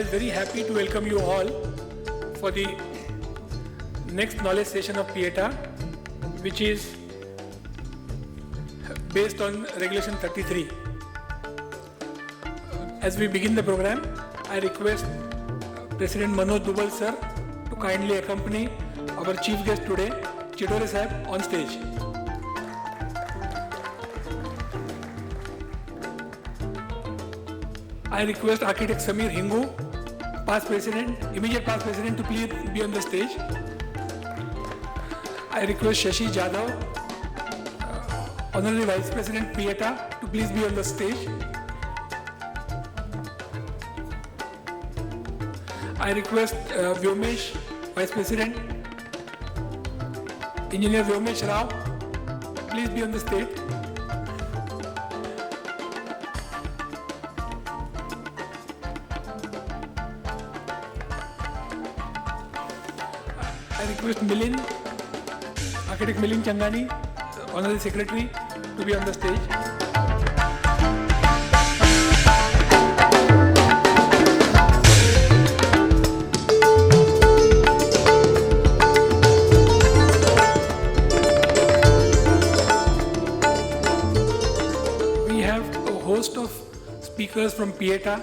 is very happy to welcome you all for the next knowledge session of PIETA, which is based on Regulation 33. As we begin the program, I request President Manoj Dubal sir to kindly accompany our chief guest today, Chitore Sahib, on stage. I request Architect Samir Hingu, past president, immediate past president, to please be on the stage. I request Shashi Jadhav, Honorary Vice President PIETA, to please be on the stage. I request Vyomesh, Vice President, Engineer Vyomesh Rao, please be on the stage. I request Milind, Architect Milind Changani, Honorary Secretary, to be on the stage. We have a host of speakers from PIETA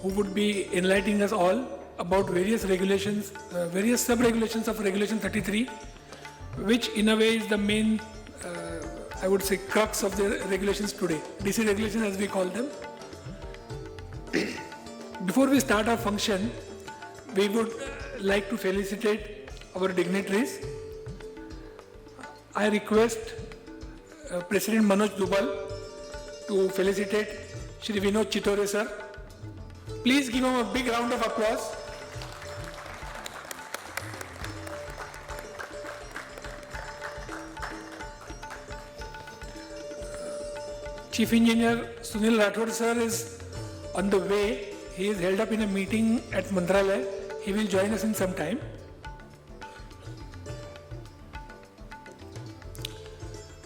who would be enlightening us all about various regulations, various sub-regulations of Regulation 33, which in a way is the main, I would say, crux of the regulations today, DC regulations as we call them. Before we start our function, we would like to felicitate our dignitaries. I request President Manoj Dubal to felicitate Shri Vinod Chitore sir. Please give him a big round of applause. Chief Engineer Sunil Rathod sir is on the way. He is held up in a meeting at Mantralaya. He will join us in some time.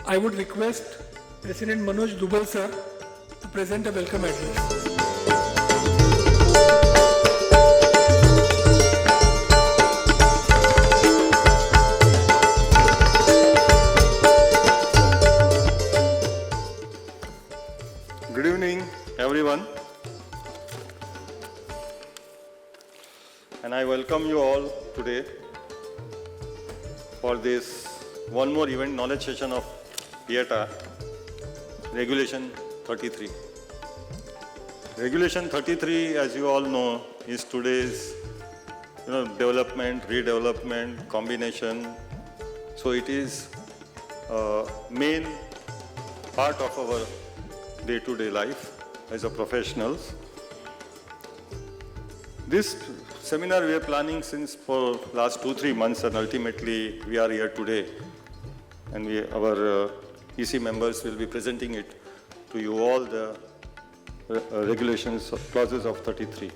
I would request President Manoj Dubal sir to present a welcome address. Good evening, everyone, and I welcome you all today for this one more event knowledge session of PIETA, Regulation 33. Regulation 33, as you all know, is today's development, redevelopment, combination. So it is a main part of our day-to-day life as a professionals. This seminar we are planning since for last 2-3 months, and ultimately we are here today, and our EC members will be presenting it to you all, the regulations clauses of 33.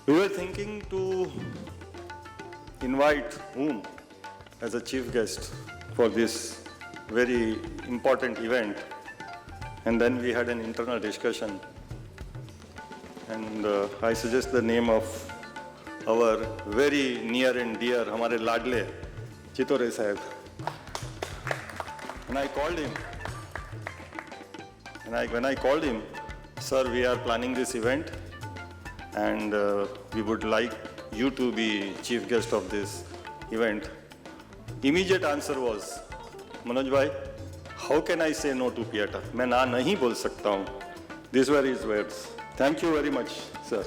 We were thinking to invite whom as a chief guest for this very important event, and then we had an internal discussion, and I suggest the name of our very near and dear, hamare ladle, Chitore Sahib. And I called him, and when I called him, sir, we are planning this event, and we would like you to be chief guest of this event. Immediate answer was, Manoj bhai, how can I say no to PIETA? मैं ना नहीं बोल सकता हूँ. These were his words. Thank you very much, sir.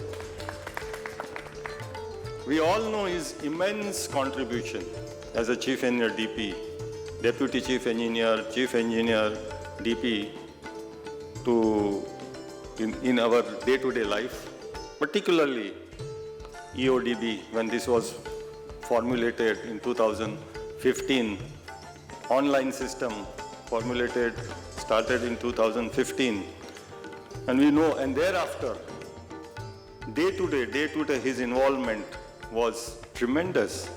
We all know his immense contribution as a chief engineer DP, deputy chief engineer, DP, in our day-to-day life, particularly EODB, when this was formulated in 2015. Online system started in 2015, and we know, and thereafter, day to day, his involvement was tremendous.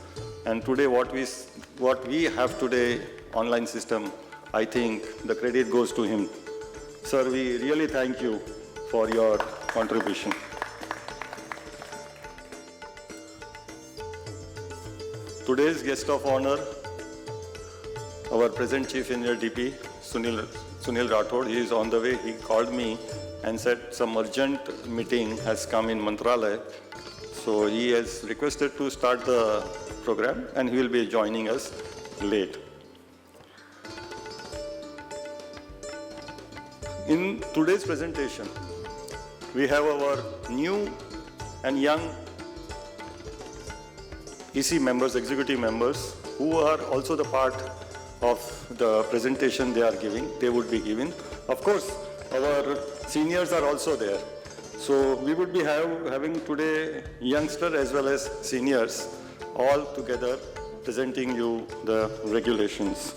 And today, what we have today, online system, I think the credit goes to him. Sir, we really thank you for your contribution. Today's guest of honor, our present Chief Engineer DP, Sunil Rathod. He is on the way. He called me and said some urgent meeting has come in Mantralaya. So he has requested to start the program and he will be joining us late. In today's presentation, we have our new and young EC members, executive members, who are also the part of the presentation they would be giving. Of course, our seniors are also there. So we would be having today youngsters as well as seniors all together presenting you the regulations.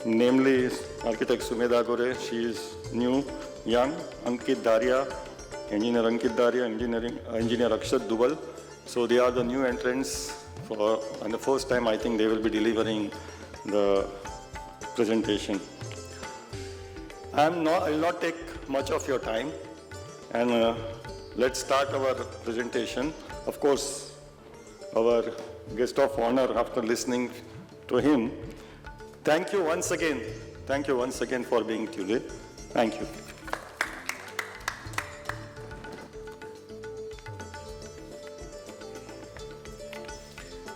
Namely, Architect Sumedha Gore, she is new, young, Engineer Ankit Daria, Engineer Akshat Dubal. So they are the new entrants and the first time I think they will be delivering the presentation. I will not take much of your time and let's start our presentation. Of course, our guest of honor, after listening to him, thank you once again for being today. Thank you.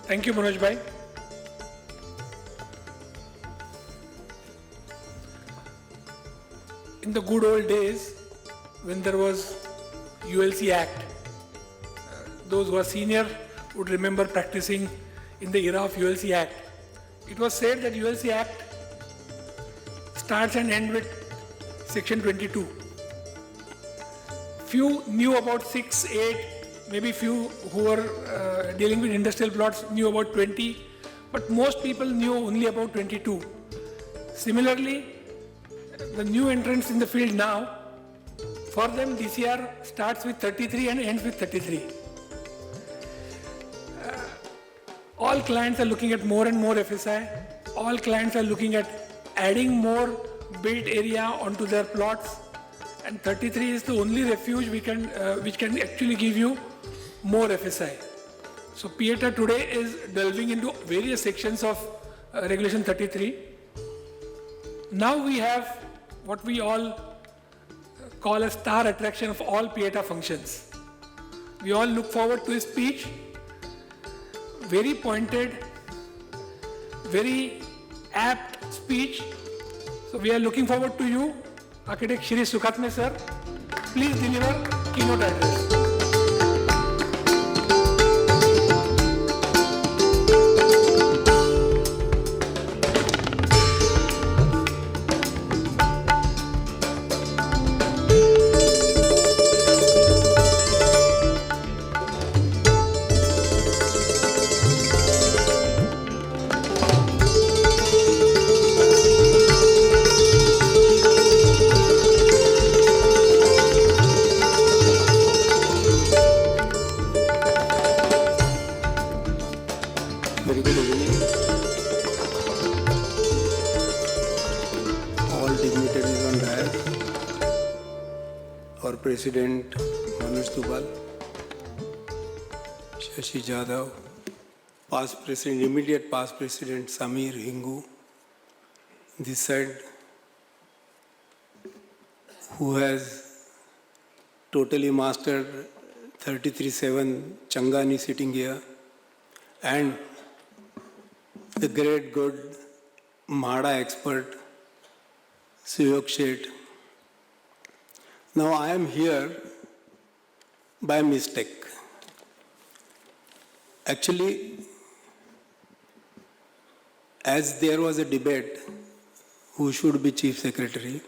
Thank you, Manoj Bhai. In the good old days, when there was ULC Act, those who are senior would remember practicing in the era of ULC Act. It was said that ULC Act starts and ends with Section 22. Few knew about 6, 8, maybe few who were dealing with industrial plots knew about 20, but most people knew only about 22. Similarly, the new entrants in the field now, for them DCR starts with 33 and ends with 33. All clients are looking at more and more FSI. All clients are looking at adding more built area onto their plots. And 33 is the only refuge which can actually give you more FSI. So PIETA today is delving into various sections of Regulation 33. Now we have what we all call a star attraction of all PIETA functions. We all look forward to his speech. Very pointed, very apt speech. So we are looking forward to you, Architect Shri Sukhatme sir. Please deliver keynote address. Very good evening. All dignitaries on dais. Our President Manoj Dubal, Shashi Jadhav, past President, immediate past President Samir Hingu, this side, who has totally mastered 33/7 Changani sitting here, and the great good MHADA expert, Suyog Sheth. Now I am here by mistake. Actually, as there was a debate who should be Chief Secretary,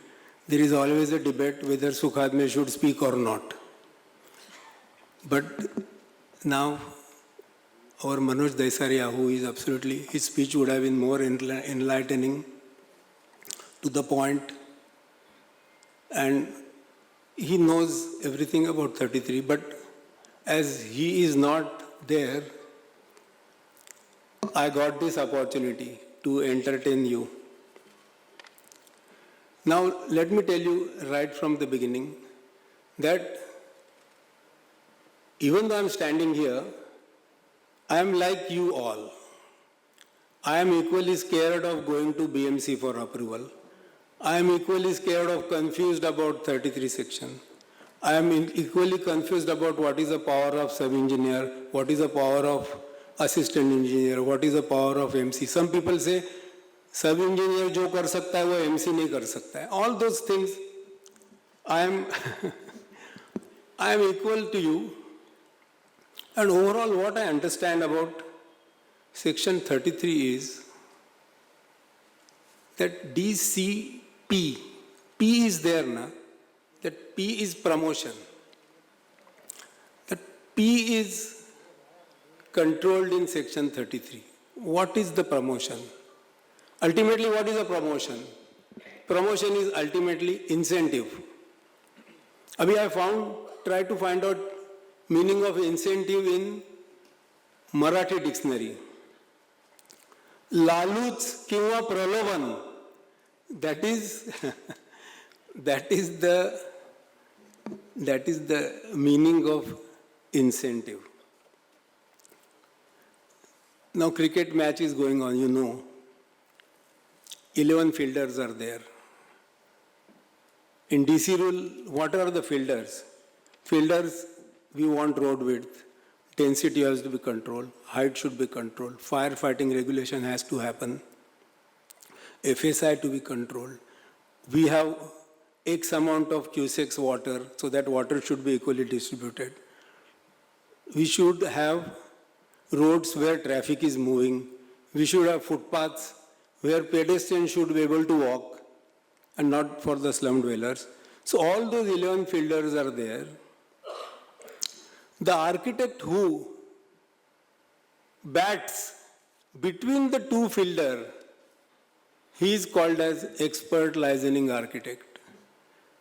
there is always a debate whether Sukhatme should speak or not. But now our Manoj Daisaria, who is absolutely, his speech would have been more enlightening, to the point, and he knows everything about 33, but as he is not there, I got this opportunity to entertain you. Now, let me tell you right from the beginning that even though I'm standing here, I am like you all. I am equally scared of going to BMC for approval. I am equally scared of confused about 33 section. I am equally confused about what is the power of sub-engineer, what is the power of assistant engineer, what is the power of MC. Some people say, sub-engineer जो कर सकता है वो MC नहीं कर सकता है. All those things, I am equal to you. And overall, what I understand about Section 33 is that DCP, P is there na, that P is promotion. That P is controlled in Section 33. What is the promotion? Ultimately, what is a promotion? Promotion is ultimately incentive. Abhi I try to find out meaning of incentive in Marathi dictionary. Laluch kiva pralovan, that is the meaning of incentive. Now cricket match is going on, you know. 11 fielders are there. In DC rule, what are the fielders? Fielders, we want road width, density has to be controlled, height should be controlled, firefighting regulation has to happen, FSI to be controlled. We have X amount of cusecs water, so that water should be equally distributed. We should have roads where traffic is moving. We should have footpaths where pedestrians should be able to walk and not for the slum dwellers. So all those 11 fielders are there. The architect who bats between the two fielder, he is called as expert licensing architect.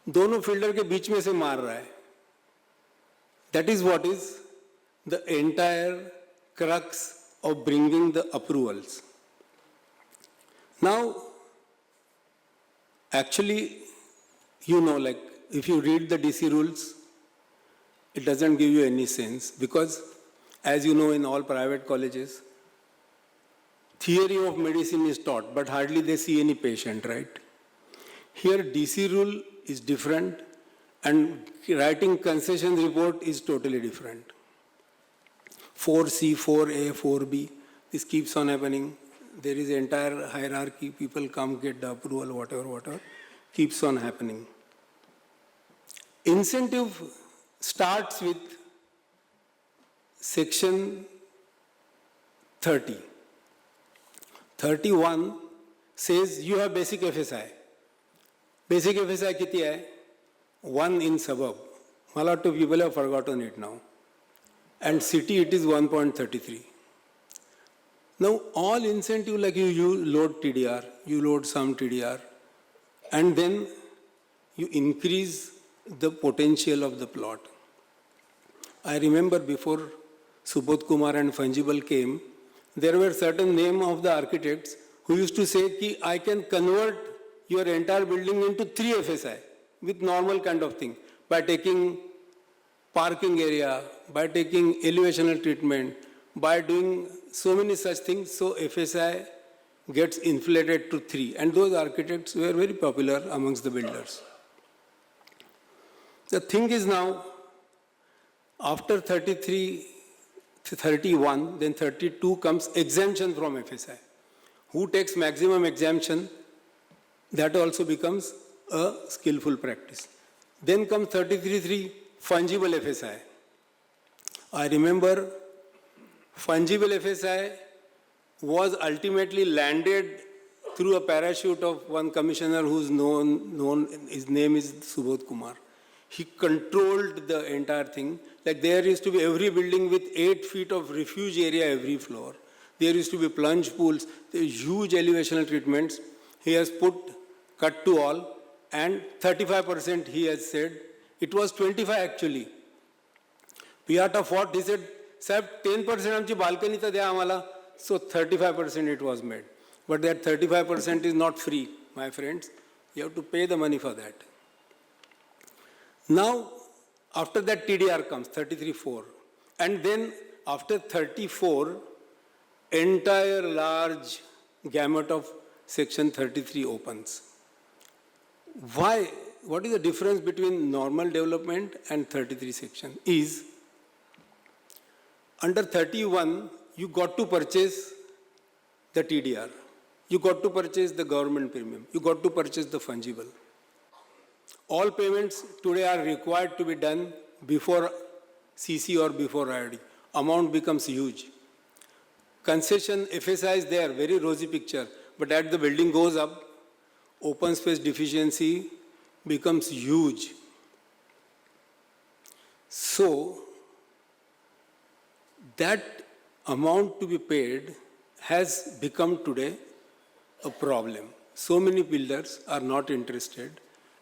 दोनों fielder के बीच में से मार रहा है. That is what is the entire crux of bringing the approvals. Now, actually, you know, like if you read the DC rules, it doesn't give you any sense because, as you know, in all private colleges, theory of medicine is taught, but hardly they see any patient, right? Here, DC rule is different, and writing concession report is totally different. 4C, 4A, 4B, this keeps on happening. There is entire hierarchy, people come, get the approval, whatever, keeps on happening. Incentive starts with section 30. 31 says you have basic FSI. Basic FSI किती है? 1 in suburb. A lot of people have forgotten it now. And city it is 1.33. Now all incentive like you load TDR, you load some TDR, and then you increase the potential of the plot. I remember before Subodh Kumar and Fungible came, there were certain name of the architects who used to say ki I can convert your entire building into 3 FSI with normal kind of thing by taking parking area, by taking elevational treatment, by doing so many such things, so FSI gets inflated to 3. And those architects were very popular amongst the builders. The thing is now, after 33, 31, then 32 comes exemption from FSI. Who takes maximum exemption, that also becomes a skillful practice. Then comes 33.3, fungible FSI. I remember fungible FSI was ultimately landed through a parachute of one commissioner who's known, his name is Subodh Kumar. He controlled the entire thing. Like there used to be every building with 8 feet of refuge area every floor. There used to be plunge pools, huge elevational treatments. He has cut to all, and 35% he has said. It was 25 actually. Piata fought, he said, Sir, 10% amchi balcony ta dya amala. So 35% it was made. But that 35% is not free, my friends. You have to pay the money for that. Now, After that TDR comes, 33-4. And then after 34, entire large gamut of section 33 opens. Why? What is the difference between normal development and 33 section? Is under 31, you got to purchase the TDR. You got to purchase the government premium. You got to purchase the fungible. All payments today are required to be done before CC or before IRD. Amount becomes huge. Concession FSI is there, very rosy picture. But as the building goes up, open space deficiency becomes huge. So, that amount to be paid has become today a problem. So many builders are not interested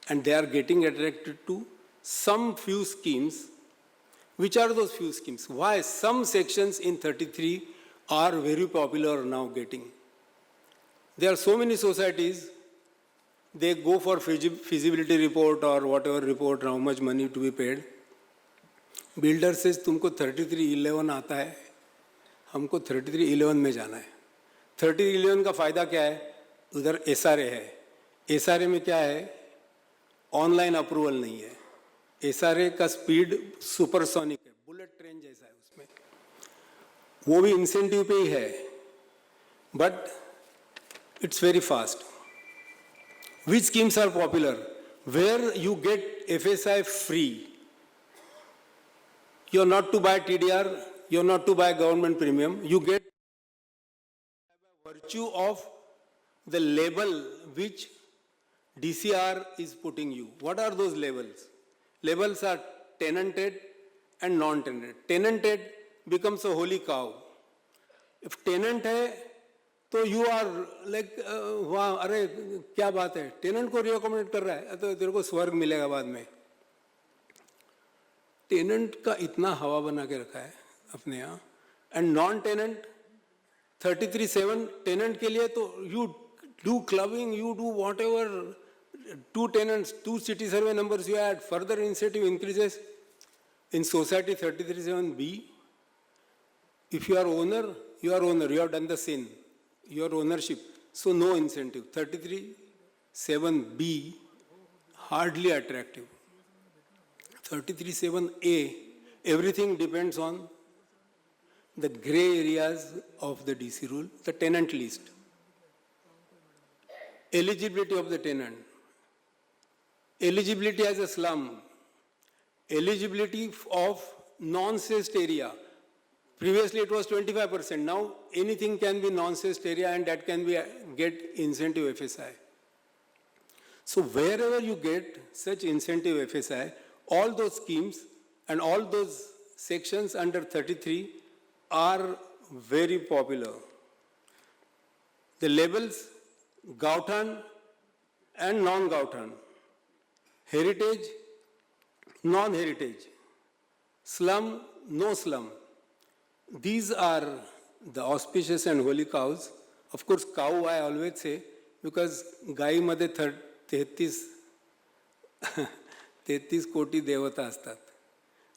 and they are getting attracted to some few schemes. Which are those few schemes? Why some sections in 33 are very popular now getting? There are so many societies, they go for feasibility report or whatever report, how much money to be paid. Builder says, तुमको 3311 आता है, हमको 3311 में जाना है. 3311 का फायदा क्या है? उधर SRA है. SRA में क्या है? ऑनलाइन अप्रूवल नहीं है. SRA का स्पीड सुपरसोनिक है, बुलेट ट्रेन जैसा है उसमें. वो भी इंसेंटिव पे ही है, but it's very fast. Which schemes are popular? Where you get FSI free. You are not to buy TDR, you are not to buy government premium. You get by virtue of the label which DCR is putting you. What are those labels? Labels are tenanted and non-tenanted. Tenanted becomes a holy cow. If tenant है, तो you are like, वाह, अरे क्या बात है, tenant को recommend कर रहा है, तो तेरे को स्वर्ग मिलेगा बाद में. टेनेंट का इतना हवा बना के रखा है अपने यहाँ. एंड नॉन टेनेंट 33(7) टेनेंट के लिए तो you do clubbing, you do what ever, 2 tenants, 2 city survey numbers you add, further incentive increases. In society 33(7)(b, if you are owner, you have done the sin, your ownership, so no incentive. 33(7)(b, hardly attractive. 33(7)(a, everything depends on the gray areas of the DC rule, the tenant list. Eligibility of the tenant. Eligibility as a slum. Eligibility of non-cessed area. Previously it was 25%. Now anything can be non-cessed area and that can be get incentive FSI. So wherever you get such incentive FSI, all those schemes and all those sections under 33 are very popular. The labels Gauthan and non-Gauthan, heritage, non-heritage, slum, no slum. These are the auspicious and holy cows. Of course, cow I always say, because गाई मध्ये 33 कोटी देवता असतात.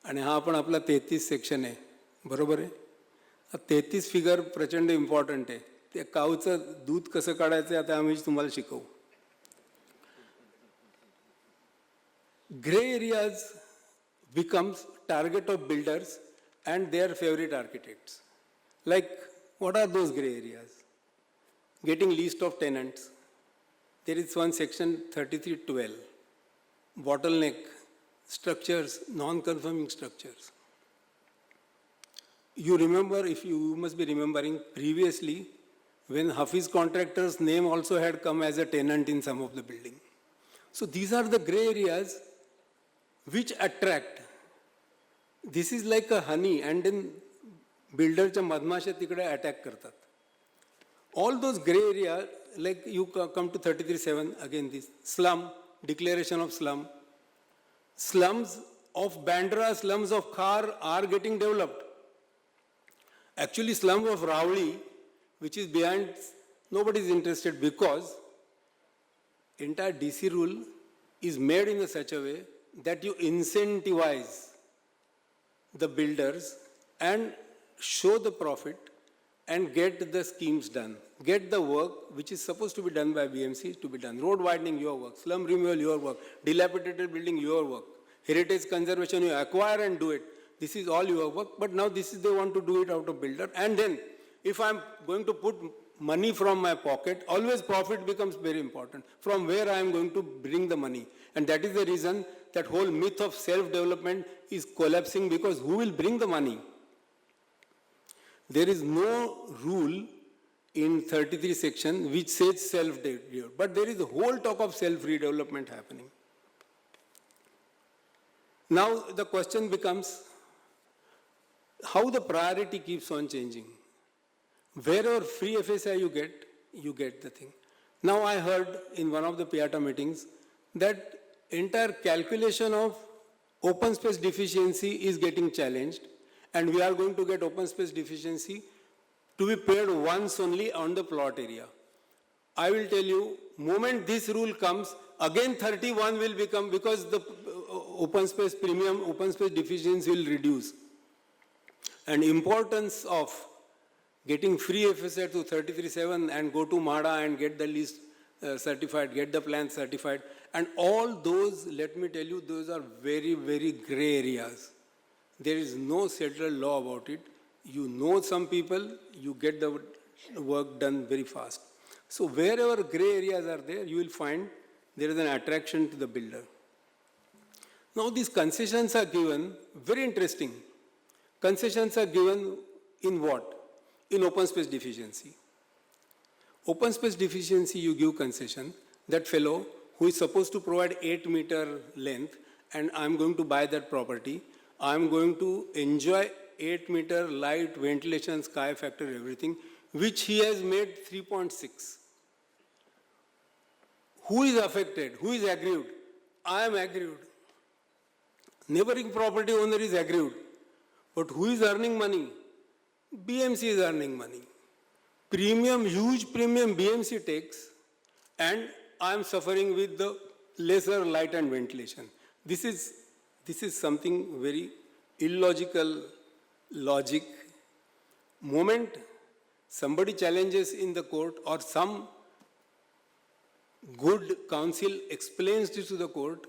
आणि हा पण आपला 33 section आहे, बरोबर आहे. 33 फिगर प्रचंड इम्पॉर्टंट आहे. त्या काऊचं दूध कसं काढायचं आता आम्ही तुम्हाला शिकवू. Gray areas becomes target of builders and their favorite architects. Like, what are those gray areas? Getting list of tenants. There is one section 3312, bottleneck structures, non-conforming structures. You remember, if you must be remembering previously, when Hafiz contractor's name also had come as a tenant in some of the building. So these are the gray areas which attract. This is like a honey, and then builderच्या मधमाशा तिकडे attack करतात. All those gray areas, like you come to 33(7), again this slum, declaration of slum. Slums of Bandra, slums of Khar are getting developed. Actually, slum of Ravli, which is behind, nobody is interested because entire DC rule is made in such a way that you incentivize the builders and show the profit and get the schemes done. Get the work which is supposed to be done by BMC to be done. Road widening, your work. Slum removal, your work. Dilapidated building, your work. Heritage conservation, you acquire and do it. This is all your work, but now this is, they want to do it out of builder. And then, if I'm going to put money from my pocket, always profit becomes very important. From where I am going to bring the money. And that is the reason that whole myth of self-development is collapsing, because who will bring the money? There is no rule in 33 section which says self-development, but there is a whole talk of self-redevelopment happening. Now the question becomes, how the priority keeps on changing. Wherever free FSI you get the thing. Now I heard in one of the PIATA meetings that entire calculation of open space deficiency is getting challenged, and we are going to get open space deficiency to be paid once only on the plot area. I will tell you, moment this rule comes, again 31 will become, because the open space premium, open space deficiency will reduce. And importance of getting free FSI to 33.7 and go to MADA and get the list certified, get the plan certified, and all those, let me tell you, those are very, very gray areas. There is no settled law about it. You know some people, you get the work done very fast. So wherever gray areas are there, you will find there is an attraction to the builder. Now these concessions are given, very interesting. Concessions are given in what? In open space deficiency. Open space deficiency, you give concession. That fellow who is supposed to provide 8-meter length, and I'm going to buy that property, I'm going to enjoy 8-meter light, ventilation, sky factor, everything, which he has made 3.6. Who is affected? Who is aggrieved? I am aggrieved. Neighboring property owner is aggrieved. But who is earning money? BMC is earning money. Premium, huge premium BMC takes, and I am suffering with the lesser light and ventilation. This is something very illogical logic. Moment somebody challenges in the court, or some good counsel explains this to the court,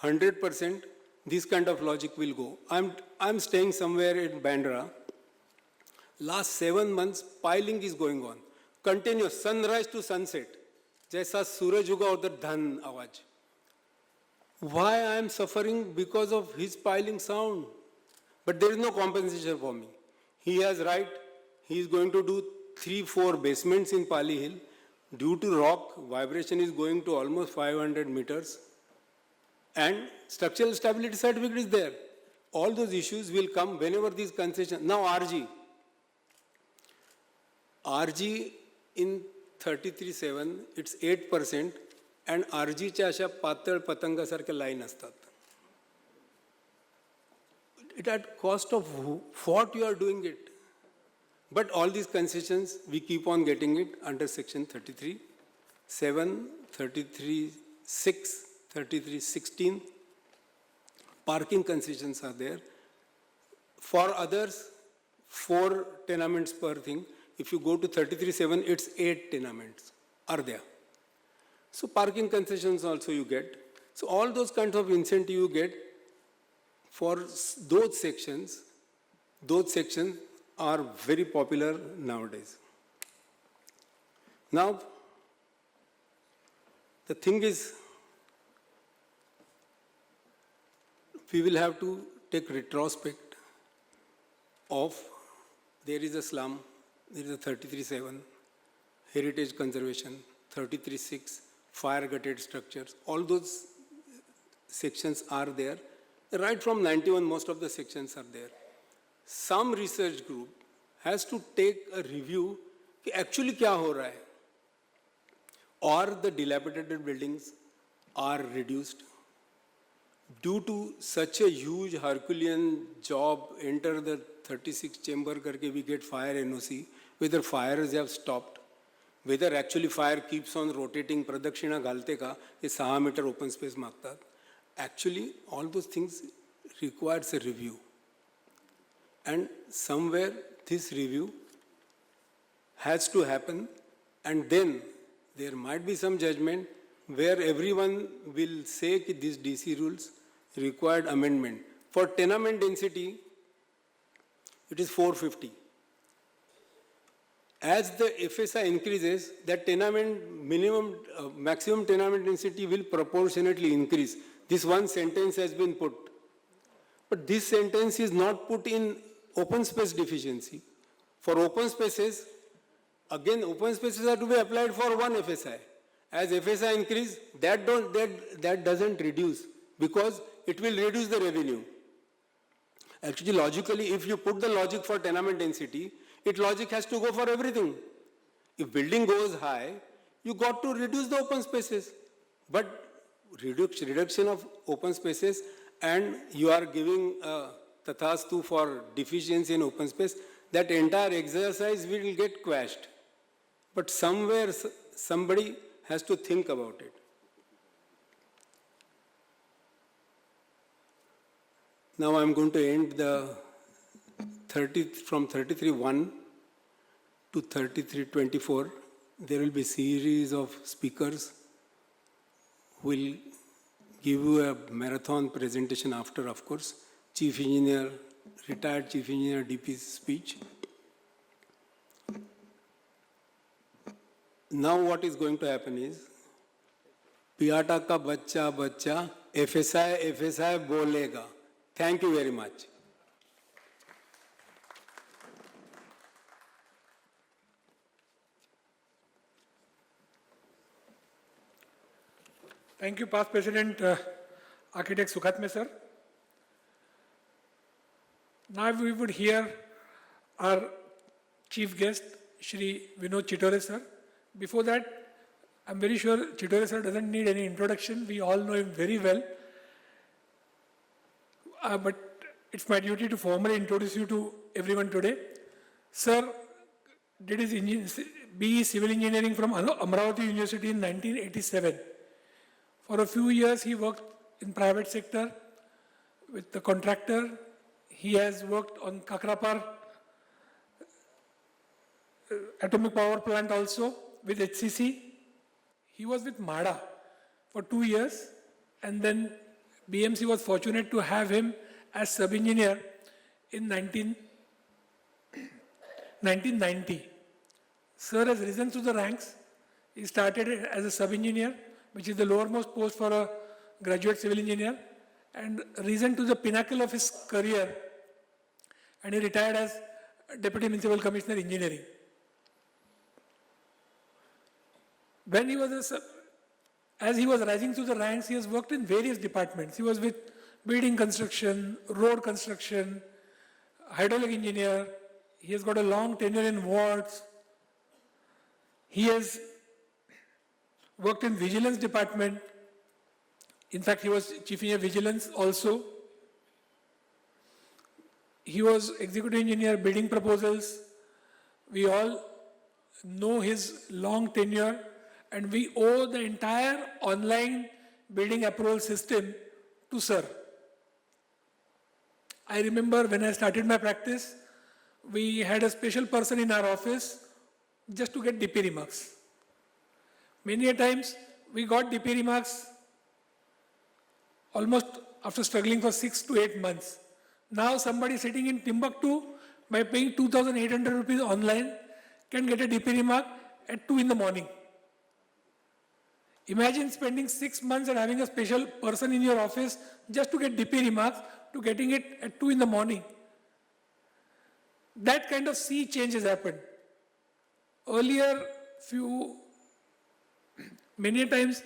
100% this kind of logic will go. I'm staying somewhere in Bandra. Last 7 months, piling is going on. Continuous, sunrise to sunset. Jaisa suraj uga udhar dhan awaj. Why I am suffering? Because of his piling sound. But there is no compensation for me. He has right. He is going to do 3-4 basements in Pali Hill. Due to rock, vibration is going to almost 500 meters. And structural stability certificate is there. All those issues will come whenever these concessions. Now RG. RG in 33.7, it's 8%, and RG च्या अशा पातळ पतंगासारख्या line असतात. It at cost of what you are doing it. But all these concessions, we keep on getting it under section 33.7, 33.6, 33.16. Parking concessions are there. For others, 4 tenements per thing. If you go to 33.7, it's 8 tenements are there. So parking concessions also you get. So all those kinds of incentive you get for those sections are very popular nowadays. Now, the thing is, we will have to take retrospect of, there is a slum, there is a 33.7, heritage conservation, 33.6, fire gutted structures. All those sections are there. Right from 91, most of the sections are there. Some research group has to take a review कि actually क्या हो रहा है, or the dilapidated buildings are reduced. Due to such a huge Herculean job, enter the 36 chamber करके we get fire NOC, whether fires have stopped, whether actually fire keeps on rotating, प्रदक्षिणा घालते का, ये 6 metre open space मागतात. Actually, all those things requires a review. And somewhere this review has to happen, and then there might be some judgment where everyone will say that these DC rules required amendment. For tenement density, it is 450. As the FSI increases, that maximum tenement density will proportionately increase. This one sentence has been put. But this sentence is not put in open space deficiency. For open spaces, again, open spaces are to be applied for one FSI. As FSI increase, that doesn't reduce because it will reduce the revenue. Actually, logically, if you put the logic for tenement density, logic has to go for everything. If building goes high, you got to reduce the open spaces. But reduction of open spaces and you are giving tathastu for deficiency in open space, that entire exercise will get quashed. But somewhere, somebody has to think about it. Now I'm going to end from 33.1 to 33.24. There will be series of speakers who will give you a marathon presentation after, of course, Chief Engineer, retired Chief Engineer DP's speech. Now what is going to happen is, पियाटा का बच्चा बच्चा FSI बोलेगा. Thank you very much. Thank you, Past President Architect Sukhatme sir. Now we would hear our chief guest, Shri Vinod Chitore sir. Before that, I'm very sure Chitore sir doesn't need any introduction. We all know him very well. But it's my duty to formally introduce you to everyone today. Sir did his BE Civil Engineering from Amravati University in 1987. For a few years, he worked in private sector with the contractor. He has worked on Kakrapar atomic power plant also with HCC. He was with MADA for 2 years, and then BMC was fortunate to have him as sub-engineer in 1990. Sir has risen to the ranks. He started as a sub-engineer, which is the lowermost post for a graduate civil engineer, and risen to the pinnacle of his career, and he retired as Deputy Municipal Commissioner Engineering. When he was as he was rising through the ranks, he has worked in various departments. He was with building construction, road construction, hydraulic engineer. He has got a long tenure in wards. He has worked in vigilance department. In fact, he was chief engineer vigilance also. He was executive engineer building proposals. We all know his long tenure, and we owe the entire online building approval system to sir. I remember when I started my practice, we had a special person in our office just to get DP remarks. Many a times we got DP remarks almost after struggling for 6 to 8 months. Now somebody sitting in Timbuktu by paying 2,800 rupees online can get a DP remark at 2 in the morning. Imagine spending 6 months and having a special person in your office just to get DP remarks, to getting it at 2 in the morning. That kind of sea change has happened. Earlier, many times,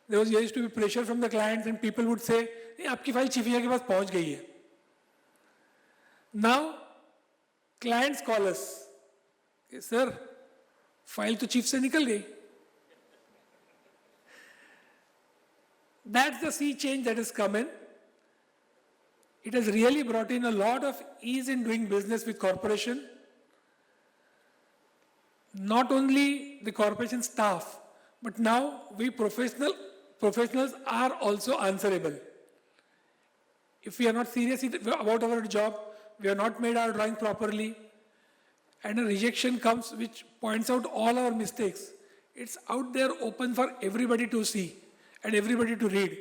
there used to be pressure from the clients and people would say, "Hey, आपकी file chief engineer के पास पहुंच गई है." Now, clients call us, "Sir, file तो chief से निकल गई." That's the sea change that has come in. It has really brought in a lot of ease in doing business with corporation. Not only the corporation staff, but now we professionals are also answerable. If we are not serious about our job, we have not made our drawing properly, and a rejection comes which points out all our mistakes, it's out there open for everybody to see and everybody to read.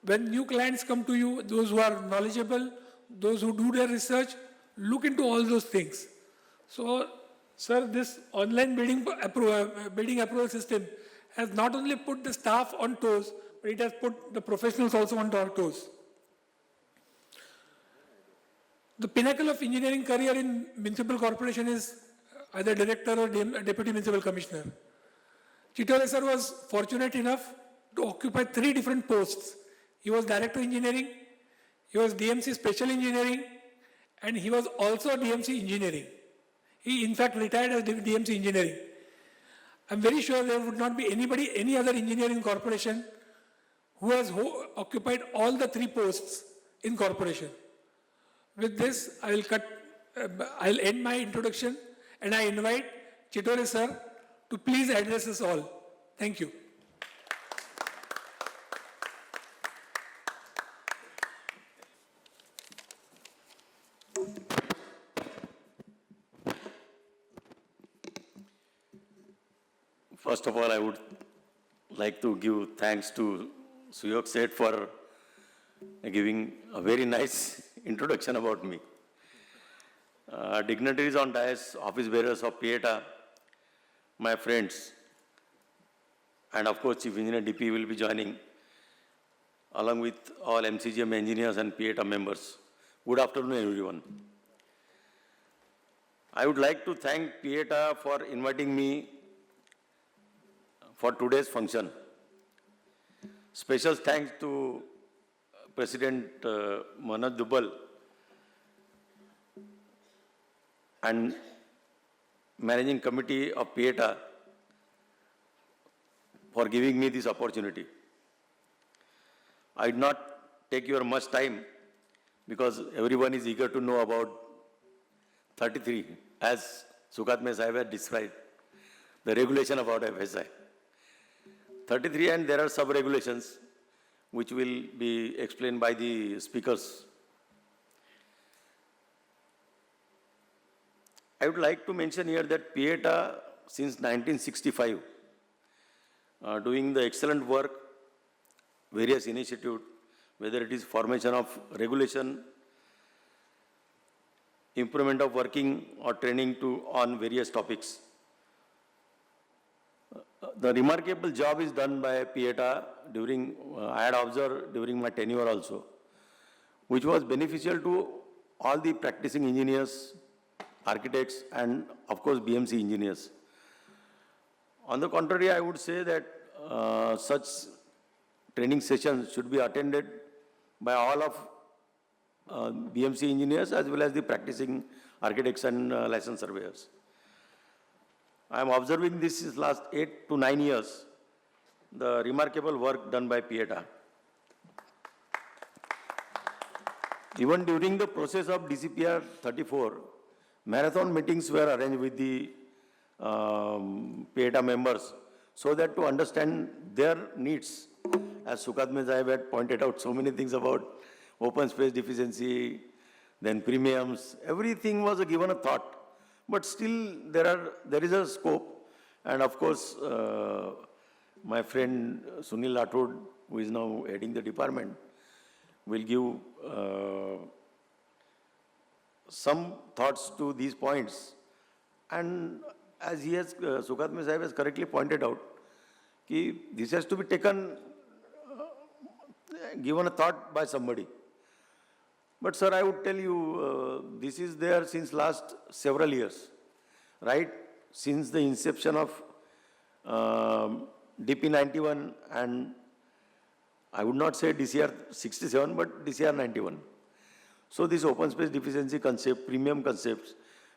When new clients come to you, those who are knowledgeable, those who do their research, look into all those things. So, sir, this online bidding approval system has not only put the staff on toes, but it has put the professionals also on our toes. The pinnacle of engineering career in municipal corporation is either director or deputy municipal commissioner. Chitore sir was fortunate enough to occupy 3 different posts. He was director engineering, he was DMC special engineering, and he was also DMC engineering. He in fact retired as DMC engineering. I'm very sure there would not be any other engineering corporation who has occupied all the 3 posts in corporation. With this, I'll end my introduction and I invite Chitore sir to please address us all. Thank you. First of all, I would like to give thanks to Suyog Seth for giving a very nice introduction about me. Dignitaries on dais, office bearers of Pieta, my friends, and of course Chief Engineer DP will be joining, along with all MCGM engineers and Pieta members. Good afternoon, everyone. I would like to thank Pieta for inviting me for today's function. Special thanks to President Manoj Dubal and Managing Committee of Pieta for giving me this opportunity. I did not take your much time because everyone is eager to know about 33, as Sukhatme Sahib had described, the regulation about FSI. 33, and there are sub-regulations which will be explained by the speakers. I would like to mention here that Pieta, since 1965, doing the excellent work, various initiatives, whether it is formation of regulation, improvement of working or training on various topics. The remarkable job is done by Pieta during, I had observed during my tenure also, which was beneficial to all the practicing engineers, architects, and of course BMC engineers. On the contrary, I would say that such training sessions should be attended by all of BMC engineers as well as the practicing architects and licensed surveyors. I am observing this is last 8 to 9 years, the remarkable work done by Pieta. Even during the process of DCPR-34, marathon meetings were arranged with the Pieta members so that to understand their needs. As Sukhatme Sahib had pointed out so many things about open space deficiency, then premiums, everything was given a thought. But still there is a scope, and of course my friend Sunil Rathod, who is now heading the department, will give some thoughts to these points. And as he has, Sukhatme Sahib has correctly pointed out, this has to be taken, given a thought by somebody. But sir, I would tell you, this is there since last several years, right? Since the inception of DP 91 and I would not say DCR 67, but DCR 91. So this open space deficiency concept, premium concepts,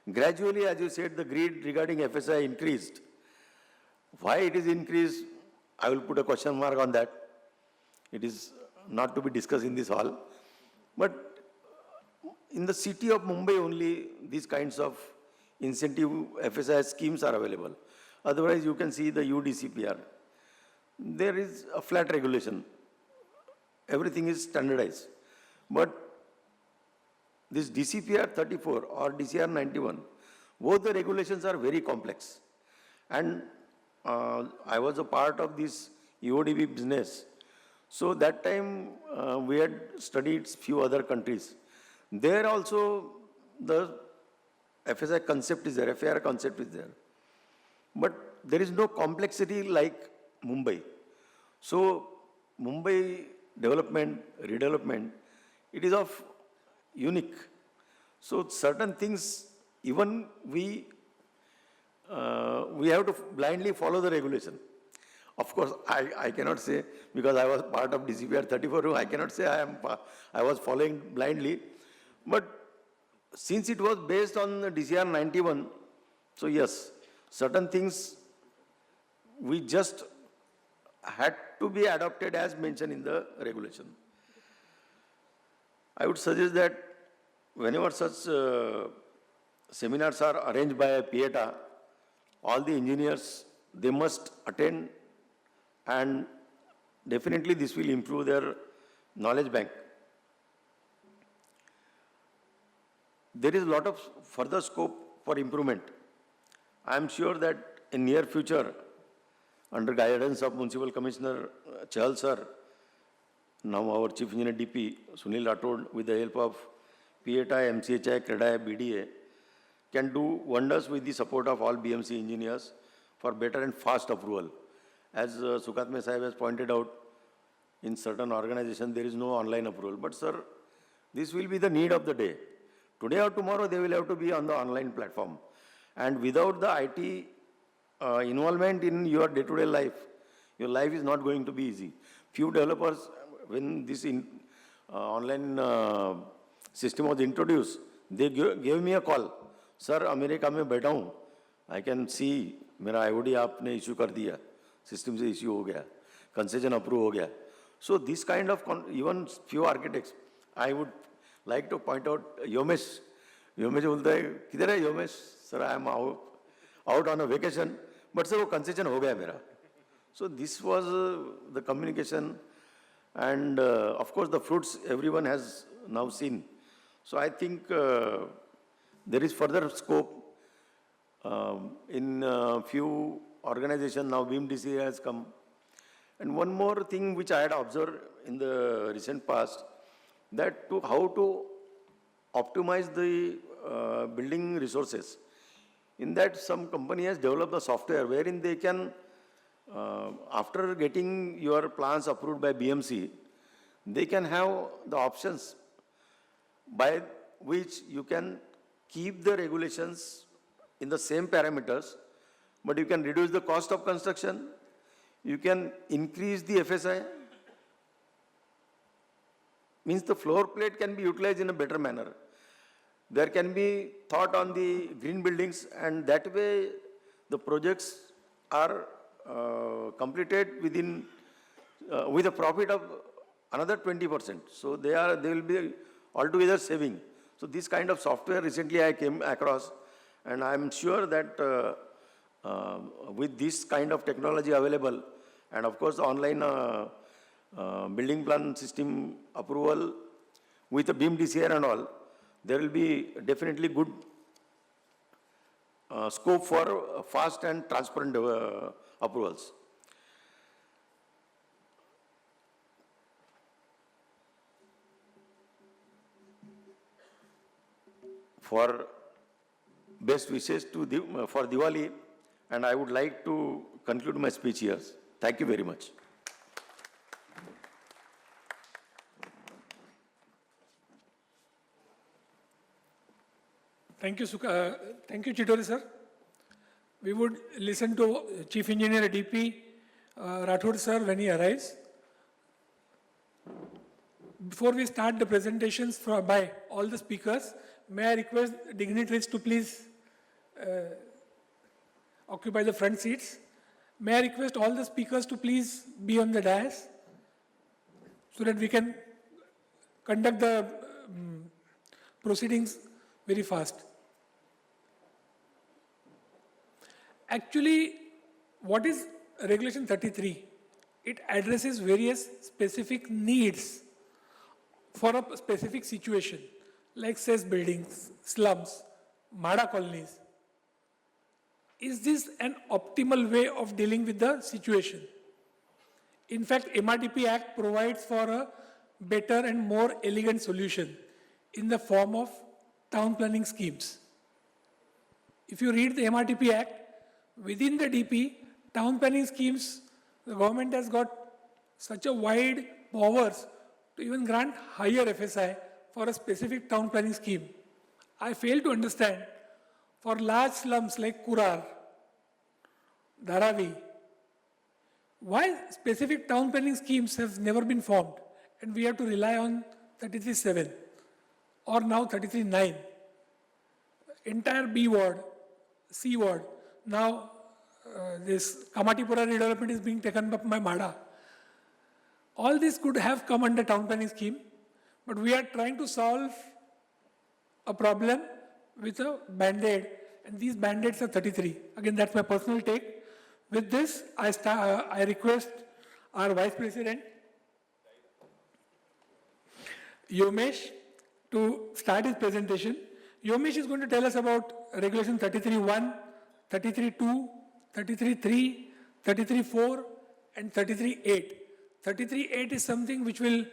gradually, as you said, the greed regarding FSI increased. Why it is increased, I will put a question mark on that. It is not to be discussed in this hall. But in the city of Mumbai only, these kinds of incentive FSI schemes are available. Otherwise, you can see the UDCPR. There is a flat regulation. Everything is standardized. But this DCPR-34 or DCR-91, both the regulations are very complex. And I was a part of this EODB business. So that time we had studied few other countries. There also the FSI concept is there, FAR concept is there. But there is no complexity like Mumbai. So Mumbai development, redevelopment, it is of unique. So certain things, even we have to blindly follow the regulation. Of course, I cannot say, because I was part of DCPR-34, I cannot say I was following blindly. But since it was based on the DCR-91, so yes, certain things we just had to be adopted as mentioned in the regulation. I would suggest that whenever such seminars are arranged by PIETA, all the engineers, they must attend, and definitely this will improve their knowledge bank. There is a lot of further scope for improvement. I am sure that in near future, under guidance of Municipal Commissioner Chahal sir, now our Chief Engineer DP Sunil Rathod, with the help of PIETA, MCHI, CREDA, BDA, can do wonders with the support of all BMC engineers for better and fast approval. As Sukhatme Sahib has pointed out, in certain organizations there is no online approval. But sir, this will be the need of the day. Today or tomorrow they will have to be on the online platform. And without the IT involvement in your day-to-day life, your life is not going to be easy. Few developers, when this online system was introduced, they gave me a call. Sir, America में बैठा हूँ, I can see मेरा IOD आपने issue कर दिया, system से issue हो गया, concession approve हो गया. So this kind of, even few architects, I would like to point out Yomesh. Yomesh बोलता है, किधर है Yomesh? Sir, I am out on a vacation, but sir वो concession हो गया मेरा. So this was the communication, and of course the fruits everyone has now seen. So I think there is further scope in few organizations. Now BIMDC has come. And one more thing which I had observed in the recent past, that how to optimize the building resources. In that, some company has developed a software wherein they can, after getting your plans approved by BMC, they can have the options by which you can keep the regulations in the same parameters, but you can reduce the cost of construction, you can increase the FSI, means the floor plate can be utilized in a better manner. There can be thought on the green buildings, and that way the projects are completed within, with a profit of another 20%. So they will be altogether saving. So this kind of software recently I came across, and I am sure that with this kind of technology available, and of course online building plan system approval with a BIMDCR and all, there will be definitely good scope for fast and transparent approvals. For best wishes to for Diwali, and I would like to conclude my speech here. Thank you very much. Thank you, thank you, Chitore sir. We would listen to Chief Engineer DP Rathod sir when he arrives. Before we start the presentations by all the speakers, may I request dignitaries to please occupy the front seats. May I request all the speakers to please be on the dais so that we can conduct the proceedings very fast. Actually, what is Regulation 33? It addresses various specific needs for a specific situation, like cess buildings, slums, MADA colonies, is this an optimal way of dealing with the situation? In fact, MRTP Act provides for a better and more elegant solution in the form of town planning schemes. If you read the MRTP Act, within the DP, town planning schemes, the government has got such a wide powers to even grant higher FSI for a specific town planning scheme. I fail to understand, for large slums like Kurar, Dharavi, why specific town planning schemes have never been formed and we have to rely on 33.7 or now 33.9. Entire B ward, C ward, now this Kamatipura redevelopment is being taken up by MADA. All this could have come under town planning scheme, but we are trying to solve a problem with a band-aid, and these band-aids are 33. Again, that's my personal take. With this, I request our Vice President, Yomesh, to start his presentation. Yomesh is going to tell us about Regulation 33.1, 33.2, 33.3, 33.4, and 33.8. 33.8 is something which will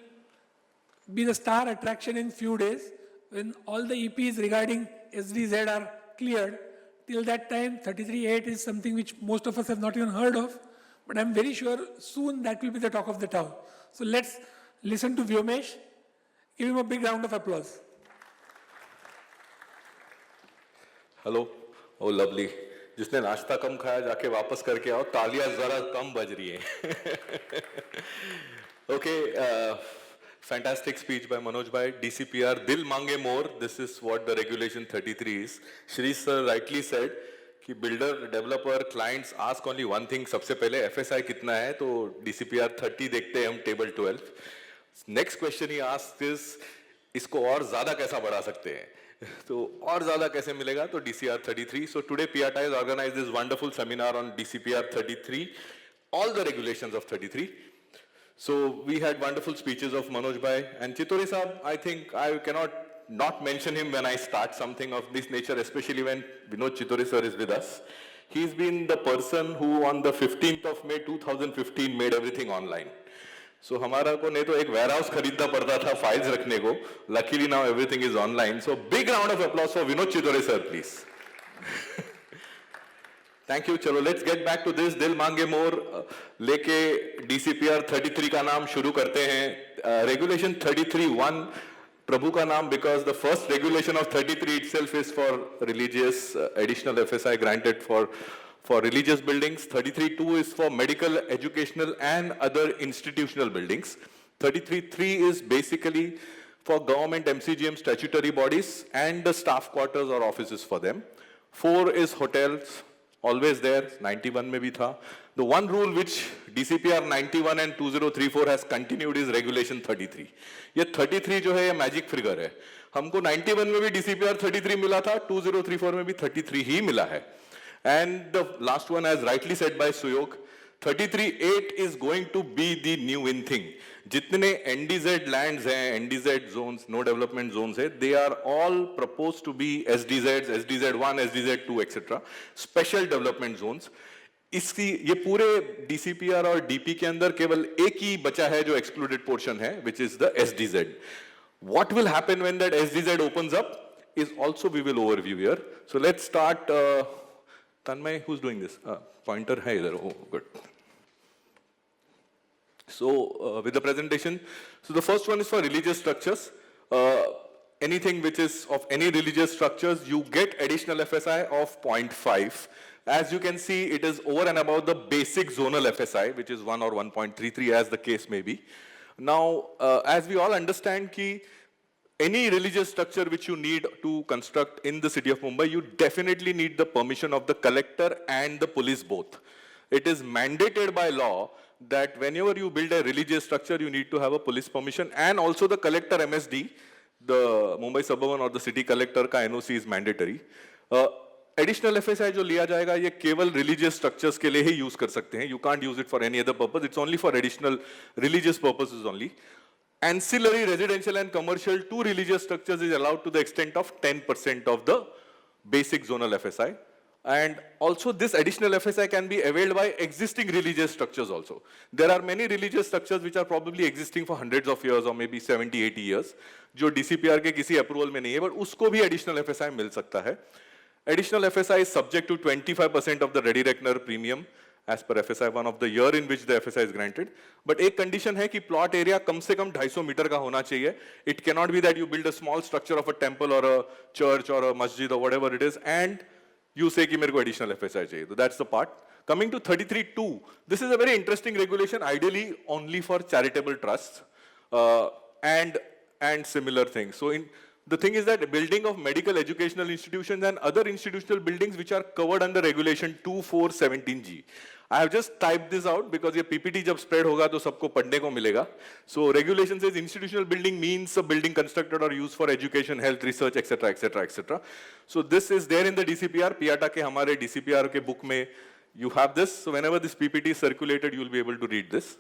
be the star attraction in few days when all the EPs regarding SDZ are cleared. Till that time, 33.8 is something which most of us have not even heard of, but I'm very sure soon that will be the talk of the town. So let's listen to Vyomesh. Give him a big round of applause. Hello oh lovely जिसने नाश्ता कम खाया जाके वापस करके आओ तालियां जरा कम बज रही हैं okay fantastic speech by Manoj bhai. DCPR dil mange more, this is what the regulation 33 is. Shri sir rightly said कि builder developer clients ask only one thing, सबसे पहले FSI कितना है, तो DCPR 30 देखते हैं हम table 12. Next question he asks is इसको और ज़्यादा कैसा बढ़ा सकते हैं, तो और ज़्यादा कैसे मिलेगा, तो DCR 33. So today PIATA has organized this wonderful seminar on DCPR 33, all the regulations of 33. So we had wonderful speeches of Manoj bhai and Chittori Saab. I think I cannot not mention him when I start something of this nature, especially when Vinod Chittori sir is with us. He's been the person who on the 15th of May 2015 made everything online. So हमारा को नहीं तो एक warehouse खरीदना पड़ता था files रखने को. Luckily now everything is online. So big round of applause for Vinod Chittori sir, please. Thank you. चलो let's get back to this. दिल मांगे मोर लेके DCPR 33 का नाम शुरू करते हैं. Regulation 33(1) प्रभु का नाम because the first regulation of 33 itself is for religious additional FSI granted for religious buildings. 33(2) is for medical, educational and other institutional buildings. 33(3) is basically for government MCGM statutory bodies and the staff quarters or offices for them. 4 is hotels. Always there, 91 में भी था. The one rule which DCPR 91 and 2034 has continued is Regulation 33. ये 33 जो है ये magic figure है. हमको 91 में भी DCPR 33 मिला था, 2034 में भी 33 ही मिला है. And the last one, as rightly said by Suyog, 33(8) is going to be the new in thing. जितने NDZ lands हैं, NDZ zones, no development zones हैं, they are all proposed to be SDZs, SDZ1, SDZ2, etc. Special development zones. इसकी ये पूरे DCPR और DP के अंदर केवल एक ही बचा है जो excluded portion है, which is the SDZ. What will happen when that SDZ opens up is also we will overview here. So let's start. Tanmay, who's doing this? Pointer hai idhar. Oh, good. So with the presentation, so the first one is for religious structures. Anything which is of any religious structures, you get additional FSI of 0.5. As you can see, it is over and above the basic zonal FSI, which is 1 or 1.33 as the case may be. Now, as we all understand, any religious structure which you need to construct in the city of Mumbai, you definitely need the permission of the collector and the police both. It is mandated by law that whenever you build a religious structure, you need to have a police permission, and also the collector MSD, the Mumbai Suburban or the city collector ka NOC is mandatory. Additional FSI जो लिया जाएगा ये केवल religious structures के लिए ही use कर सकते हैं. You can't use it for any other purpose. It's only for additional religious purposes only. ancillary residential and commercial to religious structures is allowed to the extent of 10% of the basic zonal FSI. And also this additional FSI can be availed by existing religious structures also. There are many religious structures which are probably existing for hundreds of years or maybe 70, 80 years, जो DCPR के किसी approval में नहीं है, but उसको भी additional FSI मिल सकता है. Additional FSI is subject to 25% of the ready reckoner premium as per FSI 1 of the year in which the FSI is granted. But एक condition है कि plot area कम से कम 250 मीटर का होना चाहिए. It cannot be that you build a small structure of a temple or a church or a masjid or whatever it is and you say कि मेरे को additional FSI चाहिए. So that's the part. Coming to 33(2), this is a very interesting regulation, ideally only for charitable trusts and similar things. So the thing is that building of medical educational institutions and other institutional buildings which are covered under regulation 2417G. I have just typed this out because ये PPT जब spread होगा तो सबको पढ़ने को मिलेगा. So regulation says institutional building means a building constructed or used for education, health, research, etc., etc., etc. So this is there in the DCPR. PIATA के हमारे DCPR के book में you have this. So whenever this PPT is circulated, you will be able to read this.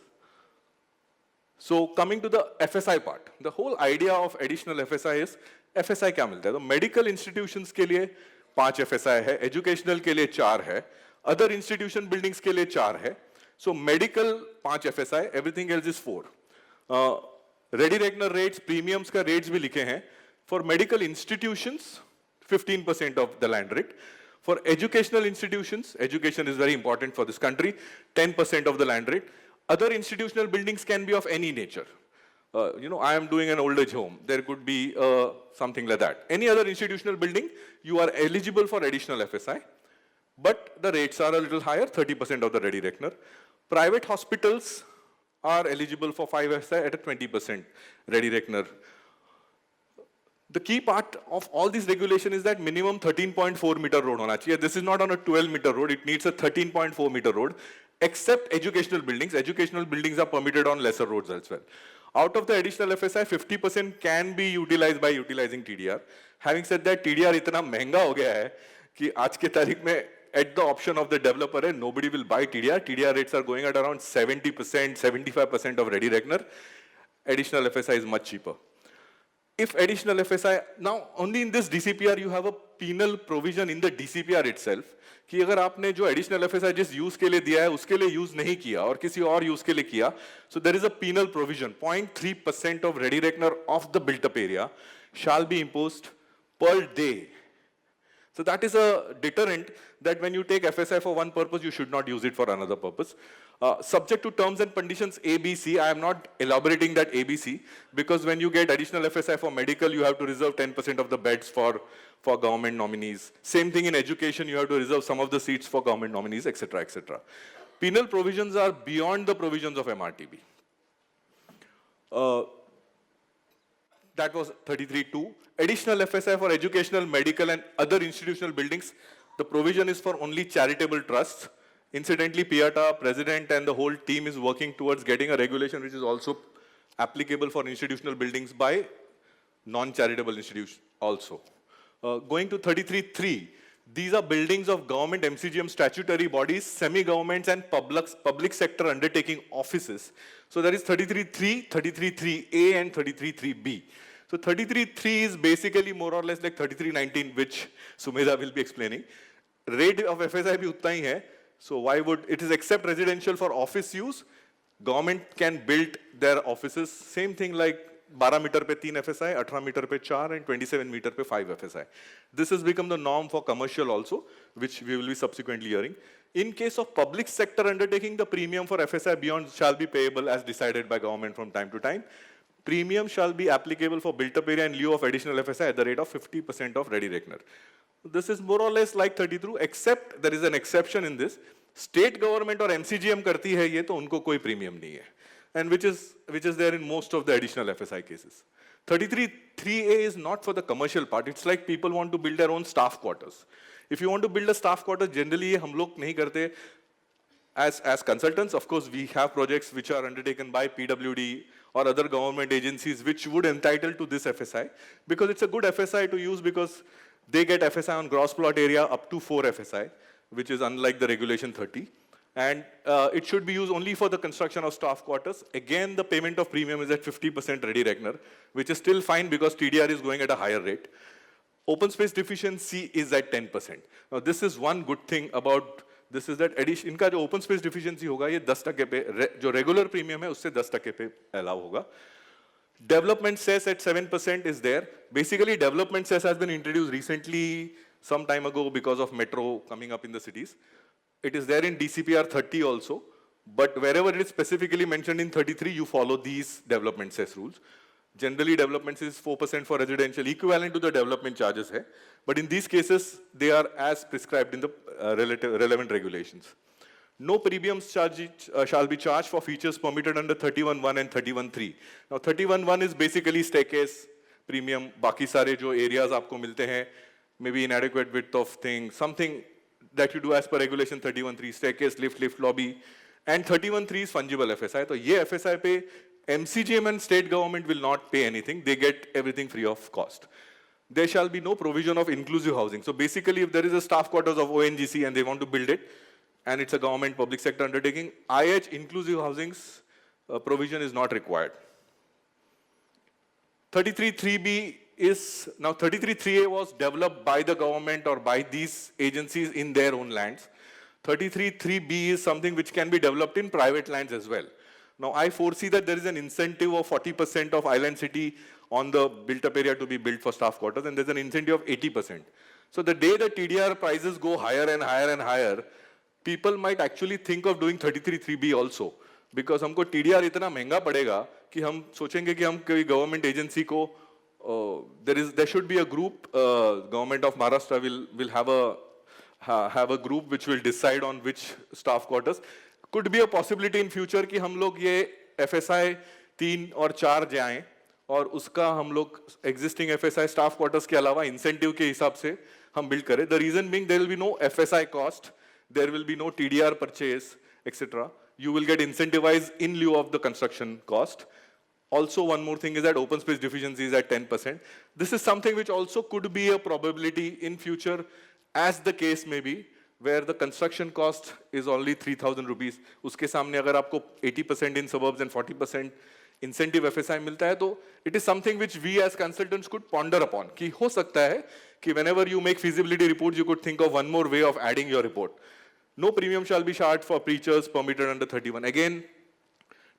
So coming to the FSI part, the whole idea of additional FSI is FSI क्या मिलता है? तो medical institutions के लिए 5 FSI है, educational के लिए 4 है, other institution buildings के लिए 4 है. So medical 5 FSI, everything else is 4. Ready reckoner rates, premiums का rates भी लिखे हैं. For medical institutions, 15% of the land rate. For educational institutions, education is very important for this country, 10% of the land rate. Other institutional buildings can be of any nature. I am doing an old age home. There could be something like that. Any other institutional building, you are eligible for additional FSI. But the rates are a little higher, 30% of the ready reckoner. Private hospitals are eligible for 5 FSI at a 20% ready reckoner. The key part of all this regulation is that minimum 13.4 meter road hona chahiye. This is not on a 12 meter road, it needs a 13.4 meter road, except educational buildings. Educational buildings are permitted on lesser roads as well. Out of the additional FSI, 50% can be utilized by utilizing TDR. Having said that, TDR इतना महंगा हो गया है कि आज के तारीख में at the option of the developer, nobody will buy TDR. TDR rates are going at around 70%, 75% of ready reckoner. Additional FSI is much cheaper. If additional FSI, now only in this DCPR you have a penal provision in the DCPR itself कि अगर आपने जो additional FSI जिस use के लिए दिया है उसके लिए use नहीं किया और किसी और use के लिए किया, so there is a penal provision, 0.3% of ready reckoner of the built up area shall be imposed per day. So that is a deterrent that when you take FSI for one purpose, you should not use it for another purpose. Subject to terms and conditions ABC, I am not elaborating that ABC because when you get additional FSI for medical, you have to reserve 10% of the beds for government nominees. Same thing in education, you have to reserve some of the seats for government nominees, etc., etc. Penal provisions are beyond the provisions of MRTB. That was 33(2). Additional FSI for educational, medical and other institutional buildings. The provision is for only charitable trusts. Incidentally, PIATA, President and the whole team is working towards getting a regulation which is also applicable for institutional buildings by non-charitable institutions also. Going to 33(3). These are buildings of government, MCGM statutory bodies, semi-governments and public sector undertaking offices. So there is 33(3), 33(3)A and 33(3)B. So 33(3) is basically more or less like 33(19), which Sumedha will be explaining. Rate of FSI bhi utna hi hai. So why would, it is except residential for office use, government can build their offices, same thing like 12 meter pe 3 FSI, 18 meter pe 4 and 27 meter pe 5 FSI. This has become the norm for commercial also, which we will be subsequently hearing. In case of public sector undertaking, the premium for FSI beyond shall be payable as decided by government from time to time. Premium shall be applicable for built-up area in lieu of additional FSI at the rate of 50% of ready reckoner. This is more or less like 33, except there is an exception in this. State government or MCGM करती है ये तो उनको कोई premium नहीं है, and which is there in most of the additional FSI cases. 33(3)A is not for the commercial part. It's like people want to build their own staff quarters. If you want to build a staff quarter, generally ये हम लोग नहीं करते. As consultants, of course, we have projects which are undertaken by PWD or other government agencies which would entitle to this FSI because it's a good FSI to use because they get FSI on gross plot area up to 4 FSI, which is unlike the regulation 30. And it should be used only for the construction of staff quarters. Again, the payment of premium is at 50% ready reckoner, which is still fine because TDR is going at a higher rate. Open space deficiency is at 10%. Now, this is one good thing about this is that addition, इनका जो open space deficiency होगा ये 10% पे, जो regular premium है उससे 10% पे allow होगा. Development cess at 7% is there. Basically, development cess has been introduced recently, some time ago because of metro coming up in the cities. It is there in DCPR 30 also, but wherever it is specifically mentioned in 33, you follow these development cess rules. Generally, development cess is 4% for residential, equivalent to the development charges hai. But in these cases, they are as prescribed in the relevant regulations. No premiums shall be charged for features permitted under 31.1 and 31.3. Now, 31.1 is basically staircase, premium, बाकी सारे जो areas आपको मिलते हैं, maybe inadequate width of thing, something that you do as per regulation 31.3, staircase, lift, lobby, and 31.3 is fungible FSI. So, ये FSI पे MCGM and state government will not pay anything. They get everything free of cost. There shall be no provision of inclusive housing. So, basically, if there is a staff quarters of ONGC and they want to build it, and it's a government public sector undertaking, IH inclusive housings provision is not required. 33.3B is, now 33.3A was developed by the government or by these agencies in their own lands. 33.3B is something which can be developed in private lands as well. Now I foresee that there is an incentive of 40% of island city on the built up area to be built for staff quarters, and there's an incentive of 80%. So the day the TDR prices go higher and higher and higher, people might actually think of doing 33.3B also, because हमको TDR इतना महंगा पड़ेगा कि हम सोचेंगे कि हम कोई government agency को there should be a group, government of Maharashtra will have a group which will decide on which staff quarters. Could be a possibility in future कि हम लोग ये FSI 3 और 4 जाएं और उसका हम लोग existing FSI staff quarters के अलावा incentive के हिसाब से हम build करें. The reason being there will be no FSI cost. There will be no TDR purchase, etc. You will get incentivized in lieu of the construction cost. Also, one more thing is that open space deficiency is at 10%. This is something which also could be a probability in future, as the case may be, where the construction cost is only 3,000 rupees. Uske samne agar aapko 80% in suburbs and 40% incentive FSI milta hai, to it is something which we as consultants could ponder upon. Ki ho sakta hai कि whenever you make feasibility reports, you could think of one more way of adding your report. No premium shall be charged for preachers permitted under 31. Again,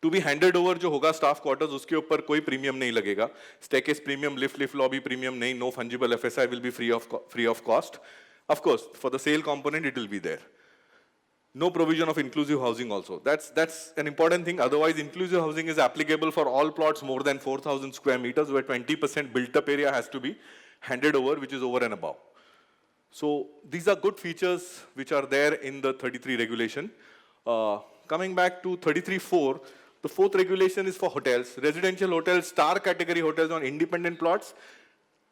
to be handed over जो होगा staff quarters, उसके ऊपर कोई premium नहीं लगेगा. Staircase premium, lift lobby premium नहीं. No fungible FSI will be free of cost. Of course, for the sale component, it will be there. No provision of inclusive housing also. That's an important thing. Otherwise, inclusive housing is applicable for all plots more than 4,000 square meters, where 20% built-up area has to be handed over, which is over and above. So these are good features which are there in the 33 regulation. Coming back to 33.4, the fourth regulation is for hotels. Residential hotels, star category hotels on independent plots.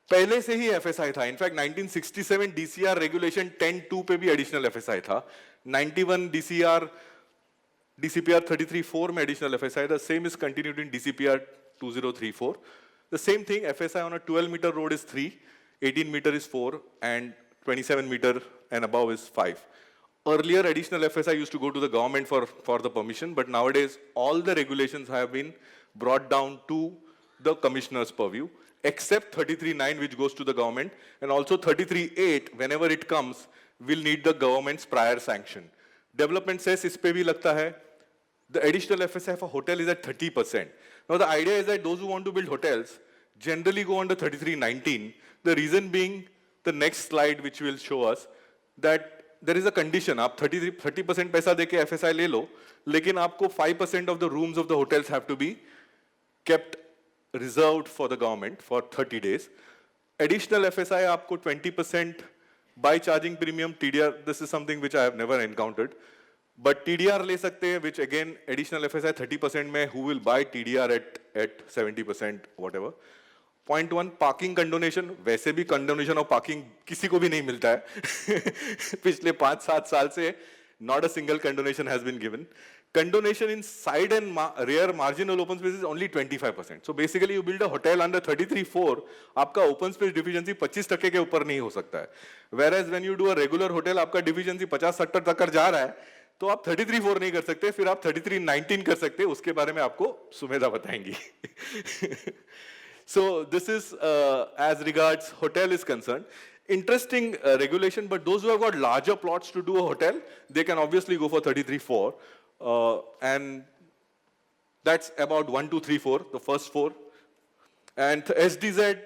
पहले से ही FSI था. In fact, 1967 DCR regulation 10.2 पे भी additional FSI था. 91 DCPR 33.4 में additional FSI. The same is continued in DCPR 2034. The same thing, FSI on a 12-meter road is 3, 18-meter is 4, and 27-meter and above is 5. Earlier, additional FSI used to go to the government for the permission, but nowadays, all the regulations have been brought down to the commissioner's purview, except 33.9, which goes to the government, and also 33.8, whenever it comes, will need the government's prior sanction. Development says, is pe bhi lagta hai, the additional FSI for hotel is at 30%. Now, the idea is that those who want to build hotels generally go under 33.19. The reason being, the next slide which will show us, that there is a condition. आप 30% पैसा देके FSI ले लो, लेकिन आपको 5% of the rooms of the hotels have to be kept reserved for the government for 30 days. Additional FSI आपको 20% by charging premium TDR. This is something which I have never encountered. But TDR ले सकते हैं, which again additional FSI 30% में, who will buy TDR at 70% whatever. Point 1, parking condonation. वैसे भी condonation of parking किसी को भी नहीं मिलता है. पिछले 5-7 साल से not a single condonation has been given. Condonation in side and rear marginal open space is only 25%. So basically you build a hotel under 33.4, आपका open space deficiency 25% के ऊपर नहीं हो सकता है. Whereas when you do a regular hotel, आपका deficiency 50-70% तक जा रहा है. तो आप 33.4 नहीं कर सकते, फिर आप 33.19 कर सकते हैं, उसके बारे में आपको सुमेधा बताएंगी. So this is as regards hotel is concerned. Interesting regulation, but those who have got larger plots to do a hotel, they can obviously go for 33.4. And that's about 1, 2, 3, 4, the first four. And SDZ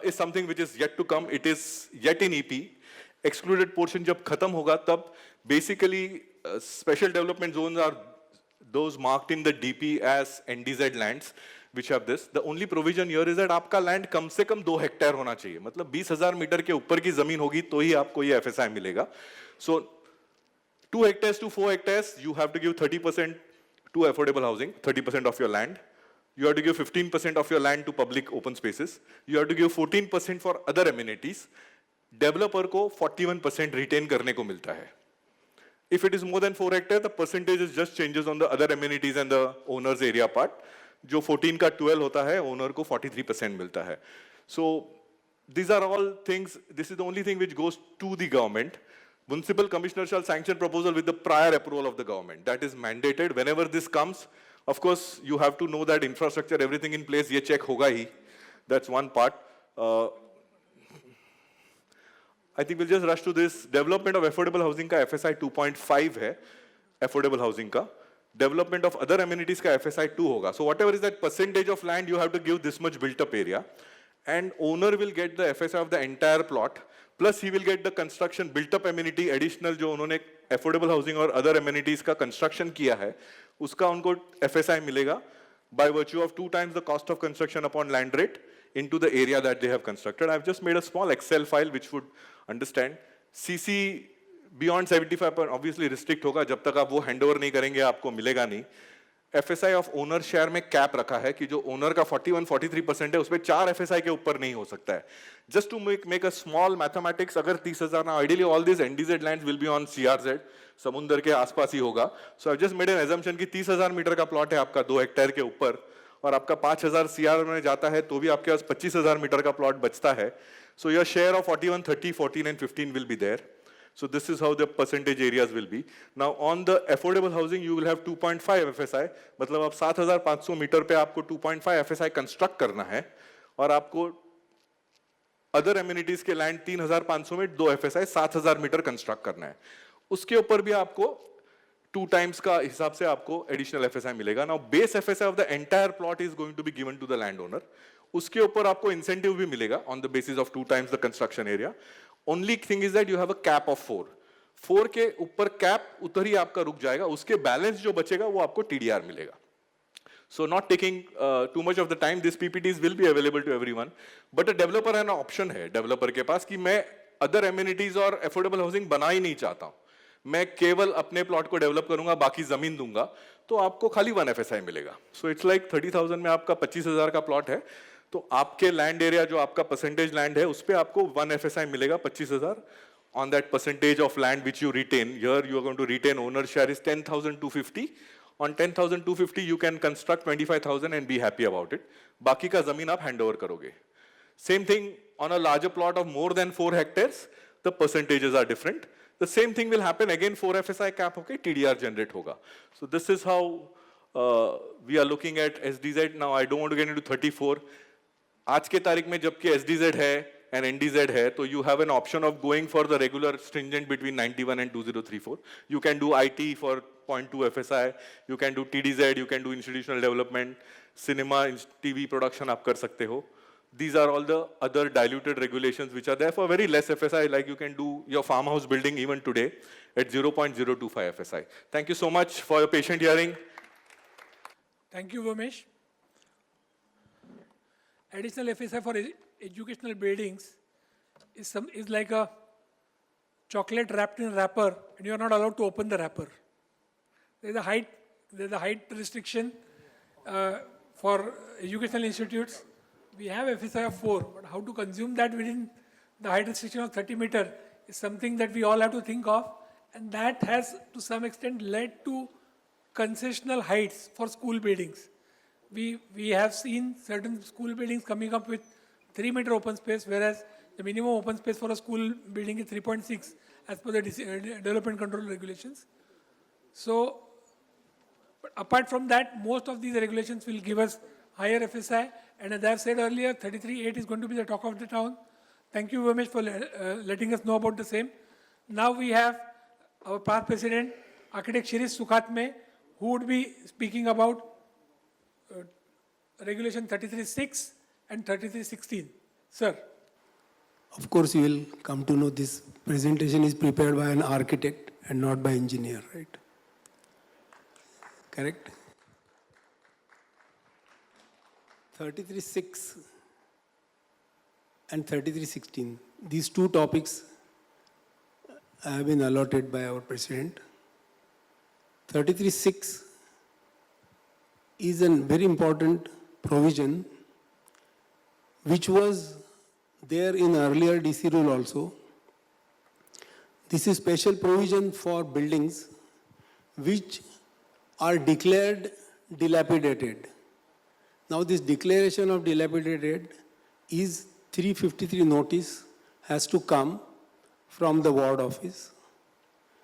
is something which is yet to come. It is yet in EP. Excluded portion jab khatam hoga, tab basically special development zones are those marked in the DP as NDZ lands, which have this. The only provision here is that आपका land कम से कम 2 hectare होना चाहिए. मतलब 20,000 metre के ऊपर की जमीन होगी तो ही आपको ये FSI मिलेगा. So 2 hectares to 4 hectares, you have to give 30% to affordable housing, 30% of your land. You have to give 15% of your land to public open spaces. You have to give 14% for other amenities. Developer को 41% retain करने को मिलता है. If it is more than 4 hectares, the percentage is just changes on the other amenities and the owner's area part. जो 14 का 12 होता है, owner को 43% मिलता है. So these are all things. This is the only thing which goes to the government. Municipal commissioner shall sanction proposal with the prior approval of the government. That is mandated. Whenever this comes, of course, you have to know that infrastructure, everything in place. ये check होगा ही. That's one part. I think we'll just rush to this. Development of affordable housing का FSI 2.5 है. Affordable housing का. Development of other amenities का FSI 2 होगा. So whatever is that percentage of land, you have to give this much built up area. And owner will get the FSI of the entire plot. Plus he will get the construction built up amenity additional जो उन्होंने affordable housing और other amenities का construction किया है. उसका उनको FSI मिलेगा by virtue of 2 times the cost of construction upon land rate into the area that they have constructed. I've just made a small Excel file which would understand. CC beyond 75 obviously restrict होगा, जब तक आप वो handover नहीं करेंगे आपको मिलेगा नहीं. FSI of owner share में cap रखा है कि जो owner का 41-43% है उसपे 4 FSI के ऊपर नहीं हो सकता है. Just to make a small mathematics, अगर 30,000 now ideally all these NDZ lands will be on CRZ, समुंदर के आसपास ही होगा. So I've just made an assumption कि 30,000 मीटर का प्लॉट है आपका 2 हेक्टेयर के ऊपर और आपका 5,000 CR में जाता है तो भी आपके पास 25,000 मीटर का प्लॉट बचता है. So your share of 41, 30, 14 and 15 will be there. So this is how the percentage areas will be. Now on the affordable housing you will have 2.5 FSI. मतलब आप 7,500 मीटर पे आपको 2.5 FSI कंस्ट्रक्ट करना है और आपको अदर एमिनिटीज के land 3,500 में 2 FSI 7,000 मीटर कंस्ट्रक्ट करना है. उसके ऊपर भी आपको 2 times का हिसाब से आपको एडिशनल FSI मिलेगा. Now base FSI of the entire plot is going to be given to the landowner. उसके ऊपर आपको इंसेंटिव भी मिलेगा on the basis of 2 times the construction area. Only thing is that you have a cap of 4. 4 के ऊपर cap उधर ही आपका रुक जाएगा. उसके बैलेंस जो बचेगा वो आपको TDR मिलेगा. So not taking too much of the time, these PPTs will be available to everyone. But a developer है ना option है developer के पास कि मैं other amenities और affordable housing बना ही नहीं चाहता हूँ. मैं केवल अपने प्लॉट को डेवलप करूंगा, बाकी जमीन दूंगा, तो आपको खाली 1 FSI मिलेगा. So it's like 30,000 में आपका 25,000 का प्लॉट है, तो आपके लैंड एरिया जो आपका परसेंटेज लैंड है उस पे आपको 1 FSI मिलेगा 25,000 on that percentage of land which you retain. Here you are going to retain owner share is 10,250. On 10,250 you can construct 25,000 and be happy about it. बाकी का जमीन आप हैंड ओवर करोगे. Same thing on a larger plot of more than 4 hectares, the percentages are different. The same thing will happen again 4 FSI cap होके TDR generate होगा. So this is how we are looking at SDZ. Now I don't want to get into 34. आज के तारीख में जबकि SDZ है and NDZ है, तो you have an option of going for the regular stringent between 91 and 2034. You can do IT for 0.2 FSI, you can do TDZ, you can do institutional development, cinema, TV production आप कर सकते हो. These are all the other diluted regulations which are there for very less FSI, like you can do your farmhouse building even today at 0.025 FSI. Thank you so much for your patient hearing. Thank you, Vomesh. Additional FSI for educational buildings is like a chocolate wrapped in a wrapper, and you are not allowed to open the wrapper. There's a height restriction for educational institutes. We have FSI of 4, but how to consume that within the height restriction of 30 meter is something that we all have to think of, and that has to some extent led to concessional heights for school buildings. We have seen certain school buildings coming up with 3 meter open space, whereas the minimum open space for a school building is 3.6 as per the development control regulations. So, but apart from that, most of these regulations will give us higher FSI. And as I've said earlier, 33.8 is going to be the talk of the town. Thank you very much for letting us know about the same. Now we have our past president, Architect Shirish Sukhatme, who would be speaking about Regulation 33.6 and 33.16. Sir. Of course, you will come to know this presentation is prepared by an architect and not by engineer, right? Correct? 33.6 and 33.16, these two topics have been allotted by our president. 33.6 is a very important provision which was there in earlier DC rule also. This is special provision for buildings which are declared dilapidated. Now this declaration of dilapidated is 353 notice has to come from the ward office.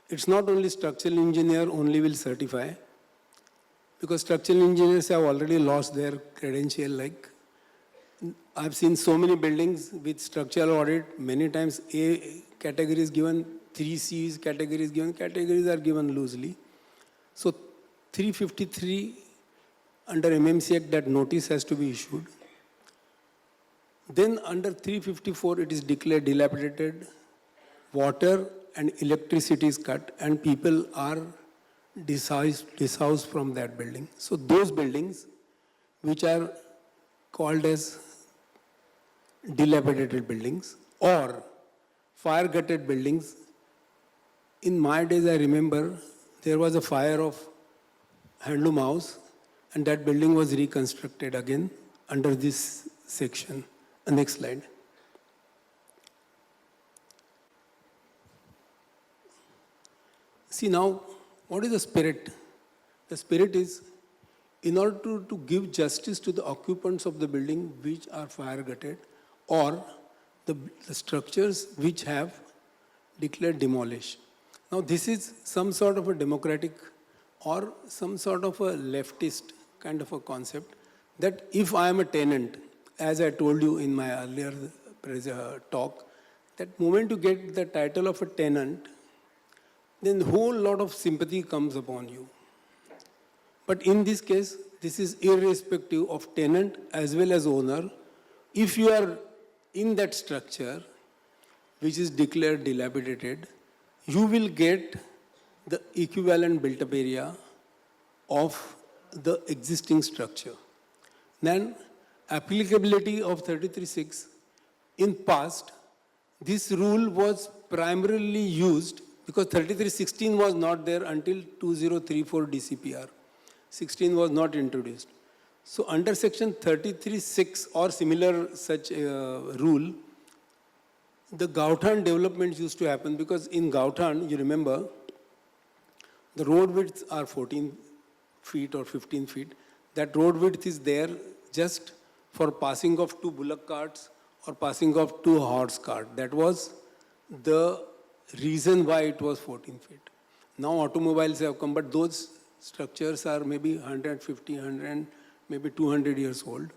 It's not only structural engineer only will certify, because structural engineers have already lost their credential. Like I've seen so many buildings with structural audit, many times A category is given, 3C's category is given, categories are given loosely. So 353 under MMC Act, that notice has to be issued. Then under 354 it is declared dilapidated, water and electricity is cut and people are dishoused from that building. So those buildings which are called as dilapidated buildings or fire gutted buildings. In my days I remember there was a fire of handloom house and that building was reconstructed again under this section. Next slide. See now, what is the spirit? The spirit is, in order to give justice to the occupants of the building which are fire gutted or the structures which have declared demolished. Now this is some sort of a democratic or some sort of a leftist kind of a concept that if I am a tenant, as I told you in my earlier talk, that moment you get the title of a tenant, then a whole lot of sympathy comes upon you. But in this case, this is irrespective of tenant as well as owner. If you are in that structure, which is declared dilapidated, you will get the equivalent built-up area of the existing structure. Then, applicability of 33.6, in past, this rule was primarily used because 33.16 was not there until 2034 DCPR. 16 was not introduced. So under section 33.6 or similar such rule, the Gauthan developments used to happen because in Gauthan, you remember, the road widths are 14 feet or 15 feet. That road width is there just for passing of 2 bullock carts or passing of 2 horse carts. That was the reason why it was 14 feet. Now automobiles have come, but those structures are maybe 150, 100, maybe 200 years old.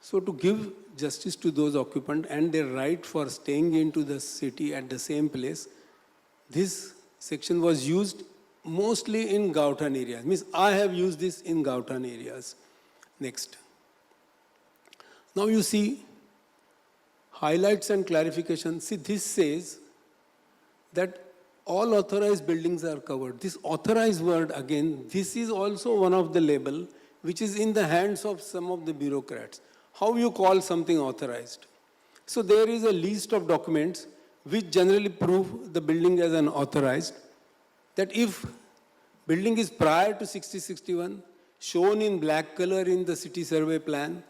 So to give justice to those occupants and their right for staying into the city at the same place, this section was used mostly in Gauthan areas. Means I have used this in Gauthan areas. Next. Now you see highlights and clarification. See, this says that all authorized buildings are covered. This authorized word, again, this is also one of the label which is in the hands of some of the bureaucrats. How you call something authorized? So there is a list of documents which generally prove the building as an authorized, that if building is prior to 6061, shown in black color in the city survey plan,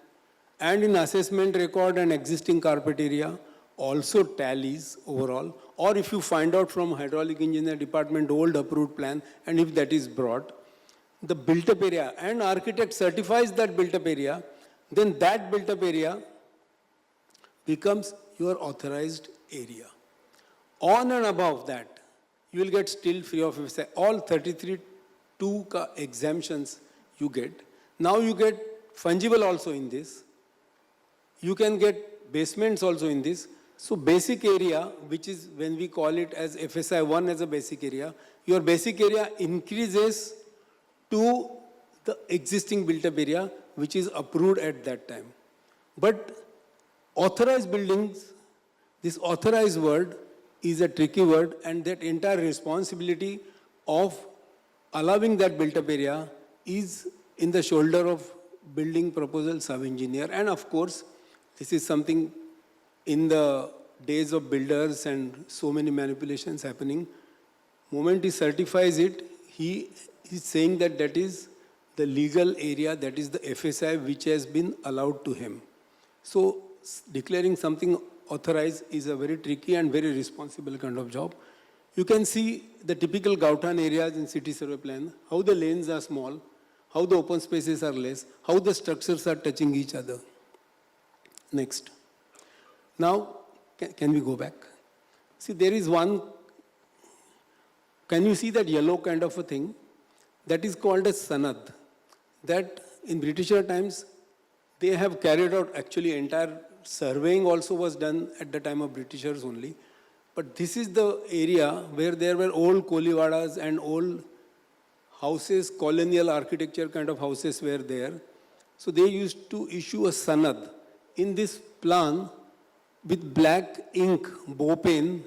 and in assessment record and existing carpet area, also tallies overall, or if you find out from hydraulic engineer department old approved plan, and if that is brought, the built-up area, and architect certifies that built-up area, then that built-up area becomes your authorized area. On and above that, you will get still free of FSI. All 33(2) ka exemptions you get. Now you get fungible also in this. You can get basements also in this. So basic area, which is when we call it as FSI 1 as a basic area, your basic area increases to the existing built-up area, which is approved at that time. But authorized buildings, this authorized word is a tricky word, and that entire responsibility of allowing that built-up area is in the shoulder of building proposal sub-engineer. And of course, this is something in the days of builders and so many manipulations happening. Moment he certifies it, he is saying that that is the legal area, that is the FSI which has been allowed to him. So declaring something authorized is a very tricky and very responsible kind of job. You can see the typical Gautan areas in city survey plan, how the lanes are small, how the open spaces are less, how the structures are touching each other. Next. Now, can we go back? See, there is one, can you see that yellow kind of a thing? That is called as sanad. That in Britisher times, they have carried out, actually entire surveying also was done at the time of Britishers only. But this is the area where there were old koliwadas and old houses, colonial architecture kind of houses were there. So they used to issue a sanad. In this plan, with black ink, bow pen,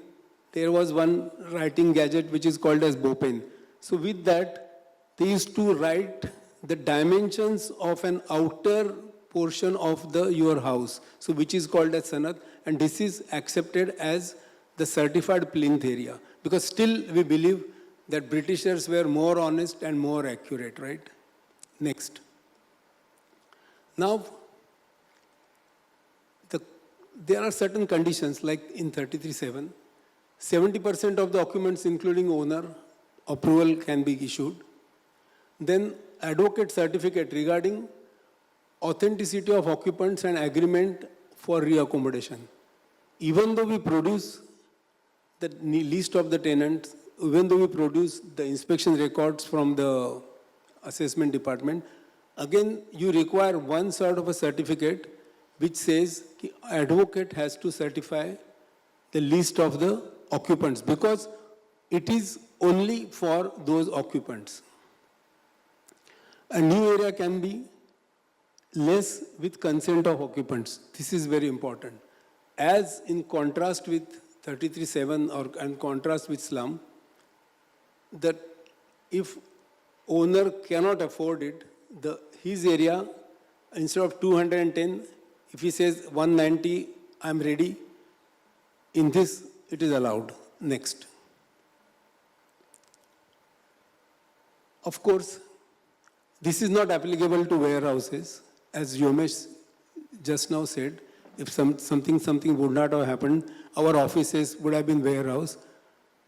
there was one writing gadget which is called as bow pen. So with that, they used to write the dimensions of an outer portion of your house, so which is called as sanad, and this is accepted as the certified plinth area, because still we believe that Britishers were more honest and more accurate, right? Next. Now, there are certain conditions, like in 33(7), 70% of the documents, including owner, approval can be issued. Then advocate certificate regarding authenticity of occupants and agreement for reaccommodation. Even though we produce the list of the tenants, even though we produce the inspection records from the assessment department, again, you require one sort of a certificate which says advocate has to certify the list of the occupants, because it is only for those occupants. A new area can be less with consent of occupants. This is very important. As in contrast with 33(7) or in contrast with slum, that if owner cannot afford it, his area, instead of 210, if he says 190, I'm ready, in this it is allowed. Next. Of course, this is not applicable to warehouses. As Yomesh just now said, if something would not have happened, our offices would have been warehouse,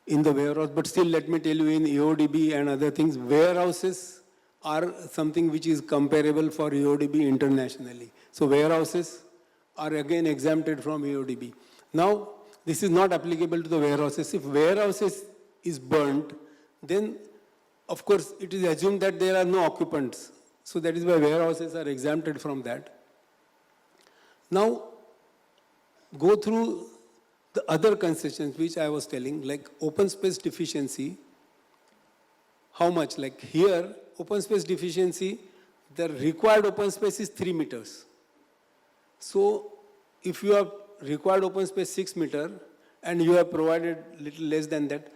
in the warehouse. But still, let me tell you, in EODB and other things, warehouses are something which is comparable for EODB internationally. So warehouses are again exempted from EODB. Now, this is not applicable to the warehouses. If warehouses is burnt, then of course it is assumed that there are no occupants. So that is why warehouses are exempted from that. Now, go through the other concessions which I was telling, like open space deficiency. How much? Like here, open space deficiency, the required open space is 3 meters. So if you have required open space 6 meters and you have provided little less than that,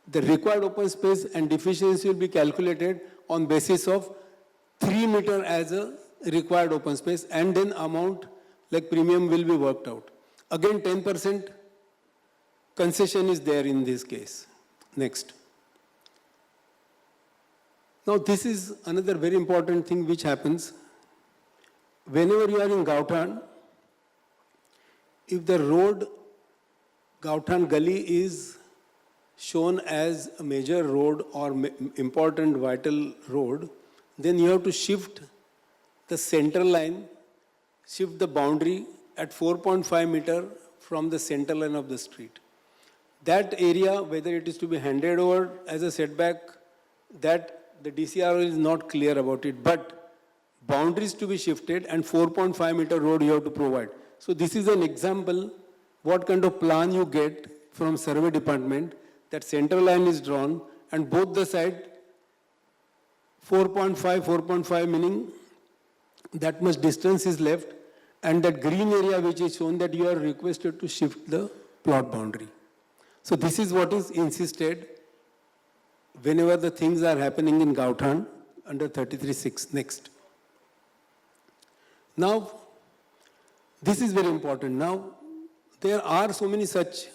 the required open space and deficiency will be calculated on basis of 3 meters as a required open space, and then amount like premium will be worked out. Again, 10% concession is there in this case. Next. Now, this is another very important thing which happens. Whenever you are in Gautan, if the road, Gautan Gully, is shown as a major road or important vital road, then you have to shift the center line, shift the boundary at 4.5 meters from the center line of the street. that area, whether it is to be handed over as a setback, that the DCR is not clear about it, but boundaries to be shifted and 4.5 meter road you have to provide. So this is an example what kind of plan you get from survey department, that center line is drawn and both the side 4.5 meaning that much distance is left, and that green area which is shown that you are requested to shift the plot boundary. So this is what is insisted whenever the things are happening in Gauthan under 33(6). Next. Now, this is very important. Now, there are so many such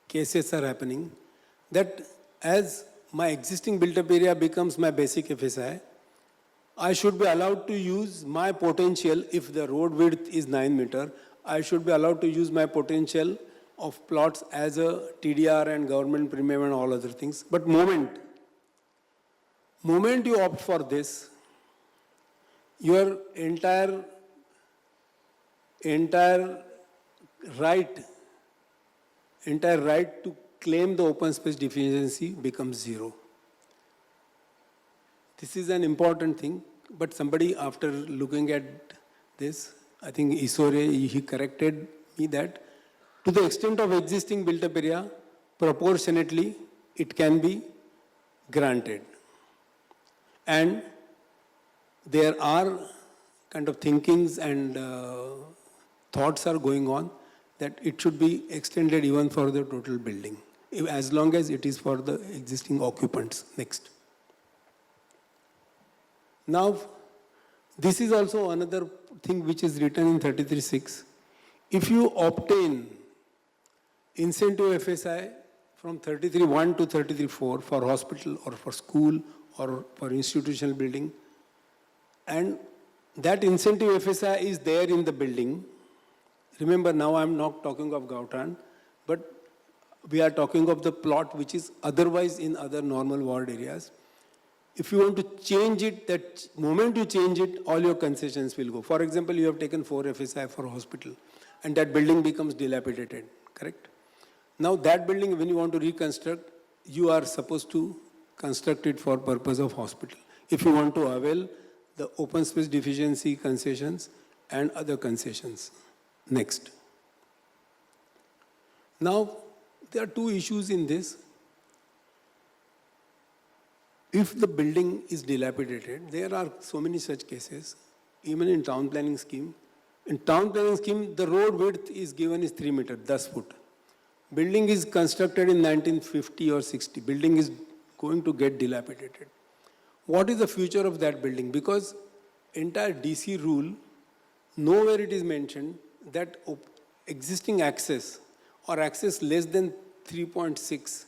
cases are happening that as my existing built-up area becomes my basic FSI, I should be allowed to use my potential. If the road width is 9 meter, I should be allowed to use my potential of plots as a TDR and government premium and all other things. But moment you opt for this, your entire right to claim the open space deficiency becomes zero. This is an important thing, but somebody after looking at this, I think Isore, he corrected me that to the extent of existing built-up area, proportionately it can be granted. And there are kind of thinkings and thoughts are going on that it should be extended even for the total building, as long as it is for the existing occupants. Next. Now, this is also another thing which is written in 33(6). If you obtain incentive FSI from 33(1) to 33(4) for hospital or for school or for institutional building, and that incentive FSI is there in the building. Remember, now I am not talking of Gauthan, but we are talking of the plot which is otherwise in other normal ward areas. If you want to change it, that moment you change it, all your concessions will go. For example, you have taken 4 FSI for hospital and that building becomes dilapidated, correct? Now that building, when you want to reconstruct, you are supposed to construct it for purpose of hospital. If you want to avail the open space deficiency concessions and other concessions. Next. Now, there are 2 issues in this. If the building is dilapidated, there are so many such cases, even in town planning scheme. In town planning scheme, the road width is given is 3 meters, 10 foot. Building is constructed in 1950 or 60. Building is going to get dilapidated. What is the future of that building? Because entire DC rule, nowhere it is mentioned that existing access or access less than 3.6,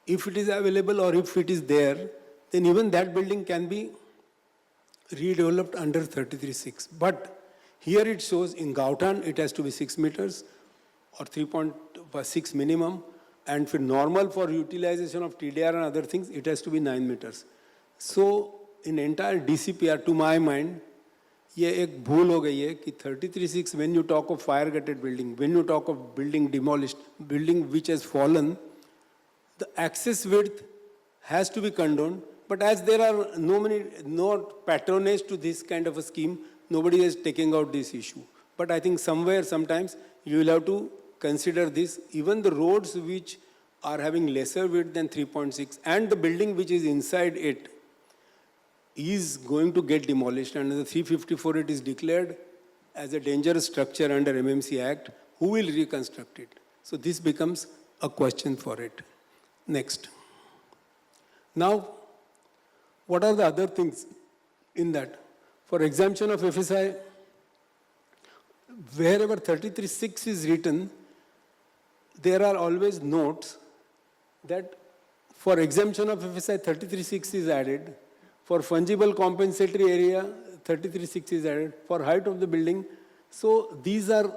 if it is available or if it is there, then even that building can be redeveloped under 33(6). But here it shows in Gauthan it has to be 6 meters or 3.6 minimum, and for normal for utilization of TDR and other things, it has to be 9 meters. So in entire DCPR, to my mind, ये एक भूल हो गई है कि 33(6), when you talk of fire gutted building, when you talk of building demolished, building which has fallen, the access width has to be condoned. But as there are no patronage to this kind of a scheme, nobody is taking out this issue. But I think somewhere, sometimes, you will have to consider this. Even the roads which are having lesser width than 3.6 and the building which is inside it is going to get demolished. Under the 354, it is declared as a dangerous structure under MMC Act. Who will reconstruct it? So this becomes a question for it. Next. Now, what are the other things in that? For exemption of FSI, wherever 33(6) is written, there are always notes that for exemption of FSI, 33(6) is added. For fungible compensatory area, 33(6) is added. For height of the building. So these are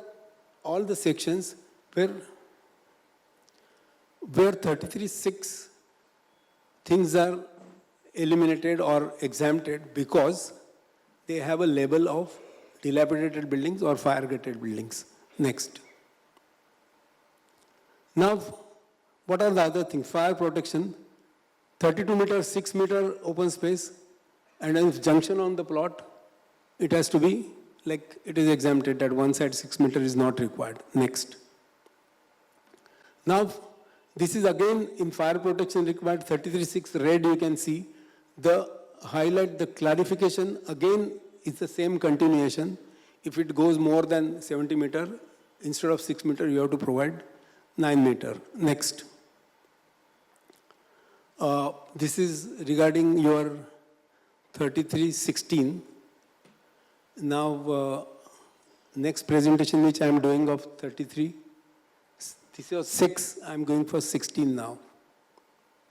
all the sections where 33(6) things are eliminated or exempted because they have a label of dilapidated buildings or fire gutted buildings. Next. Now, What are the other things? Fire protection, 32 meters, 6 meter open space, and if junction on the plot, it has to be like it is exempted that one side 6 meter is not required. Next. Now, this is again in fire protection required 33.6 red, you can see the highlight, the clarification again is the same continuation. If it goes more than 70 meter, instead of 6 meter, you have to provide 9 meter. Next. This is regarding your 3316. Now, next presentation which I am doing of 33, this was 6, I am going for 16 now.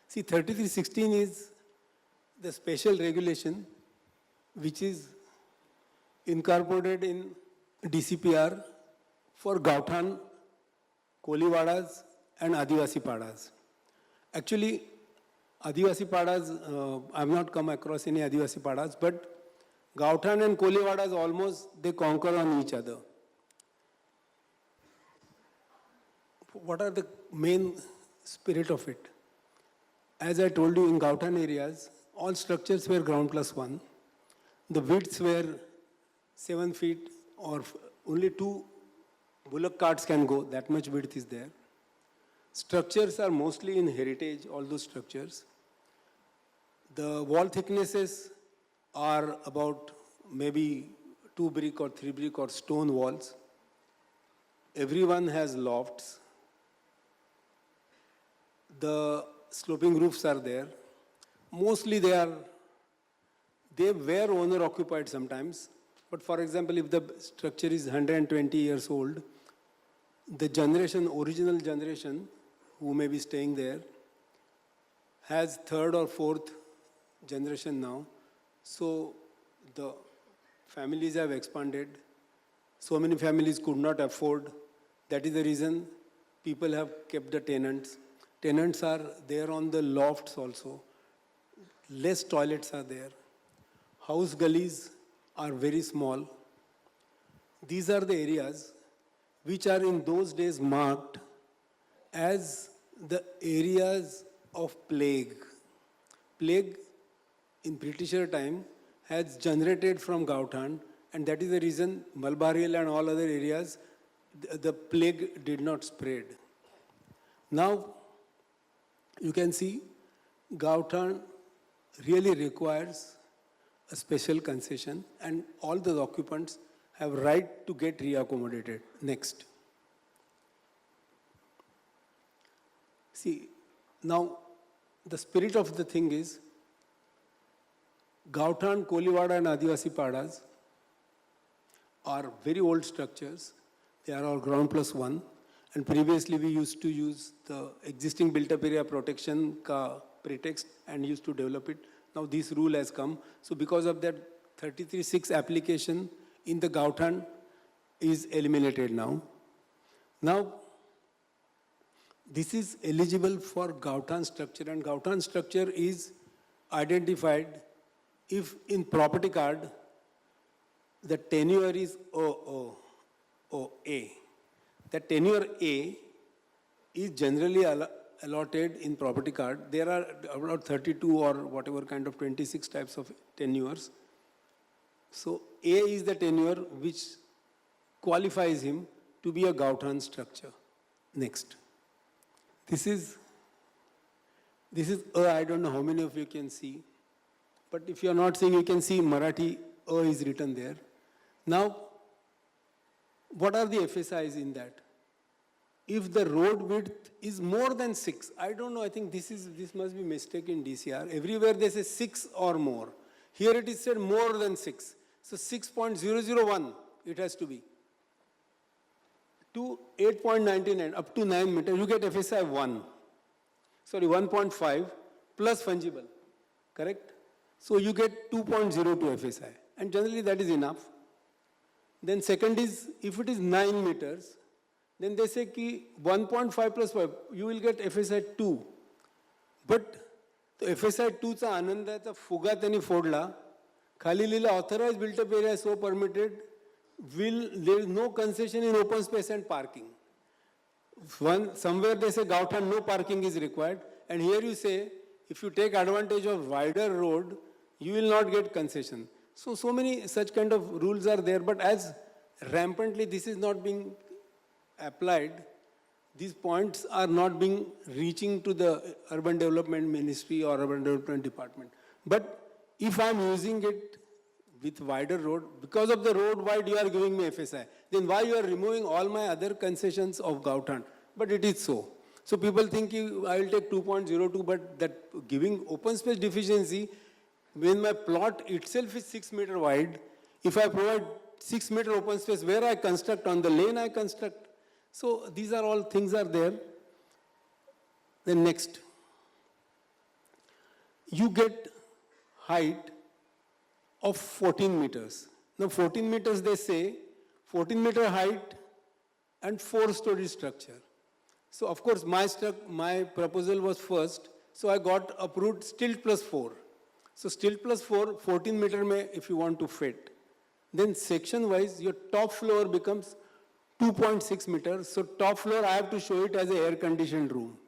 See, 3316 is the special regulation which is incorporated in DCPR for Gauthan, Koliwadas and Adivasi Padas. Actually, Adivasi Padas, I have not come across any Adivasi Padas, but Gauthan and Koliwadas almost, they conquer on each other. What are the main spirit of it? As I told you, in Gauthan areas, all structures were ground plus 1. The widths were 7 feet or only 2 bullock carts can go, that much width is there. Structures are mostly in heritage, all those structures. The wall thicknesses are about maybe 2 brick or 3 brick or stone walls. Everyone has lofts. The sloping roofs are there. Mostly they were owner occupied sometimes. But for example, if the structure is 120 years old, the generation, original generation, who may be staying there, has 3rd or 4th generation now. So the families have expanded. So many families could not afford. That is the reason people have kept the tenants. Tenants are there on the lofts also. Less toilets are there. House gullies are very small. These are the areas which are in those days marked as the areas of plague. Plague in Britisher time has generated from Gauthan, and that is the reason Malabar Hill and all other areas, the plague did not spread. Now, you can see Gauthan really requires a special concession, and all the occupants have right to get reaccommodated. Next. See, now the spirit of the thing is Gauthan, Koliwada and Adivasi Padas are very old structures. They are all ground plus 1. And previously we used to use the existing built-up area protection ka pretext and used to develop it. Now this rule has come. So because of that, 33.6 application in the Gauthan is eliminated now. Now, this is eligible for Gauthan structure, and Gauthan structure is identified if in property card the tenure is A. The tenure A is generally allotted in property card. There are about 32 or whatever kind of 26 types of tenures. So A is the tenure which qualifies him to be a Gauthan structure. Next. This is I don't know how many of you can see, but if you are not seeing, you can see Marathi is written there. Now, what are the FSIs in that? If the road width is more than 6, I don't know, I think this must be mistake in DCR. Everywhere they say 6 or more. Here it is said more than 6. So 6.001 it has to be. To 8.99, up to 9 meters, you get FSI 1. Sorry, 1.5 plus fungible, correct? So you get 2.02 FSI, and generally that is enough. Then second is, if it is 9 meters, then they say ki 1.5 plus 5, you will get FSI 2. But the FSI 2 चा आनंद आहे, तर फुगा त्यांनी फोडला. खाली लिहिलं authorized built up area so permitted, there is no concession in open space and parking. Somewhere they say Gauthan, no parking is required. And here you say, if you take advantage of wider road, you will not get concession. So many such kind of rules are there, but as rampantly this is not being applied, these points are not being reaching to the Urban Development Ministry or Urban Development Department. But if I'm using it with wider road, because of the road wide you are giving me FSI, then why you are removing all my other concessions of Gauthan? But it is so. So people think I will take 2.02, but that giving open space deficiency, when my plot itself is 6 meter wide, if I provide 6 meter open space where I construct, on the lane I construct. So these are all things are there. Then next, you get height of 14 meters. Now 14 meters they say, 14 meter height and 4-story structure. So of course my proposal was first, so I got approved stilt plus 4. So stilt plus 4, 14 meter mein if you want to fit. Then section wise your top floor becomes 2.6 meters. So top floor I have to show it as a air conditioned room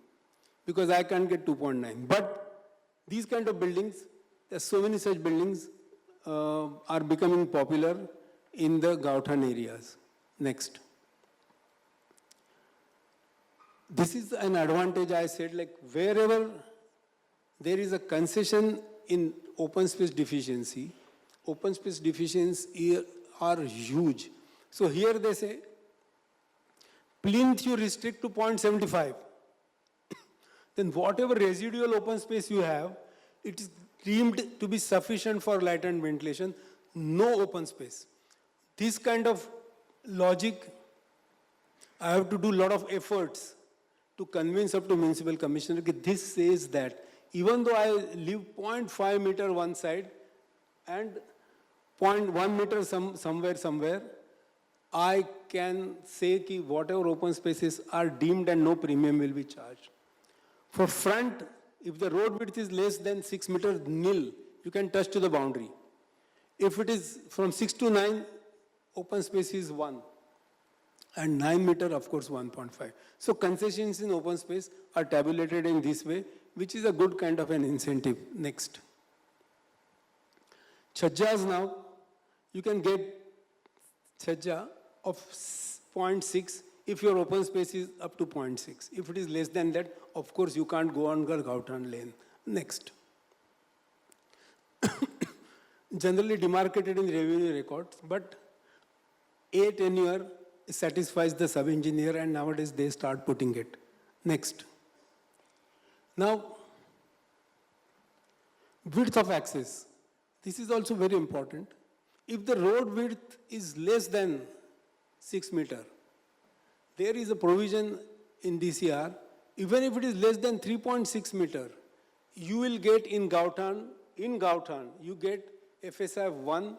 because I can't get 2.9. But these kind of buildings, there are so many such buildings are becoming popular in the Gauthan areas. Next. This is an advantage I said, like wherever there is a concession in open space deficiency are huge. So here they say, plinth you restrict to 0.75. Then whatever residual open space you have, it is deemed to be sufficient for light and ventilation, no open space. This kind of logic, I have to do a lot of efforts to convince up to municipal commissioner that this says that even though I leave 0.5 meter one side and 0.1 meter somewhere, I can say that whatever open spaces are deemed and no premium will be charged. For front, if the road width is less than 6 meters, nil, you can touch to the boundary. If it is from 6 to 9, open space is 1. And 9 meter, of course, 1.5. So concessions in open space are tabulated in this way, which is a good kind of an incentive. Next. Chhajjas now, you can get chhajja of 0.6 if your open space is up to 0.6. If it is less than that, of course, you can't go on Gauthan lane. Next. Generally demarcated in revenue records, but a tenure satisfies the sub-engineer and nowadays they start putting it. Next. Now, width of access. This is also very important. If the road width is less than 6 meter, there is a provision in DCR, even if it is less than 3.6 meter, you will get in Gauthan, you get FSI 1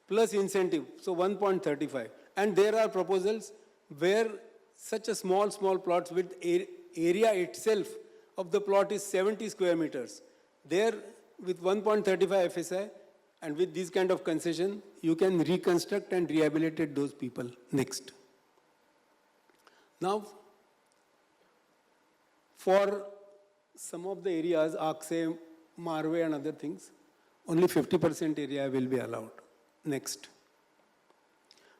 plus incentive, so 1.35. And there are proposals where such a small plots with area itself of the plot is 70 square meters. There with 1.35 FSI and with this kind of concession, you can reconstruct and rehabilitate those people. Next. Now, for some of the areas, Akse, Marve and other things, only 50% area will be allowed. Next.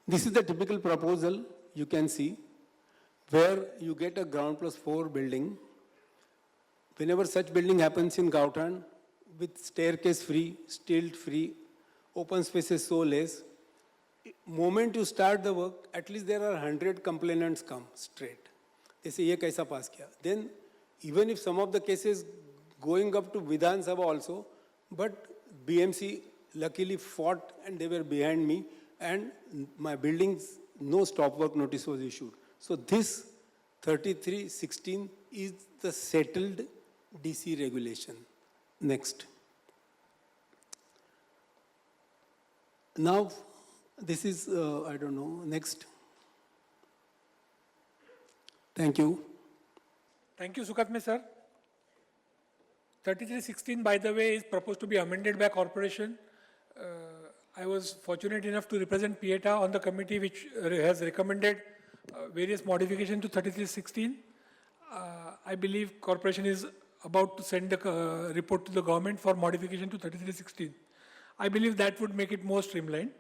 This is the typical proposal you can see where you get a ground plus 4 building. Whenever such building happens in Gauthan with staircase free, stilt free, open spaces so less, moment you start the work, at least there are 100 complainants come straight. They say, ye kaisa pass kiya? Then even if some of the cases going up to Vidhan Sabha also, but BMC luckily fought and they were behind me and my buildings, no stop work notice was issued. So this 3316 is the settled DC regulation. Next. Now, this is, I don't know, next. Thank you. Thank you, Sukatme sir. 3316, by the way, is proposed to be amended by corporation. I was fortunate enough to represent Pieta on the committee which has recommended various modification to 3316. I believe corporation is about to send a report to the government for modification to 3316. I believe that would make it more streamlined.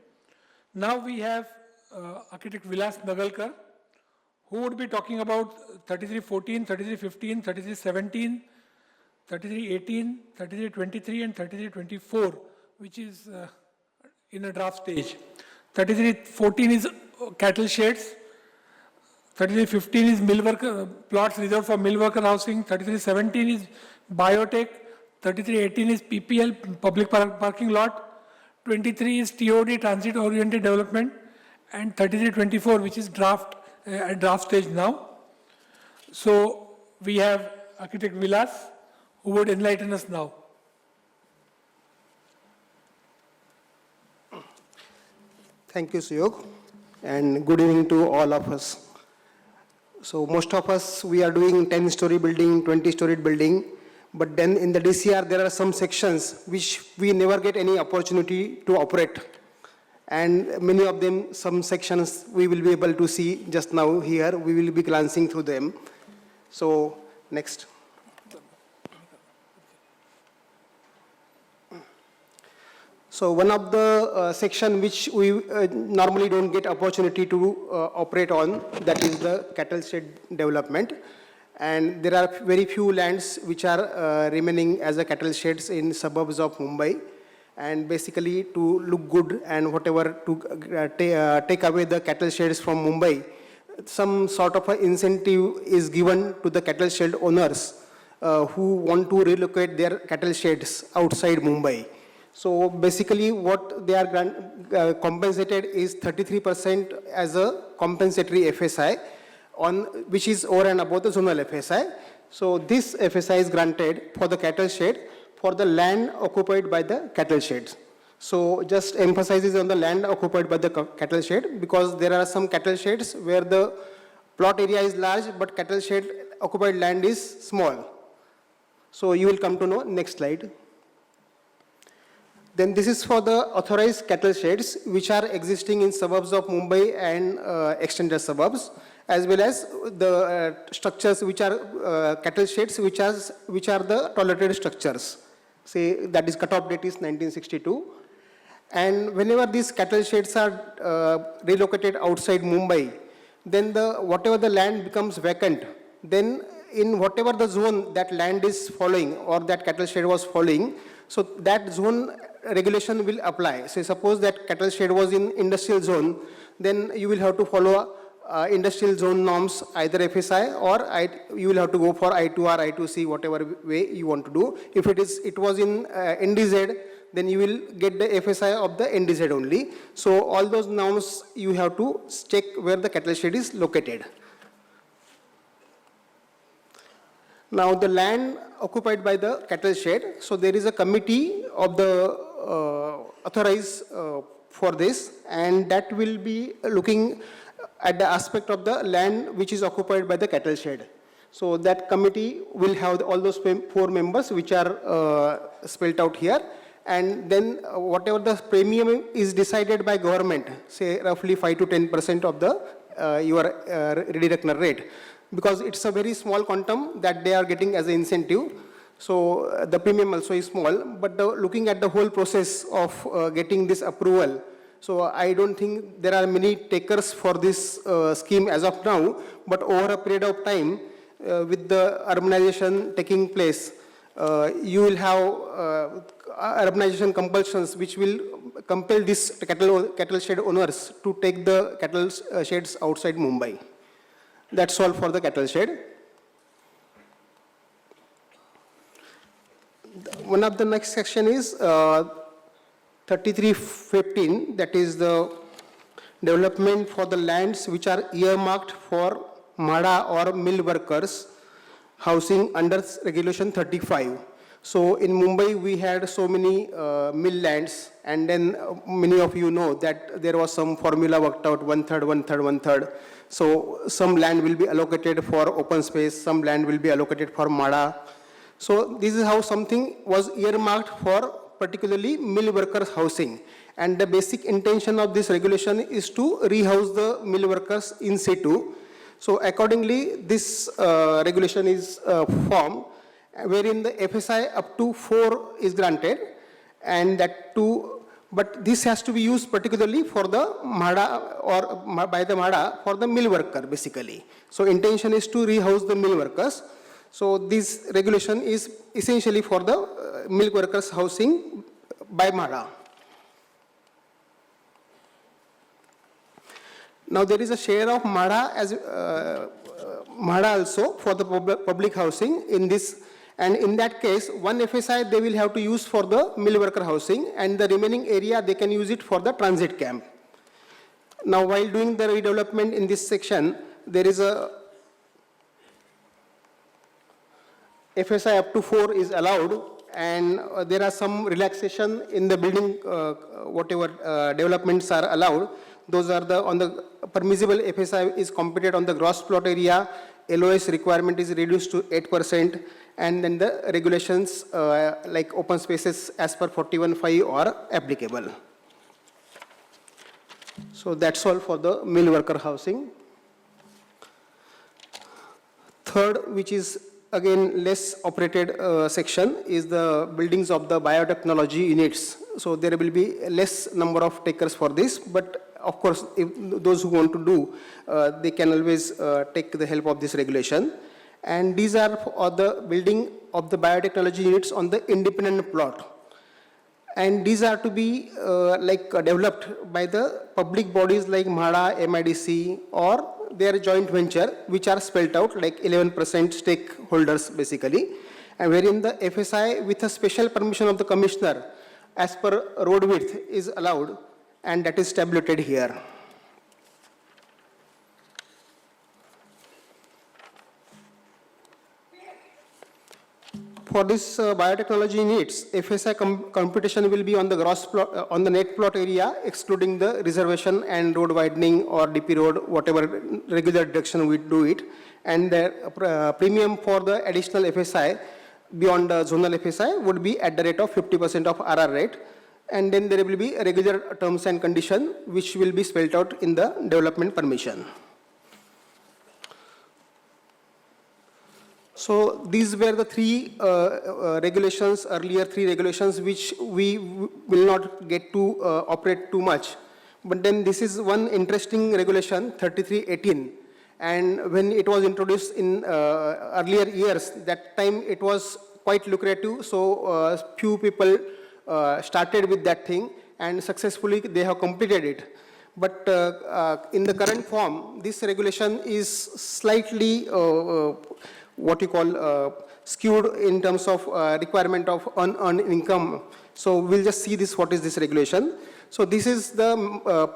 Now we have architect Vilas Nagalkar, who would be talking about 3314, 3315, 3317, 3318, 3323 and 3324, which is in a draft stage. 3314 is cattle sheds. 3315 is mill worker, plots reserved for mill worker housing. 3317 is biotech. 3318 is PPL, public parking lot. 23 is TOD, transit oriented development. And 3324, which is draft, at draft stage now. So we have architect Vilas, who would enlighten us now. Thank you, Suyog, and good evening to all of us. So most of us, we are doing 10-story building, 20-story building, but then in the DCR, there are some sections which we never get any opportunity to operate. And many of them, some sections we will be able to see just now here. We will be glancing through them. So next. So one of the section which we normally don't get opportunity to operate on, that is the cattle shed development. And there are very few lands which are remaining as a cattle sheds in suburbs of Mumbai. And basically to look good and whatever to take away the cattle sheds from Mumbai, some sort of an incentive is given to the cattle shed owners who want to relocate their cattle sheds outside Mumbai. So basically what they are compensated is 33% as a compensatory FSI, on which is over and above the zonal FSI. So this FSI is granted for the cattle shed for the land occupied by the cattle sheds. So just emphasizes on the land occupied by the cattle shed, because there are some cattle sheds where the plot area is large but cattle shed occupied land is small. So you will come to know next slide. Then this is for the authorized cattle sheds which are existing in suburbs of Mumbai and extended suburbs, as well as the structures which are cattle sheds which are the tolerated structures. Say that is cutoff date is 1962. And whenever these cattle sheds are relocated outside Mumbai, then whatever the land becomes vacant, then in whatever the zone that land is following or that cattle shed was following, so that zone regulation will apply. So suppose that cattle shed was in industrial zone, then you will have to follow industrial zone norms, either FSI or you will have to go for I2R, I2C, whatever way you want to do. If it was in NDZ, then you will get the FSI of the NDZ only. So all those norms you have to check where the cattle shed is located. Now the land occupied by the cattle shed, so there is a committee of the authorized for this, and that will be looking at the aspect of the land which is occupied by the cattle shed. So that committee will have all those 4 members which are spelled out here, and then whatever the premium is decided by government, say roughly 5 to 10% of the your ready reckoner rate, because it's a very small quantum that they are getting as an incentive. So the premium also is small, but looking at the whole process of getting this approval, so I don't think there are many takers for this scheme as of now, but over a period of time, with the urbanization taking place, you will have urbanization compulsions which will compel these cattle shed owners to take the cattle sheds outside Mumbai. That's all for the cattle shed. One of the next section is 3315, that is the development for the lands which are earmarked for MADA or mill workers housing under regulation 35. So in Mumbai we had so many mill lands, and then many of you know that there was some formula worked out, 1/3, 1/3, 1/3. So some land will be allocated for open space, some land will be allocated for MADA. So this is how something was earmarked for particularly mill workers' housing. And the basic intention of this regulation is to rehouse the mill workers in situ. So accordingly, this regulation is formed, wherein the FSI up to 4 is granted, and that too, but this has to be used particularly for the MHADA or by the MHADA for the mill worker basically. So intention is to rehouse the mill workers. So this regulation is essentially for the mill workers housing by MHADA. Now there is a share of MHADA as MHADA also for the public housing in this, and in that case, one FSI they will have to use for the mill worker housing, and the remaining area they can use it for the transit camp. Now while doing the redevelopment in this section, there is a FSI up to 4 is allowed, and there are some relaxation in the building, whatever developments are allowed. Those are the, on the permissible FSI is computed on the gross plot area, LOS requirement is reduced to 8%, and then the regulations like open spaces as per 41(5) are applicable. So that's all for the mill worker housing. Third, which is again less operated section, is the buildings of the biotechnology units. So there will be less number of takers for this, but of course, if those who want to do, they can always take the help of this regulation. And these are for the building of the biotechnology units on the independent plot. And these are to be developed by the public bodies like MHADA, MIDC, or their joint venture, which are spelled out like 11% stakeholders basically, and wherein the FSI with a special permission of the commissioner as per road width is allowed, and that is tabulated here. For this biotechnology units, FSI computation will be on the gross plot, on the net plot area, excluding the reservation and road widening or DP road, whatever regular deduction we do it, and the premium for the additional FSI beyond the zonal FSI would be at the rate of 50% of RR rate. And then there will be regular terms and condition which will be spelled out in the development permission. So these were the three regulations, earlier three regulations, which we will not get to operate too much. But then this is one interesting regulation, 3318. And when it was introduced in earlier years, that time it was quite lucrative. So few people started with that thing, and successfully they have completed it. But in the current form, this regulation is slightly what you call skewed in terms of requirement of unearned income. So we'll just see this, what is this regulation. So this is the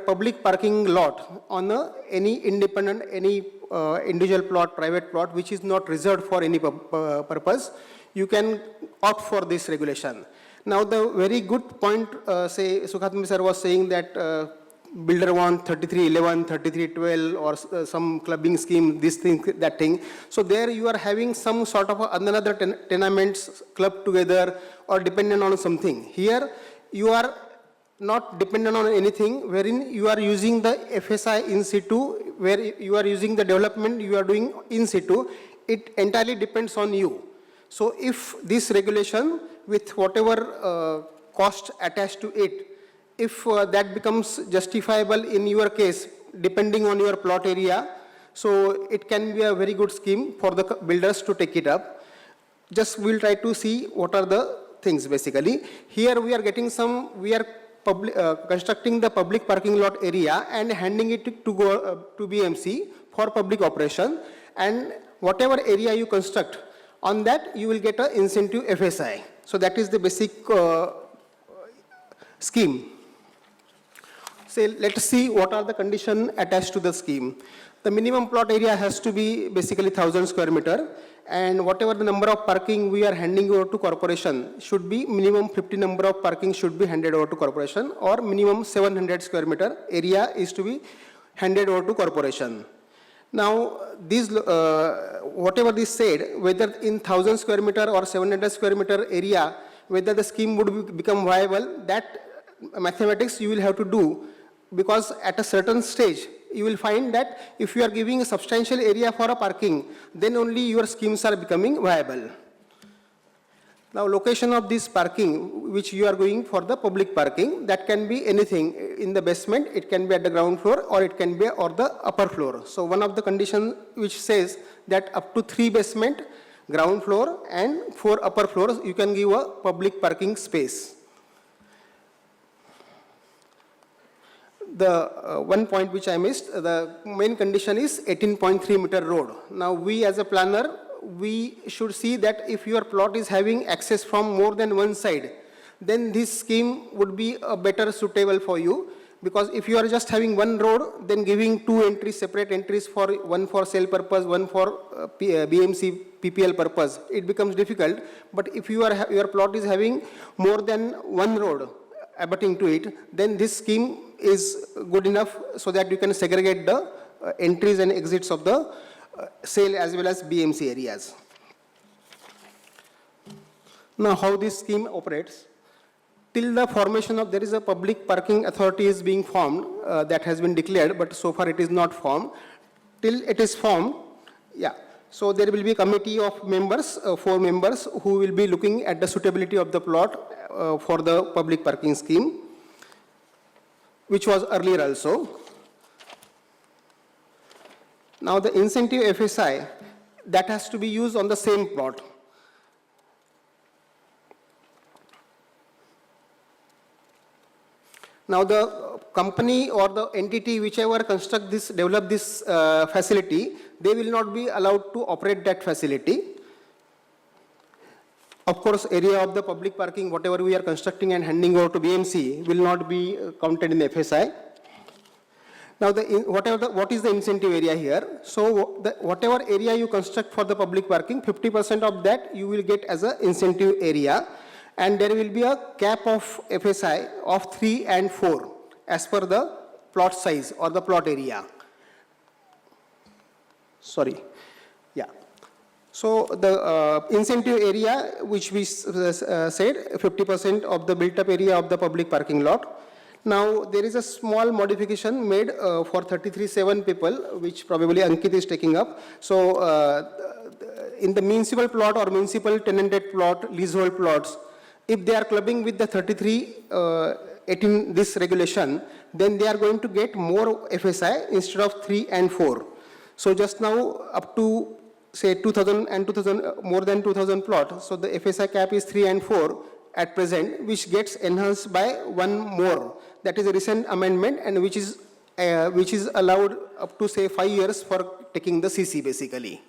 public parking lot on any independent, any individual plot, private plot, which is not reserved for any purpose. You can opt for this regulation. Now the very good point, say Sukhatmi sir was saying that builder want 3311, 3312 or some clubbing scheme, this thing, that thing. So there you are having some sort of another tenements clubbed together or dependent on something. Here you are not dependent on anything, wherein you are using the FSI in situ, where you are using the development you are doing in situ. It entirely depends on you. So if this regulation with whatever cost attached to it, if that becomes justifiable in your case, depending on your plot area, so it can be a very good scheme for the builders to take it up. Just we'll try to see what are the things basically. Here we are getting some, we are constructing the public parking lot area and handing it to BMC for public operation, and whatever area you construct, on that you will get an incentive FSI. So that is the basic scheme. Say, let's see what are the conditions attached to the scheme. The minimum plot area has to be basically 1000 square meter, and whatever the number of parking we are handing over to corporation should be minimum 50 number of parking should be handed over to corporation, or minimum 700 square meter area is to be handed over to corporation. Now, these, whatever this said, whether in 1000 square meter or 700 square meter area, whether the scheme would become viable, that mathematics you will have to do, because at a certain stage, you will find that if you are giving a substantial area for a parking, then only your schemes are becoming viable. Now, location of this parking, which you are going for the public parking, that can be anything in the basement, it can be at the ground floor, or it can be or the upper floor. So one of the conditions which says that up to 3 basement, ground floor and 4 upper floors, you can give a public parking space. The one point which I missed, the main condition is 18.3 meter road. Now we as a planner, we should see that if your plot is having access from more than one side, then this scheme would be better suitable for you, because if you are just having one road, then giving 2 entries, separate entries, for one for sale purpose, one for BMC PPL purpose, it becomes difficult. But if you are your plot is having more than one road abutting to it, then this scheme is good enough so that you can segregate the entries and exits of the sale as well as BMC areas. Now, how this scheme operates? Till the formation of, there is a public parking authority is being formed, that has been declared, but so far it is not formed. Till it is formed, so there will be a committee of members, 4 members, who will be looking at the suitability of the plot for the public parking scheme, which was earlier also. Now the incentive FSI, that has to be used on the same plot. Now the company or the entity whichever develop this facility, they will not be allowed to operate that facility. Of course, area of the public parking, whatever we are constructing and handing over to BMC, will not be counted in the FSI. Now, what is the incentive area here? So, whatever area you construct for the public parking, 50% of that you will get as an incentive area, and there will be a cap of FSI of 3 and 4 as per the plot size or the plot area. Sorry. So the incentive area, which we said, 50% of the built-up area of the public parking lot. Now, there is a small modification made for 33-7 people, which probably Ankit is taking up. So, in the municipal plot or municipal tenanted plot, leasehold plots, if they are clubbing with the 33-18 this regulation, then they are going to get more FSI instead of 3 and 4. So, just now up to say 2000 and 2000, more than 2000 plot. So, the FSI cap is 3 and 4 at present, which gets enhanced by one more. That is a recent amendment, and which is allowed up to say 5 years for taking the CC basically.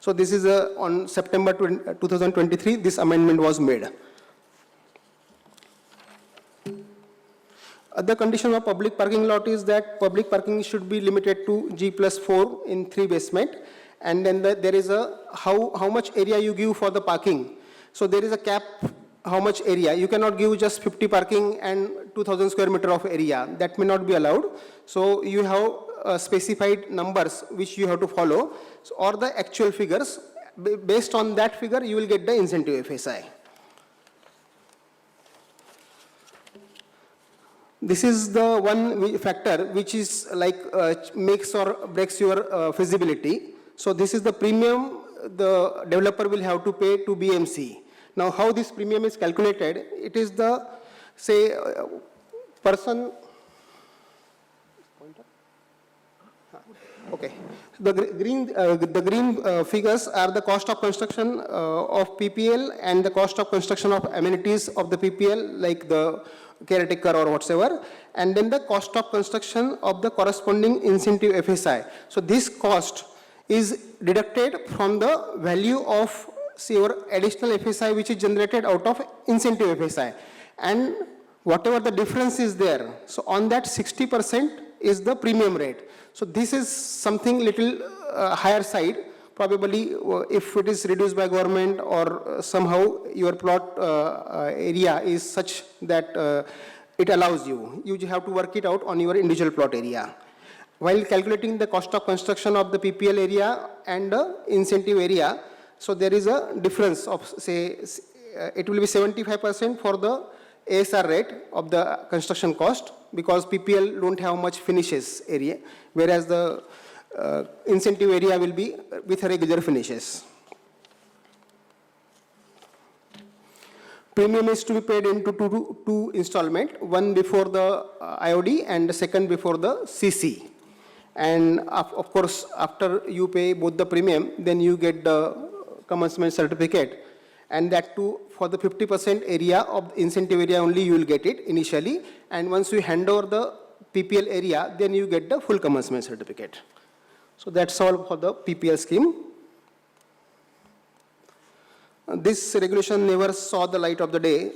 So this is on September 2023, this amendment was made. Other condition of public parking lot is that public parking should be limited to G+4 in 3 basement, and then there is a how much area you give for the parking. So there is a cap. How much area? You cannot give just 50 parking and 2000 square meter of area. That may not be allowed. So you have specified numbers which you have to follow, so, or the actual figures. Based on that figure, you will get the incentive FSI. This is the one factor which is like makes or breaks your feasibility. So this is the premium the developer will have to pay to BMC. Now, how this premium is calculated? It is the, say, person. Okay. The green figures are the cost of construction of PPL and the cost of construction of amenities of the PPL, like the caretaker or whatsoever, and then the cost of construction of the corresponding incentive FSI. So this cost is deducted from the value of, say, your additional FSI which is generated out of incentive FSI, and whatever the difference is there, so on that 60% is the premium rate. So this is something little higher side, probably if it is reduced by government or somehow your plot area is such that it allows you. You have to work it out on your individual plot area. While calculating the cost of construction of the PPL area and the incentive area, so there is a difference of, say, it will be 75% for the ASR rate of the construction cost, because PPL don't have much finishes area, whereas the incentive area will be with regular finishes. Premium is to be paid into two installment, one before the IOD and the second before the CC. And of course, after you pay both the premium, then you get the commencement certificate, and that too for the 50% area of the incentive area only you will get it initially, and once you hand over the PPL area, then you get the full commencement certificate. So that's all for the PPL scheme. This regulation never saw the light of the day.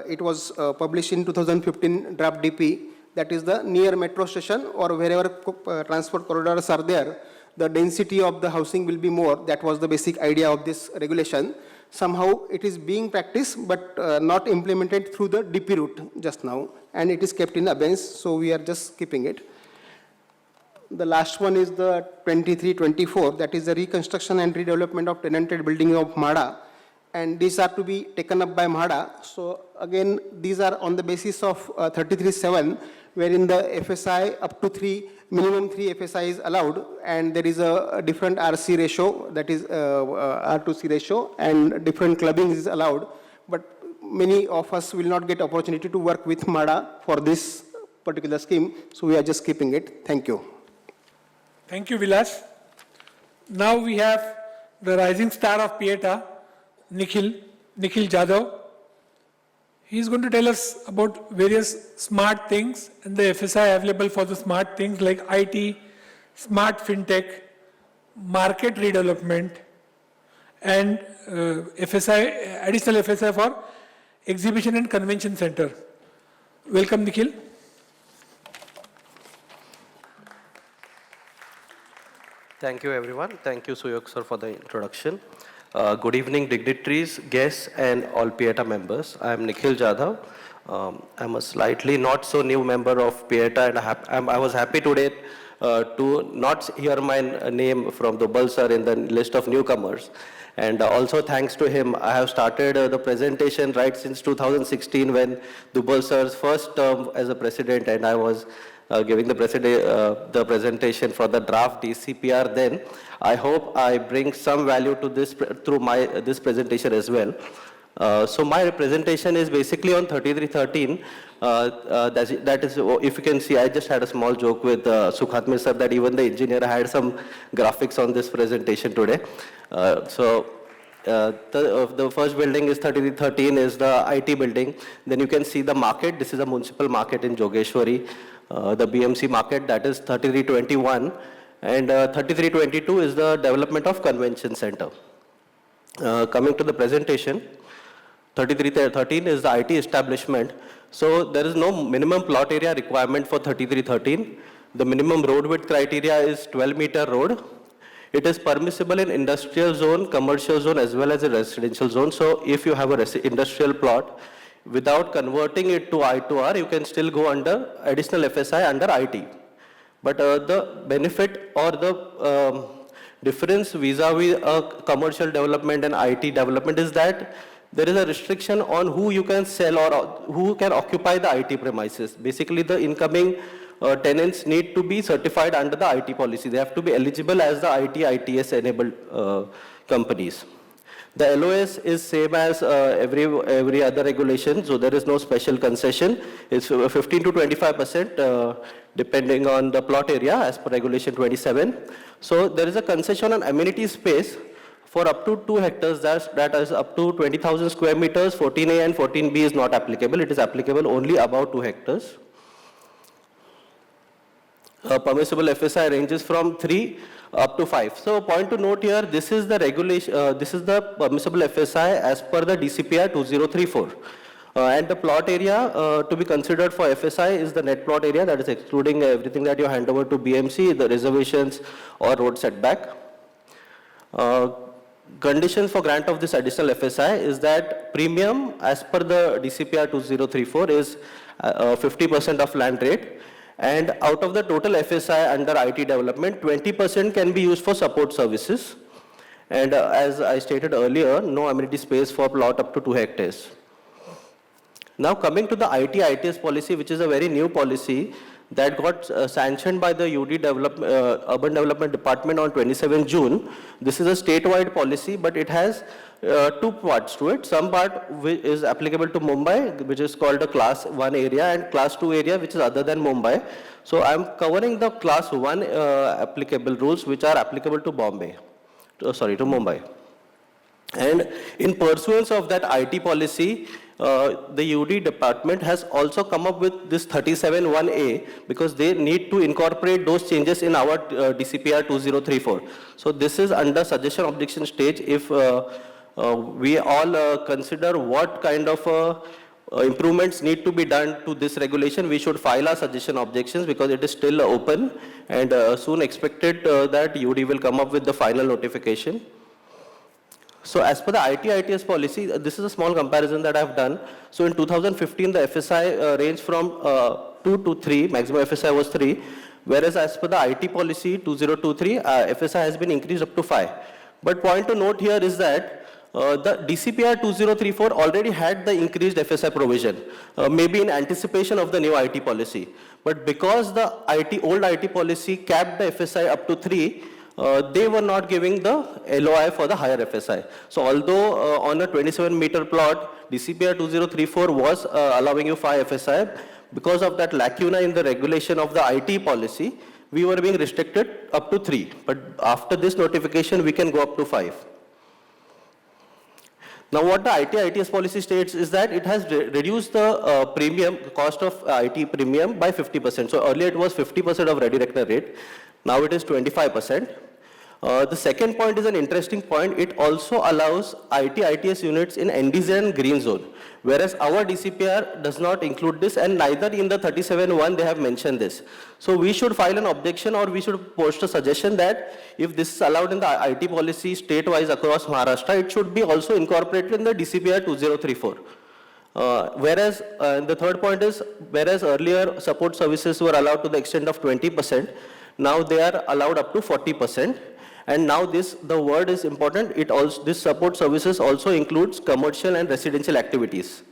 It was published in 2015 draft DP, that is the near metro station or wherever transport corridors are there, the density of the housing will be more. That was the basic idea of this regulation. Somehow it is being practiced but not implemented through the DP route just now, and it is kept in abeyance, so we are just keeping it. The last one is the 2324, that is the reconstruction and redevelopment of tenanted building of MHADA, and these are to be taken up by MHADA. So again, these are on the basis of 33.7, wherein the FSI up to minimum 3 FSI is allowed, and there is a different RC ratio, that is R2C ratio, and different clubbing is allowed. But many of us will not get opportunity to work with MHADA for this particular scheme, so we are just keeping it. Thank you. Thank you, Vilas. Now we have the rising star of Pieta, Nikhil Jadhav. He is going to tell us about various smart things and the FSI available for the smart things like IT, smart fintech, market redevelopment, and FSI, additional FSI for exhibition and convention center. Welcome, Nikhil. Thank you, everyone. Thank you, Suyog sir, for the introduction. Good evening, dignitaries, guests, and all Pieta members. I am Nikhil Jadhav. I'm a slightly not so new member of Pieta, and I was happy today to not hear my name from Dubal sir in the list of newcomers. And also thanks to him, I have started the presentation right since 2016 when Dubal sir's first term as a president, and I was giving the presentation for the draft DCPR then. I hope I bring some value to this through this presentation as well. So my presentation is basically on 3313. That is, if you can see, I just had a small joke with Sukhatme sir that even the engineer had some graphics on this presentation today. The first building is 3313, is the IT building. Then you can see the market. This is a municipal market in Jogeshwari. The BMC market, that is 3321, and 3322 is the development of convention center. Coming to the presentation, 3313 is the IT establishment. So there is no minimum plot area requirement for 3313. The minimum road width criteria is 12-meter road. It is permissible in industrial zone, commercial zone, as well as a residential zone. So if you have an industrial plot, without converting it to I2R, you can still go under additional FSI under IT. But the benefit or the difference vis-a-vis commercial development and IT development is that there is a restriction on who you can sell or who can occupy the IT premises. Basically, the incoming tenants need to be certified under the IT policy. They have to be eligible as the ITS enabled companies. The LOS is same as every other regulation, so there is no special concession. It's 15 to 25% depending on the plot area as per regulation 27. So there is a concession on amenity space for up to 2 hectares, that is up to 20,000 square meters. 14A and 14B is not applicable. It is applicable only above 2 hectares. Permissible FSI ranges from 3 up to 5. So point to note here, this is the regulation, this is the permissible FSI as per the DCPR 2034. And the plot area to be considered for FSI is the net plot area, that is excluding everything that you hand over to BMC, the reservations or road setback. Conditions for grant of this additional FSI is that premium as per the DCPR 2034 is 50% of land rate. And out of the total FSI under IT development, 20% can be used for support services. And as I stated earlier, no amenity space for plot up to 2 hectares. Now coming to the IT-ITS policy, which is a very new policy that got sanctioned by the Urban Development Department on 27 June. This is a statewide policy, but it has 2 parts to it. Some part which is applicable to Mumbai, which is called a Class 1 area, and Class 2 area, which is other than Mumbai. So I'm covering the Class 1 applicable rules, which are applicable to to Mumbai. And in pursuance of that IT policy, the UD department has also come up with this 37(1)A because they need to incorporate those changes in our DCPR-2034. So this is under suggestion objection stage. If we all consider what kind of improvements need to be done to this regulation, we should file our suggestion objections because it is still open, and soon expected that UD will come up with the final notification. So as per the IT-ITS policy, this is a small comparison that I have done. So in 2015, the FSI ranged from 2 to 3, maximum FSI was 3, whereas as per the IT policy 2023, FSI has been increased up to 5. But point to note here is that the DCPR-2034 already had the increased FSI provision, maybe in anticipation of the new IT policy. But because the old IT policy capped the FSI up to 3, they were not giving the LOI for the higher FSI. So although on a 27-meter plot, DCPR-2034 was allowing you 5 FSI, because of that lacuna in the regulation of the IT policy, we were being restricted up to 3. But after this notification, we can go up to 5. Now what the IT-ITS policy states is that it has reduced the cost of IT premium by 50%. So earlier it was 50% of ready reckoner rate. Now it is 25%. The second point is an interesting point. It also allows IT-ITS units in NDZ and green zone, whereas our DCPR does not include this, and neither in the 37(1) they have mentioned this. So we should file an objection, or we should post a suggestion that if this is allowed in the IT policy state-wise across Maharashtra, it should be also incorporated in the DCPR-2034. Whereas the third point is, whereas earlier support services were allowed to the extent of 20%, now they are allowed up to 40%. And now the word is important, this support services also includes commercial and residential activities.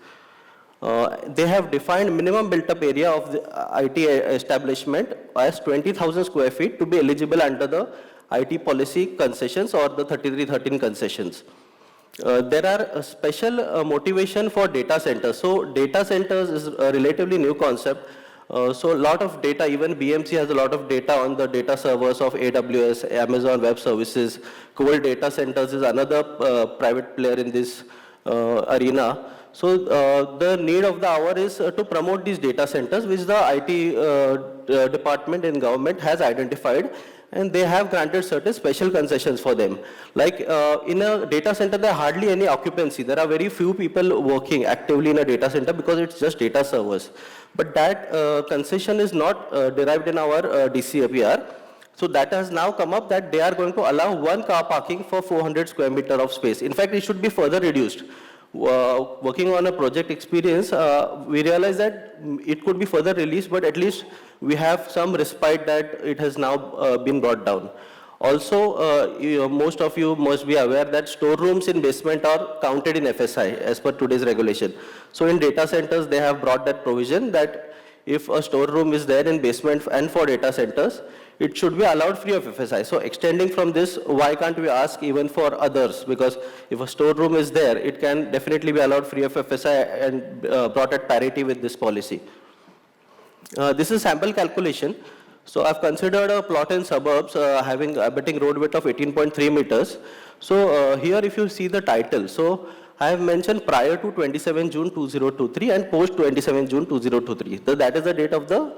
They have defined minimum built-up area of the IT establishment as 20,000 square feet to be eligible under the IT policy concessions or the 3313 concessions. There are a special motivation for data centers. So data centers is a relatively new concept. So a lot of data, even BMC has a lot of data on the data servers of AWS, Amazon Web Services. Cold Data Centers is another private player in this arena. So the need of the hour is to promote these data centers, which the IT department in government has identified, and they have granted certain special concessions for them. Like in a data center, there are hardly any occupancy. There are very few people working actively in a data center because it's just data servers. But that concession is not derived in our DCPR. So that has now come up that they are going to allow 1 car parking for 400 square meter of space. In fact, it should be further reduced. Working on a project experience, we realized that it could be further released, but at least we have some respite that it has now been brought down. Also, most of you must be aware that storerooms in basement are counted in FSI as per today's regulation. So in data centers, they have brought that provision that if a storeroom is there in basement and for data centers, it should be allowed free of FSI. So extending from this, why can't we ask even for others? Because if a storeroom is there, it can definitely be allowed free of FSI and brought at parity with this policy. This is sample calculation. So I've considered a plot in suburbs having abutting road width of 18.3 meters. So here if you see the title, so I have mentioned prior to 27 June 2023 and post 27 June 2023. So that is the date of the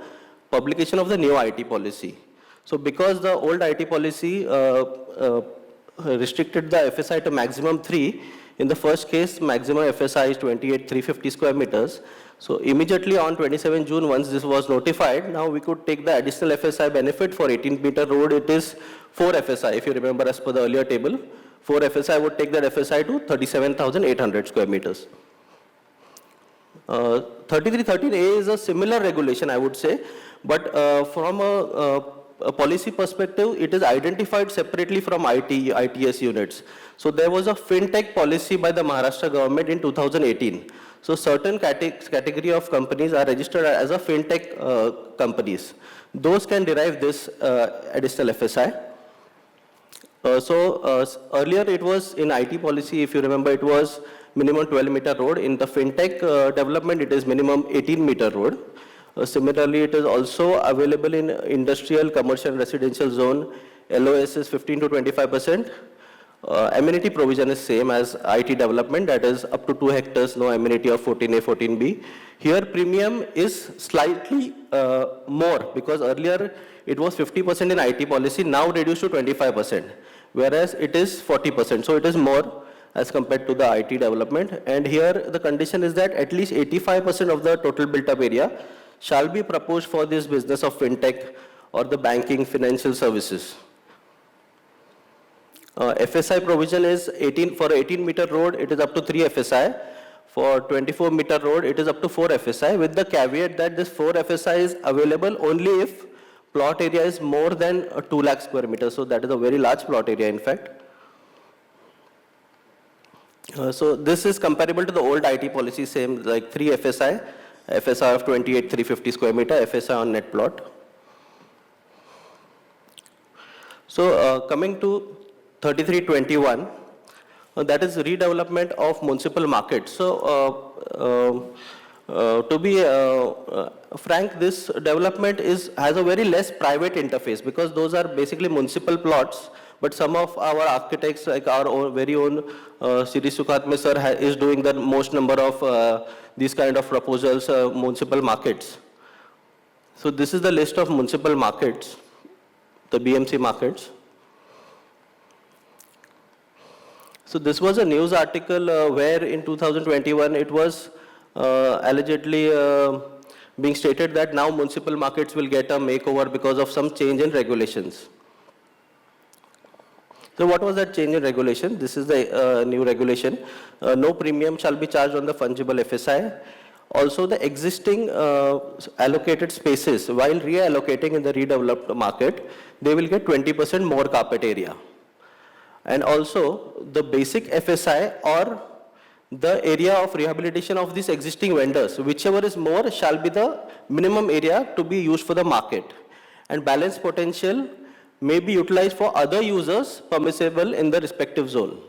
publication of the new IT policy. So because the old IT policy restricted the FSI to maximum 3, in the first case maximum FSI is 28,350 square meters. So immediately on 27 June, once this was notified, now we could take the additional FSI benefit for 18-meter road. It is 4 FSI, if you remember as per the earlier table. 4 FSI would take that FSI to 37,800 square meters. 3313A is a similar regulation, I would say, but from a a policy perspective, it is identified separately from ITS units. So there was a fintech policy by the Maharashtra government in 2018. So certain category of companies are registered as a fintech companies. Those can derive this additional FSI. Earlier it was in IT policy, if you remember, it was minimum 12-meter road. In the fintech development, it is minimum 18-meter road. Similarly, it is also available in industrial, commercial, residential zone. LOS is 15 to 25%. Amenity provision is same as IT development, that is up to 2 hectares, no amenity of 14A, 14B. Here premium is slightly more, because earlier it was 50% in IT policy, now reduced to 25%, whereas it is 40%. So it is more as compared to the IT development. And here the condition is that at least 85% of the total built up area shall be proposed for this business of fintech or the banking financial services. FSI provision is for 18-meter road, it is up to 3 FSI. For 24-meter road, it is up to 4 FSI, with the caveat that this 4 FSI is available only if plot area is more than 2 lakh square meters. So that is a very large plot area, in fact. So this is comparable to the old IT policy, same like 3 FSI, FSI of 28,350 square meter, FSI on net plot. So coming to 3321, that is redevelopment of municipal markets. So to be frank, this development has a very less private interface, because those are basically municipal plots. But some of our architects, like our very own Siri Sukhatme sir, is doing the most number of these kind of proposals, municipal markets. So this is the list of municipal markets, the BMC markets. So this was a news article where in 2021 it was allegedly being stated that now municipal markets will get a makeover because of some change in regulations. So what was that change in regulation? This is the new regulation. No premium shall be charged on the fungible FSI. Also the existing allocated spaces, while reallocating in the redeveloped market, they will get 20% more carpet area. And also the basic FSI or the area of rehabilitation of these existing vendors, whichever is more shall be the minimum area to be used for the market. And balance potential may be utilized for other users permissible in the respective zone.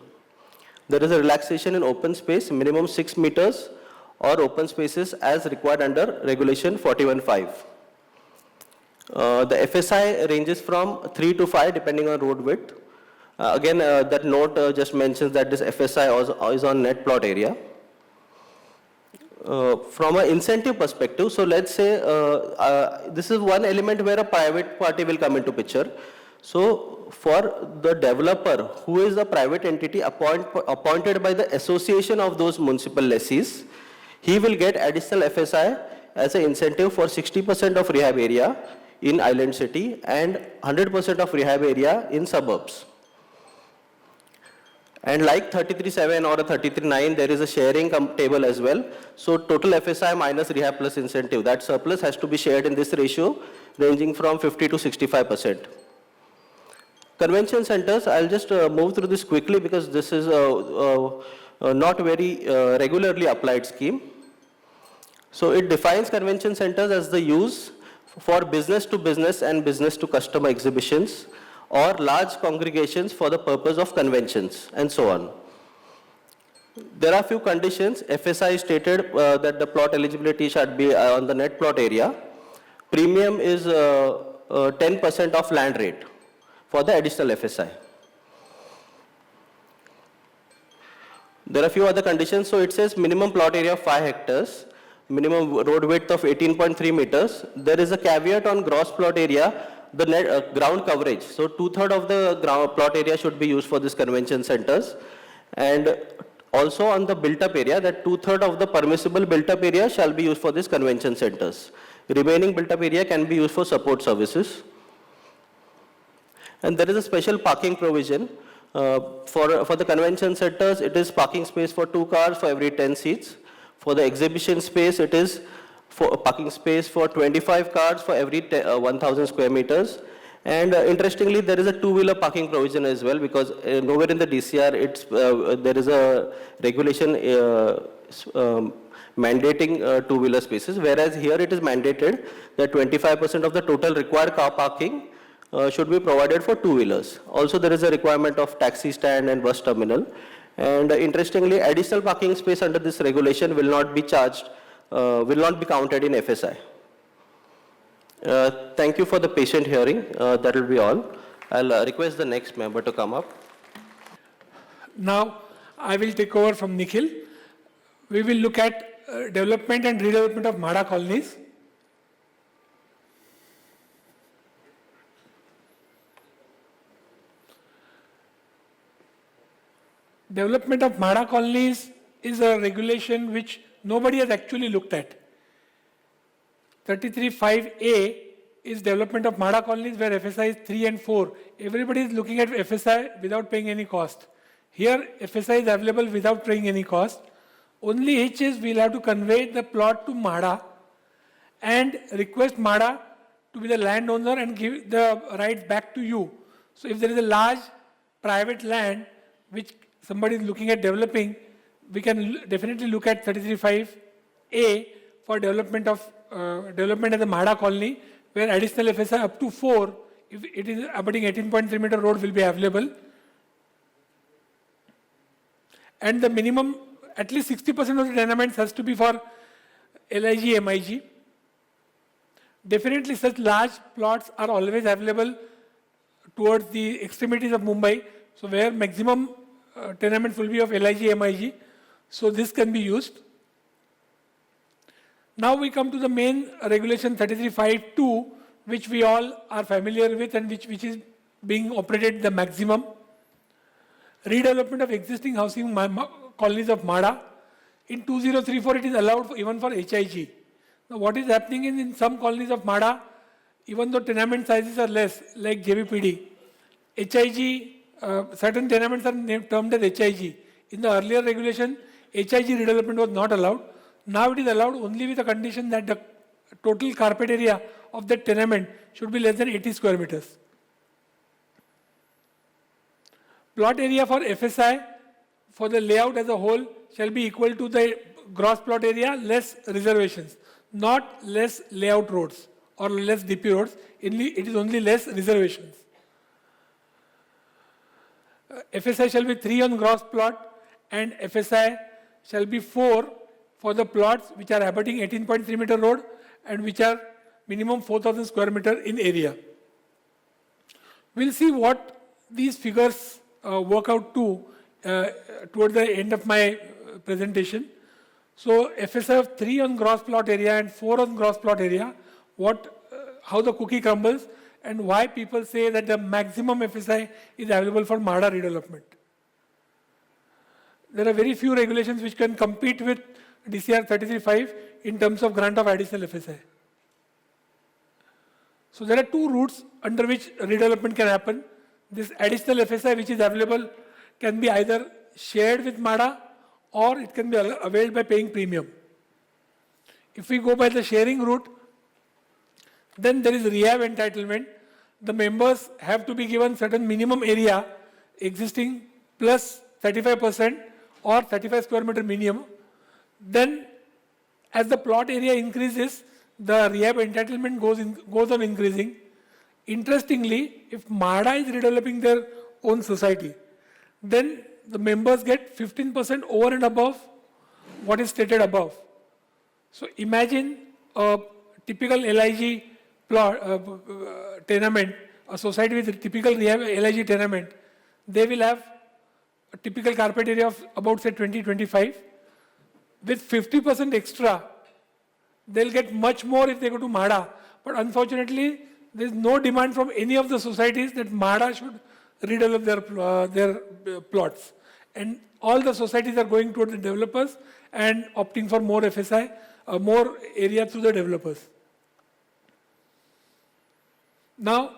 There is a relaxation in open space, minimum 6 meters or open spaces as required under regulation 41.5. The FSI ranges from 3 to 5 depending on road width. Again, that note just mentions that this FSI is on net plot area. From an incentive perspective, so let's say this is one element where a private party will come into picture. So for the developer, who is a private entity appointed by the association of those municipal lessees, he will get additional FSI as an incentive for 60% of rehab area in Island City and 100% of rehab area in suburbs. And like 33.7 or 33.9, there is a sharing table as well. So total FSI minus rehab plus incentive, that surplus has to be shared in this ratio ranging from 50 to 65%. Convention centers, I'll just move through this quickly because this is not very regularly applied scheme. So it defines convention centers as the use for business to business and business to customer exhibitions or large congregations for the purpose of conventions and so on. There are few conditions. FSI stated that the plot eligibility should be on the net plot area. Premium is 10% of land rate for the additional FSI. There are a few other conditions. So it says minimum plot area of 5 hectares, minimum road width of 18.3 meters. There is a caveat on gross plot area, the net, ground coverage. So 2/3 of the plot area should be used for these convention centers. And also on the built up area, that 2/3 of the permissible built up area shall be used for these convention centers. The remaining built up area can be used for support services. And there is a special parking provision. For the convention centers, it is parking space for 2 cars for every 10 seats. For the exhibition space, it is for parking space for 25 cars for every 1,000 square meters. And interestingly, there is a two-wheeler parking provision as well, because nowhere in the DCR there is a regulation mandating two-wheeler spaces, whereas here it is mandated that 25% of the total required car parking should be provided for two-wheelers. Also, there is a requirement of taxi stand and bus terminal. And interestingly, additional parking space under this regulation will not be charged, will not be counted in FSI. Thank you for the patient hearing. That will be all. I'll request the next member to come up. Now, I will take over from Nikhil. We will look at development and redevelopment of MHADA colonies. Development of MHADA colonies is a regulation which nobody has actually looked at. 33(5)(a) is development of MHADA colonies where FSI is 3 and 4. Everybody is looking at FSI without paying any cost. Here, FSI is available without paying any cost. Only hitch is we'll have to convey the plot to MHADA and request MHADA to be the landowner and give the rights back to you. So if there is a large private land which somebody is looking at developing, we can definitely look at 33(5)(a) for development of development as a MHADA colony, where additional FSI up to 4, if it is abutting 18.3 meter road, will be available. And the minimum, at least 60% of the tenements has to be for LIG, MIG. Definitely such large plots are always available towards the extremities of Mumbai, so where maximum tenements will be of LIG, MIG. So this can be used. Now we come to the main regulation 33(5)(2), which we all are familiar with and which is being operated the maximum. Redevelopment of existing housing colonies of MHADA. In 2034, it is allowed even for HIG. Now what is happening is in some colonies of MHADA, even though tenement sizes are less, like JVPD, HIG, certain tenements are termed as HIG. In the earlier regulation, HIG redevelopment was not allowed. Now it is allowed only with the condition that the total carpet area of the tenement should be less than 80 square meters. Plot area for FSI for the layout as a whole shall be equal to the gross plot area less reservations, not less layout roads or less DP roads. It is only less reservations. FSI shall be 3 on gross plot and FSI shall be 4 for the plots which are abutting 18.3 meter road and which are minimum 4,000 square meter in area. We'll see what these figures work out to toward the end of my presentation. So FSI of 3 on gross plot area and 4 on gross plot area, how the cookie crumbles and why people say that the maximum FSI is available for MHADA redevelopment. There are very few regulations which can compete with DCR 33(5) in terms of grant of additional FSI. So there are two routes under which redevelopment can happen. This additional FSI which is available can be either shared with MHADA or it can be availed by paying premium. If we go by the sharing route, then there is rehab entitlement. The members have to be given certain minimum area existing plus 35% or 35 square meter minimum. Then as the plot area increases, the rehab entitlement goes on increasing. Interestingly, if MHADA is redeveloping their own society, then the members get 15% over and above what is stated above. So imagine a typical LIG plot, tenement, a society with a typical LIG tenement. They will have a typical carpet area of about say 20-25. With 50% extra, they'll get much more if they go to MHADA. But unfortunately, there is no demand from any of the societies that MHADA should redevelop their plots. And all the societies are going toward the developers and opting for more FSI, more area through the developers. Now,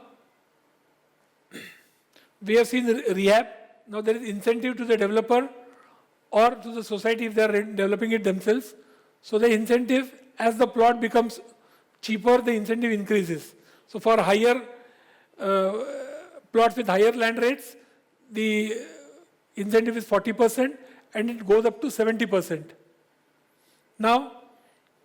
we have seen rehab. Now there is incentive to the developer or to the society if they are developing it themselves. So the incentive, as the plot becomes cheaper, the incentive increases. So for higher plots with higher land rates, the incentive is 40% and it goes up to 70%. Now,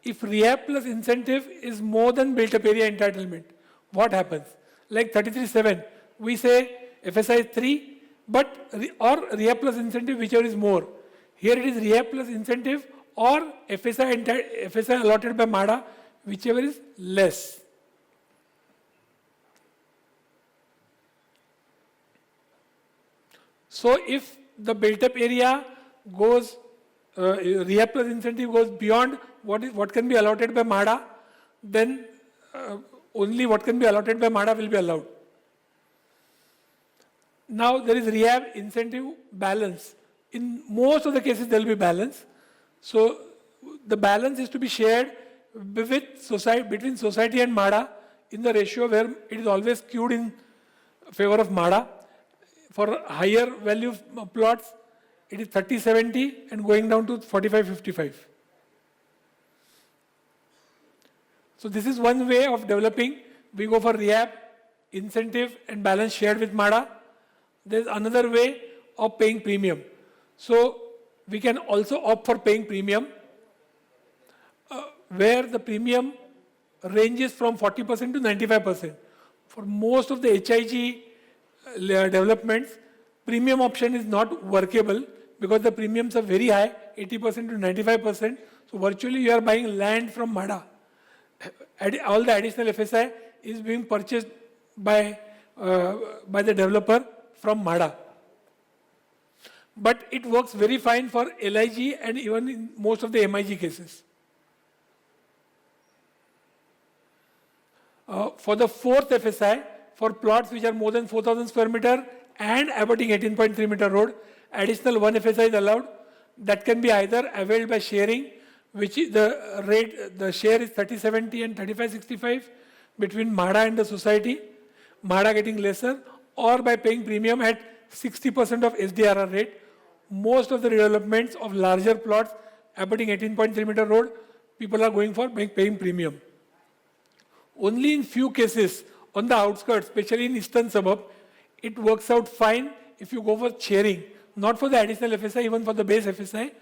if rehab plus incentive is more than built-up area entitlement, what happens? Like 33(7), we say FSI is 3, but or rehab plus incentive, whichever is more. Here it is rehab plus incentive or FSI allotted by MADA, whichever is less. So if the built-up area goes, rehab plus incentive goes beyond what can be allotted by MADA, then only what can be allotted by MADA will be allowed. Now there is rehab incentive balance. In most of the cases there will be balance. So the balance is to be shared between society and MADA in the ratio where it is always skewed in favor of MADA. For higher value plots, it is 30-70 and going down to 45-55. So this is one way of developing. We go for rehab, incentive and balance shared with MADA. There's another way of paying premium. So we can also opt for paying premium, where the premium ranges from 40% to 95%. For most of the HIG developments, premium option is not workable because the premiums are very high, 80% to 95%. So virtually you are buying land from MADA. All the additional FSI is being purchased by the developer from MADA. But it works very fine for LIG and even in most of the MIG cases. For the fourth FSI, for plots which are more than 4,000 square meter and abutting 18.3 meter road, additional 1 FSI is allowed. That can be either availed by sharing, which is the share is 30-70 and 35-65 between MADA and the society, MADA getting lesser, or by paying premium at 60% of SDRR rate. Most of the redevelopments of larger plots abutting 18.3 meter road, people are going for paying premium. Only in few cases on the outskirts, especially in eastern suburb, it works out fine if you go for sharing, not for the additional FSI, even for the base FSI,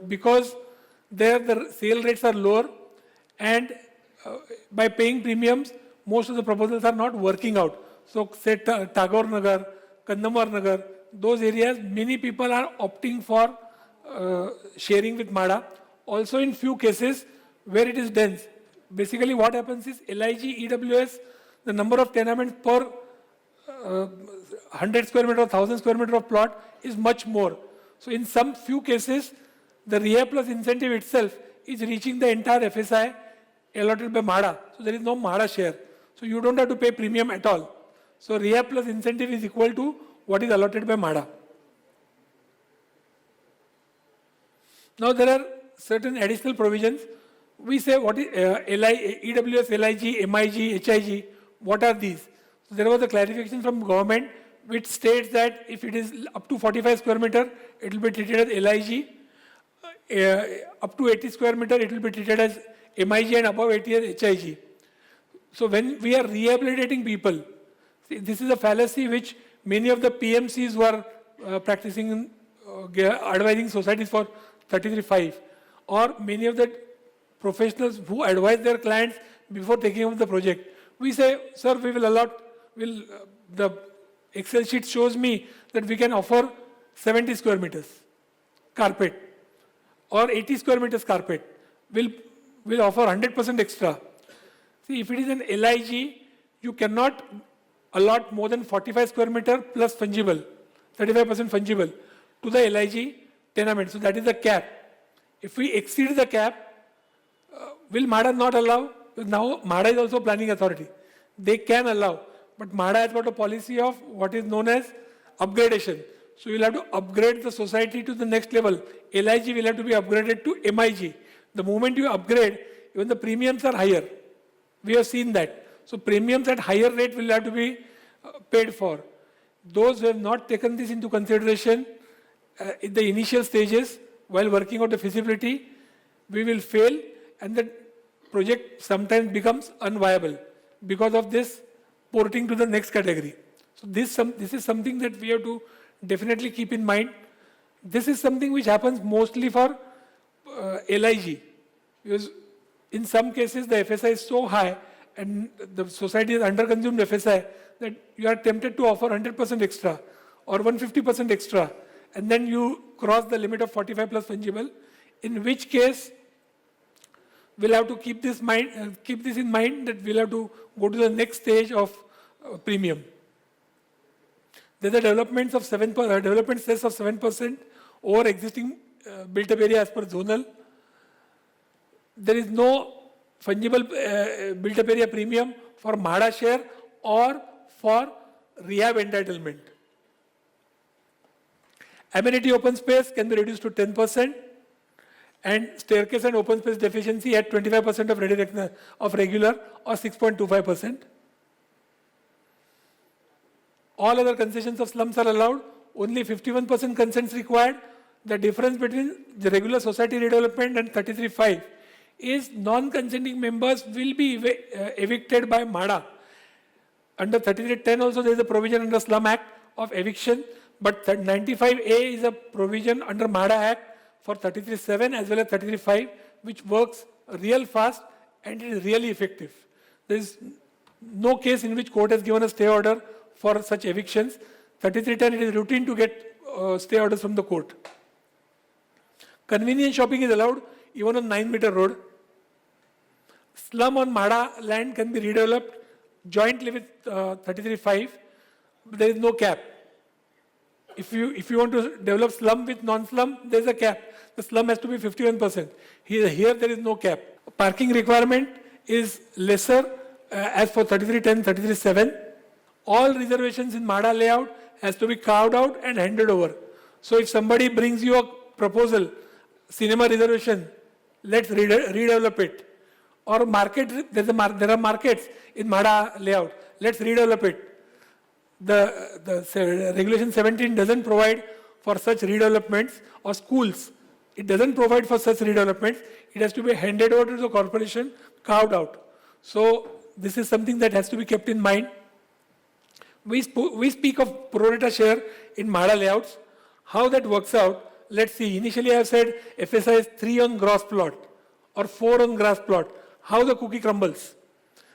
because there the sale rates are lower and by paying premiums, most of the proposals are not working out. So say Tagore Nagar, Kandamar Nagar, those areas, many people are opting for sharing with MADA. Also in few cases where it is dense. Basically what happens is LIG, EWS, the number of tenements per 100 square meter or 1,000 square meter of plot is much more. So in some few cases, the rehab plus incentive itself is reaching the entire FSI allotted by MADA. So there is no MADA share. So you don't have to pay premium at all. So rehab plus incentive is equal to what is allotted by MADA. Now there are certain additional provisions. We say what is EWS, LIG, MIG, HIG, what are these? So there was a clarification from government which states that if it is up to 45 square meter, it will be treated as LIG. Up to 80 square meter, it will be treated as MIG, and above 80 as HIG. So when we are rehabilitating people, see, this is a fallacy which many of the PMCs who are practicing advising societies for 33(5), or many of the professionals who advise their clients before taking up the project. We say, sir, we will allot, the Excel sheet shows me that we can offer 70 square meters carpet or 80 square meters carpet. We'll offer 100% extra. See, if it is an LIG, you cannot allot more than 45 square meter plus fungible, 35% fungible to the LIG tenement. So that is the cap. If we exceed the cap, will MADA not allow? Now MADA is also planning authority. They can allow, but MADA has got a policy of what is known as upgradation. So you'll have to upgrade the society to the next level. LIG will have to be upgraded to MIG. The moment you upgrade, even the premiums are higher. We have seen that. So premiums at higher rate will have to be paid for. Those who have not taken this into consideration in the initial stages while working out the feasibility, we will fail, and the project sometimes becomes unviable because of this porting to the next category. So this is something that we have to definitely keep in mind. This is something which happens mostly for LIG, because in some cases the FSI is so high and the society has under-consumed FSI that you are tempted to offer 100% extra or 150% extra, and then you cross the limit of 45 plus fungible, in which case we'll have to keep this in mind that we'll have to go to the next stage of premium. There's a development cess of 7% over existing built-up area as per zonal. There is no fungible built-up area premium for MHADA share or for rehab entitlement. Amenity open space can be reduced to 10%, and staircase and open space deficiency at 25% of regular or 6.25%. All other concessions of slums are allowed. Only 51% consents required. The difference between the regular society redevelopment and 33.5 is non-consenting members will be evicted by MHADA. Under 33.10 also there is a provision under Slum Act of eviction, but 95A is a provision under MHADA Act for 33.7 as well as 33.5, which works real fast and it is really effective. There is no case in which court has given a stay order for such evictions. 33.10, it is routine to get stay orders from the court. Convenience shopping is allowed even on 9-meter road. Slum on MHADA land can be redeveloped jointly with 33.5. There is no cap. If you want to develop slum with non-slum, there is a cap. The slum has to be 51%. Here there is no cap. Parking requirement is lesser as for 33.10, 33.7. All reservations in MHADA layout has to be carved out and handed over. So if somebody brings you a proposal, cinema reservation, let's redevelop it. Or market, there are markets in MHADA layout, let's redevelop it. The regulation 17 doesn't provide for such redevelopments, or schools. It doesn't provide for such redevelopments. It has to be handed over to the corporation, carved out. So this is something that has to be kept in mind. We speak of pro rata share in MHADA layouts. How that works out, let's see. Initially I have said FSI is 3 on gross plot or 4 on grass plot. How the cookie crumbles.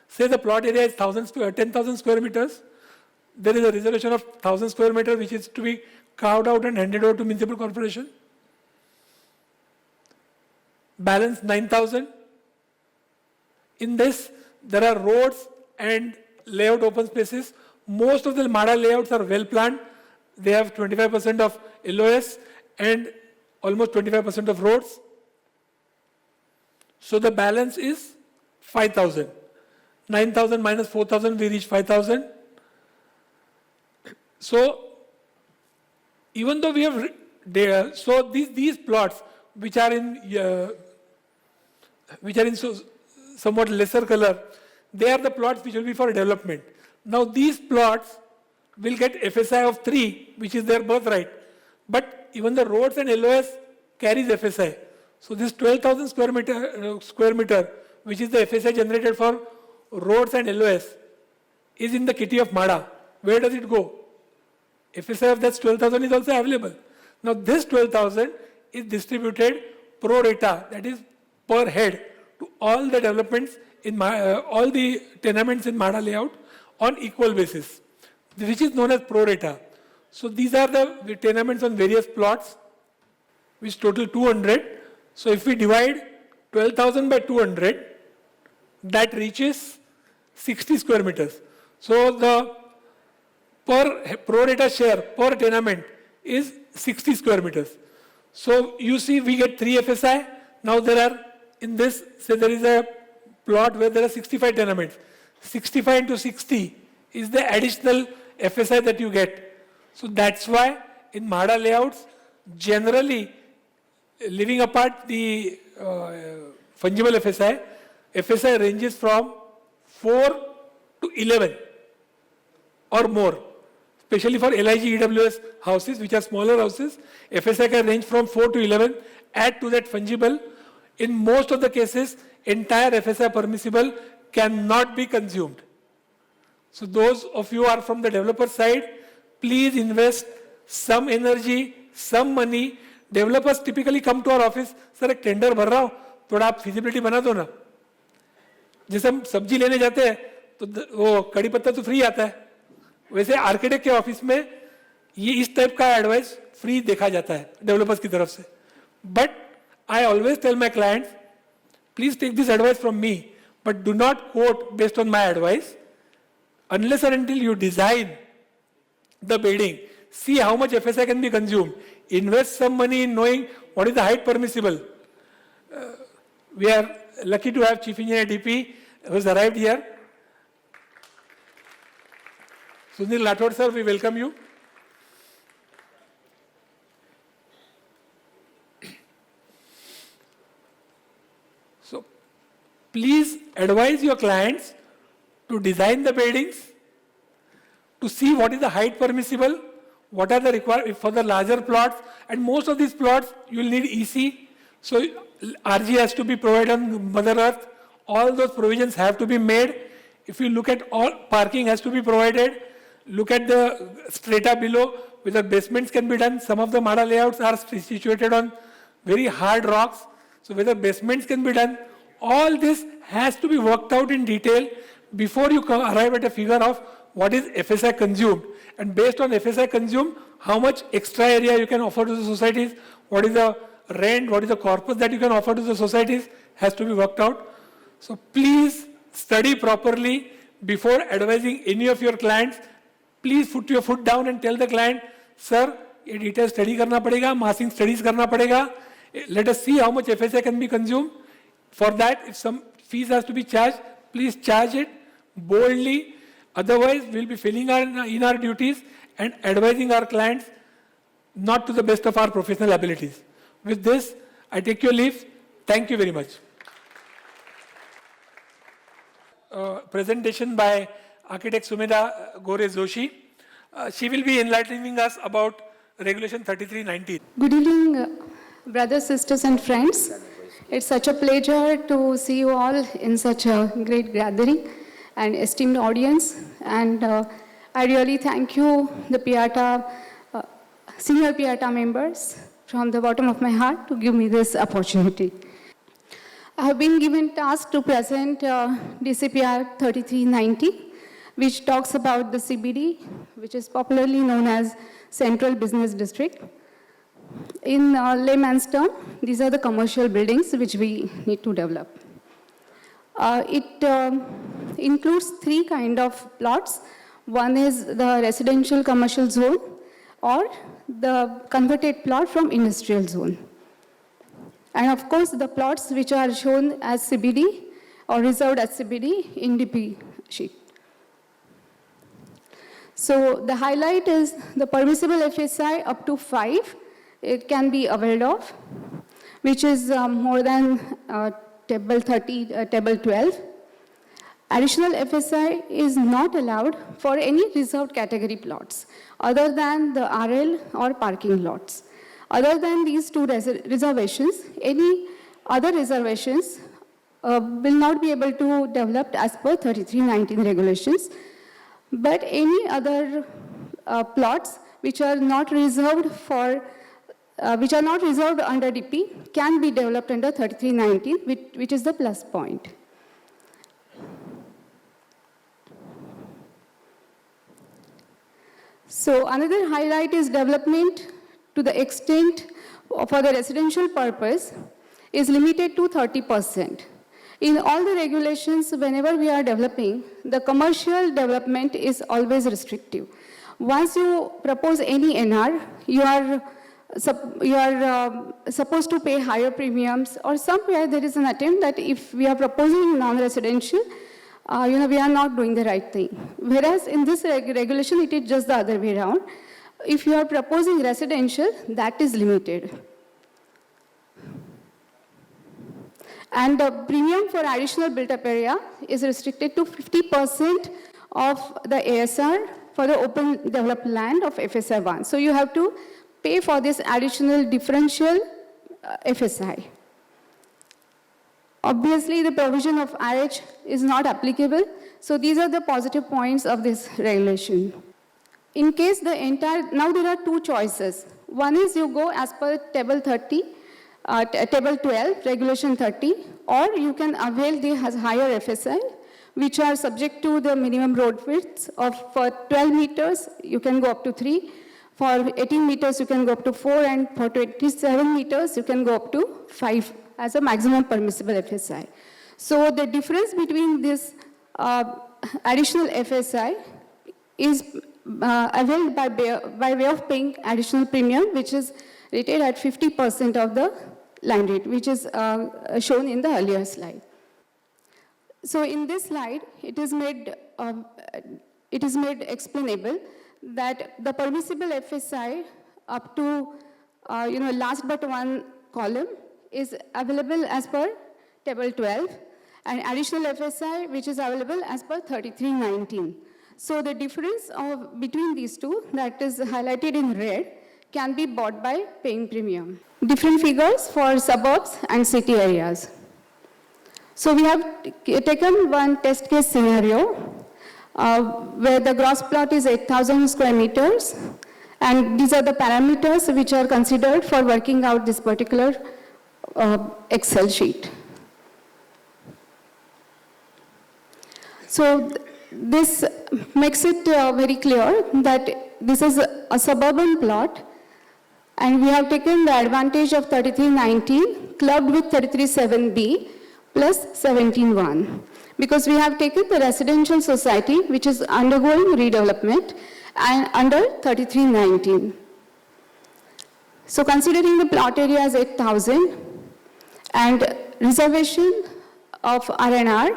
Say the plot area is 10,000 square meters. There is a reservation of 1,000 square meters which is to be carved out and handed over to municipal corporation. Balance 9,000. In this, there are roads and layout open spaces. Most of the MHADA layouts are well planned. They have 25% of LOS and almost 25% of roads. So the balance is 5,000. 9,000 minus 4,000, we reach 5,000. So even though we have, so these plots which are in somewhat lesser color, they are the plots which will be for development. Now these plots will get FSI of 3, which is their birthright. But even the roads and LOS carries FSI. So this 12,000 square meter, which is the FSI generated for roads and LOS, is in the kitty of MHADA. Where does it go? FSI of that 12,000 is also available. Now this 12,000 is distributed pro rata, that is per head, to all the developments in all the tenements in MHADA layout on equal basis, which is known as pro rata. So these are the tenements on various plots, which total 200. So if we divide 12,000 by 200, that reaches 60 square meters. So the per pro rata share per tenement is 60 square meters. So you see we get 3 FSI. Now there are, in this, say there is a plot where there are 65 tenements. 65 into 60 is the additional FSI that you get. So that's why in MHADA layouts, generally, leaving apart the fungible FSI, FSI ranges from 4 to 11 or more. Especially for LIG EWS houses, which are smaller houses, FSI can range from 4 to 11. Add to that fungible. In most of the cases, entire FSI permissible cannot be consumed. So those of you who are from the developer side, please invest some energy, some money. Developers typically come to our office, sir एक tender भर रहा हूँ, थोड़ा आप feasibility बना दो ना. जैसे हम सब्जी लेने जाते हैं तो वो कड़ी पत्ता तो फ्री आता है, वैसे आर्किटेक्ट के ऑफिस में ये इस टाइप का एडवाइस फ्री देखा जाता है डेवलपर्स की तरफ से. But I always tell my clients, please take this advice from me, but do not quote based on my advice unless or until you design the building, see how much FSI can be consumed, invest some money in knowing what is the height permissible. We are lucky to have Chief Engineer DP who has arrived here. Sunil Lathod sir, we welcome you. So please advise your clients to design the buildings, to see what is the height permissible, what are the requirements for the larger plots, and most of these plots you will need EC, so RG has to be provided on Mother Earth, all those provisions have to be made. If you look at all, parking has to be provided, look at the strata below, whether basements can be done. Some of the Mada layouts are situated on very hard rocks, so whether basements can be done, all this has to be worked out in detail before you arrive at a figure of what is FSI consumed. And based on FSI consumed, how much extra area you can offer to the societies, what is the rent, what is the corpus that you can offer to the societies, has to be worked out. So please study properly before advising any of your clients. Please put your foot down and tell the client, sir, ये detail study करना पड़ेगा, massing studies करना पड़ेगा. Let us see how much FSI can be consumed. For that, if some fees has to be charged, please charge it boldly. Otherwise, we'll be failing in our duties and advising our clients not to the best of our professional abilities. With this, I take your leave. Thank you very much. Presentation by architect Sumedha Gore Joshi. She will be enlightening us about Regulation 3319. Good evening, brothers, sisters, and friends. It's such a pleasure to see you all in such a great gathering and esteemed audience. And I really thank you, the PIATA, senior PIATA members, from the bottom of my heart to give me this opportunity. I have been given task to present DCPR-2034, which talks about the CBD, which is popularly known as Central Business District. In layman's term, these are the commercial buildings which we need to develop. It includes three kinds of plots. One is the residential commercial zone or the converted plot from industrial zone. And of course, the plots which are shown as CBD or reserved as CBD in DP sheet. So the highlight is the permissible FSI up to 5. It can be availed of, which is more than table 30, table 12. Additional FSI is not allowed for any reserved category plots other than the RL or parking lots. Other than these two reservations, any other reservations will not be able to develop as per 3319 regulations. But any other plots which are not reserved for which are not reserved under DP can be developed under 3319, which is the plus point. So another highlight is development to the extent for the residential purpose is limited to 30%. In all the regulations, whenever we are developing, the commercial development is always restrictive. Once you propose any NR, you are supposed to pay higher premiums, or somewhere there is an attempt that if we are proposing non-residential, we are not doing the right thing. Whereas in this regulation, it is just the other way around. If you are proposing residential, that is limited. And the premium for additional built-up area is restricted to 50% of the ASR for the open developed land of FSI 1. So you have to pay for this additional differential FSI. Obviously, the provision of RH is not applicable. So these are the positive points of this regulation. In case the entire, now there are two choices. One is you go as per table 30, table 12, regulation 30, or you can avail the higher FSI, which are subject to the minimum road widths of, for 12 meters, you can go up to 3. For 18 meters, you can go up to 4, and for 27 meters, you can go up to 5 as a maximum permissible FSI. So the difference between this additional FSI is availed by way of paying additional premium, which is rated at 50% of the line rate, which is shown in the earlier slide. So in this slide, it is made explainable that the permissible FSI up to last but one column is available as per table 12, and additional FSI which is available as per 3319. So the difference between these two, that is highlighted in red, can be bought by paying premium. Different figures for suburbs and city areas. So we have taken one test case scenario where the gross plot is 8,000 square meters, and these are the parameters which are considered for working out this particular Excel sheet. So this makes it very clear that this is a suburban plot, and we have taken the advantage of 3319 clubbed with 337B plus 171, because we have taken the residential society which is undergoing redevelopment and under 3319. So considering the plot area as 8,000 and reservation of R&R,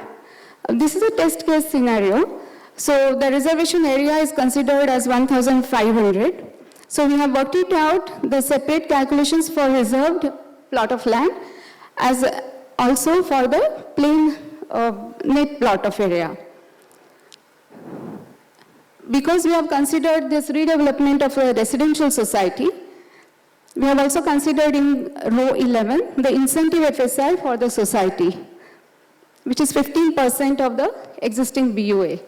this is a test case scenario. So the reservation area is considered as 1,500. So we have worked it out, the separate calculations for reserved plot of land as also for the plain net plot of area. Because we have considered this redevelopment of a residential society, we have also considered in row 11 the incentive FSI for the society, which is 15% of the existing BUA.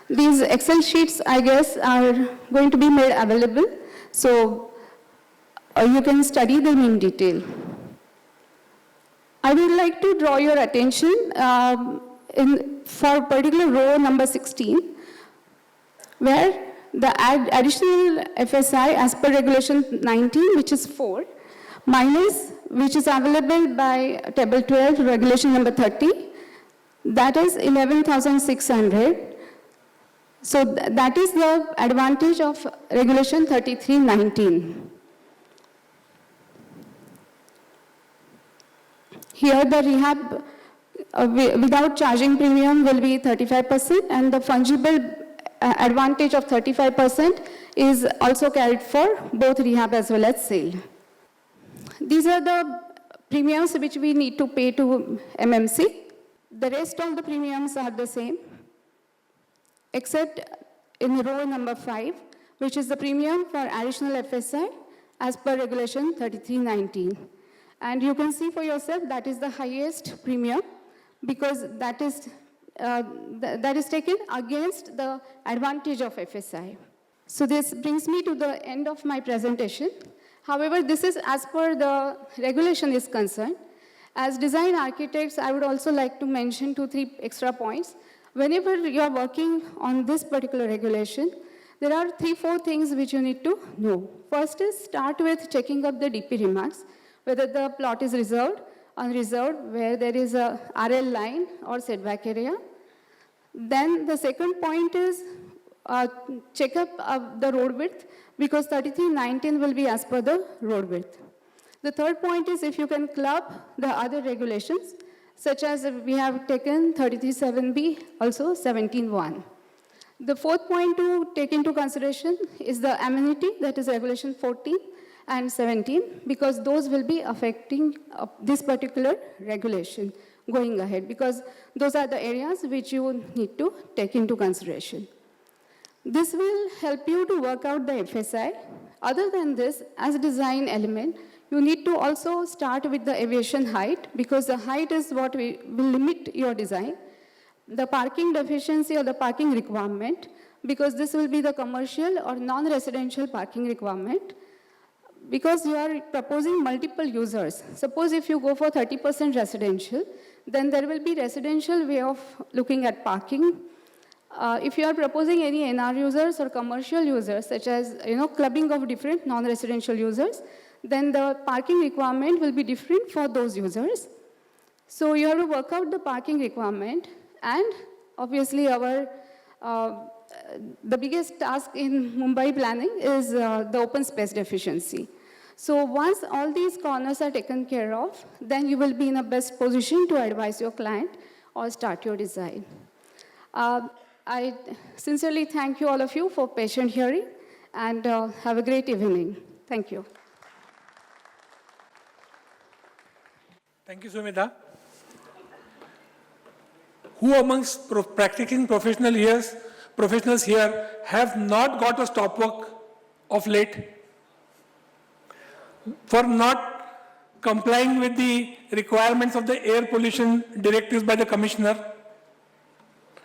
These Excel sheets, I guess, are going to be made available, so you can study them in detail. I would like to draw your attention for particular row number 16, where the additional FSI as per regulation 19, which is 4, minus which is available by table 12, regulation number 30, that is 11,600. So that is the advantage of regulation 3319. Here the rehab without charging premium will be 35%, and the fungible advantage of 35% is also carried for both rehab as well as sale. These are the premiums which we need to pay to MMC. The rest of the premiums are the same, except in row number 5, which is the premium for additional FSI as per regulation 3319. And you can see for yourself that is the highest premium, because that is taken against the advantage of FSI. So this brings me to the end of my presentation. However, this is as per the regulation is concerned. As design architects, I would also like to mention 2-3 extra points. Whenever you are working on this particular regulation, there are 3-4 things which you need to know. First is start with checking up the DP remarks, whether the plot is reserved, unreserved, where there is a RL line or setback area. Then the second point is check up the road width, because 3319 will be as per the road width. The third point is if you can club the other regulations, such as we have taken 33.7b, also 17.1. The fourth point to take into consideration is the amenity, that is regulation 14 and 17, because those will be affecting this particular regulation going ahead, because those are the areas which you need to take into consideration. This will help you to work out the FSI. Other than this, as a design element, you need to also start with the aviation height, because the height is what will limit your design. The parking deficiency or the parking requirement, because this will be the commercial or non-residential parking requirement. Because you are proposing multiple users. Suppose if you go for 30% residential, then there will be residential way of looking at parking. If you are proposing any NR users or commercial users, such as clubbing of different non-residential users, then the parking requirement will be different for those users. So you have to work out the parking requirement, and obviously the biggest task in Mumbai planning is the open space deficiency. So once all these corners are taken care of, then you will be in a best position to advise your client or start your design. I sincerely thank you all of you for patient hearing, and have a great evening. Thank you. Thank you, Sumita. Who amongst practicing professionals here have not got a stop work of late for not complying with the requirements of the air pollution directives by the commissioner?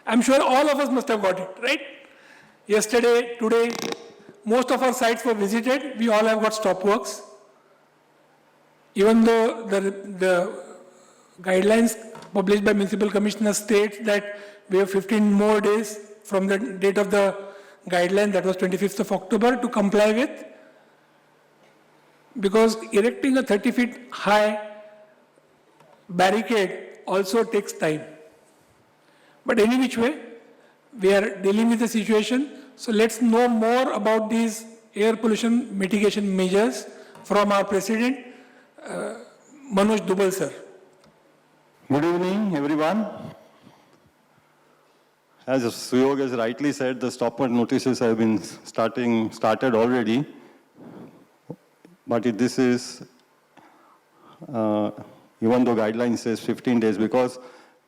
I'm sure all of us must have got it, right? Yesterday, today, most of our sites were visited. We all have got stop works. Even though the guidelines published by Municipal Commissioner states that we have 15 more days from the date of the guideline, that was 25th of October, to comply with. Because erecting a 30 feet high barricade also takes time. But any which way, we are dealing with the situation. So let's know more about these air pollution mitigation measures from our President, Manoj Dubal sir. Good evening, everyone. As Suyog has rightly said, the stop work notices have been started already. But this is, even though guideline says 15 days, because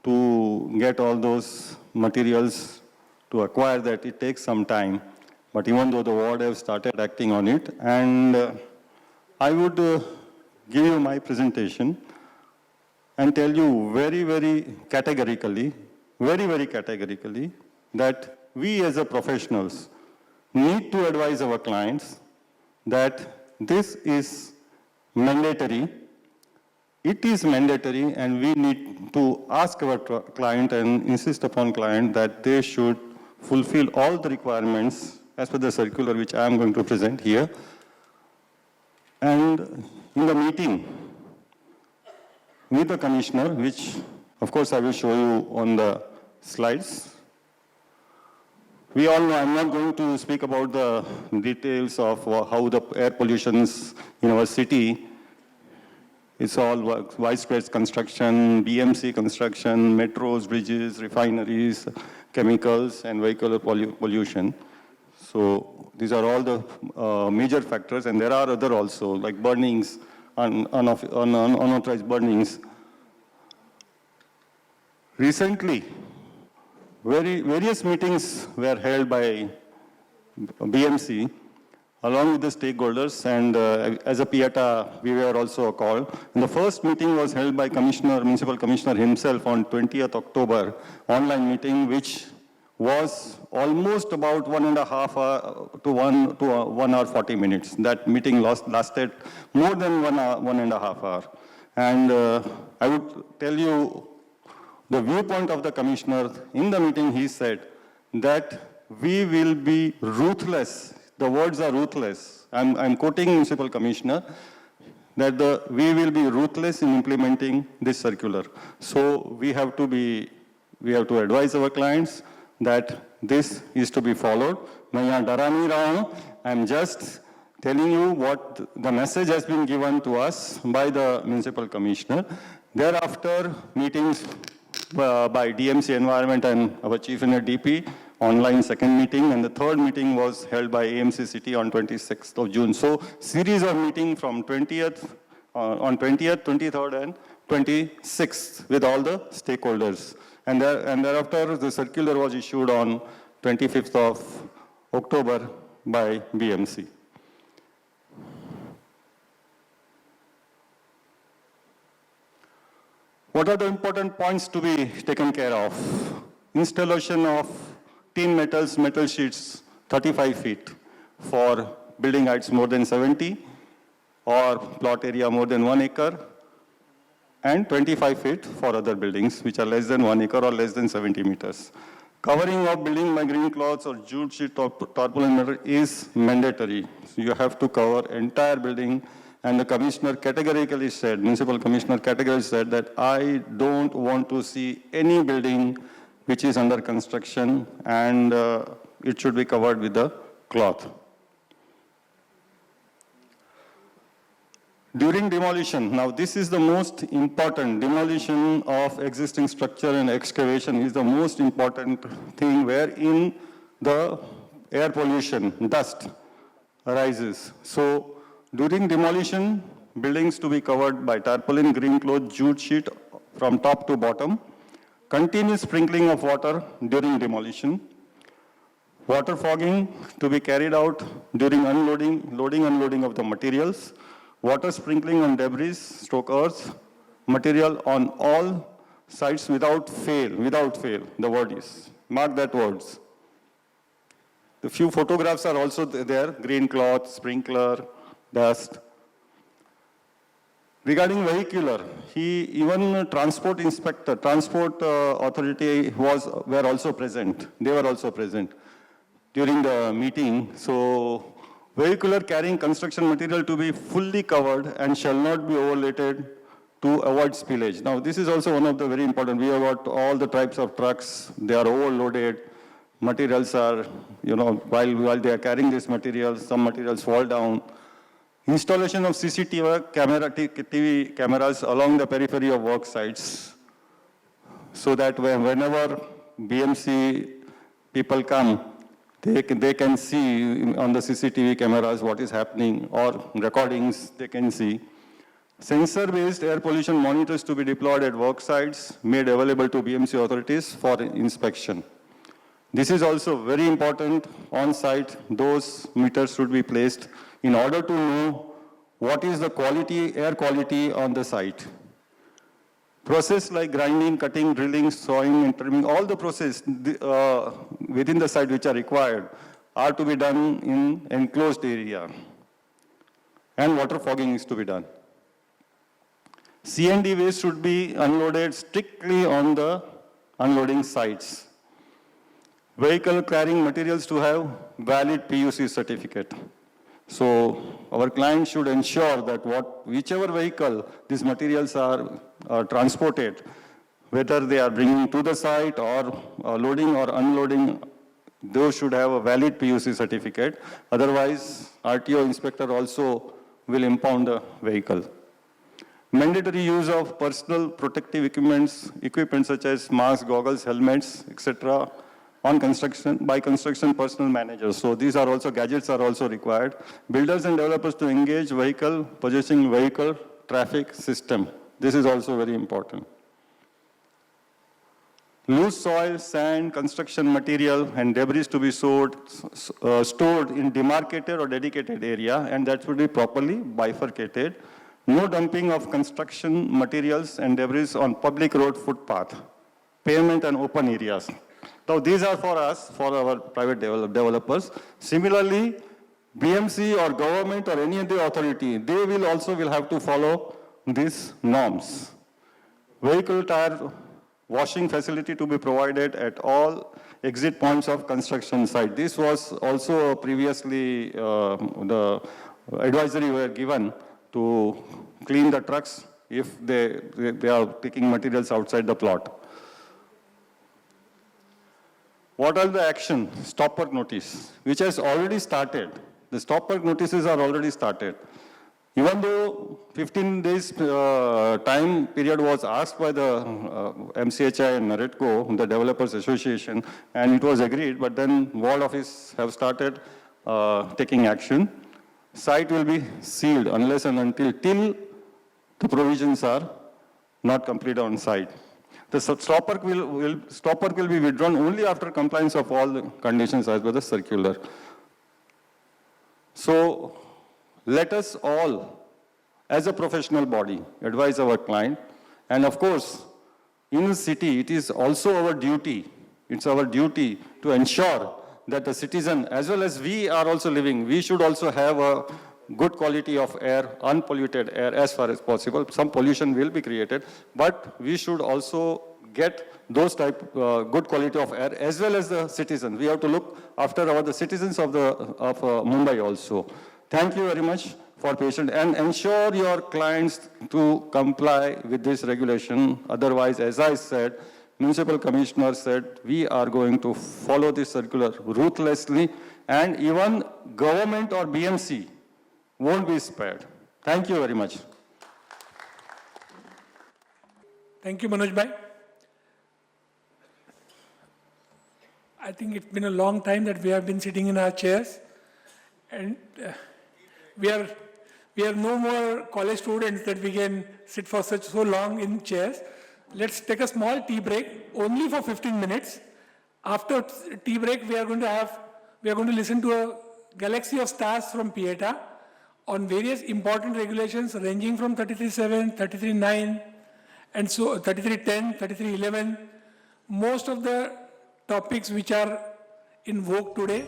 to get all those materials, to acquire that, it takes some time. But even though the ward have started acting on it, and I would give you my presentation and tell you very, very categorically, that we as a professionals need to advise our clients that this is mandatory. It is mandatory, and we need to ask our client and insist upon client that they should fulfill all the requirements as per the circular which I am going to present here. And in the meeting with the commissioner, which of course I will show you on the slides, we all know, I'm not going to speak about the details of how the air pollutions in our city. It's all widespread construction, BMC construction, metros, bridges, refineries, chemicals, and vehicular pollution. So these are all the major factors, and there are other also, like burnings, unauthorized burnings. Recently, various meetings were held by BMC along with the stakeholders, and as a PIATA, we were also called. And the first meeting was held by Municipal Commissioner himself on 20th October, online meeting, which was almost about 1.5 hour to 1 hour 40 minutes. That meeting lasted more than 1.5 hour. And I would tell you the viewpoint of the commissioner. In the meeting, he said that we will be ruthless. The words are ruthless. I'm quoting Municipal Commissioner, that we will be ruthless in implementing this circular. So we have to advise our clients that this is to be followed. मैं यहाँ डरा नहीं रहा हूँ. I'm just telling you what the message has been given to us by the Municipal Commissioner. Thereafter, meetings by DMC Environment and our Chief Engineer DP, online second meeting, and the third meeting was held by AMC City on 26th of June. So series of meeting from 20th, on 20th, 23rd, and 26th with all the stakeholders. And thereafter, the circular was issued on 25th of October by BMC. What are the important points to be taken care of? Installation of tin metal sheets 35 feet for building heights more than 70 or plot area more than 1 acre, and 25 feet for other buildings which are less than 1 acre or less than 70 meters. Covering of building by green cloths or jute sheet or tarpaulin metal is mandatory. So you have to cover entire building, and the commissioner categorically said, municipal commissioner categorically said that I don't want to see any building which is under construction, and it should be covered with the cloth. During demolition, now this is the most important, demolition of existing structure and excavation is the most important thing wherein the air pollution, dust arises. So during demolition, buildings to be covered by tarpaulin, green cloth, jute sheet from top to bottom, continuous sprinkling of water during demolition, water fogging to be carried out during unloading of the materials, water sprinkling on debris, earth, material on all sites without fail, the word is. Mark that words. The few photographs are also there, green cloth, sprinkler, dust. Regarding vehicular, even transport inspector, transport authority were also present. They were also present during the meeting. So vehicular carrying construction material to be fully covered and shall not be overloaded to avoid spillage. Now, this is also one of the very important. We have got all the types of trucks. They are overloaded. Materials are, while they are carrying this material, some materials fall down. Installation of CCTV cameras along the periphery of work sites so that whenever BMC people come, they can see on the CCTV cameras what is happening, or recordings they can see. Sensor-based air pollution monitors to be deployed at work sites, made available to BMC authorities for inspection. This is also very important. On site, those meters should be placed in order to know what is the quality, air quality on the site. Process like grinding, cutting, drilling, sawing, and trimming, all the process within the site which are required are to be done in enclosed area. And water fogging is to be done. C&D waste should be unloaded strictly on the unloading sites. Vehicle carrying materials to have valid PUC certificate. So our client should ensure that whichever vehicle these materials are transported, whether they are bringing to the site or loading or unloading, those should have a valid PUC certificate. Otherwise, RTO inspector also will impound the vehicle. Mandatory use of personal protective equipment such as masks, goggles, helmets, etc. on construction, by construction personnel managers. So these are also, gadgets are also required. Builders and developers to engage possessing vehicle traffic system. This is also very important. Loose soil, sand, construction material, and debris to be stored in demarcated or dedicated area, and that should be properly bifurcated. No dumping of construction materials and debris on public road footpath, pavement and open areas. Now, these are for us, for our private developers. Similarly, BMC or government or any other authority, they will have to follow these norms. Vehicle tire washing facility to be provided at all exit points of construction site. This was also previously the advisory were given to clean the trucks if they are taking materials outside the plot. What are the action? Stop work notice, which has already started. The stop work notices are already started. Even though 15 days time period was asked by the MCHI and NAREDCO, the Developers Association, and it was agreed, but then Ward Office have started taking action. Site will be sealed unless and until the provisions are not completed on site. The stop work will be withdrawn only after compliance of all the conditions as per the circular. So let us all, as a professional body, advise our client, And of course, in the city, it is also our duty, it's our duty to ensure that the citizen, as well as we are also living, we should also have a good quality of air, unpolluted air as far as possible. Some pollution will be created, but we should also get those good quality of air as well as the citizens. We have to look after the citizens of Mumbai also. Thank you very much for patience and ensure your clients to comply with this regulation. Otherwise, as I said, Municipal Commissioner said, we are going to follow this circular ruthlessly, and even government or BMC won't be spared. Thank you very much. Thank you, Manoj Bhai. I think it's been a long time that we have been sitting in our chairs, and we are no more college students that we can sit for so long in chairs. Let's take a small tea break, only for 15 minutes. After tea break, we are going to listen to a galaxy of stars from Pieta on various important regulations ranging from 33.7, 33.9, and so 33.10, 33.11. Most of the topics which are in vogue today.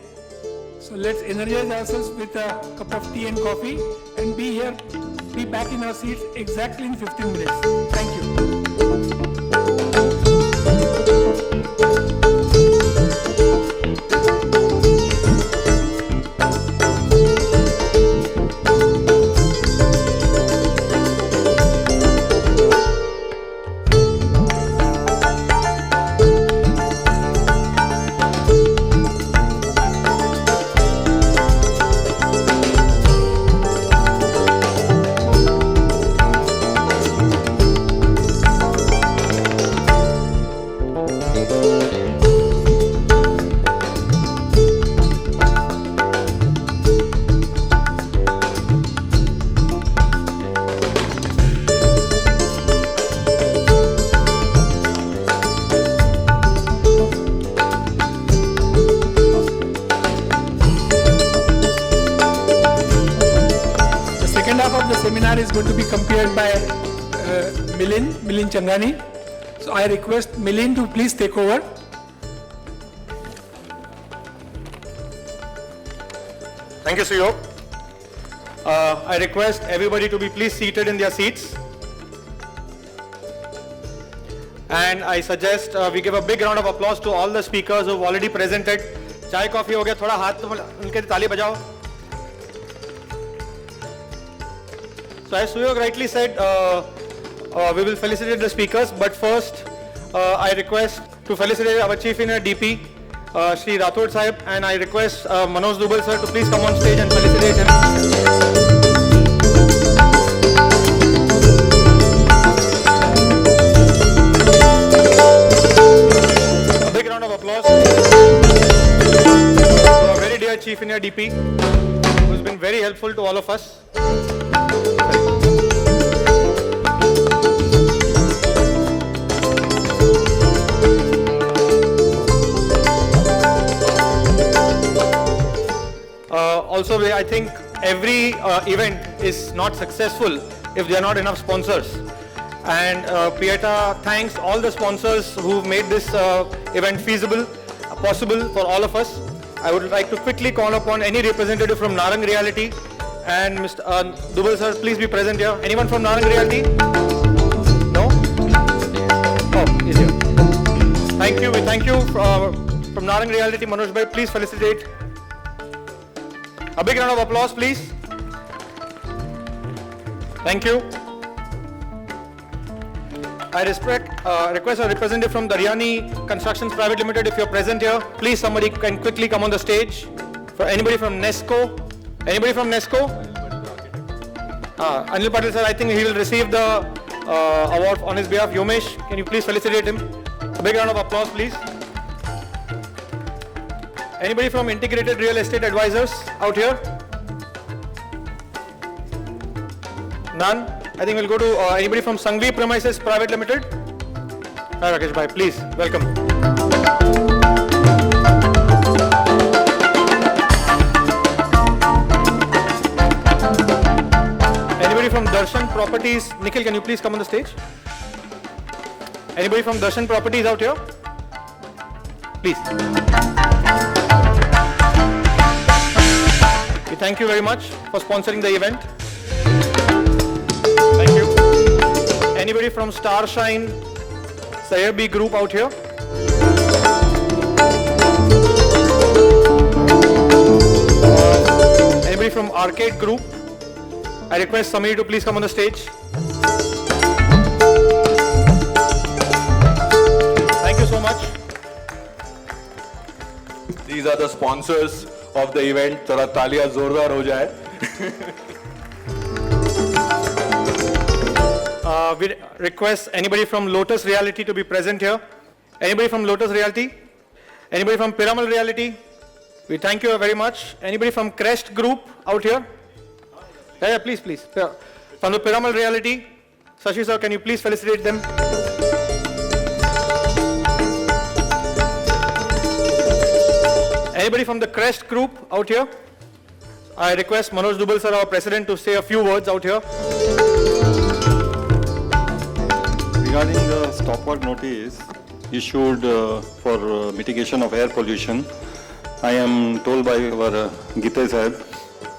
So let's energize ourselves with a cup of tea and coffee and be back in our seats exactly in 15 minutes. Thank you. Is going to be compared by Milind Changani. So I request Milind to please take over. Thank you, Suyog. I request everybody to be please seated in their seats. And I suggest we give a big round of applause to all the speakers who have already presented. Chai, coffee ho gaya, thoda haath unke taali bajao. So as Suyog rightly said, we will felicitate the speakers, but first I request to felicitate our Chief Engineer DP, Shri Rathod Sahib, and I request Manoj Dubal sir to please come on stage and felicitate him. A big round of applause to our very dear Chief Engineer DP, who has been very helpful to all of us. Also, I think every event is not successful if there are not enough sponsors. And Pieta thanks all the sponsors who've made this event feasible, possible for all of us. I would like to quickly call upon any representative from Narang Realty, and Mr. Dubal sir, please be present here. Anyone from Narang Realty? No? Oh, he's here. Thank you. We thank you from Narang Realty, Manoj Bhai. Please felicitate. A big round of applause, please. Thank you. I request a representative from Daryani Constructions Private Limited, if you're present here. Please, somebody can quickly come on the stage. For anybody from Nesco? Anybody from Nesco? Anil Patil sir, I think he will receive the award on his behalf. Yomesh, can you please felicitate him? A big round of applause, please. Anybody from Integrated Real Estate Advisors out here? None? I think we'll go to anybody from Sangvi Premises Private Limited. Rakesh Bhai, please, welcome. Anybody from Darshan Properties? Nikhil, can you please come on the stage? Anybody from Darshan Properties out here? Please. We thank you very much for sponsoring the event. Thank you. Anybody from Starshine Sayabi Group out here? Anybody from Arcade Group? I request Samir to please come on the stage. Thank you so much. These are the sponsors of the event. थोड़ा तालियां जोरदार हो जाए. We request anybody from Lotus Realty to be present here. Anybody from Lotus Realty? Anybody from Piramal Realty? We thank you very much. Anybody from Crest Group out here? Yeah, please, please. Yeah. From the Piramal Realty, Sashi sir, can you please felicitate them? Anybody from the Crest Group out here? I request Manoj Dubal sir, our president, to say a few words out here. Regarding the stop work notice issued for mitigation of air pollution, I am told by our Gita Sahib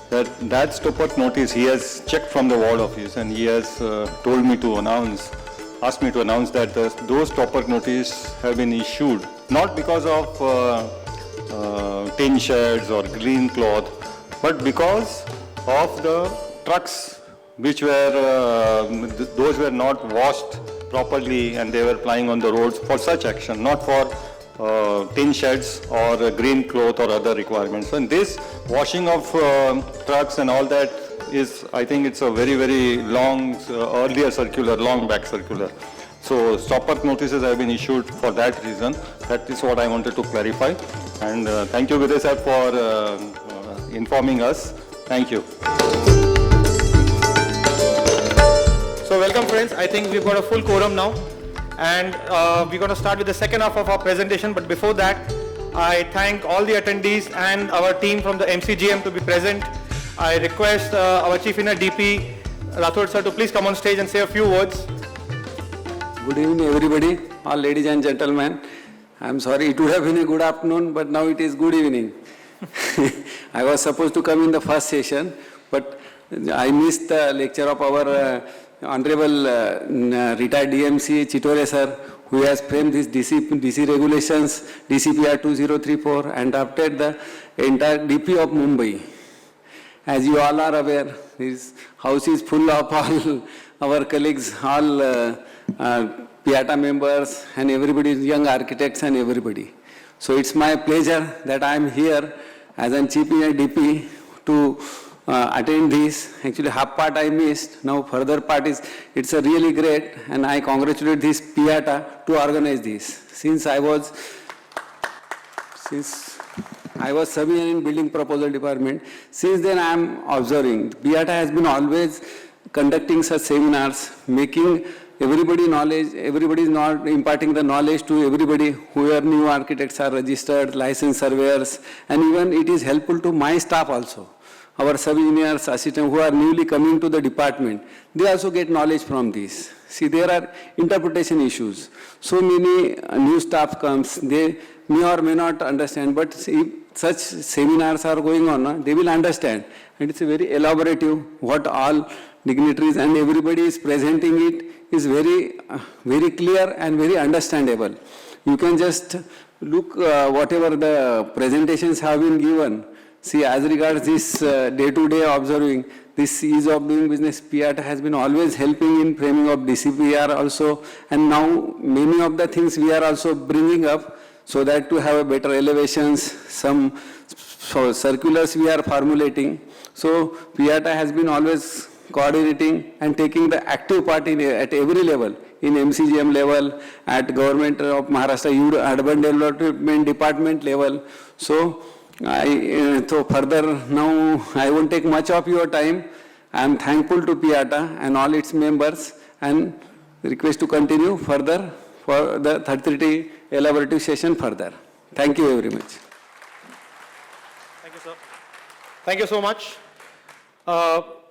that stop work notice he has checked from the ward office, and he has told me to announce, asked me to announce that those stop work notice have been issued not because of tin sheds or green cloth, but because of the trucks which were, those were not washed properly and they were plying on the roads for such action, not for tin sheds or green cloth or other requirements. And this washing of trucks and all that is, I think it's a very, very long, earlier circular, long back circular. So stop work notices have been issued for that reason. That is what I wanted to clarify. And thank you, Vidya sir, for informing us. Thank you. So welcome friends, I think we've got a full quorum now, and we're going to start with the second half of our presentation, but before that, I thank all the attendees and our team from the MCGM to be present. I request our Chief Engineer DP, Rathod sir, to please come on stage and say a few words. Good evening everybody, all ladies and gentlemen. I'm sorry, it would have been a good afternoon, but now it is good evening. I was supposed to come in the first session, but I missed the lecture of our Honorable retired DMC Chitore sir, who has framed this DC regulations, DCPR-2034, and adopted the entire DP of Mumbai. As you all are aware, this house is full of all our colleagues, all PIATA members and everybody, young architects and everybody. So it's my pleasure that I am here as a Chief Engineer DP to attend this. Actually half part I missed, now further part is, it's a really great, and I congratulate this PIATA to organize this. Since I was sub-engineer in building proposal department, since then I am observing, PIATA has been always conducting such seminars, making everybody knowledge, everybody is not imparting the knowledge to everybody, whoever new architects are registered, licensed surveyors, and even it is helpful to my staff also. Our sub-engineers, assistants who are newly coming to the department, they also get knowledge from this. See, there are interpretation issues. So many new staff comes, they may or may not understand, but if such seminars are going on, they will understand. And it's a very elaborative, what all dignitaries and everybody is presenting it is very, very clear and very understandable. You can just look whatever the presentations have been given. See, as regards this day-to-day observing, this ease of doing business, PIATA has been always helping in framing of DCPR also, and now many of the things we are also bringing up so that to have a better elevations, some circulars we are formulating. So PIATA has been always coordinating and taking the active part in, at every level, in MCGM level, at Government of Maharashtra Urban Development Department level. So so further now I won't take much of your time. I am thankful to PIATA and all its members, and request to continue further for the 33 elaborative session further. Thank you very much. Thank you, sir. Thank you so much.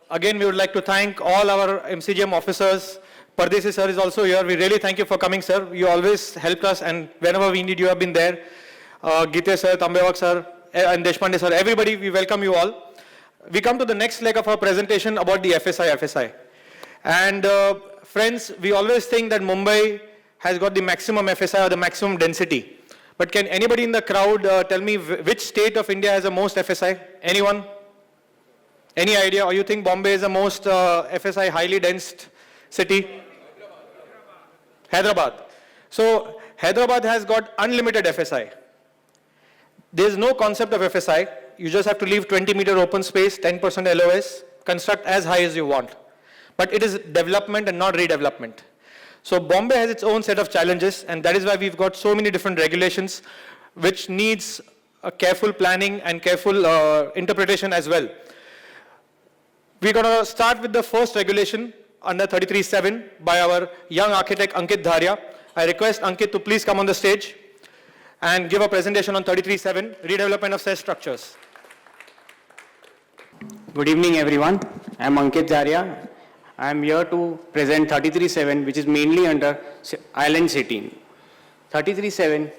Again, we would like to thank all our MCGM officers, Pardesi sir is also here. We really thank you for coming, sir. You always helped us, and whenever we need, you have been there. Gite sir, Tambewak sir, and Deshpande sir, everybody, we welcome you all. We come to the next leg of our presentation about the FSI. And friends, we always think that Mumbai has got the maximum FSI or the maximum density. But can anybody in the crowd tell me which state of India has the most FSI? Anyone? Any idea? Or you think Bombay is the most FSI highly dense city? Hyderabad. So Hyderabad has got unlimited FSI. There is no concept of FSI. You just have to leave 20-meter open space, 10% LOS, construct as high as you want. But it is development and not redevelopment. So Bombay has its own set of challenges, and that is why we've got so many different regulations which needs a careful planning and careful interpretation as well. We're going to start with the first regulation under 33.7 by our young architect Ankit Dharia. I request Ankit to please come on the stage and give a presentation on 33.7, redevelopment of cell structures. Good evening, everyone. I am Ankit Dharia. I am here to present 33.7, which is mainly under island city. 33.7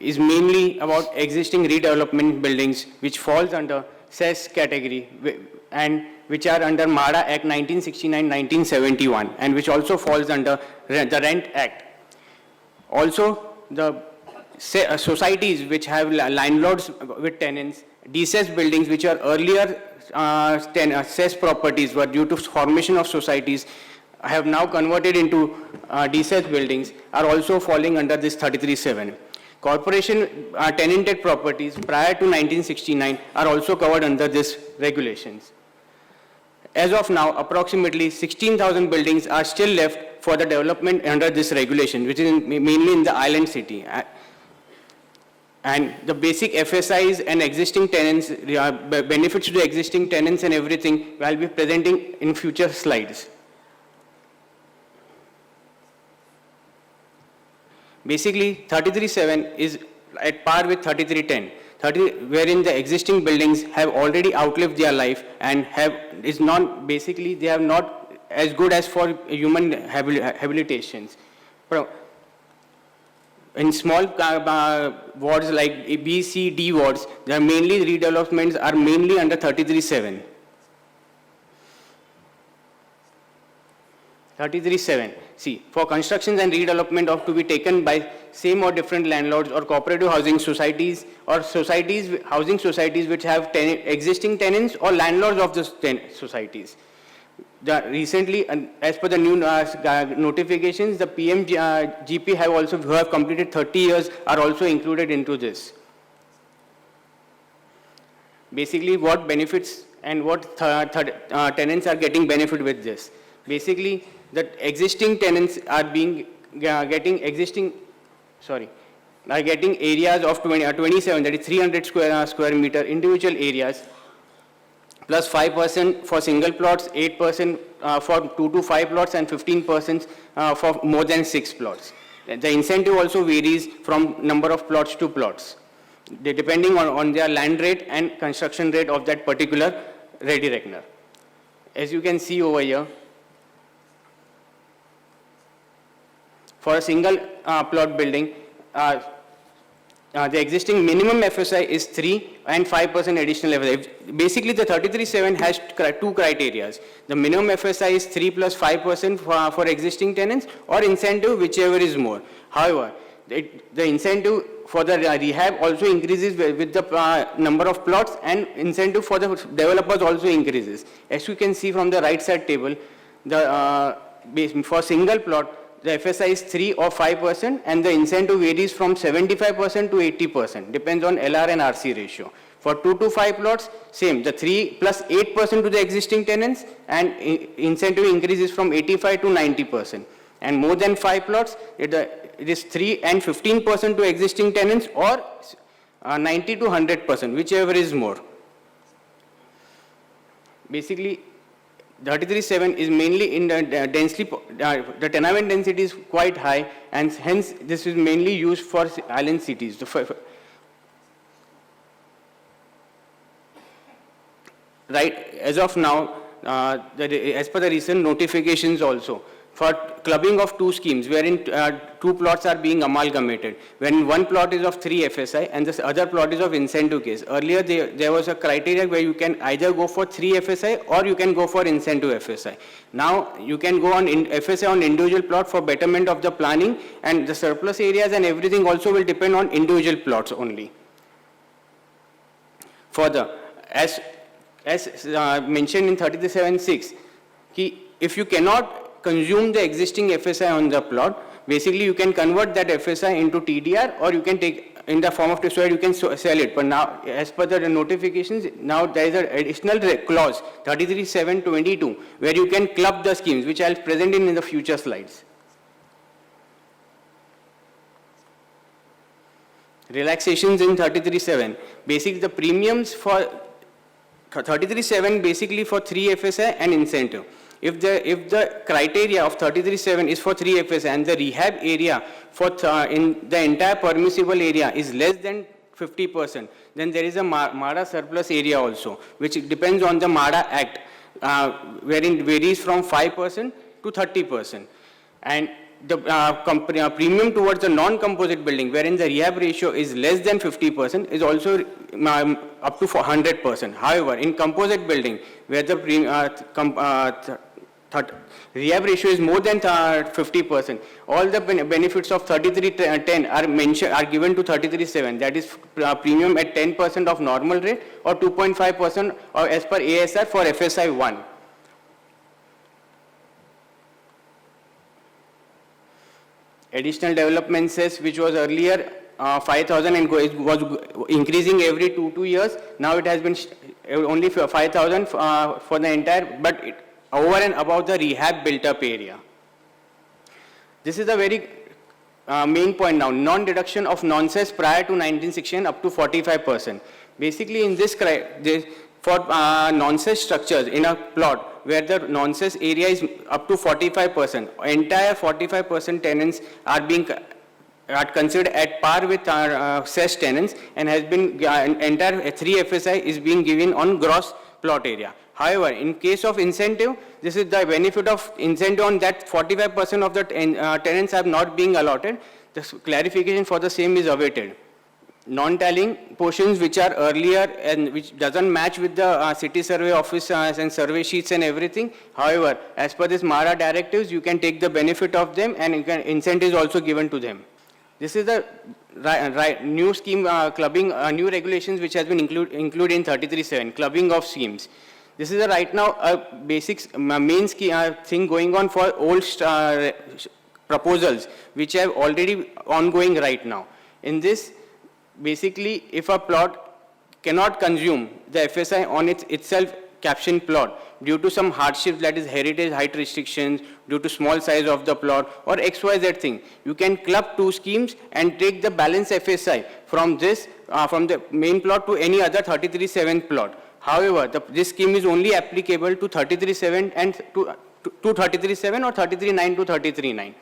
is mainly about existing redevelopment buildings, which falls under CES category and which are under MHADA Act 1969-1971 and which also falls under the Rent Act. Also, the societies which have landlords with tenants, DCES buildings which are earlier CES properties were due to formation of societies have now converted into DCES buildings are also falling under this 33.7. Corporation tenanted properties prior to 1969 are also covered under this regulations. As of now, approximately 16,000 buildings are still left for the development under this regulation, which is mainly in the island city. And the basic FSIs and existing tenants, benefits to the existing tenants and everything, I'll be presenting in future slides. Basically, 33.7 is at par with 33.10, wherein the existing buildings have already outlived their life and they are not as good as for human habilitations. In small wards like B, C, D wards, there are mainly redevelopments are mainly under 33.7. 33.7. See, for constructions and redevelopment of to be taken by same or different landlords or cooperative housing societies or housing societies which have existing tenants or landlords of those societies. Recently, as per the new notifications, the PMGP who have completed 30 years are also included into this. Basically, what benefits and what tenants are getting benefit with this. Basically, the existing tenants are getting areas of 27, that is 300 square meter individual areas, plus 5% for single plots, 8% for 2 to 5 plots, and 15% for more than 6 plots. The incentive also varies from number of plots to plots, depending on their land rate and construction rate of that particular ready reckoner. As you can see over here, for a single plot building, the existing minimum FSI is 3 and 5% additional FSI. Basically, the 33.7 has two criteria. The minimum FSI is 3 plus 5% for existing tenants, or incentive, whichever is more. However, the incentive for the rehab also increases with the number of plots, and incentive for the developers also increases. As you can see from the right side table, for single plot, the FSI is 3 or 5%, and the incentive varies from 75% to 80%, depends on LR and RC ratio. For 2 to 5 plots, same, the 3 plus 8% to the existing tenants, and incentive increases from 85 to 90%. And more than 5 plots, it is 3 and 15% to existing tenants, or 90 to 100%, whichever is more. Basically, 33.7 is mainly in the the tenement density is quite high, and hence this is mainly used for island cities. Right, as of now, as per the recent notifications also, for clubbing of two schemes wherein two plots are being amalgamated. When one plot is of 3 FSI and the other plot is of incentive case. Earlier there was a criteria where you can either go for 3 FSI or you can go for incentive FSI. Now you can go on FSI on individual plot for betterment of the planning, and the surplus areas and everything also will depend on individual plots only. Further, as mentioned in 33.7.6, if you cannot consume the existing FSI on the plot, basically you can convert that FSI into TDR, or you can take in the form of TDR, you can sell it. But now, as per the notifications, now there is an additional clause, 33.7.22, where you can club the schemes, which I'll present in the future slides. Relaxations in 33.7. Basically, the premiums for 33.7 basically for 3 FSI and incentive. If the criteria of 33.7 is for 3 FSI and the rehab area for in the entire permissible area is less than 50%, then there is a MADA surplus area also, which depends on the MADA Act, wherein varies from 5% to 30%. And the premium towards the non-composite building, wherein the rehab ratio is less than 50%, is also up to 100%. However, in composite building, where the rehab ratio is more than 50%, all the benefits of 33.10 are given to 33.7. That is premium at 10% of normal rate or 2.5% as per ASR for FSI 1. Additional development cess, which was earlier 5,000 and was increasing every 2 years. Now it has been only 5,000 for the entire, but over and above the rehab built up area. This is the very main point now, non-deduction of non-cess prior to 1916 up to 45%. Basically in this, for non-cess structures in a plot where the non-cess area is up to 45%, entire 45% tenants are considered at par with our cess tenants, and has been entire 3 FSI is being given on gross plot area. However, in case of incentive, this is the benefit of incentive on that 45% of the tenants are not being allotted. The clarification for the same is awaited. Non-tallying portions which are earlier and which doesn't match with the city survey office and survey sheets and everything. However, as per this MARA directives, you can take the benefit of them, and incentives also given to them. This is the new scheme clubbing, new regulations which has been included in 33.7, clubbing of schemes. This is right now a basic main thing going on for old proposals which are already ongoing right now. In this, basically, if a plot cannot consume the FSI on itself captioned plot due to some hardships, that is heritage height restrictions, due to small size of the plot or XYZ thing, you can club 2 schemes and take the balance FSI from this, from the main plot to any other 33.7 plot. However, this scheme is only applicable to 33.7 and to 33.7 or 33.9 to 33.9.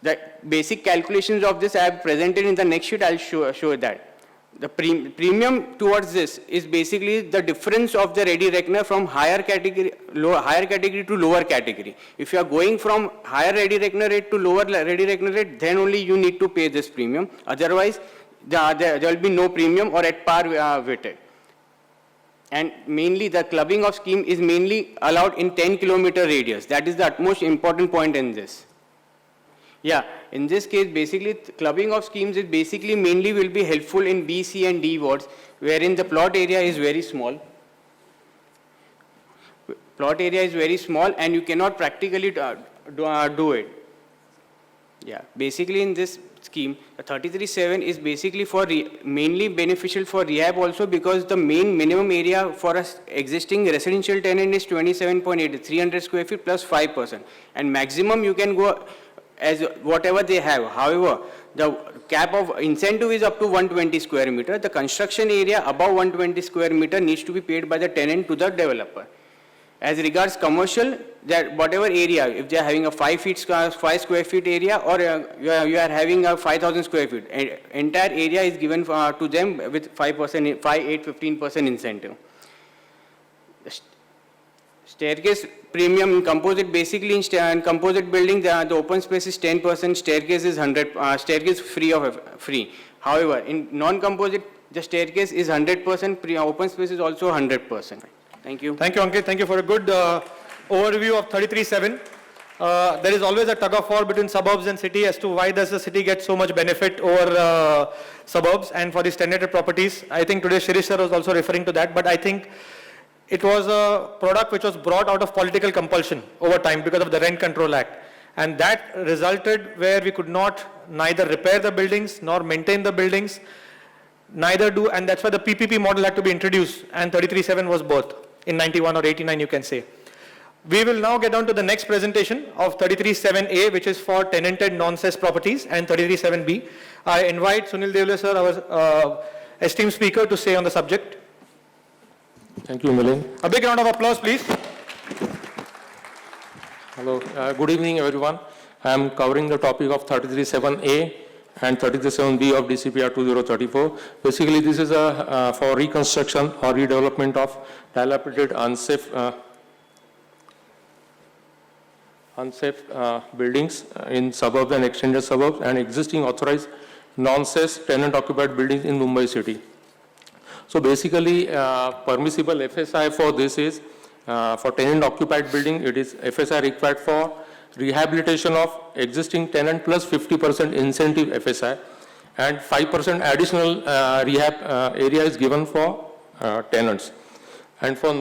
The basic calculations of this I have presented in the next sheet. I'll show that. The premium towards this is basically the difference of the ready reckoner from higher category to lower category. If you are going from higher ready reckoner rate to lower ready reckoner rate, then only you need to pay this premium. Otherwise, there will be no premium or at par with it. And mainly the clubbing of scheme is mainly allowed in 10-kilometer radius. That is the utmost important point in this. Yeah, in this case, basically, clubbing of schemes is basically mainly will be helpful in B, C and D wards, wherein the plot area is very small. Plot area is very small and you cannot practically do it. Yeah, basically in this scheme, 33.7 is basically for mainly beneficial for rehab also, because the main minimum area for an existing residential tenant is 27.8, 300 square feet plus 5%. And maximum you can go as whatever they have. However, the cap of incentive is up to 120 square meter. The construction area above 120 square meter needs to be paid by the tenant to the developer. As regards commercial, that whatever area, if they are having a 5 square feet area, or you are having a 5,000 square feet, entire area is given to them with 5%, 5, 8, 15% incentive. Staircase premium in composite, basically in composite building, the open space is 10%, staircase is 100, staircase free. However, in non-composite, the staircase is 100%, open space is also 100%. Thank you. Thank you, Ankit. Thank you for a good overview of 33-7. There is always a tug of war between suburbs and city as to why does the city get so much benefit over suburbs and for these tenanted properties. I think today Shirish sir was also referring to that, but I think it was a product which was brought out of political compulsion over time because of the Rent Control Act. And that resulted where we could not neither repair the buildings nor maintain the buildings, and that's why the PPP model had to be introduced, and 33-7 was birthed in 91 or 89, you can say. We will now get on to the next presentation of 33-7A, which is for tenanted non-cess properties, and 33-7B. I invite Sunil Devle sir, our esteemed speaker, to say on the subject. Thank you, Milind. A big round of applause, please. Hello, good evening, everyone. I am covering the topic of 33-7A and 33-7B of DCPR-2034. Basically, this is for reconstruction or redevelopment of dilapidated, unsafe buildings in suburbs and extended suburbs and existing authorized non-cess tenant-occupied buildings in Mumbai city. So basically, permissible FSI for this is, for tenant-occupied building, it is FSI required for rehabilitation of existing tenant plus 50% incentive FSI, and 5% additional rehab area is given for tenants. And for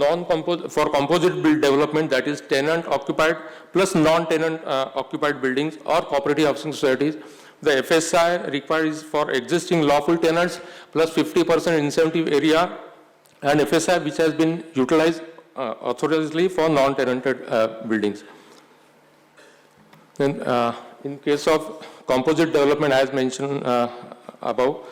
composite build development, that is tenant-occupied plus non-tenant occupied buildings or cooperative housing societies, the FSI required is for existing lawful tenants plus 50% incentive area, and FSI which has been utilized authorizedly for non-tenanted buildings. Then in case of composite development, as mentioned above,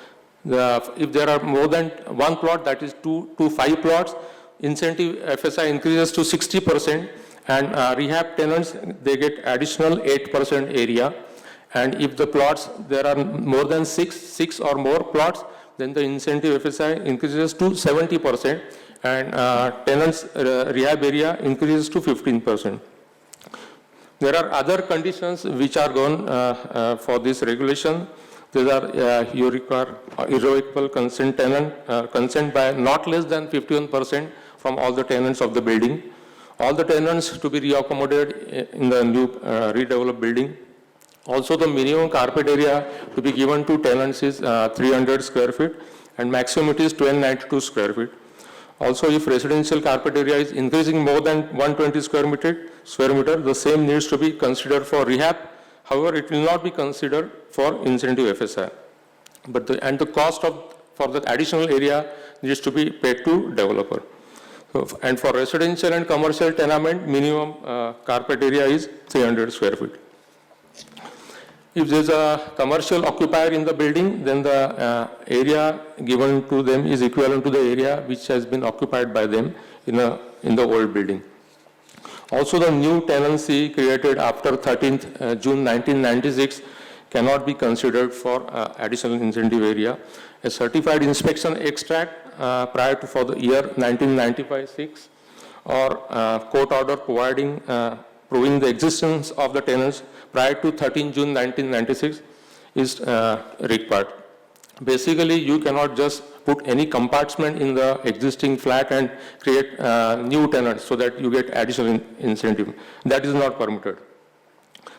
if there are more than one plot, that is 2 to 5 plots, incentive FSI increases to 60%, and rehab tenants, they get additional 8% area. And if the plots, there are more than six or more plots, then the incentive FSI increases to 70%, and tenants rehab area increases to 15%. There are other conditions which are gone for this regulation. These are you require irrevocable consent consent by not less than 51% from all the tenants of the building. All the tenants to be reaccommodated in the new redeveloped building. Also, the minimum carpet area to be given to tenants is 300 square feet, and maximum it is 1292 square feet. Also, if residential carpet area is increasing more than 120 square meter, the same needs to be considered for rehab. However, it will not be considered for incentive FSI. But the cost for the additional area needs to be paid to developer. So, and for residential and commercial tenement, minimum carpet area is 300 square feet. If there's a commercial occupier in the building, then the area given to them is equivalent to the area which has been occupied by them in the old building. Also, the new tenancy created after 13th June 1996 cannot be considered for additional incentive area. A certified inspection extract prior to for the year 1995-6 or court order proving the existence of the tenants prior to 13 June 1996 is required. Basically, you cannot just put any compartment in the existing flat and create new tenants so that you get additional incentive. That is not permitted.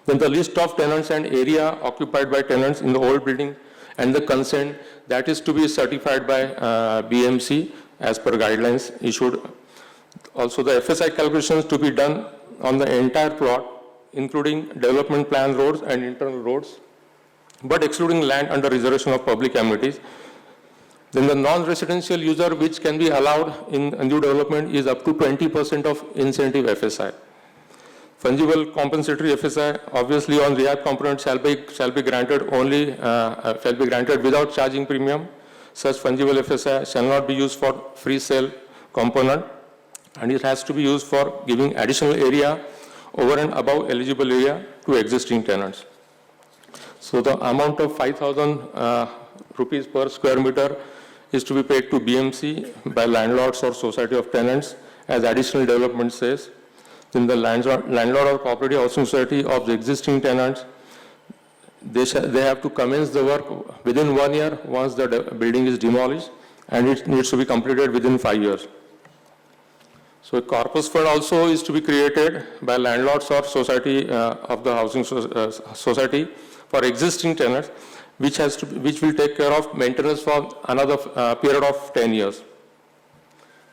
Then the list of tenants and area occupied by tenants in the old building and the consent, that is to be certified by BMC as per guidelines issued. Also, the FSI calculations to be done on the entire plot, including development plan roads and internal roads, but excluding land under reservation of public amenities. Then the non-residential user which can be allowed in a new development is up to 20% of incentive FSI. Fungible compensatory FSI, obviously on rehab component shall be granted only, shall be granted without charging premium. Such fungible FSI shall not be used for free sale component, and it has to be used for giving additional area over and above eligible area to existing tenants. So the amount of 5,000 rupees per square meter is to be paid to BMC by landlords or society of tenants as additional development says. Then the landlord or cooperative housing society of the existing tenants, they have to commence the work within 1 year once the building is demolished, and it needs to be completed within 5 years. So a corpus fund also is to be created by landlords or society of the housing society for existing tenants, which will take care of maintenance for another period of 10 years.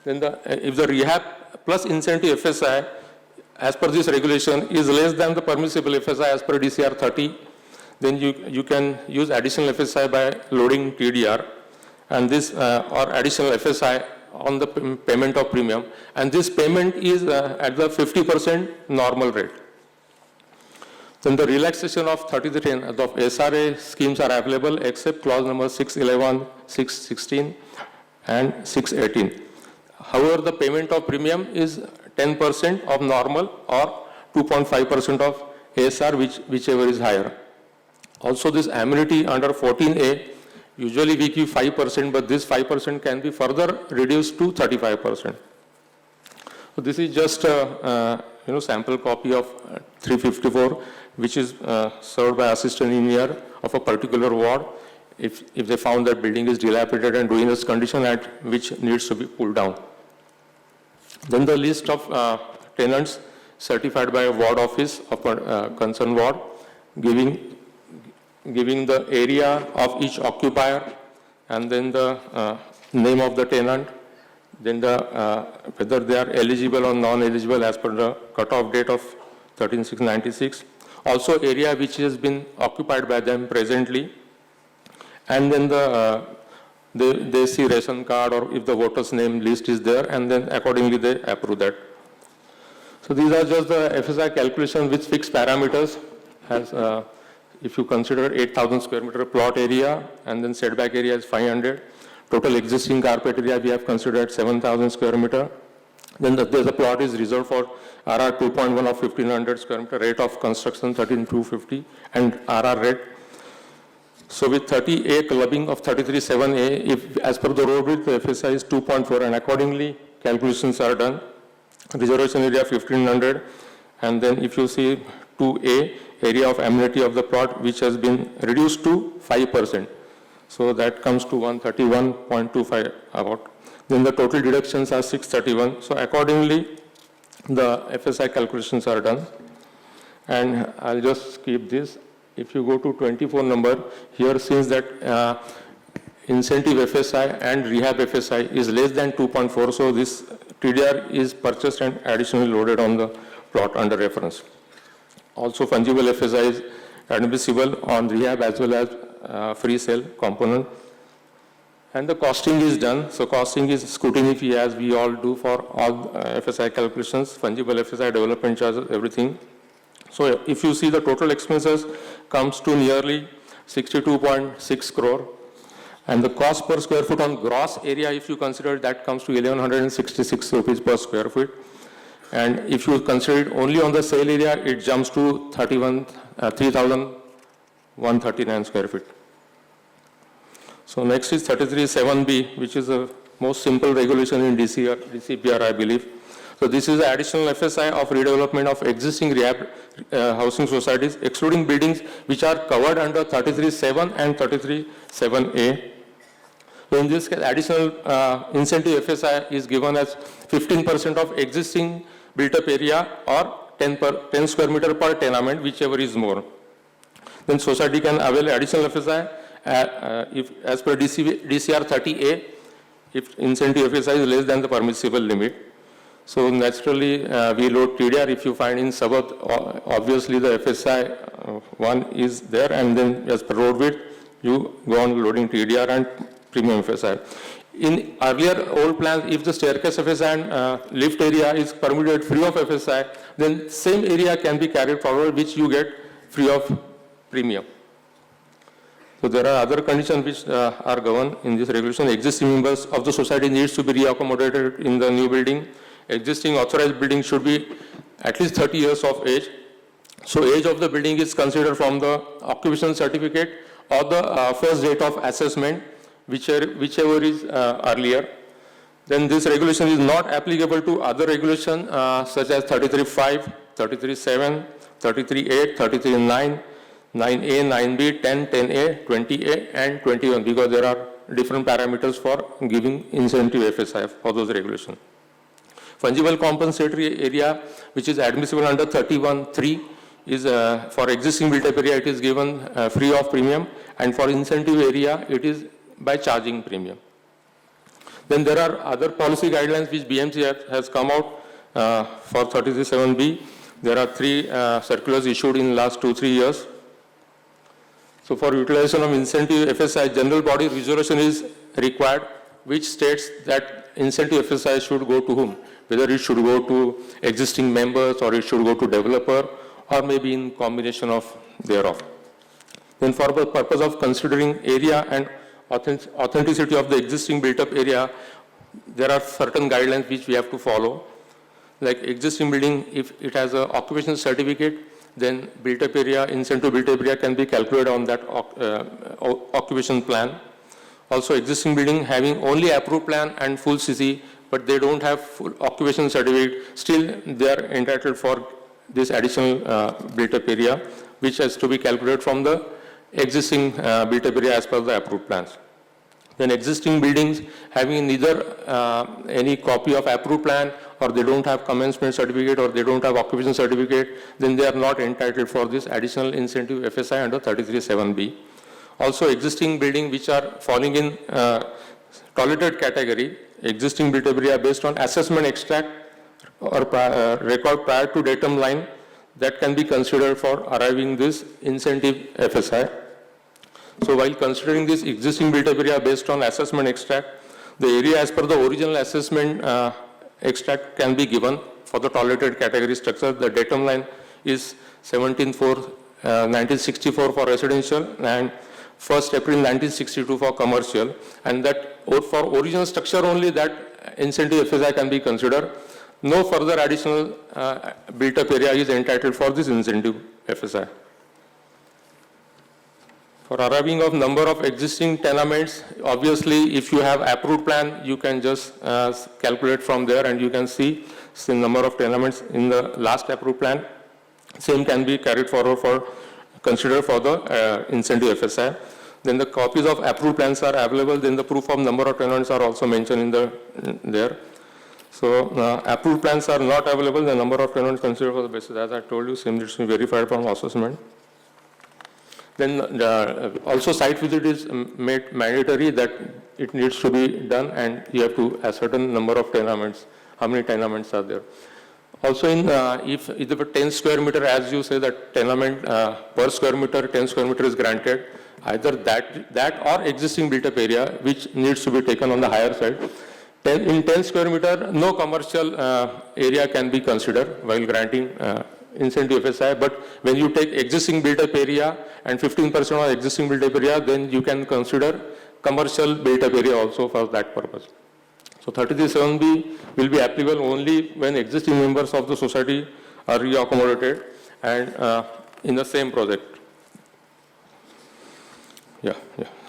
Then if the rehab plus incentive FSI, as per this regulation, is less than the permissible FSI as per DCR 30, then you can use additional FSI by loading TDR, and this or additional FSI on the payment of premium, and this payment is at the 50% normal rate. Then the relaxation of 33 of SRA schemes are available except clause number 611, 616 and 618. However, the payment of premium is 10% of normal or 2.5% of ASR, whichever is higher. Also, this amenity under 14A, usually we give 5%, but this 5% can be further reduced to 35%. So this is just a sample copy of 354, which is served by assistant engineer of a particular ward if they found that building is dilapidated and ruinous condition at which needs to be pulled down. Then the list of tenants certified by a ward office of a concerned ward, giving the area of each occupier, and then the name of the tenant, then whether they are eligible or non-eligible as per the cutoff date of 13/6/96. Also area which has been occupied by them presently, and then they see ration card or if the voter's name list is there, and then accordingly they approve that. So these are just the FSI calculation with fixed parameters. As if you consider 8,000 square meter plot area, and then setback area is 500. Total existing carpet area we have considered 7,000 square meter. Then the plot is reserved for RR 2.1 of 1,500 square meter, rate of construction 13,250, and RR rate. So with 30A clubbing of 33/7A, if as per the road width, the FSI is 2.4, and accordingly calculations are done. Reservation area 1,500, and then if you see 2A, area of amenity of the plot, which has been reduced to 5%. So that comes to 131.25 about. Then the total deductions are 631. So accordingly, the FSI calculations are done. And I'll just skip this. If you go to 24 number, here since that incentive FSI and rehab FSI is less than 2.4, so this TDR is purchased and additionally loaded on the plot under reference. Also fungible FSI is admissible on rehab as well as free sale component. And the costing is done. So costing is scrutiny fee, as we all do for all FSI calculations, fungible FSI, development charges, everything. So if you see the total expenses comes to nearly 62.6 crore. And the cost per square foot on gross area, if you consider that, comes to 1,166 rupees per square foot. And if you consider it only on the sale area, it jumps to 3,139 square feet. So next is 33(7)B, which is the most simple regulation in DCPR, I believe. So this is the additional FSI of redevelopment of existing rehab housing societies, excluding buildings which are covered under 33(7) and 33(7)A. So in this case, additional incentive FSI is given as 15% of existing built-up area or 10 square meter per tenement, whichever is more. Then society can avail additional FSI if, as per DCR 30A, if incentive FSI is less than the permissible limit. So naturally, we load TDR. If you find in suburb, obviously the FSI one is there, and then as per road width, you go on loading TDR and premium FSI. In earlier old plans, if the staircase FSI and lift area is permitted free of FSI, then same area can be carried forward, which you get free of premium. So there are other conditions which are governed in this regulation. Existing members of the society needs to be reaccommodated in the new building. Existing authorized building should be at least 30 years of age. So age of the building is considered from the occupation certificate or the first date of assessment, whichever is earlier. Then this regulation is not applicable to other regulations such as 33.5, 33.7, 33.8, 33.9, 9A, 9B, 10, 10A, 20A and 21 because there are different parameters for giving incentive FSI for those regulations. Fungible compensatory area which is admissible under 31.3 is for existing built-up area it is given free of premium, and for incentive area it is by charging premium. Then there are other policy guidelines which BMC has come out for 33.7B. There are 3 circulars issued in last 2-3 years. So for utilization of incentive FSI, general body resolution is required which states that incentive FSI should go to whom, whether it should go to existing members or it should go to developer or maybe in combination of thereof. Then for the purpose of considering area and authenticity of the existing built-up area, there are certain guidelines which we have to follow. Like existing building, if it has an occupational certificate, then built-up area, incentive built-up area can be calculated on that occupation plan. Also existing building having only approved plan and full CC, but they don't have full occupation certificate, still they are entitled for this additional built-up area, which has to be calculated from the existing built-up area as per the approved plans. Then existing buildings having neither any copy of approved plan or they don't have commencement certificate or they don't have occupation certificate, then they are not entitled for this additional incentive FSI under 33.7B. Also existing building which are falling in tolerated category, existing built-up area based on assessment extract or record prior to datum line, that can be considered for arriving this incentive FSI. So while considering this existing built-up area based on assessment extract, the area as per the original assessment extract can be given for the tolerated category structure. The datum line is 17/4/1964 for residential and 1st April 1962 for commercial, and that for original structure only that incentive FSI can be considered. No further additional built-up area is entitled for this incentive FSI. For arriving of number of existing tenements, obviously if you have approved plan, you can just calculate from there and you can see the number of tenements in the last approved plan. Same can be carried forward for consider for the incentive FSI. Then the copies of approved plans are available, then the proof of number of tenants are also mentioned in there. So approved plans are not available, the number of tenants considered for the basis, as I told you, same needs to be verified from assessment. Then also site visit is made mandatory, that it needs to be done and you have to a certain number of tenements, how many tenements are there. Also in, if a 10 square meter, as you say that tenement per square meter, 10 square meter is granted, either that or existing built-up area which needs to be taken on the higher side. In 10 square meter, no commercial area can be considered while granting incentive FSI, but when you take existing built-up area and 15% of existing built-up area, then you can consider commercial built-up area also for that purpose. So 33.7B will be applicable only when existing members of the society are reaccommodated and in the same project.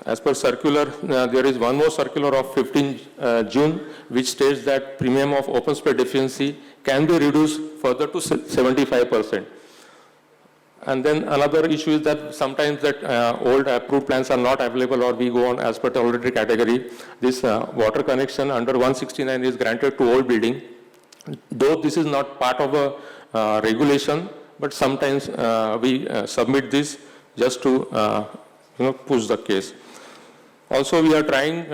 As per circular, there is one more circular of 15 June, which states that premium of open space deficiency can be reduced further to 75%. And then another issue is that sometimes that old approved plans are not available or we go on as per tolerated category. This water connection under 169 is granted to old building. Though this is not part of a regulation, but sometimes we submit this just to push the case. Also, we are trying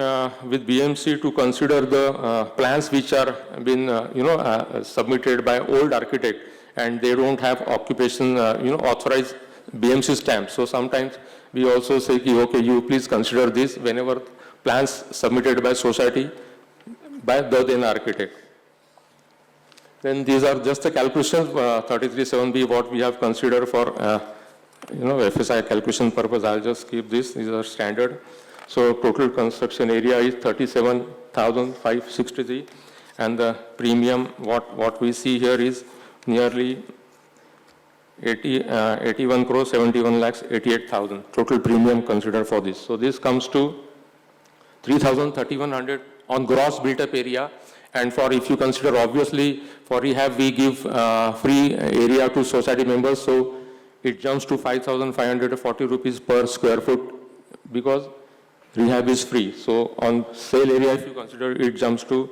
with BMC to consider the plans which are been submitted by old architect and they don't have occupation authorized BMC stamp. So sometimes we also say, okay, you please consider this whenever plans submitted by society by the then architect. Then these are just the calculations, 33.7B, what we have considered for FSI calculation purpose. I'll just keep this. These are standard. So total construction area is 37,563, and the premium what we see here is nearly 81 crores 71 lakhs 88,000 total premium considered for this. So this comes to 3,3100 on gross built-up area. And for, if you consider, obviously, for rehab, we give free area to society members, so it jumps to 5,540 rupees per square foot because rehab is free. So on sale area, if you consider, it jumps to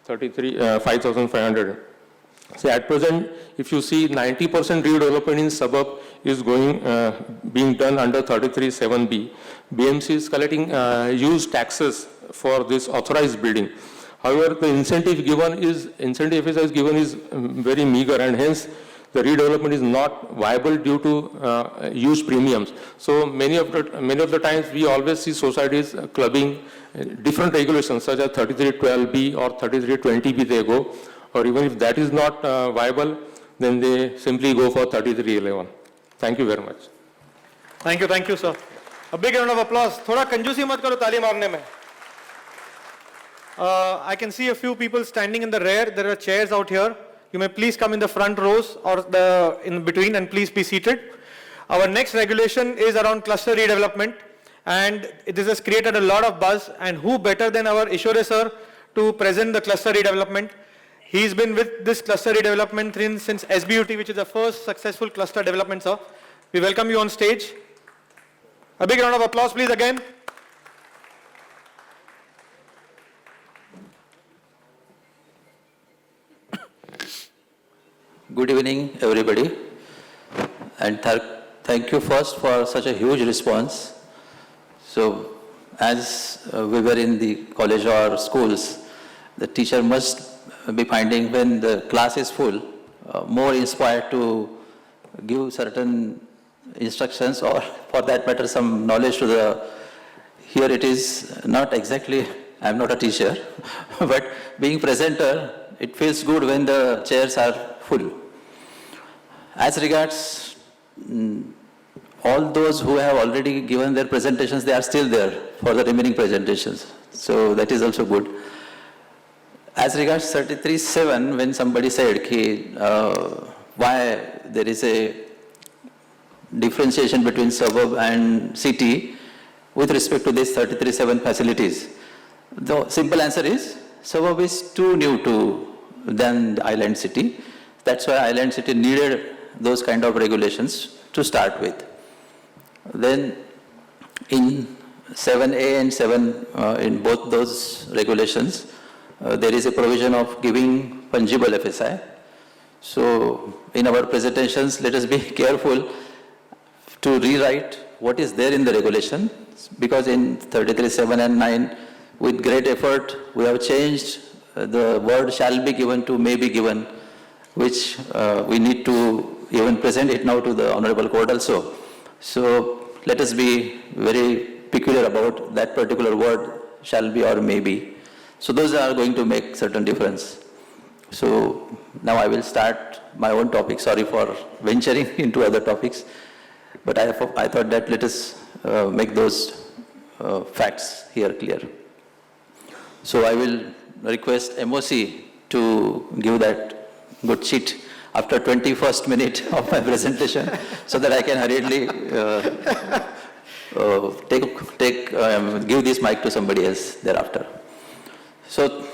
5,500. So at present, if you see 90% redevelopment in suburb is being done under 33(7)(b). BMC is collecting use taxes for this authorized building. However, the incentive FSI is given is very meager, and hence the redevelopment is not viable due to huge premiums. So many of the times we always see societies clubbing different regulations such as 33(12)(b) or 33(20)(b) they go, or even if that is not viable, then they simply go for 33(11). Thank you very much. Thank you, sir. A big round of applause. Thoda kanjusi mat karo taali marne mein. I can see a few people standing in the rear. There are chairs out here. You may please come in the front rows or in between and please be seated. Our next regulation is around cluster redevelopment, and this has created a lot of buzz, and who better than our Ishore sir to present the cluster redevelopment. He's been with this cluster redevelopment since SBUT, which is the first successful cluster development, sir. We welcome you on stage. A big round of applause, please, again. Good evening, everybody, and thank you first for such a huge response. So, as we were in the college or schools, the teacher must be finding when the class is full, more inspired to give certain instructions or for that matter some knowledge to the, here it is not exactly, I'm not a teacher, but being presenter, it feels good when the chairs are full. As regards all those who have already given their presentations, they are still there for the remaining presentations. So that is also good. As regards 33(7), when somebody said why there is a differentiation between suburb and city with respect to these 33(7) facilities, the simple answer is suburb is too new than the island city. That's why island city needed those kind of regulations to start with. Then in 7A and 7, in both those regulations, there is a provision of giving fungible FSI. So in our presentations, let us be careful to rewrite what is there in the regulation, because in 33(7) and 9, with great effort, we have changed the word shall be given to may be given, which we need to even present it now to the Honorable Court also. So let us be very peculiar about that particular word, shall be or may be. So those are going to make certain difference. So now I will start my own topic. Sorry for venturing into other topics, but I thought that let us make those facts here clear. So I will request MOC to give that good sheet after 21st minute of my presentation, so that I can hurriedly give this mic to somebody else thereafter. So,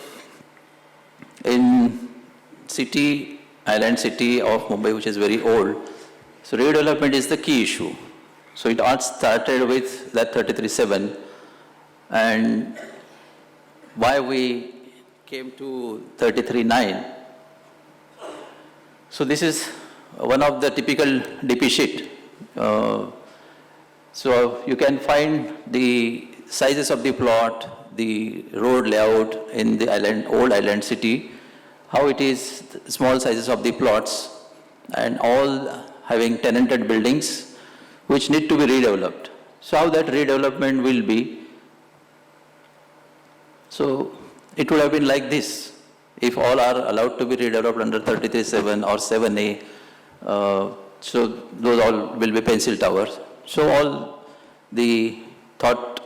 in island city of Mumbai, which is very old, so redevelopment is the key issue. So it all started with that 33(7), and why we came to 33(9). So this is one of the typical DP sheet. So you can find the sizes of the plot, the road layout in the old island city, how it is small sizes of the plots, and all having tenanted buildings which need to be redeveloped. So how that redevelopment will be. So it would have been like this. If all are allowed to be redeveloped under 33(7) or 7A, so those all will be pencil towers. So all the thought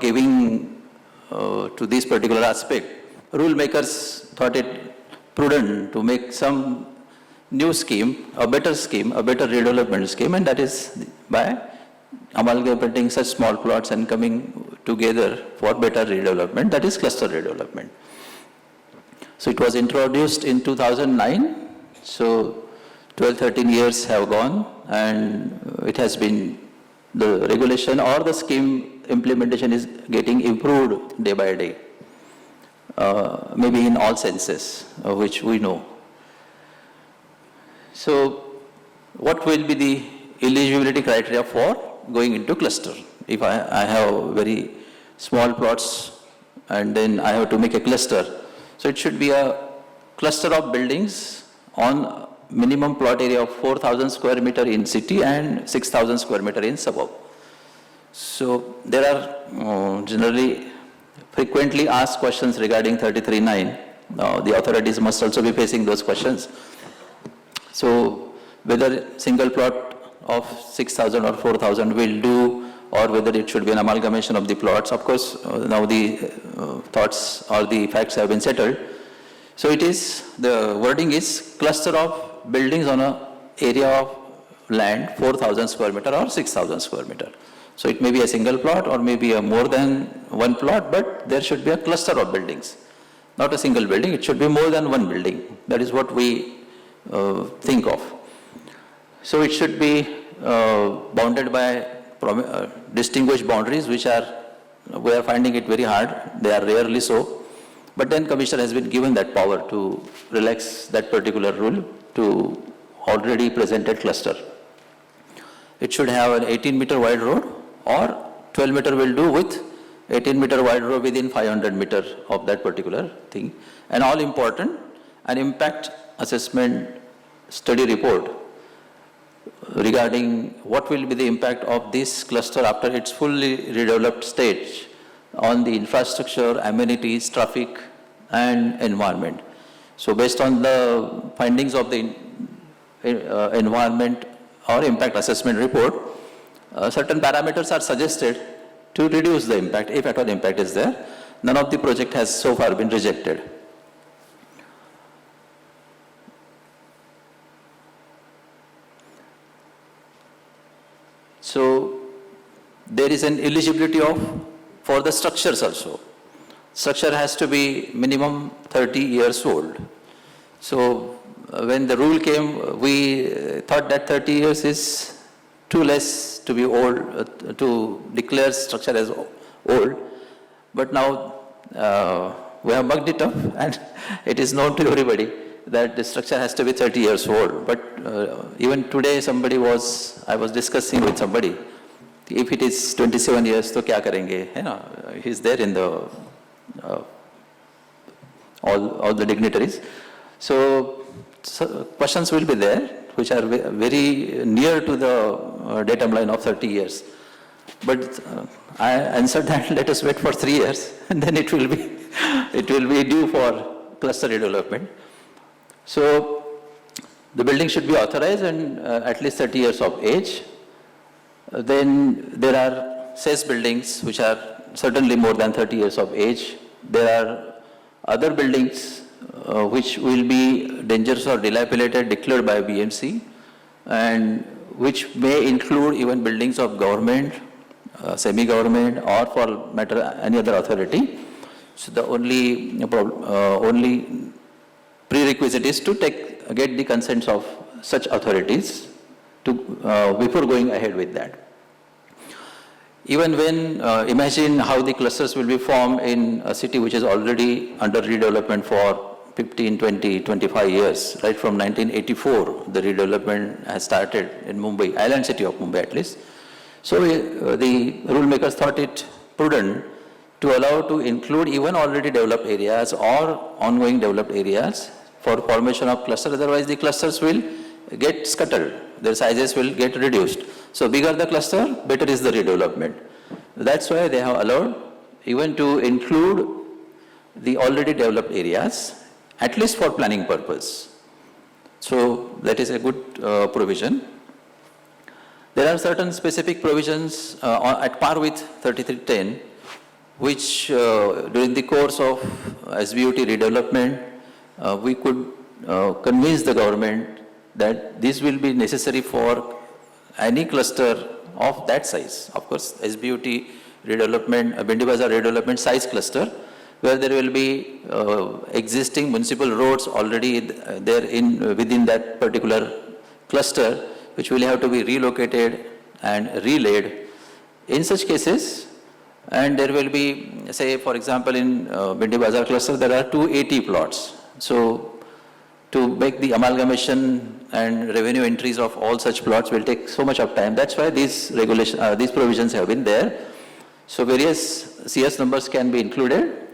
giving to this particular aspect, rule makers thought it prudent to make some new scheme, a better redevelopment scheme, and that is by amalgamating such small plots and coming together for better redevelopment, that is cluster redevelopment. So it was introduced in 2009, so 12-13 years have gone, and it has been, the regulation or the scheme implementation is getting improved day by day, maybe in all senses, which we know. So what will be the eligibility criteria for going into cluster? If I have very small plots and then I have to make a cluster, so it should be a cluster of buildings on minimum plot area of 4,000 square meter in city and 6,000 square meter in suburb. So there are generally frequently asked questions regarding 33(9). The authorities must also be facing those questions. So whether single plot of 6,000 or 4,000 will do, or whether it should be an amalgamation of the plots. Of course, now the thoughts or the facts have been settled. So it is, the wording is cluster of buildings on an area of land 4,000 square meter or 6,000 square meter. So it may be a single plot or maybe a more than one plot, but there should be a cluster of buildings. Not a single building, it should be more than one building. That is what we think of. So it should be bounded by distinguished boundaries, which are, we are finding it very hard. They are rarely so. But then Commissioner has been given that power to relax that particular rule to already presented cluster. It should have an 18-meter wide road, or 12-meter will do with 18-meter wide road within 500 meter of that particular thing. And all important, an impact assessment study report regarding what will be the impact of this cluster after its fully redeveloped stage on the infrastructure, amenities, traffic, and environment. So based on the findings of the environment or impact assessment report, certain parameters are suggested to reduce the impact, if at all impact is there. None of the project has so far been rejected. So there is an eligibility for the structures also. Structure has to be minimum 30 years old. So when the rule came, we thought that 30 years is too less to be old, to declare structure as old. But now we have mugged it up, and it is known to everybody that the structure has to be 30 years old. But even today I was discussing with somebody, if it is 27 years, to kya karenge? You know, he's there in the, all the dignitaries. So questions will be there, which are very near to the datum line of 30 years. But I answered that, let us wait for 3 years, and then it will be due for cluster redevelopment. So the building should be authorized and at least 30 years of age. Then there are CES buildings which are certainly more than 30 years of age. There are other buildings which will be dangerous or dilapidated declared by BMC, and which may include even buildings of government, semi-government, or for matter any other authority. So the only prerequisite is to get the consents of such authorities to, before going ahead with that. Even when, imagine how the clusters will be formed in a city which is already under redevelopment for 15, 20, 25 years. Right from 1984, the redevelopment has started in Mumbai, island city of Mumbai at least. So the rule makers thought it prudent to allow to include even already developed areas or ongoing developed areas for formation of cluster. Otherwise the clusters will get scattered, their sizes will get reduced. So bigger the cluster, better is the redevelopment. That's why they have allowed even to include the already developed areas, at least for planning purpose. So that is a good provision. There are certain specific provisions at par with 3310, which during the course of SBUT redevelopment, we could convince the government that this will be necessary for any cluster of that size. Of course, SBUT redevelopment, Bindi Bazaar redevelopment size cluster, where there will be existing municipal roads already there within that particular cluster, which will have to be relocated and relaid. In such cases, and there will be, say, for example, in Bindi Bazaar cluster, there are 280 plots. So, to make the amalgamation and revenue entries of all such plots will take so much of time. That's why these these provisions have been there. So, various CS numbers can be included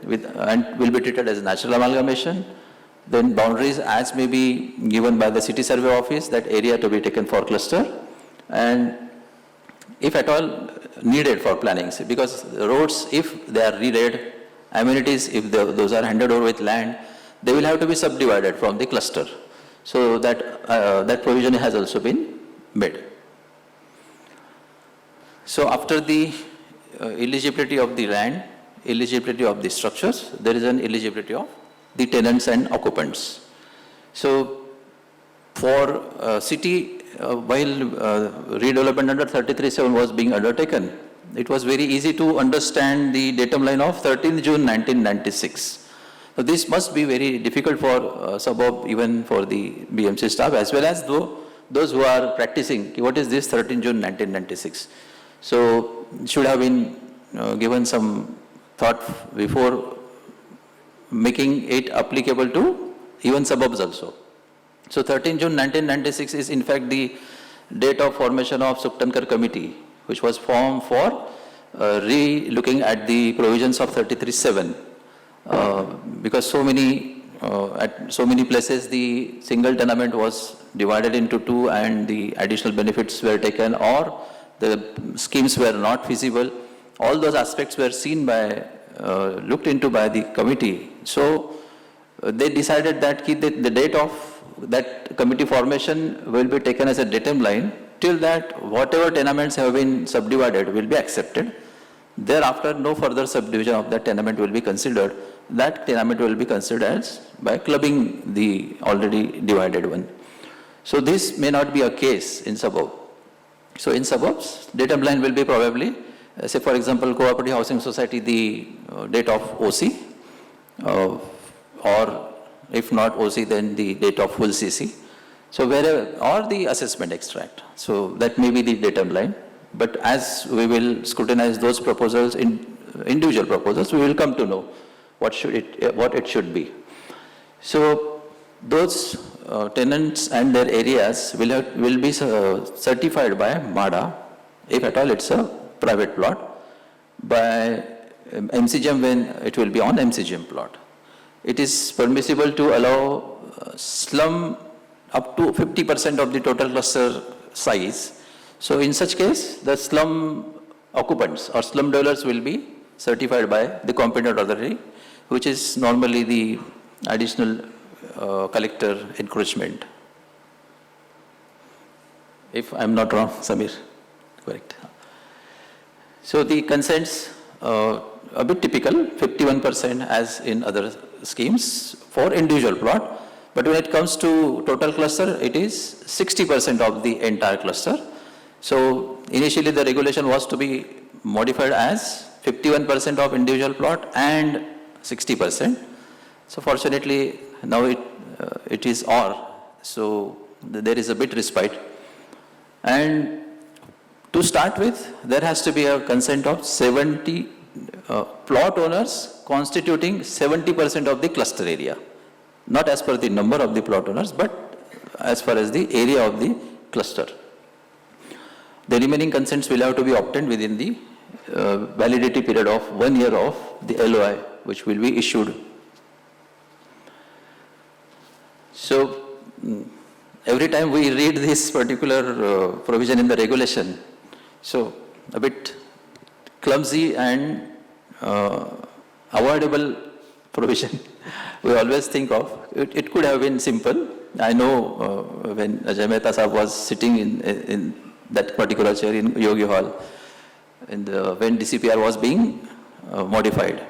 and will be treated as natural amalgamation. Then boundaries as may be given by the city survey office, that area to be taken for cluster, and if at all needed for planning, because roads, if they are relayed, amenities, if those are handed over with land, they will have to be subdivided from the cluster. So that provision has also been made. So after the eligibility of the land, eligibility of the structures, there is an eligibility of the tenants and occupants. So for city, while redevelopment under 33(7) was being undertaken, it was very easy to understand the datum line of 13th June 1996. So this must be very difficult for suburb, even for the BMC staff, as well as those who are practicing. What is this 13 June 1996? So should have been given some thought before making it applicable to even suburbs also. So 13 June 1996 is in fact the date of formation of Suktankar committee, which was formed for re-looking at the provisions of 33(7). Because at so many places the single tenement was divided into two and the additional benefits were taken, or the schemes were not feasible. All those aspects were seen looked into by the committee. So they decided that the date of that committee formation will be taken as a datum line. Till that, whatever tenements have been subdivided will be accepted. Thereafter, no further subdivision of that tenement will be considered. That tenement will be considered as by clubbing the already divided one. So this may not be a case in suburb. So in suburbs, datum line will be probably, say for example, Cooperative Housing Society, the date of OC, or if not OC, then the date of full CC. So wherever, or the assessment extract. So that may be the datum line. But as we will scrutinize those proposals, individual proposals, we will come to know what it should be. So those tenants and their areas will be certified by MADA, if at all it's a private plot, by MCGM when it will be on MCGM plot. It is permissible to allow slum up to 50% of the total cluster size. So in such case, the slum occupants or slum dwellers will be certified by the competent authority, which is normally the additional collector encroachment. If I'm not wrong, Samir, correct. So the consents, a bit typical, 51% as in other schemes for individual plot. But when it comes to total cluster, it is 60% of the entire cluster. So initially the regulation was to be modified as 51% of individual plot and 60%. So fortunately now it is OR. So there is a bit respite. And to start with, there has to be a consent of 70 plot owners constituting 70% of the cluster area. Not as per the number of the plot owners, but as far as the area of the cluster. The remaining consents will have to be obtained within the validity period of 1 year of the LOI, which will be issued. So every time we read this particular provision in the regulation, so a bit clumsy and avoidable provision we always think of. It could have been simple. I know when Ajay Mehta Sahab was sitting in that particular chair in Yogi Hall, and when DCPR was being modified.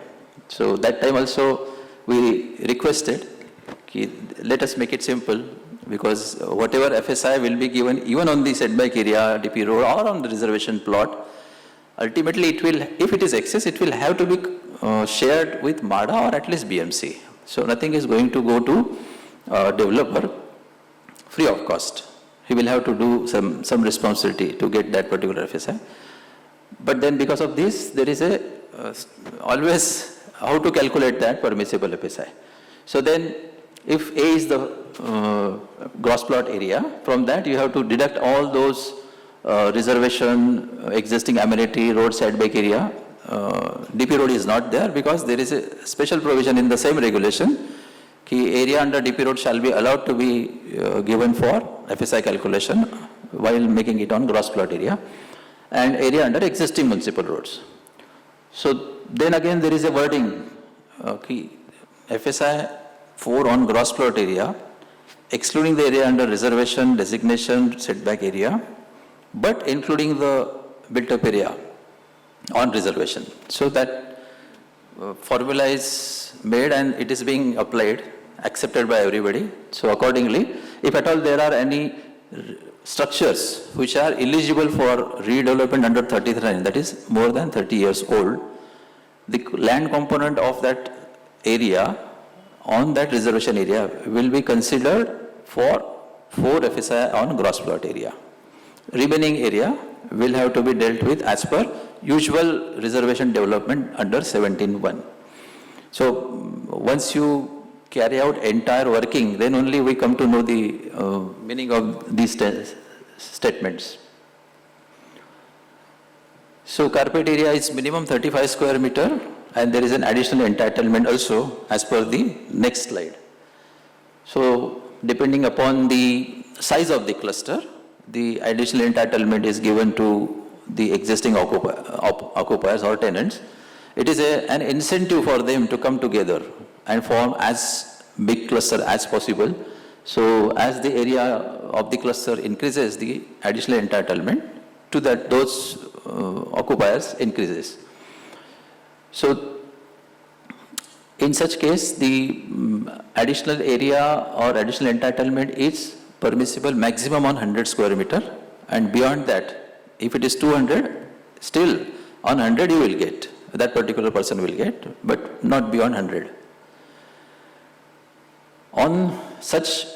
So that time also we requested, let us make it simple, because whatever FSI will be given even on the setback area, DP road, or on the reservation plot, ultimately it will, if it is excess, it will have to be shared with MADA or at least BMC. So nothing is going to go to developer free of cost. He will have to do some responsibility to get that particular FSI. But then because of this, there is a always how to calculate that permissible FSI. So then if A is the gross plot area, from that you have to deduct all those reservation, existing amenity, road setback area. DP road is not there because there is a special provision in the same regulation कि area under DP road shall be allowed to be given for FSI calculation while making it on gross plot area and area under existing municipal roads. So then again there is a wording कि FSI 4 on gross plot area excluding the area under reservation, designation, setback area, but including the built-up area on reservation. So that formula is made and it is being applied, accepted by everybody. So accordingly, if at all there are any structures which are eligible for redevelopment under 33, that is more than 30 years old, the land component of that area on that reservation area will be considered for 4 FSI on gross plot area. Remaining area will have to be dealt with as per usual reservation development under 17(1). So once you carry out entire working, then only we come to know the meaning of these statements. So carpet area is minimum 35 square meter and there is an additional entitlement also as per the next slide. So depending upon the size of the cluster, the additional entitlement is given to the existing occupiers or tenants. It is an incentive for them to come together and form as big cluster as possible. So as the area of the cluster increases, the additional entitlement to that those occupiers increases. So in such case, the additional area or additional entitlement is permissible maximum on 100 square meter, and beyond that, if it is 200, still on 100 you will get, that particular person will get, but not beyond 100. On such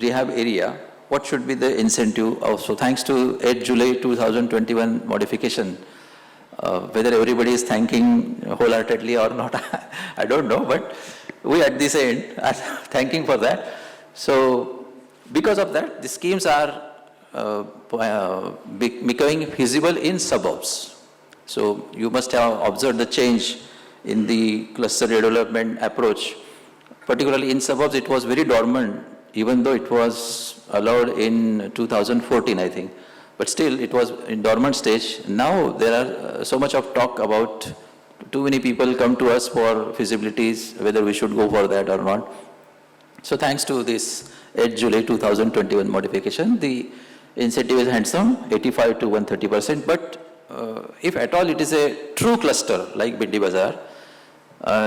rehab area, what should be the incentive also? Thanks to 8 July 2021 modification, whether everybody is thanking wholeheartedly or not, I don't know, but we at this end are thanking for that. So because of that, the schemes are becoming feasible in suburbs. So you must have observed the change in the cluster redevelopment approach. Particularly in suburbs, it was very dormant, even though it was allowed in 2014, I think. But still, it was in dormant stage. Now there are so much of talk about too many people come to us for feasibilities, whether we should go for that or not. So thanks to this 8 July 2021 modification, the incentive is handsome, 85 to 130%. But if at all it is a true cluster like Bindi Bazaar,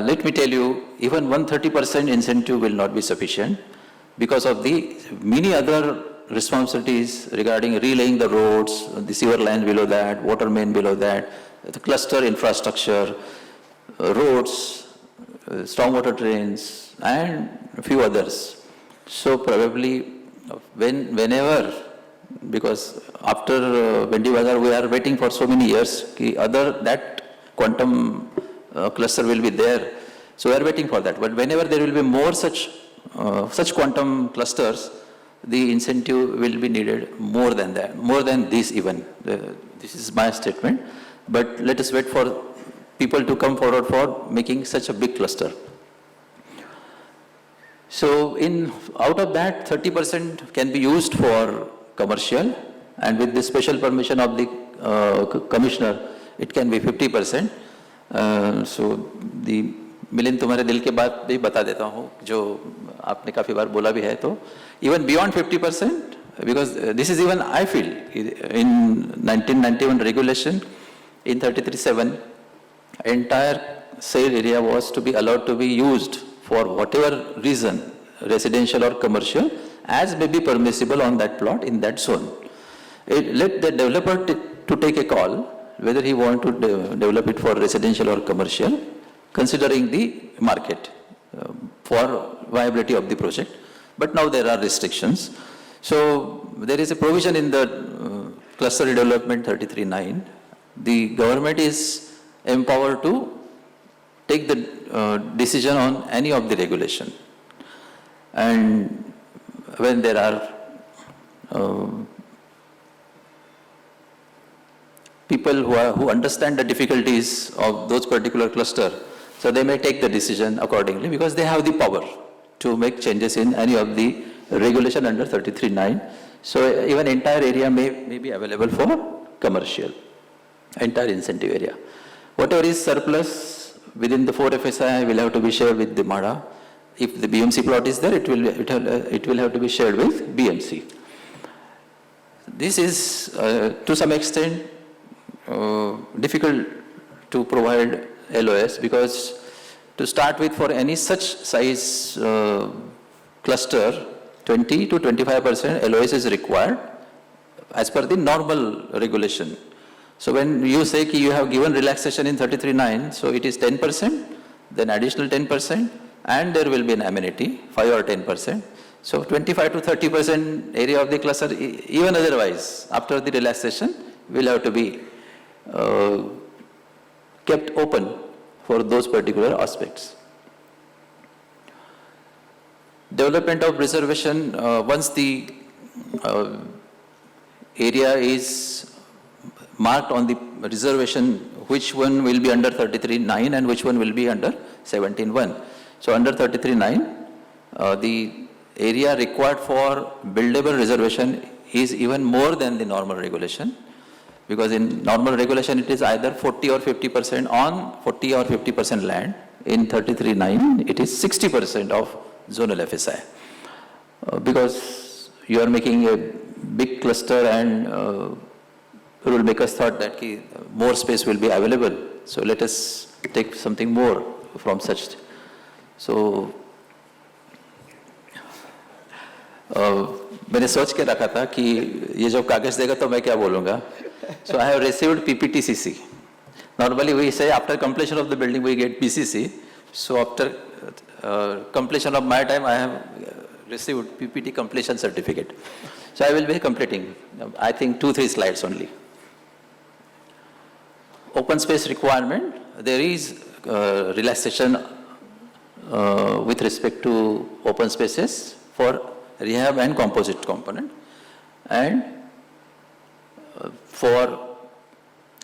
let me tell you, even 130% incentive will not be sufficient because of the many other responsibilities regarding relaying the roads, the sewer lines below that, water main below that, the cluster infrastructure, roads, stormwater drains, and a few others. So probably whenever, because after Bindi Bazaar we are waiting for so many years, that quantum cluster will be there. So we are waiting for that. But whenever there will be more such quantum clusters, the incentive will be needed more than that, more than this even. This is my statement. But let us wait for people to come forward for making such a big cluster. So out of that, 30% can be used for commercial, and with the special permission of the commissioner, it can be 50%. So the Milind तुम्हारे दिल के बात भी बता देता हूँ जो आपने काफ़ी बार बोला भी है तो even beyond 50% because this is even I feel in 1991 regulation in 33(7) entire sale area was to be allowed to be used for whatever reason residential or commercial as may be permissible on that plot in that zone. Let the developer to take a call whether he want to develop it for residential or commercial, considering the market for viability of the project. But now there are restrictions. So there is a provision in the cluster redevelopment 33.9. The government is empowered to take the decision on any of the regulation. And when there are people who understand the difficulties of those particular cluster, so they may take the decision accordingly because they have the power to make changes in any of the regulation under 33.9. So even entire area may be available for commercial, entire incentive area. Whatever is surplus within the 4 FSI will have to be shared with the MADA. If the BMC plot is there, it will have to be shared with BMC. This is to some extent difficult to provide LOS because to start with, for any such size cluster, 20 to 25% LOS is required as per the normal regulation. So when you say that you have given relaxation in 33.9, so it is 10%, then additional 10%, and there will be an amenity, 5 or 10%. So 25 to 30% area of the cluster, even otherwise, after the relaxation, will have to be kept open for those particular aspects. Development of reservation, once the area is marked on the reservation, which one will be under 33.9 and which one will be under 17.1. So under 33.9, the area required for buildable reservation is even more than the normal regulation, because in normal regulation it is either 40 or 50% on 40 or 50% land. In 33.9 it is 60% of zonal FSI. Because you are making a big cluster and rule makers thought that more space will be available. So let us take something more from such. So मैंने सोच के रखा था कि ये जब कागज देगा तो मैं क्या बोलूँगा. So I have received PPTCC. Normally we say after completion of the building we get PCC. So after completion of my time I have received PPT completion certificate. So I will be completing, I think 2-3 slides only. Open space requirement, there is relaxation with respect to open spaces for rehab and composite component, and for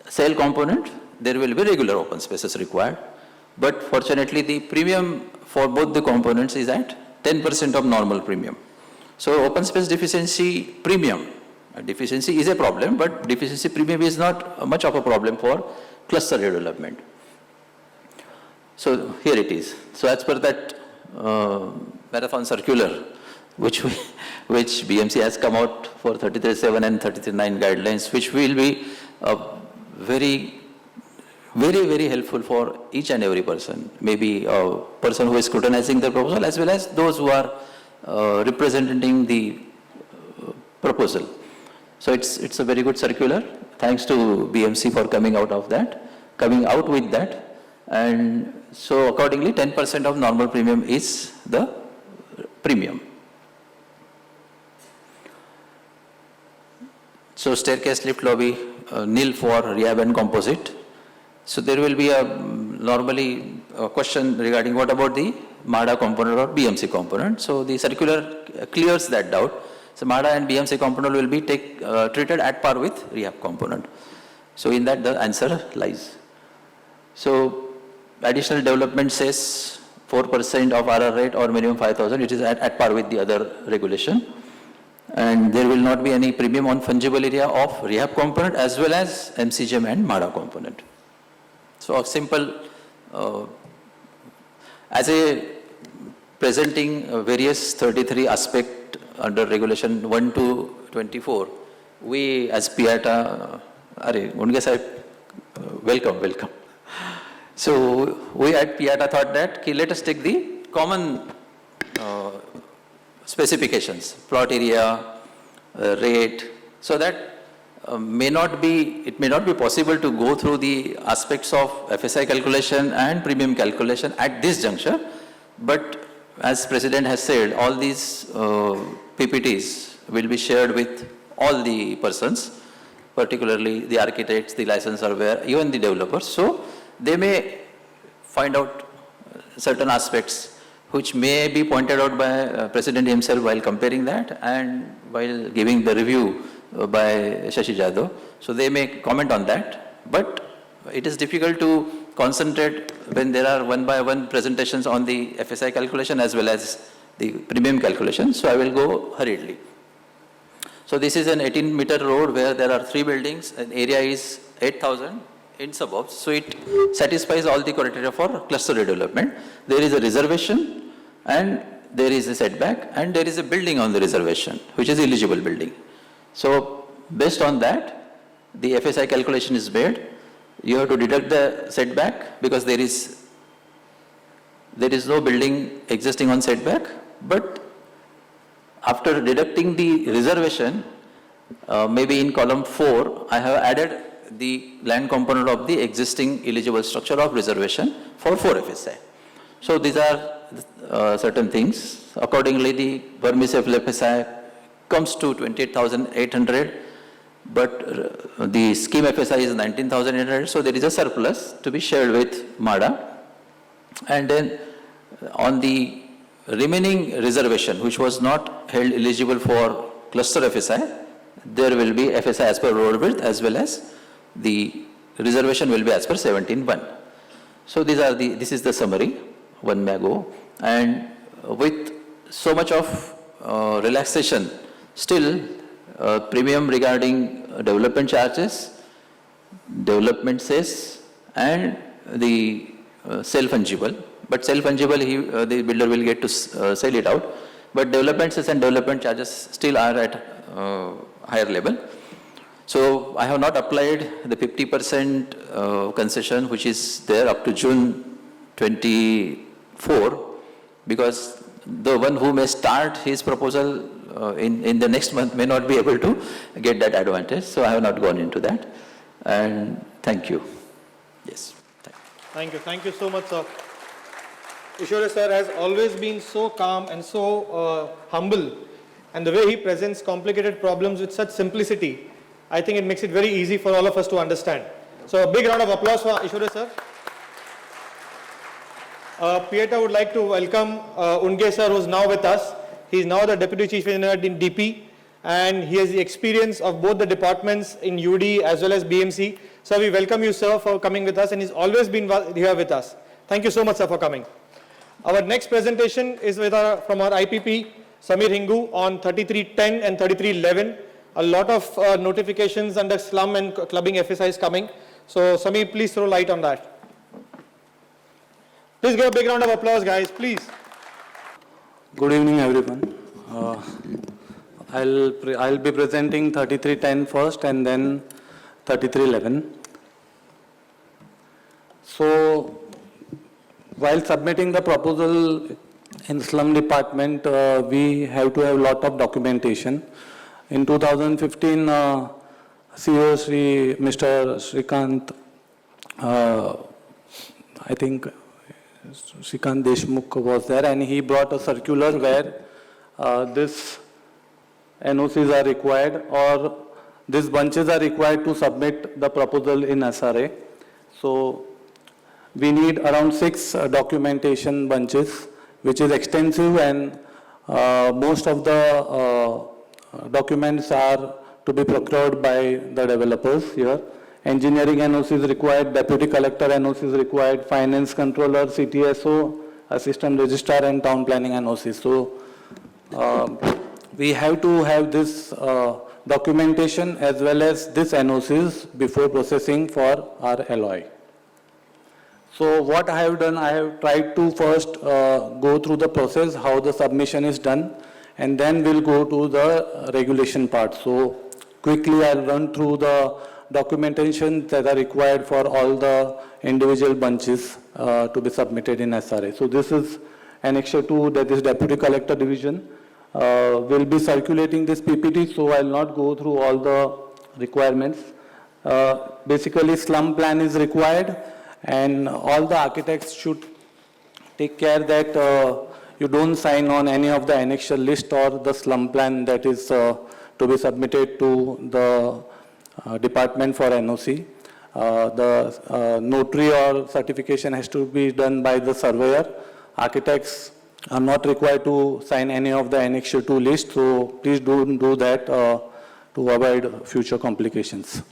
cell component there will be regular open spaces required, but fortunately the premium for both the components is at 10% of normal premium. So open space deficiency premium, deficiency is a problem, but deficiency premium is not much of a problem for cluster development. So here it is. So as per that marathon circular, which BMC has come out for 33.7 and 33.9 guidelines, which will be very, very helpful for each and every person. Maybe a person who is scrutinizing the proposal as well as those who are representing the proposal. So it's a very good circular. Thanks to BMC for coming out with that. And so accordingly 10% of normal premium is the premium. So staircase, lift, lobby, nil for rehab and composite. So there will be normally a question regarding what about the MADA component or BMC component. So the circular clears that doubt. So MADA and BMC component will be treated at par with rehab component. So in that the answer lies. So additional development says 4% of RR rate or minimum 5,000. It is at par with the other regulation. And there will not be any premium on fungible area of rehab component as well as MCGM and MADA component. So a simple, as a presenting various 33 aspect under regulation 1 to 24, we as PIATA, welcome. So we at PIATA thought that let us take the common specifications, plot area, rate, so that may not be possible to go through the aspects of FSI calculation and premium calculation at this juncture, but as President has said, all these PPTs will be shared with all the persons, particularly the architects, the license surveyor, even the developers. So they may find out certain aspects which may be pointed out by President himself while comparing that and while giving the review by Shashi Jadhav. So they may comment on that, but it is difficult to concentrate when there are one by one presentations on the FSI calculation as well as the premium calculation. So I will go hurriedly. So this is an 18-meter road where there are 3 buildings, and area is 8,000 in suburbs. So it satisfies all the criteria for cluster redevelopment. There is a reservation and there is a setback and there is a building on the reservation, which is eligible building. So based on that, the FSI calculation is made. You have to deduct the setback because there is no building existing on setback, but after deducting the reservation, maybe in column 4, I have added the land component of the existing eligible structure of reservation for 4 FSI. So these are certain things. Accordingly, the permissible FSI comes to 28,800, but the scheme FSI is 19,800, so there is a surplus to be shared with MADA. And then on the remaining reservation, which was not held eligible for cluster FSI, there will be FSI as per road width as well as the reservation will be as per 17.1. So this is the summary, one may go. And with so much of relaxation, still premium regarding development charges, development cess, and the self-fungible. But self-fungible, the builder will get to sell it out. But development cess and development charges still are at higher level. So I have not applied the 50% concession which is there up to June 24, because the one who may start his proposal in the next month may not be able to get that advantage. So I have not gone into that. And thank you. Yes. Thank you. Thank you so much, sir. Ishore sir has always been so calm and so humble, and the way he presents complicated problems with such simplicity, I think it makes it very easy for all of us to understand. So a big round of applause for Ishore sir. Pieta would like to welcome Unge sir, who is now with us. He is now the Deputy Chief Engineer in DP, and he has the experience of both the departments in UD as well as BMC. So we welcome you, sir, for coming with us, and he's always been here with us. Thank you so much, sir, for coming. Our next presentation is from our IPP, Samir Hingu, on 3310 and 3311. A lot of notifications under slum and clubbing FSI is coming. So Samir, please throw light on that. Please give a big round of applause, guys, please. Good evening, everyone. I'll be presenting 3310 first and then 3311. So, while submitting the proposal in slum department, we have to have a lot of documentation. In 2015, CEO Mr. Shrikant, I think Shrikant Deshmukh was there, and he brought a circular where this NOCs are required, or these bunches are required to submit the proposal in SRA. So we need around 6 documentation bunches, which is extensive, and most of the documents are to be procured by the developers here. Engineering NOC is required, Deputy Collector NOC is required, Finance Controller, CTSO, Assistant Registrar, and Town Planning NOC. So we have to have this documentation as well as this NOCs before processing for our LOI. So what I have done, I have tried to first go through the process, how the submission is done, and then we'll go to the regulation part. So quickly I'll run through the documentation that are required for all the individual bunches to be submitted in SRA. So this is Annexure 2, that is Deputy Collector Division. We'll be circulating this PPT, so I'll not go through all the requirements. Basically, slum plan is required, and all the architects should take care that you don't sign on any of the annexure list or the slum plan that is to be submitted to the department for NOC. The notary or certification has to be done by the surveyor. Architects are not required to sign any of the annexure 2 list, so please don't do that to avoid future complications.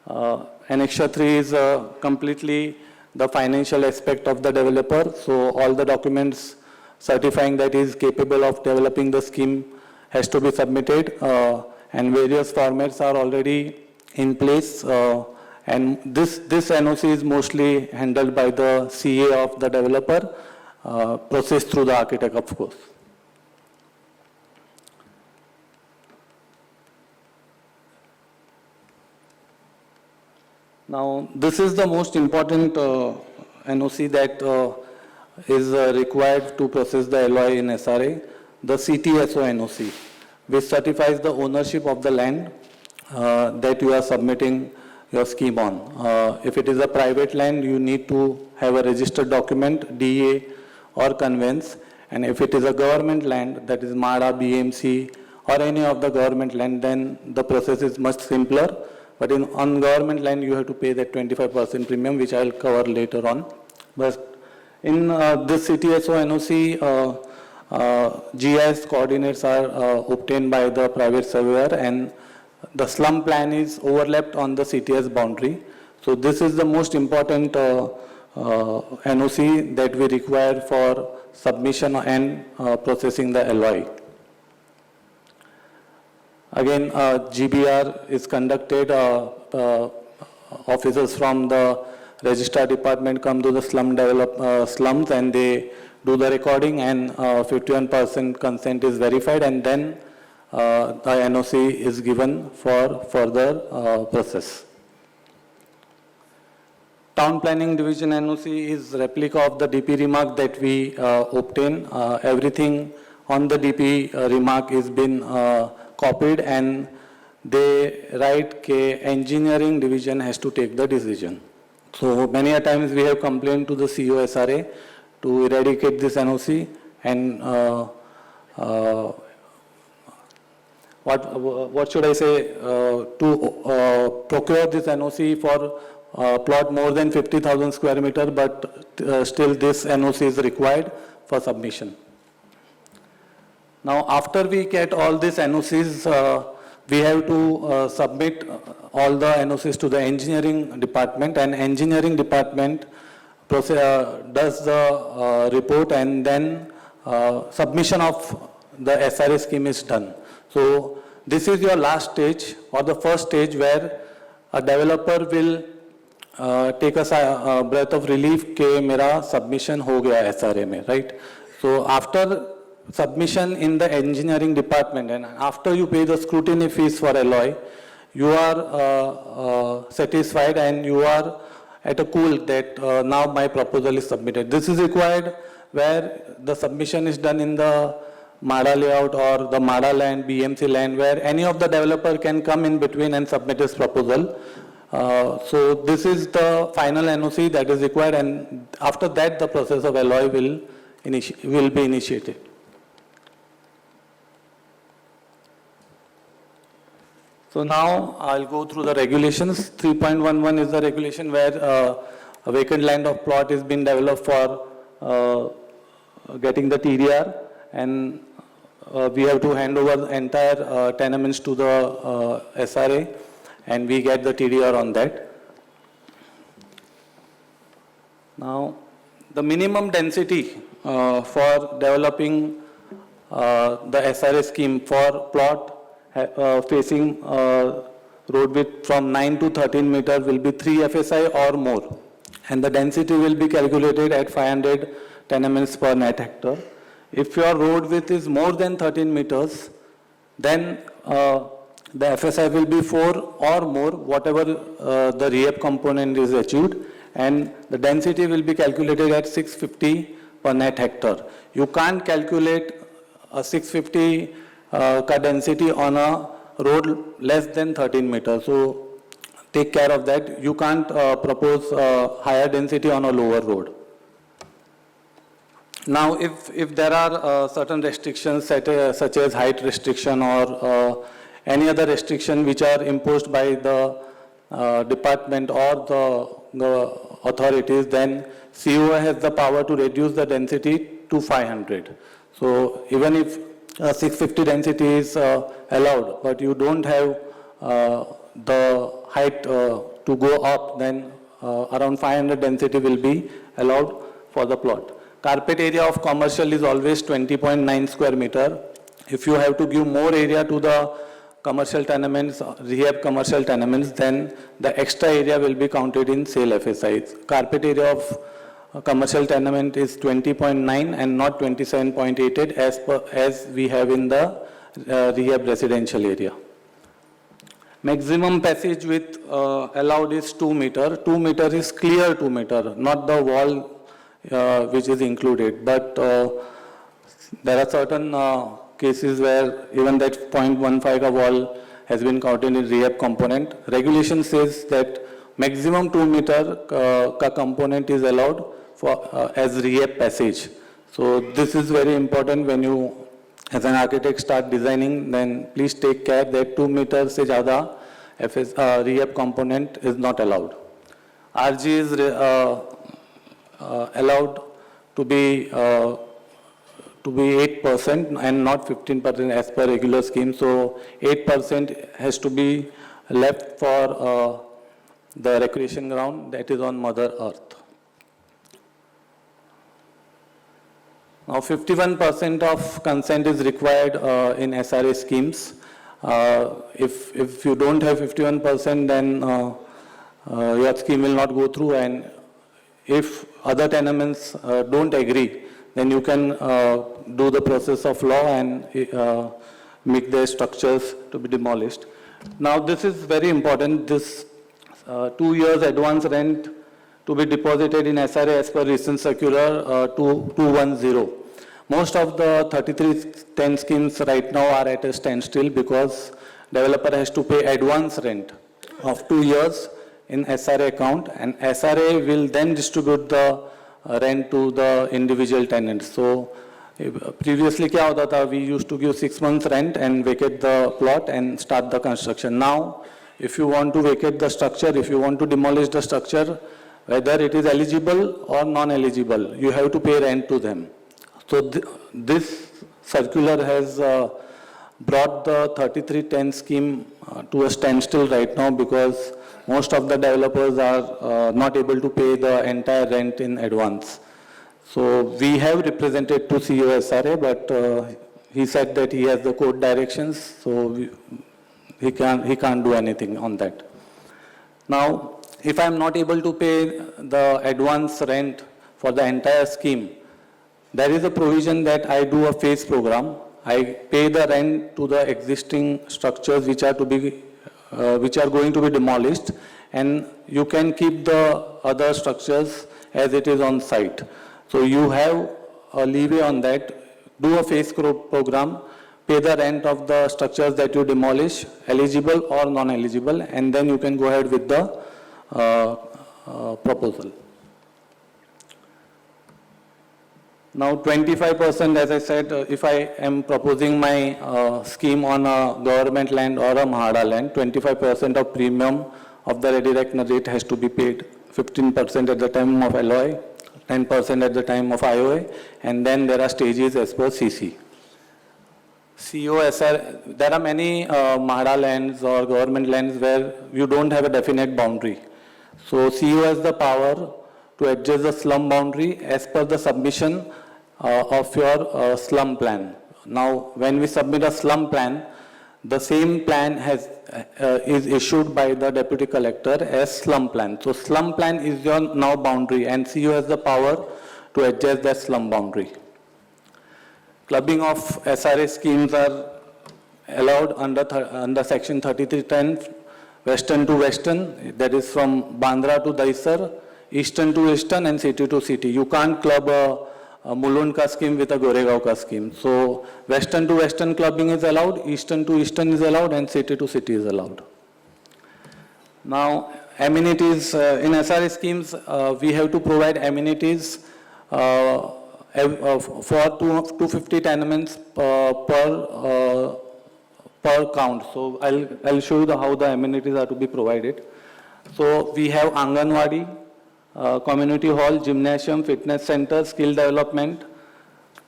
Annexure 3 is completely the financial aspect of the developer, so all the documents certifying that he is capable of developing the scheme has to be submitted, and various formats are already in place, and this NOC is mostly handled by the CA of the developer, processed through the architect, of course. Now, this is the most important NOC that is required to process the LOI in SRA, the CTSO NOC, which certifies the ownership of the land that you are submitting your scheme on. If it is a private land, you need to have a registered document, DA or conveyance, and if it is a government land, that is MADA, BMC, or any of the government land, then the process is much simpler. But on government land, you have to pay that 25% premium, which I will cover later on. But in this CTSO NOC, GIS coordinates are obtained by the private surveyor, and the slum plan is overlapped on the CTS boundary. So this is the most important NOC that we require for submission and processing the LOI. Again, GBR is conducted, officers from the registrar department come to the slums and they do the recording, and 51% consent is verified, and then the NOC is given for further process. Town Planning Division NOC is replica of the DP remark that we obtain. Everything on the DP remark is been copied, and they write that engineering division has to take the decision. So many a times we have complained to the CEO SRA to eradicate this NOC, and what should I say, to procure this NOC for plot more than 50,000 square meter, but still this NOC is required for submission. Now, after we get all these NOCs, we have to submit all the NOCs to the engineering department, and engineering department does the report, and then submission of the SRA scheme is done. So this is your last stage or the first stage where a developer will take a breath of relief कि मेरा submission हो गया SRA में, right? So after submission in the engineering department, and after you pay the scrutiny fees for LOI, you are satisfied and you are at a cool that now my proposal is submitted. This is required where the submission is done in the MADA layout or the MADA land, BMC land, where any of the developer can come in between and submit his proposal. So this is the final NOC that is required, and after that the process of LOI will be initiated. So now I'll go through the regulations. 3.11 is the regulation where a vacant land of plot is being developed for getting the TDR, and we have to hand over the entire tenements to the SRA, and we get the TDR on that. Now, the minimum density for developing the SRA scheme for plot facing road width from 9 to 13 meter will be 3 FSI or more, and the density will be calculated at 500 tenements per net hectare. If your road width is more than 13 meters, then the FSI will be 4 or more, whatever the REAP component is achieved, and the density will be calculated at 650 per net hectare. You can't calculate a 650 ka density on a road less than 13 meters. So take care of that. You can't propose higher density on a lower road. Now, if there are certain restrictions such as height restriction or any other restriction which are imposed by the department or the authorities, then COA has the power to reduce the density to 500. So even if 650 density is allowed, but you don't have the height to go up, then around 500 density will be allowed for the plot. Carpet area of commercial is always 20.9 square meter. If you have to give more area to the commercial tenements, rehab commercial tenements, then the extra area will be counted in sale FSI. Carpet area of commercial tenement is 20.9 and not 27.88 as we have in the rehab residential area. Maximum passage width allowed is 2 meter. 2 meter is clear 2 meter, not the wall which is included. But there are certain cases where even that 0.15 wall has been counted in rehab component. Regulation says that maximum 2 meter component is allowed for as rehab passage. So this is very important when you as an architect start designing, then please take care that 2 meters se zyada rehab component is not allowed. RG is allowed to be 8% and not 15% as per regular scheme. So 8% has to be left for the recreation ground that is on Mother Earth. Now 51% of consent is required in SRA schemes. If you don't have 51%, then your scheme will not go through, and if other tenements don't agree, then you can do the process of law and make their structures to be demolished. Now this is very important, this 2 years advance rent to be deposited in SRA as per recent circular 210. Most of the 3310 schemes right now are at a standstill because developer has to pay advance rent of 2 years in SRA account, and SRA will then distribute the rent to the individual tenants. So previously kya hota tha, we used to give 6 months rent and vacate the plot and start the construction. Now if you want to vacate the structure, if you want to demolish the structure, whether it is eligible or non-eligible, you have to pay rent to them. So this circular has brought the 3310 scheme to a standstill right now because most of the developers are not able to pay the entire rent in advance. So we have represented to CEO SRA, but he said that he has the court directions, so he can't do anything on that. Now, if I am not able to pay the advance rent for the entire scheme, there is a provision that I do a phase program. I pay the rent to the existing structures which are going to be demolished, and you can keep the other structures as it is on site. So you have a leeway on that. Do a phase program, pay the rent of the structures that you demolish, eligible or non-eligible, and then you can go ahead with the proposal. Now 25%, as I said, if I am proposing my scheme on a government land or a Mahada land, 25% of premium of the ready reckoner rate has to be paid, 15% at the time of LOI, 10% at the time of IOA, and then there are stages as per CC. COSR, there are many Mahada lands or government lands where you don't have a definite boundary. So CO has the power to adjust the slum boundary as per the submission of your slum plan. Now, when we submit a slum plan, the same plan is issued by the deputy collector as slum plan. So slum plan is your now boundary, and CO has the power to adjust that slum boundary. Clubbing of SRA schemes are allowed under section 3310, western to western, that is from Bandra to Dahisar, eastern to eastern, and city to city. You can't club Mulund ka scheme with a Goregaon ka scheme. So western to western clubbing is allowed, eastern to eastern is allowed, and city to city is allowed. Now, amenities in SRA schemes, we have to provide amenities for 250 tenements per count. So I'll show you how the amenities are to be provided. So we have Anganwadi, community hall, gymnasium, fitness center, skill development,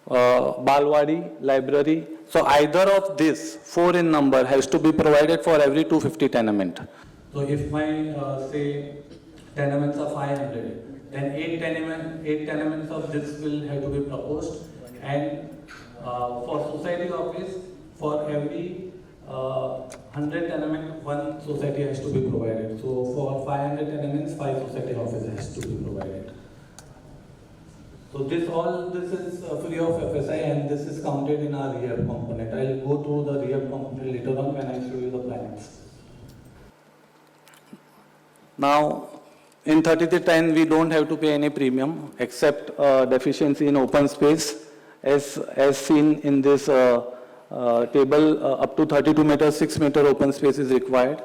Balwadi, library. So either of these, 4 in number, has to be provided for every 250 tenement. So if my, say, tenements are 500, then 8 tenements of this will have to be proposed. And for society office, for every 100 tenement, 1 society has to be provided. So for 500 tenements, 5 society offices has to be provided. So this is free of FSI, and this is counted in our rehab component. I'll go through the rehab component later on when I show you the plans. Now, in 3310, we don't have to pay any premium except deficiency in open space, as seen in this table. Up to 32 meters, 6 meter open space is required.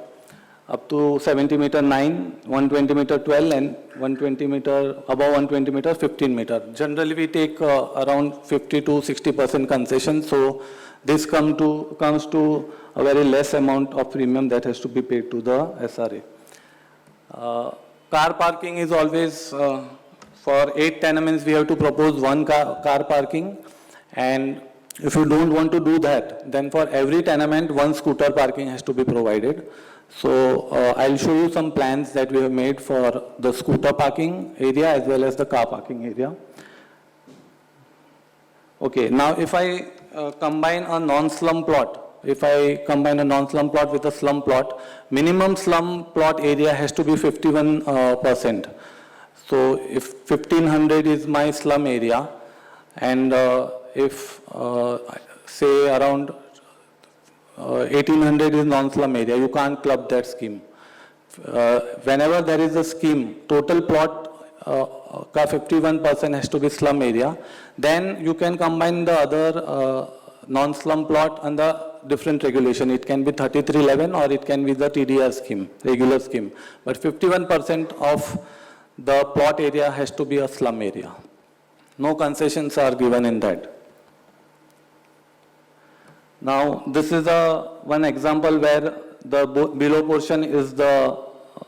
Up to 70 meter 9, 120 meter 12, and 120 meter above 120 meter 15 meter. Generally, we take around 50 to 60% concession. So this comes to a very less amount of premium that has to be paid to the SRA. Car parking is always, for 8 tenements, we have to propose 1 car parking. And if you don't want to do that, then for every tenement, 1 scooter parking has to be provided. So I'll show you some plans that we have made for the scooter parking area as well as the car parking area. Okay, now if I combine a non-slum plot, if I combine a non-slum plot with a slum plot, minimum slum plot area has to be 51%. So if 1500 is my slum area, and if say around 1800 is non-slum area, you can't club that scheme. Whenever there is a scheme, total plot ka 51% has to be slum area, then you can combine the other non-slum plot under different regulation. It can be 3311 or it can be the TDR scheme, regular scheme. But 51% of the plot area has to be a slum area. No concessions are given in that. Now, this is one example where the below portion is the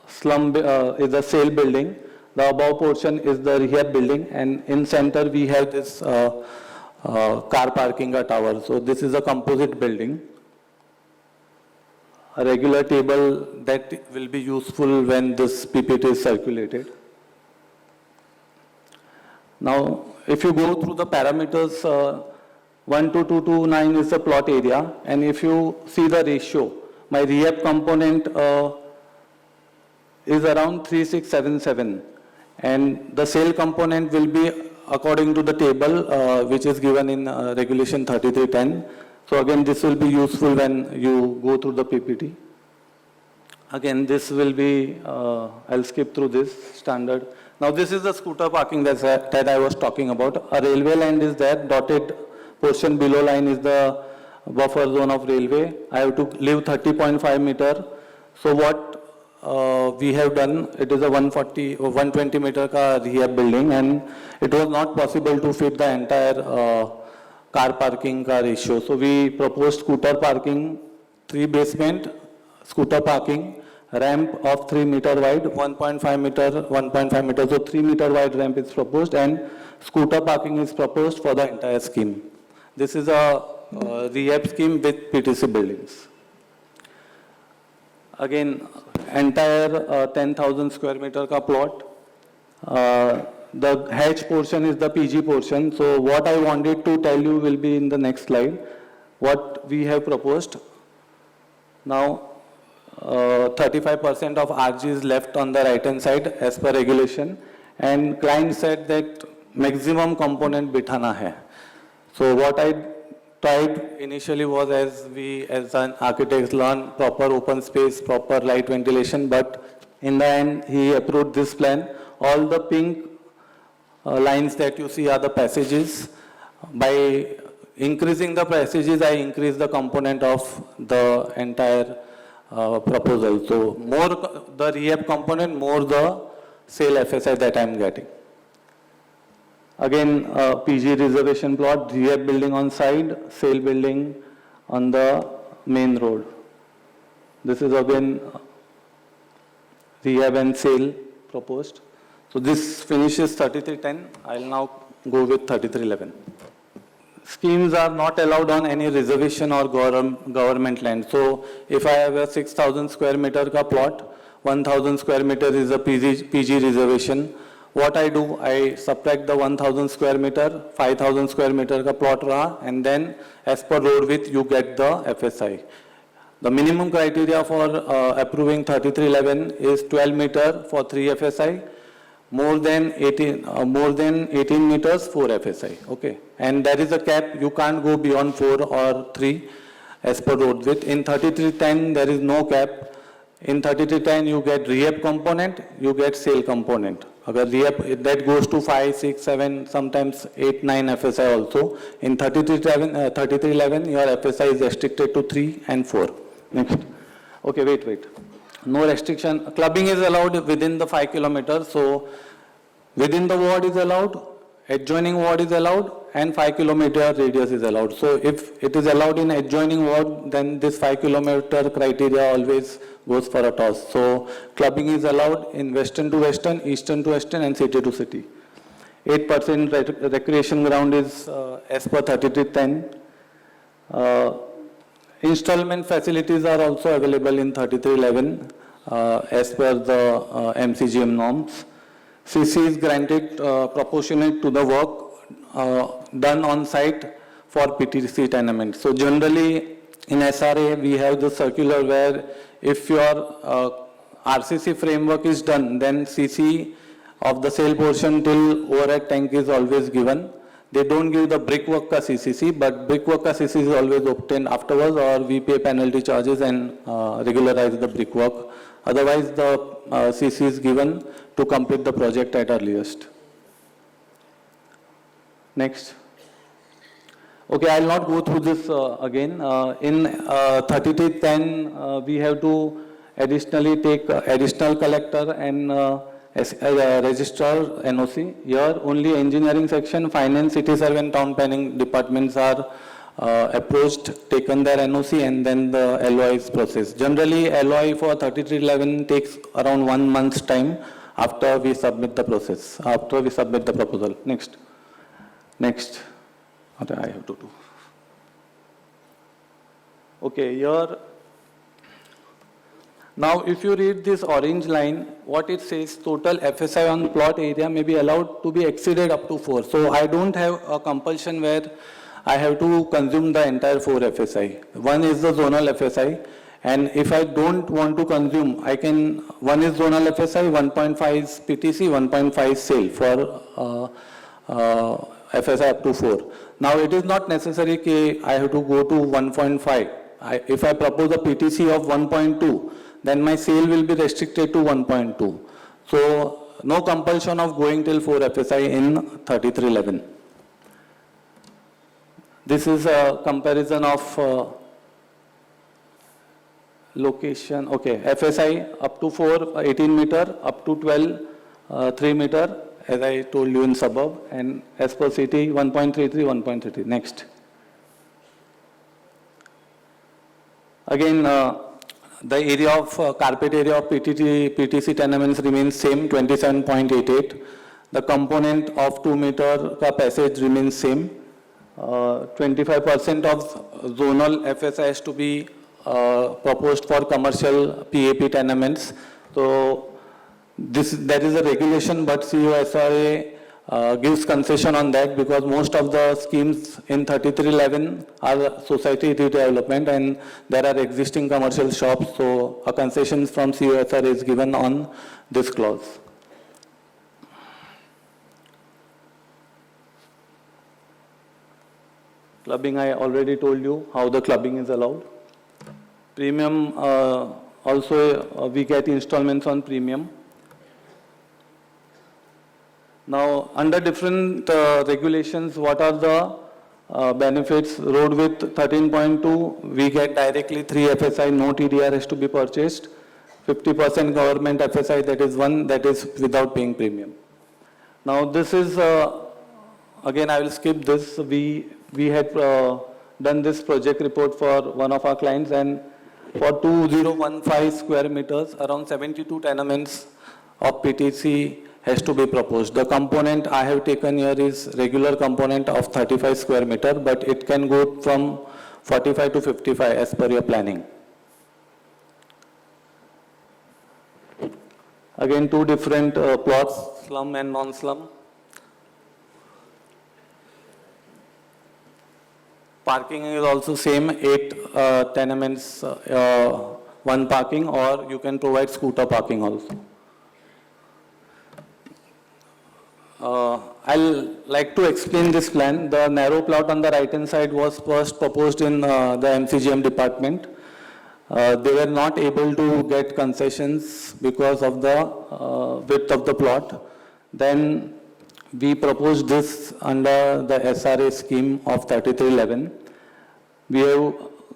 slum, is the sale building. The above portion is the rehab building, and in center we have this car parking tower. So this is a composite building. A regular table that will be useful when this PPT is circulated. Now, if you go through the parameters, 12229 is the plot area, and if you see the ratio, my rehab component is around 3677, and the sale component will be according to the table which is given in regulation 3310. So again, this will be useful when you go through the PPT. Again, this will be, I'll skip through this standard. Now this is the scooter parking that I was talking about. A railway line is there, dotted portion below line is the buffer zone of railway. I have to leave 30.5 meter. So what we have done, it is a 140 or 120 meter rehab building, and it was not possible to fit the entire car parking ratio. So we proposed scooter parking, 3 basement, scooter parking, ramp of 3 meter wide, 1.5 meter, so 3 meter wide ramp is proposed, and scooter parking is proposed for the entire scheme. This is a rehab scheme with PTC buildings. Again, entire 10,000 square meter ka plot. The hatch portion is the PG portion. So what I wanted to tell you will be in the next slide. What we have proposed. Now, 35% of RG is left on the right hand side as per regulation, and client said that maximum component bithana hai. So what I tried initially was, as an architect learn proper open space, proper light ventilation, but in the end he approved this plan. All the pink lines that you see are the passages. By increasing the passages, I increase the component of the entire proposal. So more the rehab component, more the sale FSI that I am getting. Again, PG reservation plot, rehab building on side, sale building on the main road. This is again rehab and sale proposed. So this finishes 3310. I will now go with 3311. Schemes are not allowed on any reservation or government land. So if I have a 6,000 square meter ka plot, 1,000 square meter is a PG reservation. What I do, I subtract the 1,000 square meter, 5,000 square meter ka plot raha, and then as per road width, you get the FSI. The minimum criteria for approving 3311 is 12 meter for 3 FSI, more than 18 meters, 4 FSI, okay. And there is a cap, you can't go beyond 4 or 3 as per road width. In 3310, there is no cap. In 3310, you get rehab component, you get sale component. Agar rehab, that goes to 5, 6, 7, sometimes 8, 9 FSI also. In 3311, your FSI is restricted to 3 and 4. Next. Okay, wait. No restriction. Clubbing is allowed within the 5 kilometers. So within the ward is allowed, adjoining ward is allowed, and 5 kilometer radius is allowed. So if it is allowed in adjoining ward, then this 5 kilometer criteria always goes for a toss. So clubbing is allowed in western to western, eastern to western, and city to city. 8% recreation ground is as per 3310. Installment facilities are also available in 3311 as per the MCGM norms. CC is granted proportionate to the work done on site for PTC tenement. So generally in SRA we have the circular where if your RCC framework is done, then CC of the sale portion till overhead tank is always given. They don't give the brickwork ka CCC, but brickwork ka CCC is always obtained afterwards, or we pay penalty charges and regularize the brickwork. Otherwise, the CC is given to complete the project at earliest. Next. Okay, I will not go through this again. In 3310, we have to additionally take additional collector and registrar NOC. Here only engineering section, finance, city serve and town planning departments are approached, taken their NOC, and then the LOI is processed. Generally LOI for 3311 takes around 1 month's time after we submit the process, after we submit the proposal. Next. What I have to do. Okay, here. Now, if you read this orange line, what it says, total FSI on plot area may be allowed to be exceeded up to 4. So I don't have a compulsion where I have to consume the entire 4 FSI. One is the zonal FSI, and if I don't want to consume, I can, one is zonal FSI, 1.5 is PTC, 1.5 is sale for FSI up to 4. Now, it is not necessary that I have to go to 1.5. If I propose a PTC of 1.2, then my sale will be restricted to 1.2. So, no compulsion of going till 4 FSI in 3311. This is a comparison of location. Okay, FSI up to 4, 18 meter, up to 12, 3 meter, as I told you in suburb, and as per city, 1.33, 1.33. Next. Again, the area of carpet area of PTC tenements remains same, 27.88. The component of 2 meter ka passage remains same. 25% of zonal FSI has to be proposed for commercial PAP tenements. So that is a regulation, but COSRA gives concession on that because most of the schemes in 3311 are society redevelopment and there are existing commercial shops, so a concession from COSRA is given on this clause. Clubbing, I already told you how the clubbing is allowed. Premium, also we get installments on premium. Now, under different regulations, what are the benefits? Road width 13.2, we get directly 3 FSI, no TDR has to be purchased. 50% government FSI, that is one, that is without paying premium. Now, this is, again, I will skip this. We had done this project report for one of our clients, and for 2015 square meters, around 72 tenements of PTC has to be proposed. The component I have taken here is regular component of 35 square meter, but it can go from 45 to 55 as per your planning. Again, two different plots, slum and non-slum. Parking is also same, 8 tenements, 1 parking, or you can provide scooter parking also. I'll like to explain this plan. The narrow plot on the right hand side was first proposed in the MCGM department. They were not able to get concessions because of the width of the plot. Then we proposed this under the SRA scheme of 3311. We have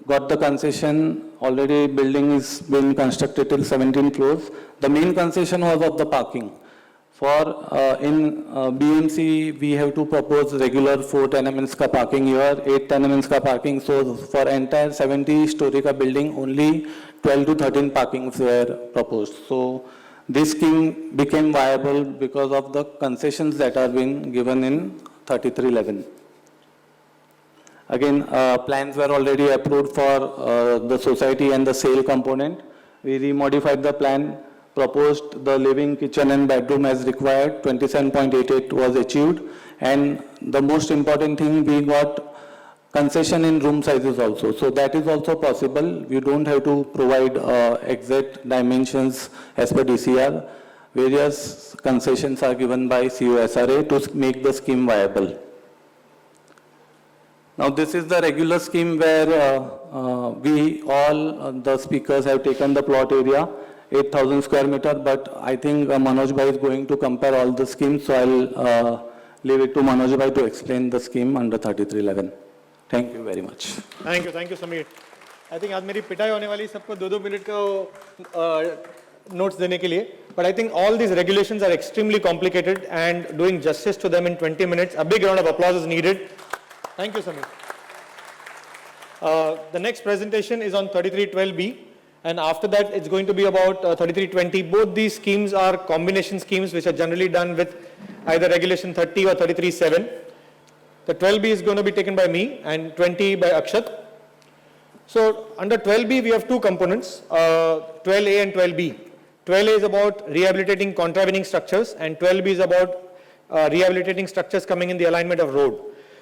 got the concession, already building is being constructed till 17 floors. The main concession was of the parking. For in BMC, we have to propose regular 4 tenements ka parking here, 8 tenements ka parking. So for entire 70-story ka building, only 12 to 13 parkings were proposed. So this scheme became viable because of the concessions that are being given in 3311. Again, plans were already approved for the society and the sale component. We remodified the plan, proposed the living, kitchen and bedroom as required, 27.88 was achieved. And the most important thing, we got concession in room sizes also. So that is also possible. You don't have to provide exact dimensions as per DCR. Various concessions are given by COSRA to make the scheme viable. Now this is the regular scheme where we all the speakers have taken the plot area, 8,000 square meter, but I think Manoj Bhai is going to compare all the schemes, so I'll leave it to Manoj Bhai to explain the scheme under 3311. Thank you very much. Thank you, Sameer. I think आज मेरी पिटाई होने वाली सबको 2-2 minute का notes देने के लिए, but I think all these regulations are extremely complicated and doing justice to them in 20 minutes. A big round of applause is needed. Thank you, Sameer. The next presentation is on 3312B, and after that it's going to be about 3320. Both these schemes are combination schemes which are generally done with either regulation 30 or 337. The 12B is going to be taken by me and 20 by Akshat. So under 12B we have two components, 12A and 12B. 12A is about rehabilitating contravening structures and 12B is about rehabilitating structures coming in the alignment of road.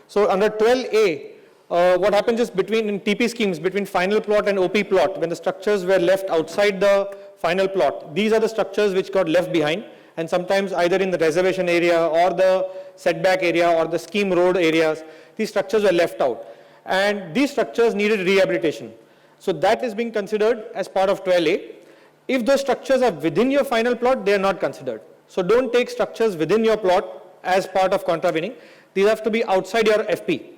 So under 12A, what happens is in TP schemes, between final plot and OP plot, when the structures were left outside the final plot, these are the structures which got left behind, and sometimes either in the reservation area or the setback area or the scheme road areas, these structures were left out. And these structures needed rehabilitation. So that is being considered as part of 12A. If those structures are within your final plot, they are not considered. So don't take structures within your plot as part of contravening. These have to be outside your FP.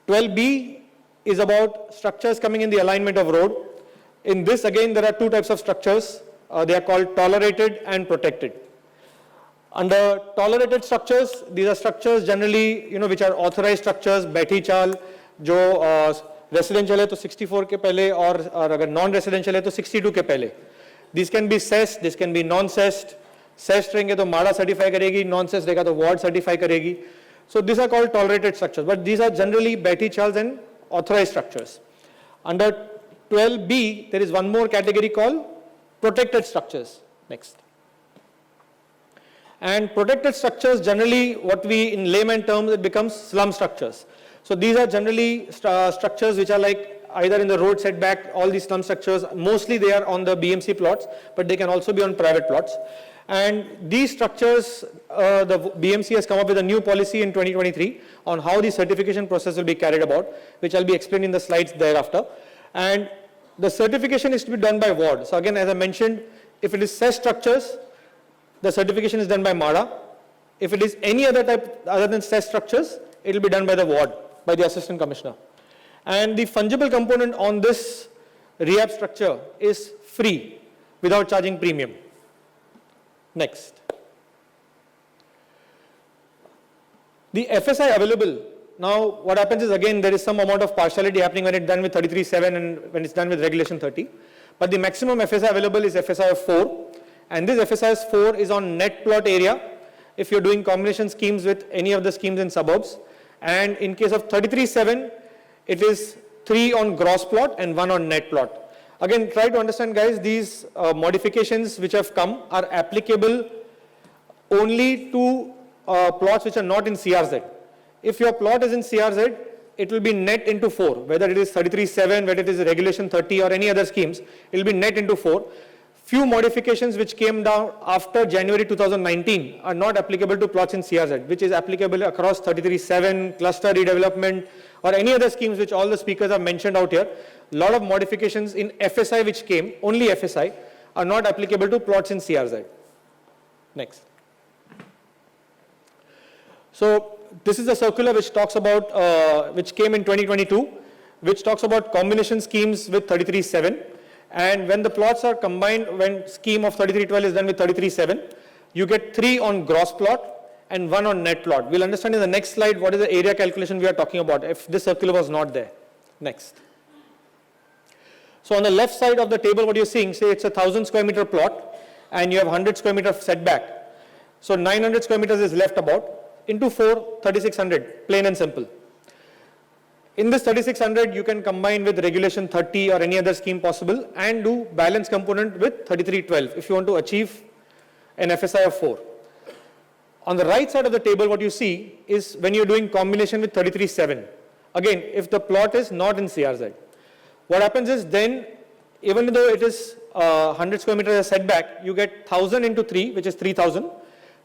12B is about structures coming in the alignment of road. In this again there are two types of structures. They are called tolerated and protected. Under tolerated structures, these are structures generally which are authorized structures, बैठी चाल, जो residential है तो 64 के पहले और अगर non-residential है तो 62 के पहले. These can be cessed, this can be non-cessed. Cessed रहेंगे तो MADA certify करेगी, non-cessed रहेगा तो ward certify करेगी. So these are called tolerated structures, but these are generally बैठी चाल and authorized structures. Under 12B, there is one more category called protected structures. Next. And protected structures generally, what we in layman terms, it becomes slum structures. So these are generally structures which are like either in the road setback, all these slum structures, mostly they are on the BMC plots, but they can also be on private plots. And these structures, the BMC has come up with a new policy in 2023 on how the certification process will be carried about, which I'll be explaining in the slides thereafter. And the certification is to be done by ward. So again, as I mentioned, if it is cessed structures, the certification is done by MADA. If it is any other type other than stress structures, it will be done by the ward, by the assistant commissioner. And the fungible component on this rehab structure is free without charging premium. Next. The FSI available, now what happens is again there is some amount of partiality happening when it's done with 33.7 and when it's done with regulation 30. But the maximum FSI available is FSI of 4, and this FSI of 4 is on net plot area if you're doing combination schemes with any of the schemes in suburbs. And in case of 33.7, it is 3 on gross plot and 1 on net plot. Again, try to understand, guys, these modifications which have come are applicable only to plots which are not in CRZ. If your plot is in CRZ, it will be net into 4, whether it is 33.7, whether it is regulation 30 or any other schemes, it will be net into 4. Few modifications which came down after January 2019 are not applicable to plots in CRZ, which is applicable across 33.7, cluster redevelopment, or any other schemes which all the speakers have mentioned out here. A lot of modifications in FSI which came, only FSI, are not applicable to plots in CRZ. Next. So this is a circular which talks about, which came in 2022, which talks about combination schemes with 33.7. And when the plots are combined, when scheme of 33.12 is done with 33.7, you get 3 on gross plot and 1 on net plot. We'll understand in the next slide what is the area calculation we are talking about if this circular was not there. Next. So on the left side of the table, what you're seeing, say it's a 1,000 square meter plot and you have 100 square meter setback. So 900 square meters is left about. Into 4, 3600, plain and simple. In this 3600, you can combine with regulation 30 or any other scheme possible and do balance component with 3312 if you want to achieve an FSI of 4. On the right side of the table, what you see is when you're doing combination with 33.7. Again, if the plot is not in CRZ. What happens is then, even though it is 100 square meters setback, you get 1000 into 3, which is 3000,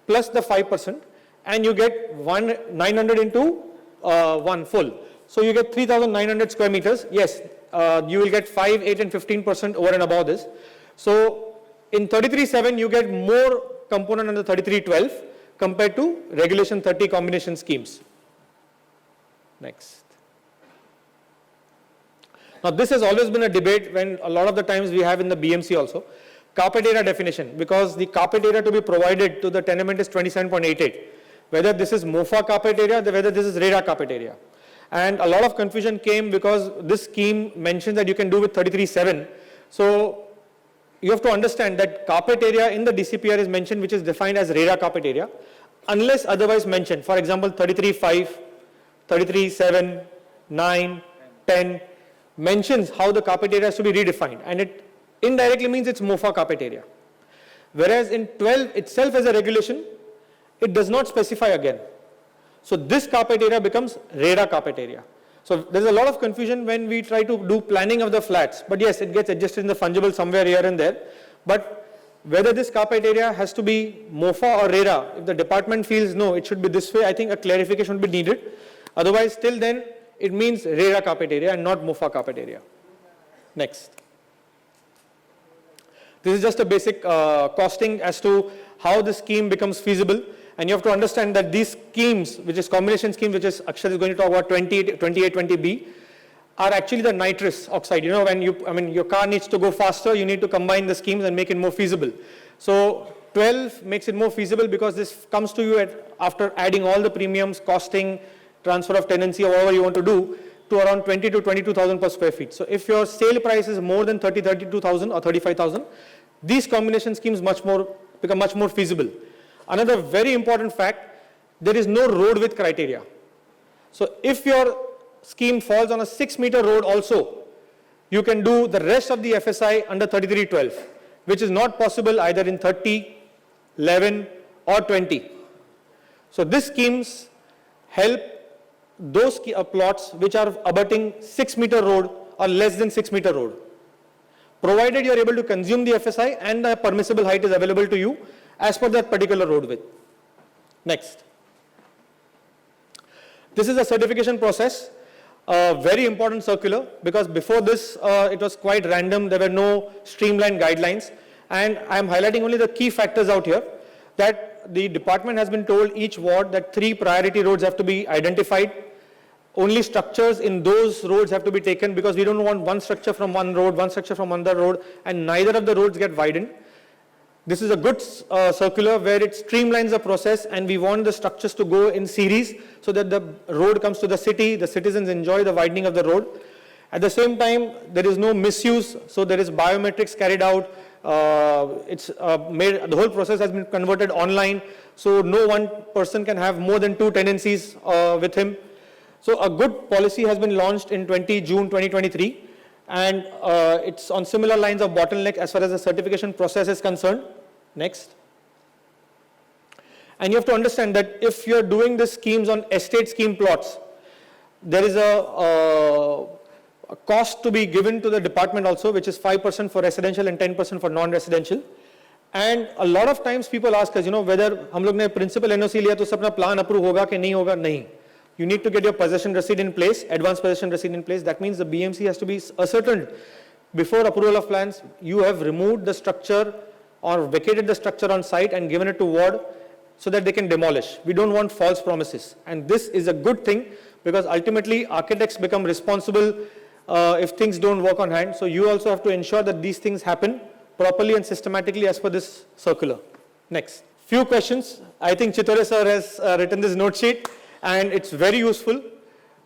plus the 5%, and you get 900 into 1 full. So you get 3,900 square meters. Yes, you will get 5, 8 and 15% over and above this. So in 33.7, you get more component under 33.12 compared to regulation 30 combination schemes. Next. Now this has always been a debate when a lot of the times we have in the BMC also. Carpet area definition, because the carpet area to be provided to the tenement is 27.88. Whether this is MOFA carpet area, whether this is RERA carpet area. And a lot of confusion came because this scheme mentions that you can do with 33.7. So you have to understand that carpet area in the DCPR is mentioned, which is defined as RERA carpet area, unless otherwise mentioned. For example, 33.5, 33.7, 9, 10 mentions how the carpet area has to be redefined, and it indirectly means it's MOFA carpet area. Whereas in 12 itself as a regulation, it does not specify again. So this carpet area becomes RERA carpet area. So there's a lot of confusion when we try to do planning of the flats, but yes, it gets adjusted in the fungible somewhere here and there. But whether this carpet area has to be MOFA or RERA, if the department feels no, it should be this way, I think a clarification would be needed. Otherwise, till then, it means RERA carpet area and not MOFA carpet area. Next. This is just a basic costing as to how the scheme becomes feasible. And you have to understand that these schemes, which is combination scheme, which is Akshat is going to talk about 2820B, are actually the nitrous oxide. You know, when your car needs to go faster, you need to combine the schemes and make it more feasible. So 12 makes it more feasible because this comes to you after adding all the premiums, costing, transfer of tenancy, or whatever you want to do, to around 20 to 22,000 per square feet. So if your sale price is more than 32,000 or 35,000, these combination schemes become much more feasible. Another very important fact, there is no road width criteria. So if your scheme falls on a 6-meter road also, you can do the rest of the FSI under 3312, which is not possible either in 30, 11 or 20. So these schemes help those plots which are abutting 6-meter road or less than 6-meter road, provided you are able to consume the FSI and the permissible height is available to you as per that particular road width. Next. This is a certification process, a very important circular, because before this it was quite random, there were no streamlined guidelines, and I am highlighting only the key factors out here, that the department has been told each ward that 3 priority roads have to be identified. Only structures in those roads have to be taken, because we don't want one structure from one road, one structure from another road, and neither of the roads get widened. This is a good circular where it streamlines the process, and we want the structures to go in series so that the road comes to the city, the citizens enjoy the widening of the road. At the same time, there is no misuse, so there is biometrics carried out. The whole process has been converted online, so no one person can have more than 2 tenancies with him. So a good policy has been launched in June 2023, and it's on similar lines of bottleneck as far as the certification process is concerned. Next. And you have to understand that if you're doing the schemes on estate scheme plots, there is a cost to be given to the department also, which is 5% for residential and 10% for non-residential. And a lot of times people ask us, whether हम लोग ने principal NOC लिया तो अपना plan approve होगा कि नहीं होगा? नहीं. You need to get your possession receipt in place, advance possession receipt in place. That means the BMC has to be ascertained before approval of plans. You have removed the structure or vacated the structure on site and given it to ward so that they can demolish. We don't want false promises. And this is a good thing, because ultimately architects become responsible if things don't work on hand. So you also have to ensure that these things happen properly and systematically as per this circular. Next. Few questions. I think Chitore sir has written this note sheet, and it's very useful.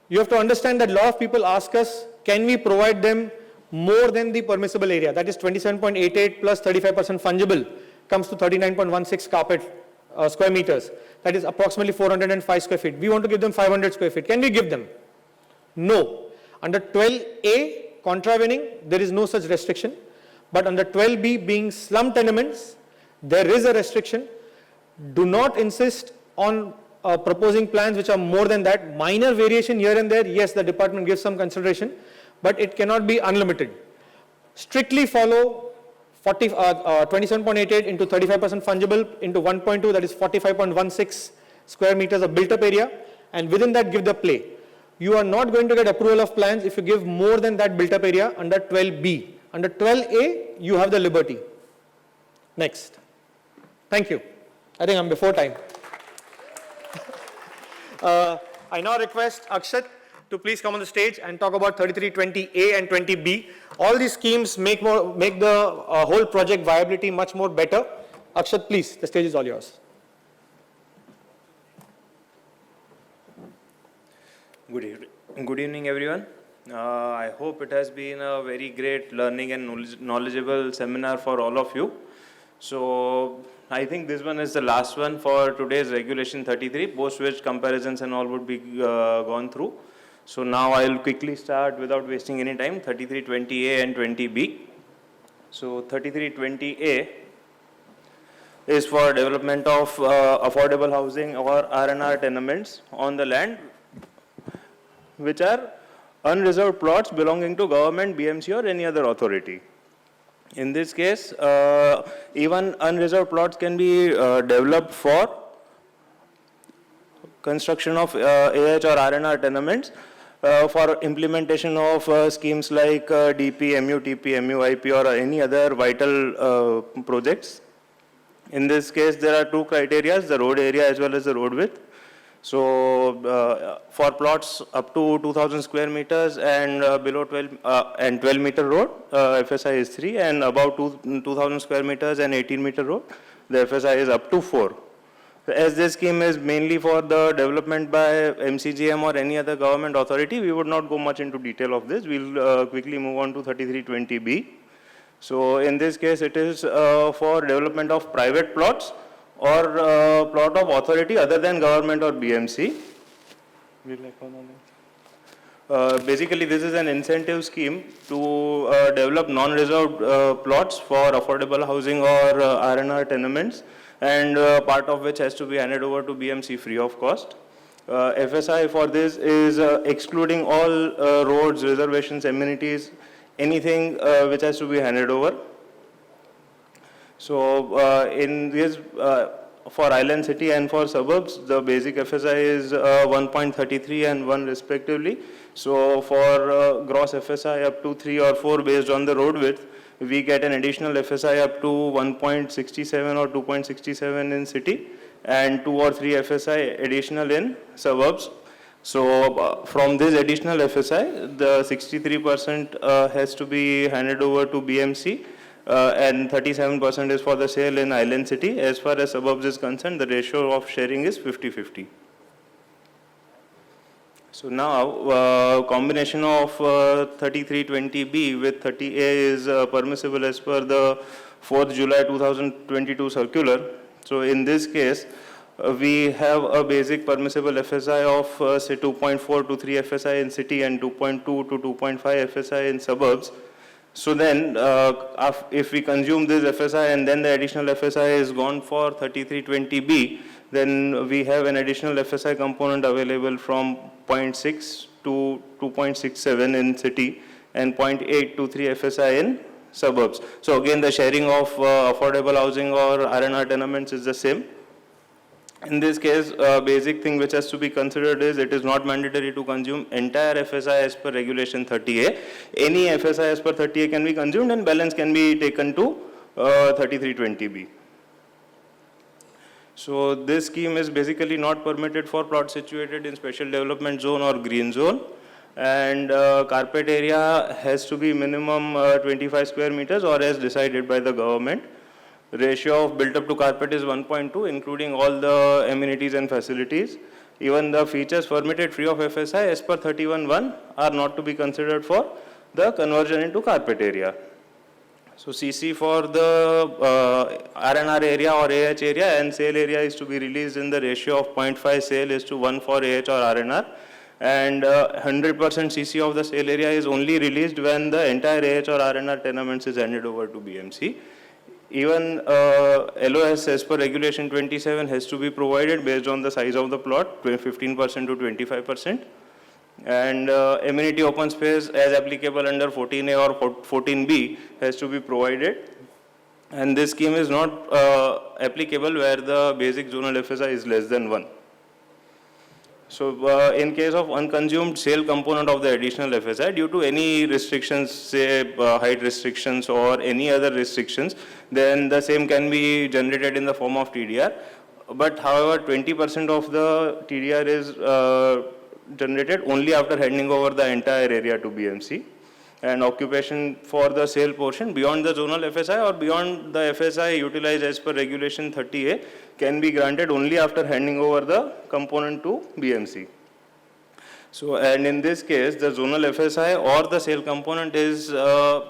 You have to understand that a lot of people ask us, can we provide them more than the permissible area? That is 27.88 plus 35% fungible comes to 39.16 carpet square meters. That is approximately 405 square feet. We want to give them 500 square feet. Can we give them? No. Under 12A, contravening, there is no such restriction. But under 12B, being slum tenements, there is a restriction. Do not insist on proposing plans which are more than that. Minor variation here and there, yes, the department gives some consideration, but it cannot be unlimited. Strictly follow 27.88 into 35% fungible into 1.2, that is 45.16 square meters of built up area, and within that give the play. You are not going to get approval of plans if you give more than that built up area under 12B. Under 12A, you have the liberty. Next. Thank you. I think I'm before time. I now request Akshat to please come on the stage and talk about 3320A and 20B. All these schemes make the whole project viability much more better. Akshat, please, the stage is all yours. Good evening, everyone. I hope it has been a very great learning and knowledgeable seminar for all of you. So I think this one is the last one for today's regulation 33, post which comparisons and all would be gone through. So now I'll quickly start without wasting any time, 3320A and 20B. So 3320A is for development of affordable housing or R&R tenements on the land which are unreserved plots belonging to government, BMC or any other authority. In this case, even unreserved plots can be developed for construction of AH or R&R tenements for implementation of schemes like DP, MU, TP, MU, IP or any other vital projects. In this case, there are 2 criteria, the road area as well as the road width. So for plots up to 2,000 square meters and below 12 meter road, FSI is 3, and above 2,000 square meters and 18 meter road, the FSI is up to 4. As this scheme is mainly for the development by MCGM or any other government authority, we would not go much into detail of this. We'll quickly move on to 3320B. So in this case, it is for development of private plots or plot of authority other than government or BMC. Basically, this is an incentive scheme to develop non-reserved plots for affordable housing or R&R tenements, and part of which has to be handed over to BMC free of cost. FSI for this is excluding all roads, reservations, amenities, anything which has to be handed over. So in this, for island city and for suburbs, the basic FSI is 1.33 and 1 respectively. So for gross FSI up to 3 or 4 based on the road width, we get an additional FSI up to 1.67 or 2.67 in city and 2 or 3 FSI additional in suburbs. So from this additional FSI, the 63% has to be handed over to BMC, and 37% is for the sale in Island City. As far as suburbs is concerned, the ratio of sharing is 50-50. So now, combination of 3320B with 30A is permissible as per the 4th July 2022 circular. So in this case, we have a basic permissible FSI of say 2.4 to 3 FSI in city and 2.2 to 2.5 FSI in suburbs. So then, if we consume this FSI and then the additional FSI is gone for 3320B, then we have an additional FSI component available from 0.6 to 2.67 in city and 0.8 to 3 FSI in suburbs. So again, the sharing of affordable housing or R&R tenements is the same. In this case, basic thing which has to be considered is it is not mandatory to consume entire FSI as per regulation 30A. Any FSI as per 30A can be consumed and balance can be taken to 3320B. So this scheme is basically not permitted for plots situated in special development zone or green zone, and carpet area has to be minimum 25 square meters or as decided by the government. Ratio of built up to carpet is 1.2, including all the amenities and facilities. Even the features permitted free of FSI as per 31(1) are not to be considered for the conversion into carpet area. So CC for the R&R area or AH area and sale area is to be released in the ratio of 0.5 sale is to 1 for AH or R&R, and 100% CC of the sale area is only released when the entire AH or R&R tenements is handed over to BMC. Even LOS as per regulation 27 has to be provided based on the size of the plot, 15% to 25%. And amenity open space as applicable under 14A or 14B has to be provided. And this scheme is not applicable where the basic zonal FSI is less than 1. So in case of unconsumed sale component of the additional FSI, due to any restrictions, say height restrictions or any other restrictions, then the same can be generated in the form of TDR. But however, 20% of the TDR is generated only after handing over the entire area to BMC. And occupation for the sale portion beyond the zonal FSI or beyond the FSI utilized as per regulation 30A can be granted only after handing over the component to BMC. So, and in this case, the zonal FSI or the sale component is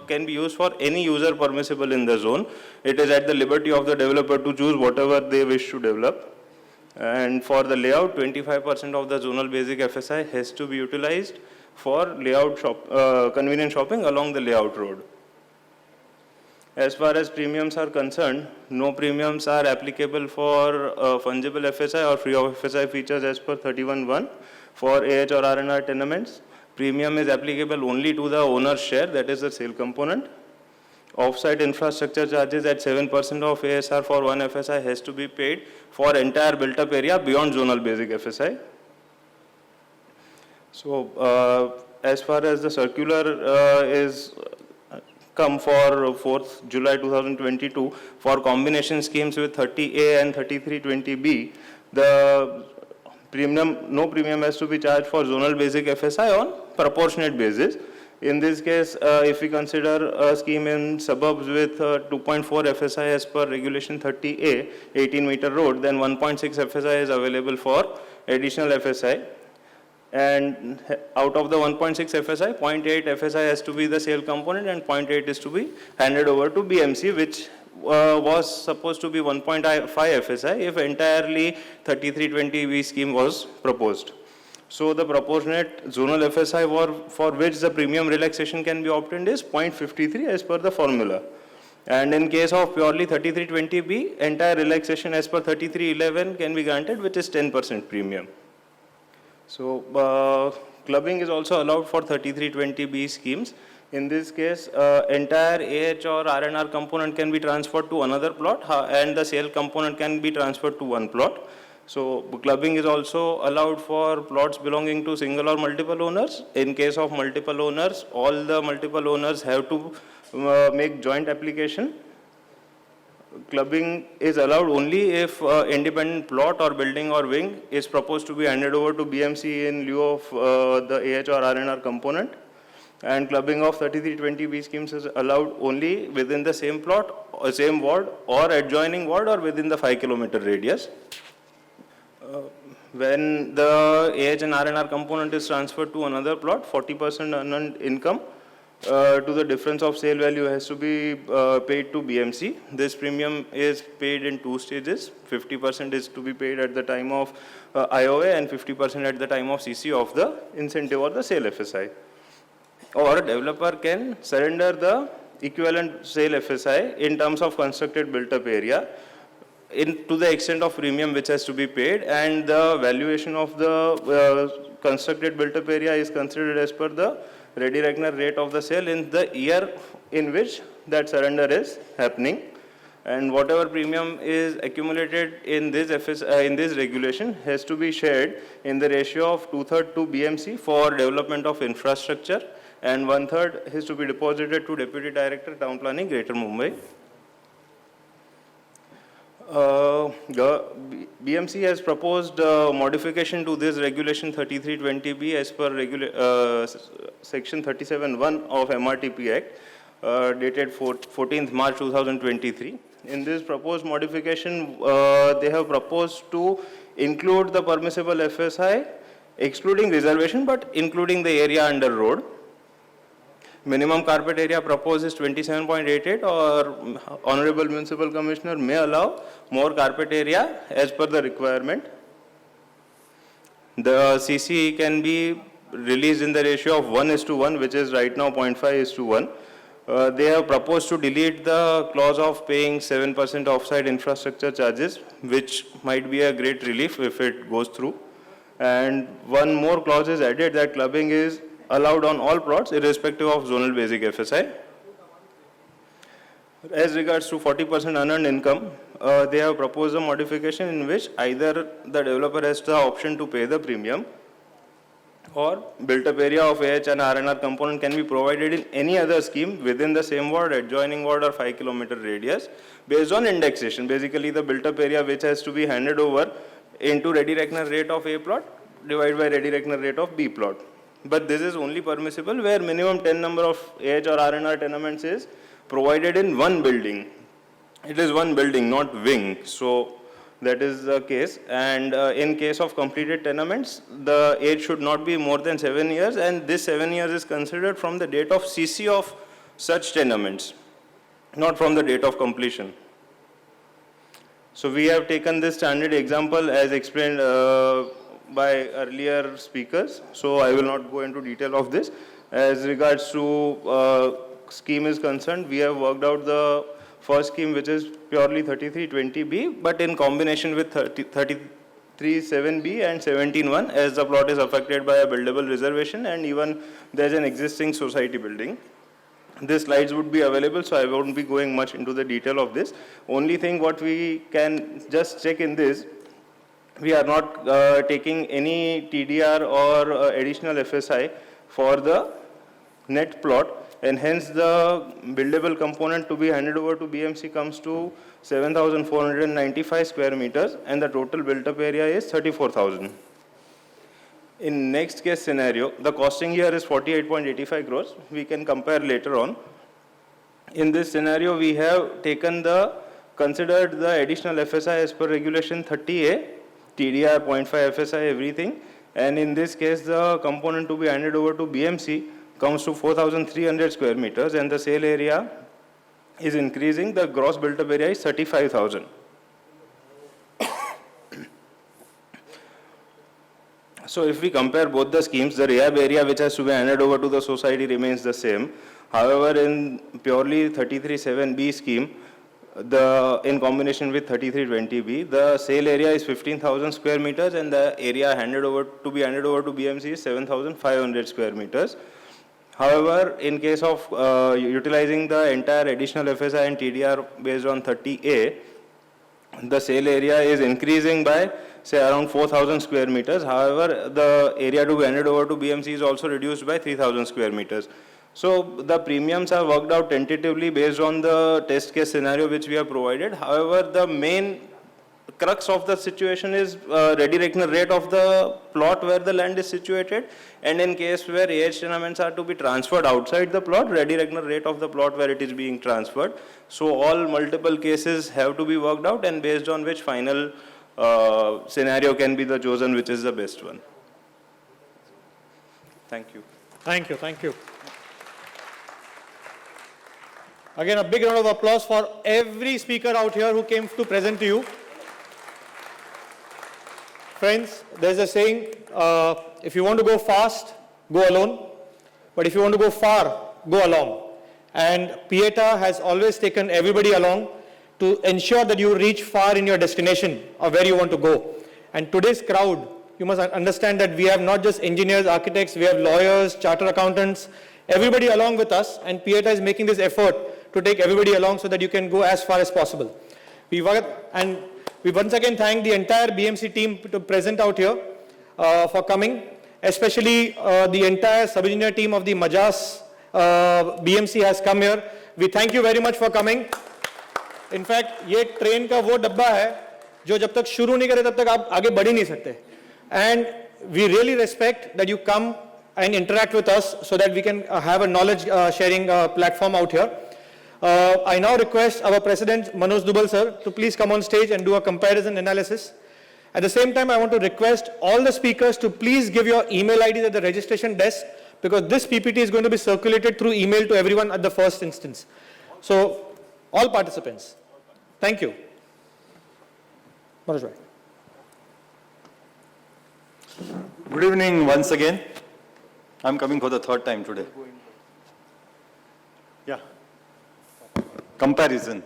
can be used for any user permissible in the zone. It is at the liberty of the developer to choose whatever they wish to develop. And for the layout, 25% of the zonal basic FSI has to be utilized for layout convenient shopping along the layout road. As far as premiums are concerned, no premiums are applicable for fungible FSI or free of FSI features as per 31(1) for AH or R&R tenements. Premium is applicable only to the owner's share, that is the sale component. Off-site infrastructure charges at 7% of ASR for one FSI has to be paid for entire built-up area beyond zonal basic FSI. So, as far as the circular is come for 4th July 2022 for combination schemes with 30A and 3320B, the no premium has to be charged for zonal basic FSI on proportionate basis. In this case, if we consider a scheme in suburbs with 2.4 FSI as per regulation 30A, 18-meter road, then 1.6 FSI is available for additional FSI. And out of the 1.6 FSI, 0.8 FSI has to be the sale component and 0.8 is to be handed over to BMC, which was supposed to be 1.5 FSI if entirely 3320B scheme was proposed. So the proportionate zonal FSI for which the premium relaxation can be obtained is 0.53 as per the formula. And in case of purely 3320B, entire relaxation as per 3311 can be granted, which is 10% premium. So clubbing is also allowed for 3320B schemes. In this case, entire AH or R&R component can be transferred to another plot and the sale component can be transferred to one plot. So clubbing is also allowed for plots belonging to single or multiple owners. In case of multiple owners, all the multiple owners have to make joint application clubbing is allowed only if independent plot or building or wing is proposed to be handed over to BMC in lieu of the AH or RNR component. And clubbing of 3320B schemes is allowed only within the same plot, or same ward, or adjoining ward, or within the 5-kilometer radius. When the AH and RNR component is transferred to another plot, 40% unearned income to the difference of sale value has to be paid to BMC. This premium is paid in 2 stages. 50% is to be paid at the time of IOA and 50% at the time of CC of the incentive or the sale FSI. Or a developer can surrender the equivalent sale FSI in terms of constructed built-up area to the extent of premium which has to be paid, and the valuation of the constructed built-up area is considered as per the ready reckoner rate of the sale in the year in which that surrender is happening. And whatever premium is accumulated in this in this regulation has to be shared in the ratio of 2/3 to BMC for development of infrastructure, and 1/3 is to be deposited to Deputy Director, Town Planning, Greater Mumbai. BMC has proposed modification to this regulation 3320B as per section 37(1) of MRTP Act dated 14th March 2023. In this proposed modification, they have proposed to include the permissible FSI excluding reservation but including the area under road. Minimum carpet area proposed is 27.88, or Honorable Municipal Commissioner may allow more carpet area as per the requirement. The CC can be released in the ratio of 1:1, which is right now 0.5:1. They have proposed to delete the clause of paying 7% offsite infrastructure charges, which might be a great relief if it goes through. And one more clause is added that clubbing is allowed on all plots irrespective of zonal basic FSI. As regards to 40% unearned income, they have proposed a modification in which either the developer has the option to pay the premium, or built-up area of AH and RNR component can be provided in any other scheme within the same ward, adjoining ward, or 5-kilometer radius based on indexation. Basically, the built-up area which has to be handed over into ready reckoner rate of A plot divided by ready reckoner rate of B plot. But this is only permissible where minimum 10 number of AH or RNR tenements is provided in one building. It is one building, not wing. So that is the case. And in case of completed tenements, the age should not be more than 7 years, and this 7 years is considered from the date of CC of such tenements, not from the date of completion. So we have taken this standard example as explained by earlier speakers, so I will not go into detail of this. As regards to scheme is concerned, we have worked out the first scheme, which is purely 3320B, but in combination with 33.7B and 17.1, as the plot is affected by a buildable reservation and even there is an existing society building. These slides would be available, so I won't be going much into the detail of this. Only thing what we can just check in this, we are not taking any TDR or additional FSI for the net plot, and hence the buildable component to be handed over to BMC comes to 7,495 square meters, and the total built up area is 34,000. In next case scenario, the costing here is 48.85 crores. We can compare later on. In this scenario, we have considered the additional FSI as per regulation 30A, TDR, 0.5 FSI, everything. And in this case, the component to be handed over to BMC comes to 4,300 square meters, and the sale area is increasing. The gross built up area is 35,000. So if we compare both the schemes, the rehab area which has to be handed over to the society remains the same. However, in purely 33.7B scheme, in combination with 3320B, the sale area is 15,000 square meters, and the area handed over to BMC is 7,500 square meters. However, in case of utilizing the entire additional FSI and TDR based on 30A, the sale area is increasing by say around 4,000 square meters. However, the area to be handed over to BMC is also reduced by 3,000 square meters. So the premiums are worked out tentatively based on the test case scenario which we have provided. However, the main crux of the situation is ready reckoner rate of the plot where the land is situated, and in case where AH tenements are to be transferred outside the plot, ready reckoner rate of the plot where it is being transferred. So all multiple cases have to be worked out, and based on which final scenario can be the chosen, which is the best one. Thank you. Thank you, thank you. Again, a big round of applause for every speaker out here who came to present to you. Friends, there's a saying, if you want to go fast, go alone. But if you want to go far, go along. And Pieta has always taken everybody along to ensure that you reach far in your destination or where you want to go. And today's crowd, you must understand that we have not just engineers, architects, we have lawyers, chartered accountants, everybody along with us. And Pieta is making this effort to take everybody along so that you can go as far as possible. We once again thank the entire BMC team to present out here for coming, especially the entire sub-engineer team of the Majas BMC has come here. We thank you very much for coming. In fact, ये train का वो डब्बा है जो जब तक शुरू नहीं करे तब तक आप आगे बढ़ ही नहीं सकते. And we really respect that you come and interact with us so that we can have a knowledge sharing platform out here. I now request our President Manoj Dubal sir to please come on stage and do a comparison analysis. At the same time, I want to request all the speakers to please give your email IDs at the registration desk, because this PPT is going to be circulated through email to everyone at the first instance. So, all participants, thank you. Manoj bhai. Good evening once again. I'm coming for the third time today. Yeah. Comparison.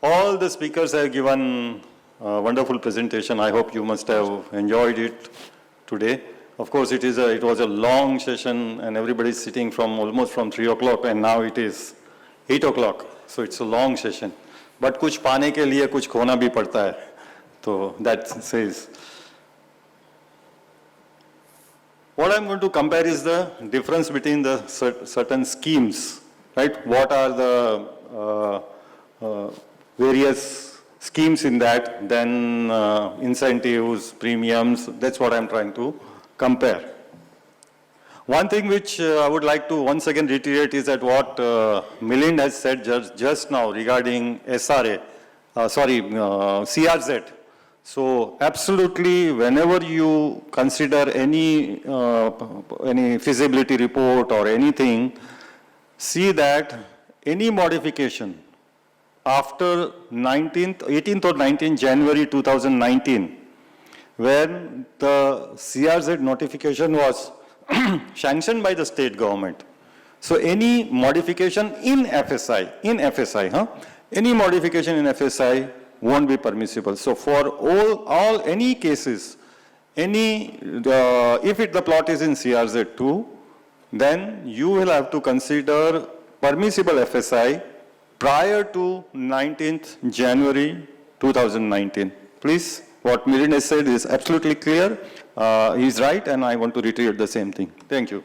All the speakers have given a wonderful presentation. I hope you must have enjoyed it today. Of course, it was a long session and everybody's sitting almost from 3 o'clock, and now it is 8 o'clock. So it's a long session. But कुछ पाने के लिए कुछ खोना भी पड़ता है. So that says. What I'm going to compare is the difference between the certain schemes, right? What are the various schemes in that, then incentives, premiums, that's what I'm trying to compare. One thing which I would like to once again reiterate is that what Milind has said just now regarding CRZ. So absolutely, whenever you consider any feasibility report or anything, see that any modification after 18th or 19th January 2019, when the CRZ notification was sanctioned by the state government. So any modification in FSI, any modification in FSI won't be permissible. So for any cases, if the plot is in CRZ2, then you will have to consider permissible FSI prior to 19th January 2019. Please, what Milind has said is absolutely clear. He's right, and I want to reiterate the same thing. Thank you.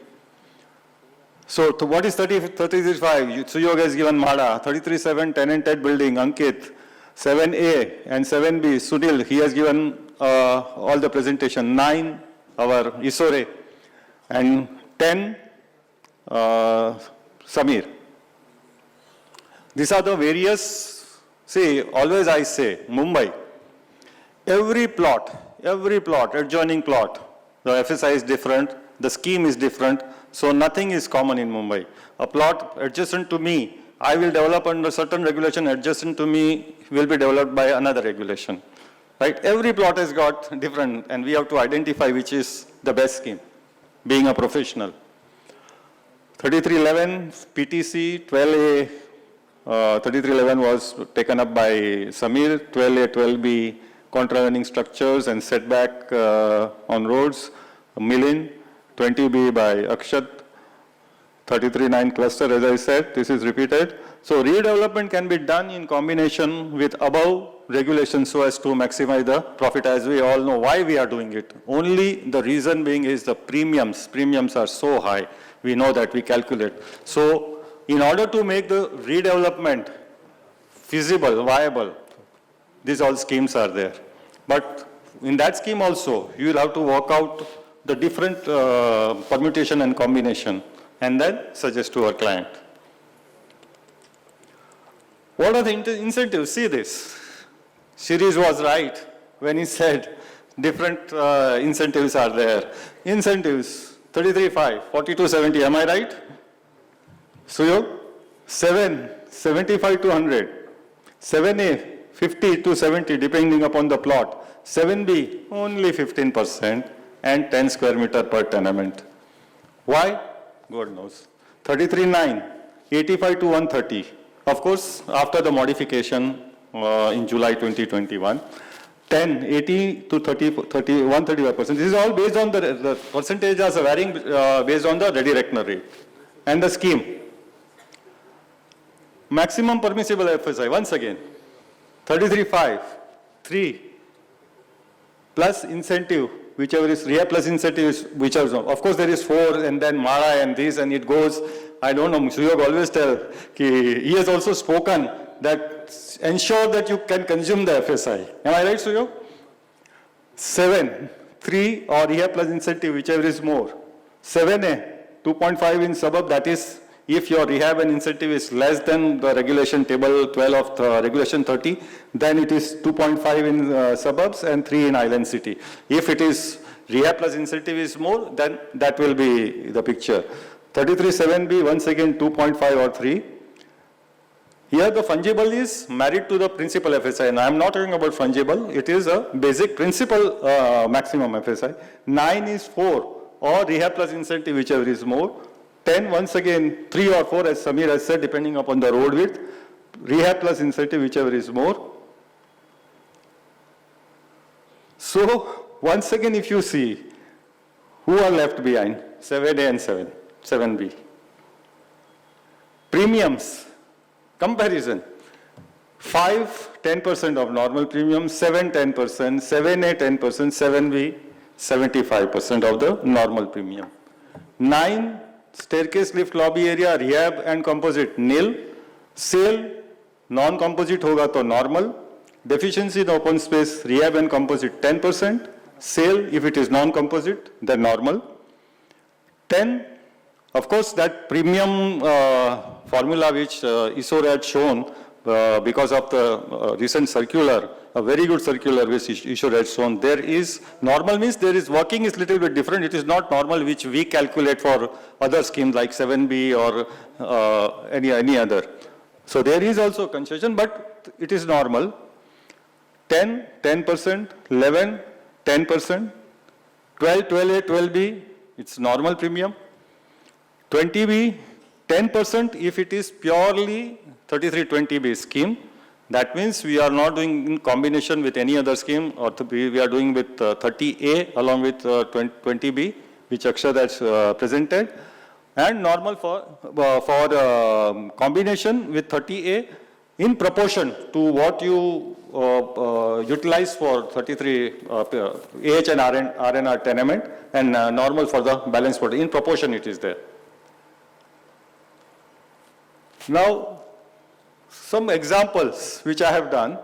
So what is 33.5? Suyog has given MHADA, 33.7 tenanted building, Ankit, 7A and 7B, Sunil, he has given all the presentation, 9, our Isore, and 10, Samir. These are the various, see, always I say, Mumbai, every plot, adjoining plot, the FSI is different, the scheme is different, so nothing is common in Mumbai. A plot adjacent to me, I will develop under certain regulation, adjacent to me will be developed by another regulation. Right? Every plot has got different, and we have to identify which is the best scheme, being a professional. 3311 PTC, 12A, 3311 was taken up by Samir, 12A, 12B, contravening structures and setback on roads, Milind, 20B by Akshat, 33.9 cluster, as I said, this is repeated. So redevelopment can be done in combination with above regulations so as to maximize the profit, as we all know why we are doing it. Only the reason being is the premiums. Premiums are so high. we know that, we calculate. So in order to make the redevelopment feasible, viable, these all schemes are there. But in that scheme also, you will have to work out the different permutation and combination and then suggest to our client. What are the incentives? See this. Shirish was right when he said different incentives are there. Incentives, 33.5, 42.70, am I right? Suyog? 7, 75 to 100. 7A, 50 to 70, depending upon the plot. 7B, only 15%, and 10 square meter per tenement. Why? God knows. 33.9, 85 to 130. Of course, after the modification in July 2021, 10, 80 to 135%. This is all based on the percentages are varying based on the ready reckoner rate and the scheme. Maximum permissible FSI, once again, 33.5, 3, plus incentive, whichever is RIA plus incentive is whichever is. Of course, there is 4 and then MARA and this and it goes. I don't know, Suyog always tell, he has also spoken that ensure that you can consume the FSI. Am I right, Suyog? 7, 3 or RIA plus incentive, whichever is more. 7A, 2.5 in suburb, that is if your rehab and incentive is less than the regulation table 12 of the regulation 30, then it is 2.5 in suburbs and 3 in island city. If it is rehab plus incentive is more, then that will be the picture. 33.7B, once again 2.5 or 3. Here the fungible is married to the principal FSI, and I am not talking about fungible, it is a basic principal maximum FSI. 9 is 4 or rehab plus incentive, whichever is more. 10, once again, 3 or 4, as Samir has said, depending upon the road width. Rehab plus incentive, whichever is more. So, once again, if you see, who are left behind? 7A and 7B. Premiums, comparison. 5, 10% of normal premium, 7, 10%, 7A, 10%, 7B, 75% of the normal premium. 9, staircase, lift, lobby area, rehab and composite, nil. Sale, non-composite hoga to normal. Deficiency in open space, rehab and composite, 10%. Sale, if it is non-composite, then normal. 10, of course, that premium formula which ISOR had shown because of the recent circular, a very good circular which ISOR had shown, there is, normal means there is working is little bit different. It is not normal which we calculate for other schemes like 7B or any other. So there is also concession, but it is normal. 10, 10%, 11, 10%, 12, 12A, 12B, it's normal premium. 20B, 10% if it is purely 3320B scheme. That means we are not doing in combination with any other scheme, or we are doing with 30A along with 20B, which Akshat has presented, and normal for combination with 30A in proportion to what you utilize for 33 AH and RNR tenement, and normal for the balance port. In proportion it is there. Now, some examples which I have done,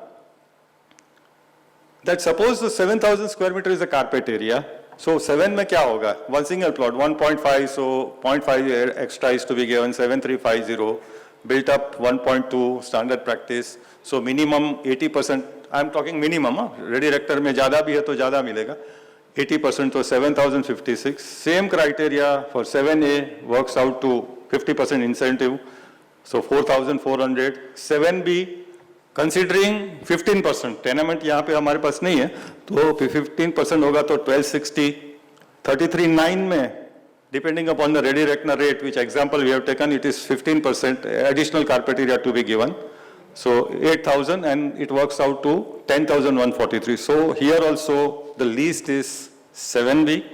that suppose the 7,000 square meter is a carpet area. So 7 mein kya hoga? One single plot, 1.5, so 0.5 extra is to be given, 7350, built up 1.2, standard practice. So minimum 80%, I am talking minimum, ready rector mein zyada bhi hai to zyada milega. 80% to 7,056. Same criteria for 7A works out to 50% incentive. So 4,400, 7B, considering 15%, tenement यहाँ पे हमारे पास नहीं है, तो 15% होगा तो 1260, 33.9 में, depending upon the ready reckoner rate, which example we have taken, it is 15% additional carpet area to be given. So 8,000 and it works out to 10,143. So here also the least is 7B,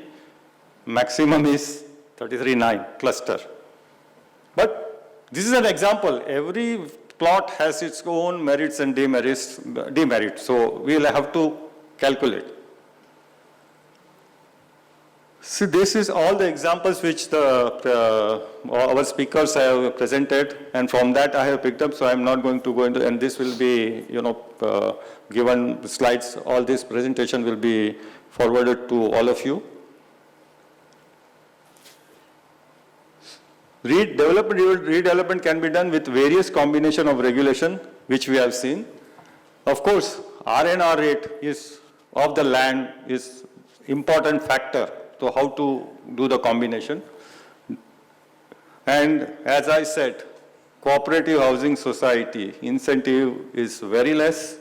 maximum is 33.9 cluster. But this is an example. Every plot has its own merits and demerits. So we'll have to calculate. See, this is all the examples which our speakers have presented, and from that I have picked up, so I'm not going to go into, and this will be, given the slides, all this presentation will be forwarded to all of you. Redevelopment can be done with various combination of regulation, which we have seen. Of course, R&R rate of the land is important factor to how to do the combination. And as I said, cooperative housing society incentive is very less.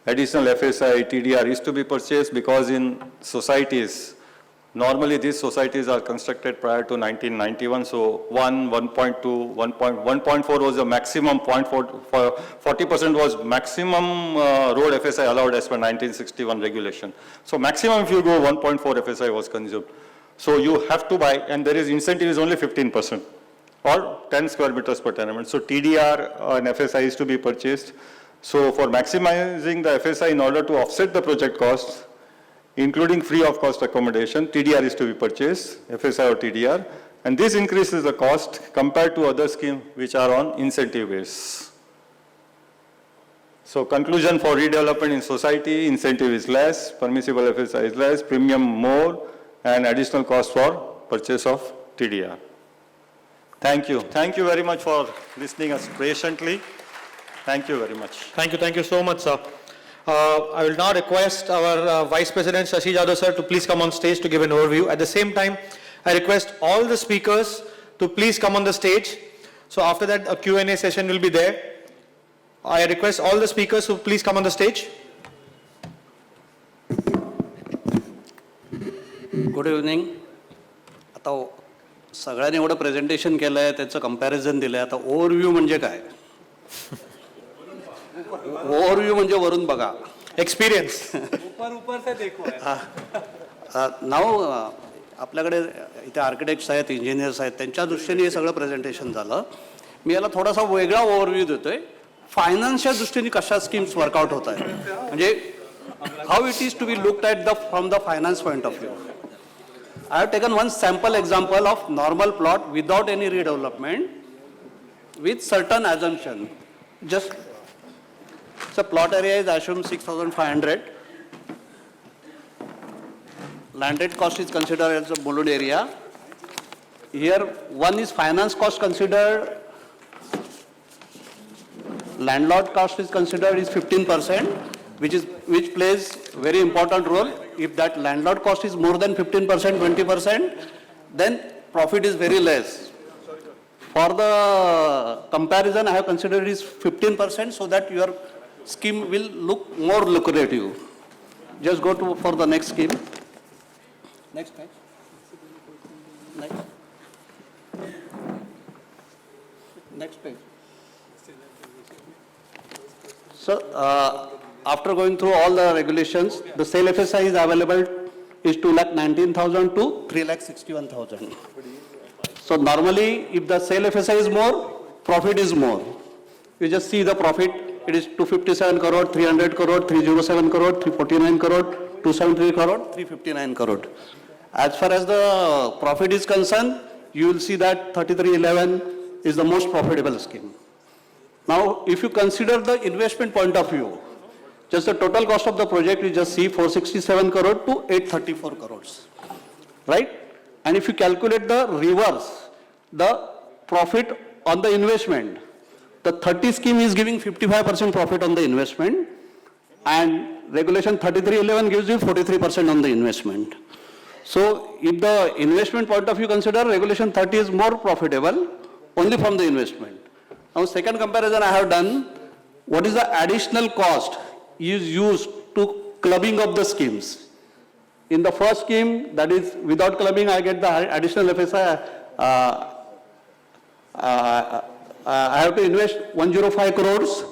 Additional FSI, TDR is to be purchased because in societies, normally these societies are constructed prior to 1991, so 1.2, 1.4 was the maximum, 0.4, 40% was maximum road FSI allowed as per 1961 regulation. So maximum if you go 1.4 FSI was consumed. So you have to buy, and there is incentive is only 15% or 10 square meters per tenement. So TDR and FSI is to be purchased. So for maximizing the FSI in order to offset the project costs, including free of cost accommodation, TDR is to be purchased, FSI or TDR, and this increases the cost compared to other schemes which are on incentive base. So conclusion for redevelopment in society, incentive is less, permissible FSI is less, premium more, and additional cost for purchase of TDR. Thank you. Thank you very much for listening us patiently. Thank you very much. Thank you so much, sir. I will now request our Vice President Shashi Jadhav sir to please come on stage to give an overview. At the same time, I request all the speakers to please come on the stage. So after that, a Q&A session will be there. I request all the speakers to please come on the stage. Good evening. आता सगळ्यांनी एवढं presentation केलं आहे, त्याचं comparison दिलं आहे. आता overview म्हणजे काय? ओव्हरव्ह्यू म्हणजे वरून बघा, एक्सपिरियन्स. नाव आपल्याकडे इथे आर्किटेक्ट्स आहेत, इंजिनियर्स आहेत, त्यांच्या दृष्टीने हे सगळं प्रेझेंटेशन झालं. मी याला थोडासा वेगळा ओव्हरव्ह्यू देतोय. फायनान्सच्या दृष्टीने कशा स्कीम्स वर्कआउट होत आहेत, म्हणजे how it is to be looked at from the finance point of view. I have taken one sample example of normal plot without any redevelopment with certain assumption. Just so plot area is assumed 6,500. Landed cost is considered as a balloon area. Here one is finance cost considered. Landlord cost is considered is 15%, which plays very important role. If that landlord cost is more than 15%, 20%, then profit is very less. For the comparison, I have considered is 15% so that your scheme will look more lucrative. Just go to for the next scheme. Next. Next page. So, after going through all the regulations, the sale FSI is available is 2,19,000 to 3,61,000. So normally, if the sale FSI is more, profit is more. You just see the profit, it is 257 crore, 300 crore, 307 crore, 349 crore, 273 crore, 359 crore. As far as the profit is concerned, you will see that 3311 is the most profitable scheme. Now, if you consider the investment point of view, just the total cost of the project, you just see 467 crore to 834 crores, right? And if you calculate the reverse, the profit on the investment, the 30 scheme is giving 55% profit on the investment, and regulation 3311 gives you 43% on the investment. So if the investment point of view consider, regulation 30 is more profitable only from the investment. Now second comparison I have done, what is the additional cost is used to clubbing of the schemes. In the first scheme, that is without clubbing, I get the additional FSI. I have to invest 105 crores,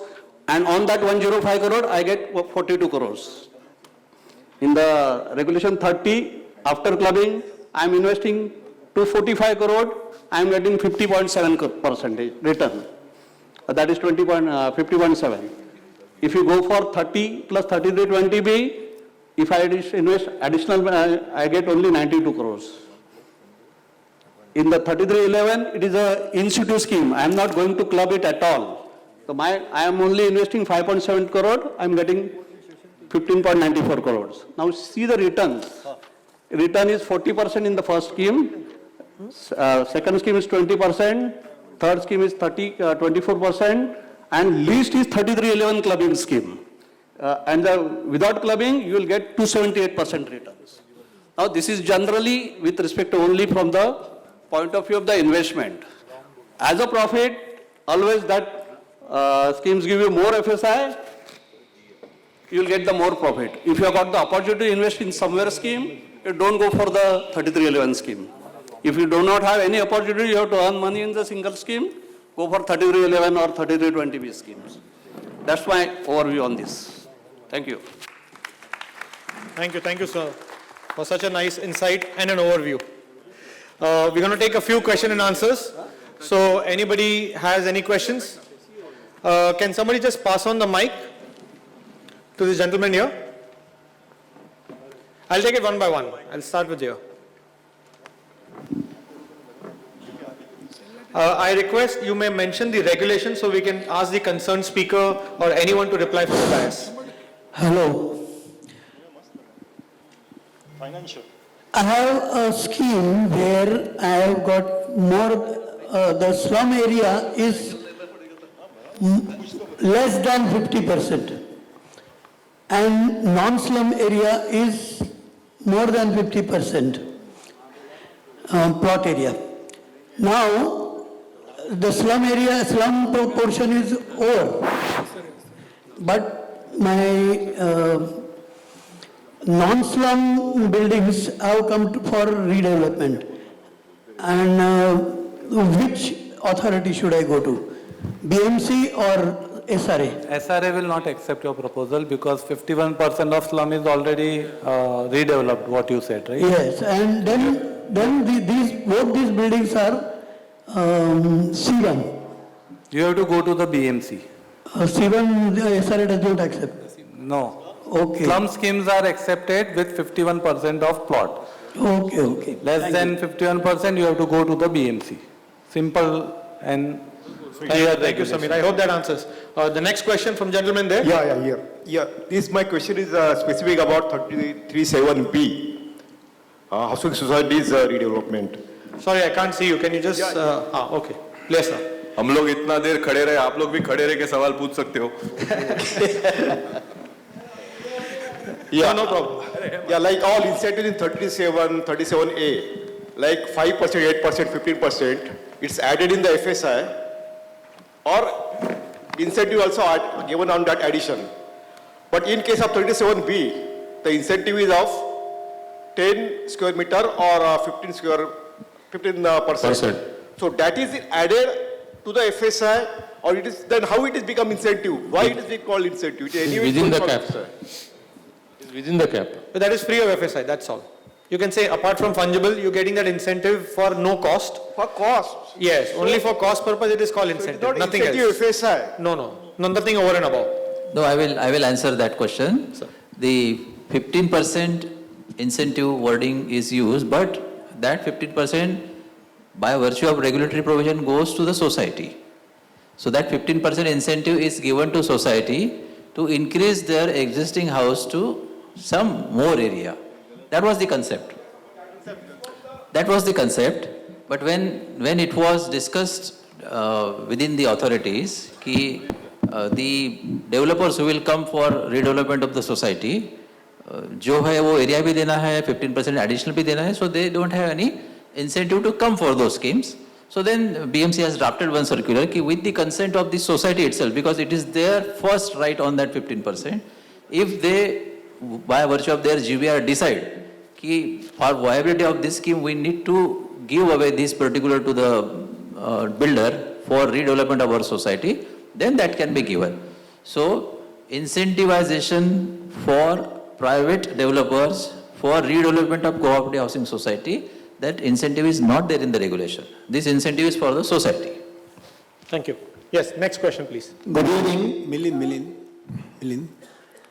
and on that 105 crore, I get 42 crores. In the regulation 30, after clubbing, I am investing 245 crore, I am getting 50.7% return. That is 50.7. If you go for 30 plus 3320B, if I invest additional, I get only 92 crores. In the 3311, it is a in situ scheme. I am not going to club it at all. So I am only investing 5.7 crore, I am getting 15.94 crores. Now see the returns. Return is 40% in the first scheme, second scheme is 20%, third scheme is 24%, and least is 3311 clubbing scheme. Without clubbing, you will get 278% returns. Now this is generally with respect to only from the point of view of the investment. As a profit, always that schemes give you more FSI, you will get the more profit. If you have got the opportunity to invest in somewhere scheme, you don't go for the 3311 scheme. If you do not have any opportunity, you have to earn money in the single scheme, go for 3311 or 3320B schemes. That's my overview on this. Thank you. Thank you, sir, for such a nice insight and an overview. We're going to take a few question and answers. So anybody has any questions? Can somebody just pass on the mic to this gentleman here? I'll take it one by one. I'll start with you. I request you may mention the regulation so we can ask the concerned speaker or anyone to reply from the dais. Hello. Financial. I have a scheme where I have got more, the slum area is less than 50%. And non-slum area is more than 50% plot area. Now, the slum area, slum portion is over. But my non-slum buildings have come for redevelopment. And which authority should I go to? BMC or SRA? SRA will not accept your proposal because 51% of slum is already redeveloped, what you said, right? Yes, and then both these buildings are C1. You have to go to the BMC. C1, SRA does not accept. No. Okay. Slum schemes are accepted with 51% of plot. Okay. Less than 51%, you have to go to the BMC. Simple and clear. Thank you, Samir. I hope that answers. The next question from gentleman there. Yeah. This, my question is specific about 3337B, Housing Societies Redevelopment. Sorry, I can't see you. Can you just... okay. Please, sir. हम लोग इतना देर खड़े रहे, आप लोग भी खड़े रह के सवाल पूछ सकते हो. Yeah, no problem. Yeah, like all incentives in 37A, like 5%, 8%, 15%, it's added in the FSI, or incentive also given on that addition. But in case of 37B, the incentive is of 10 square meter or 15%. So that is added to the FSI, or it is then how it is become incentive? Why it is being called incentive? Within the cap. Within the cap. But that is free of FSI, that's all. You can say apart from fungible, you're getting that incentive for no cost. For cost? Yes, only for cost purpose it is called incentive, so nothing incentive else. FSI? No, nothing over and above. No, I will answer that question. Sir. The 15% incentive wording is used, but that 15% by virtue of regulatory provision goes to the society. So that 15% incentive is given to society to increase their existing house to some more area. That was the concept. But when it was discussed within the authorities, the developers who will come for redevelopment of the society, जो है वो area भी देना है, 15% additional भी देना है, so they don't have any incentive to come for those schemes. So then BMC has drafted one circular with the consent of the society itself, because it is their first right on that 15%. If they, by virtue of their GBR, decide for viability of this scheme, we need to give away this particular to the builder for redevelopment of our society, then that can be given. So incentivization for private developers for redevelopment of cooperative housing society, that incentive is not there in the regulation. This incentive is for the society. Thank you. Yes, next question, please. Good evening, Milin.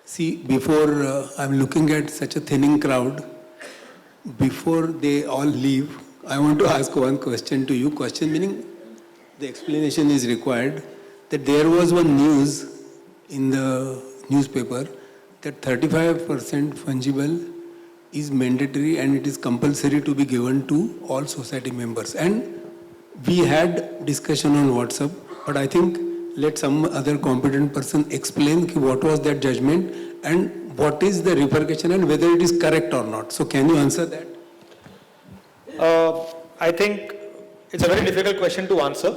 See, before I'm looking at such a thinning crowd, before they all leave, I want to ask one question to you. Question meaning the explanation is required that there was one news in the newspaper that 35% fungible is mandatory and it is compulsory to be given to all society members. And we had discussion on WhatsApp, but I think let some other competent person explain what was that judgment and what is the repercussion and whether it is correct or not. So can you answer that? I think it's a very difficult question to answer.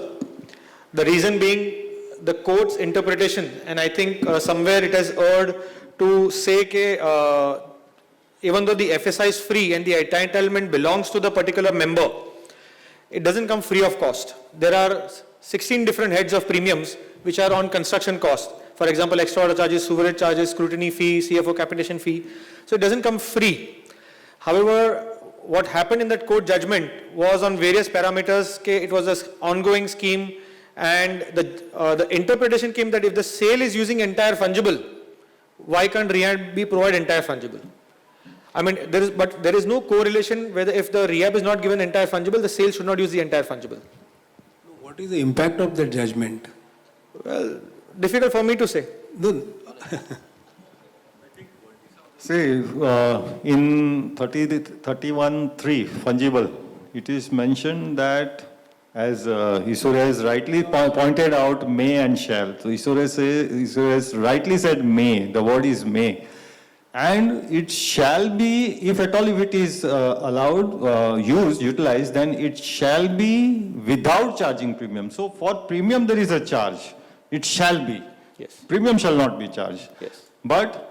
The reason being the court's interpretation, and I think somewhere it has erred to say that even though the FSI is free and the entitlement belongs to the particular member, it doesn't come free of cost. There are 16 different heads of premiums which are on construction cost. For example, extra order charges, sewerage charges, scrutiny fee, CFO capitation fee. So it doesn't come free. However, what happened in that court judgment was on various parameters. It was an ongoing scheme, and the interpretation came that if the sale is using entire fungible, why can't rehab be provide entire fungible? I mean, there is no correlation whether if the rehab is not given entire fungible, the sale should not use the entire fungible. What is the impact of that judgment? Well, difficult for me to say. No. See, in 31.3 fungible, it is mentioned that, as Isura has rightly pointed out, may and shall. So Isura has rightly said may, the word is may. And it shall be, if at all if it is allowed, utilized, then it shall be without charging premium. So for premium there is a charge. It shall be. Yes. Premium shall not be charged. Yes. But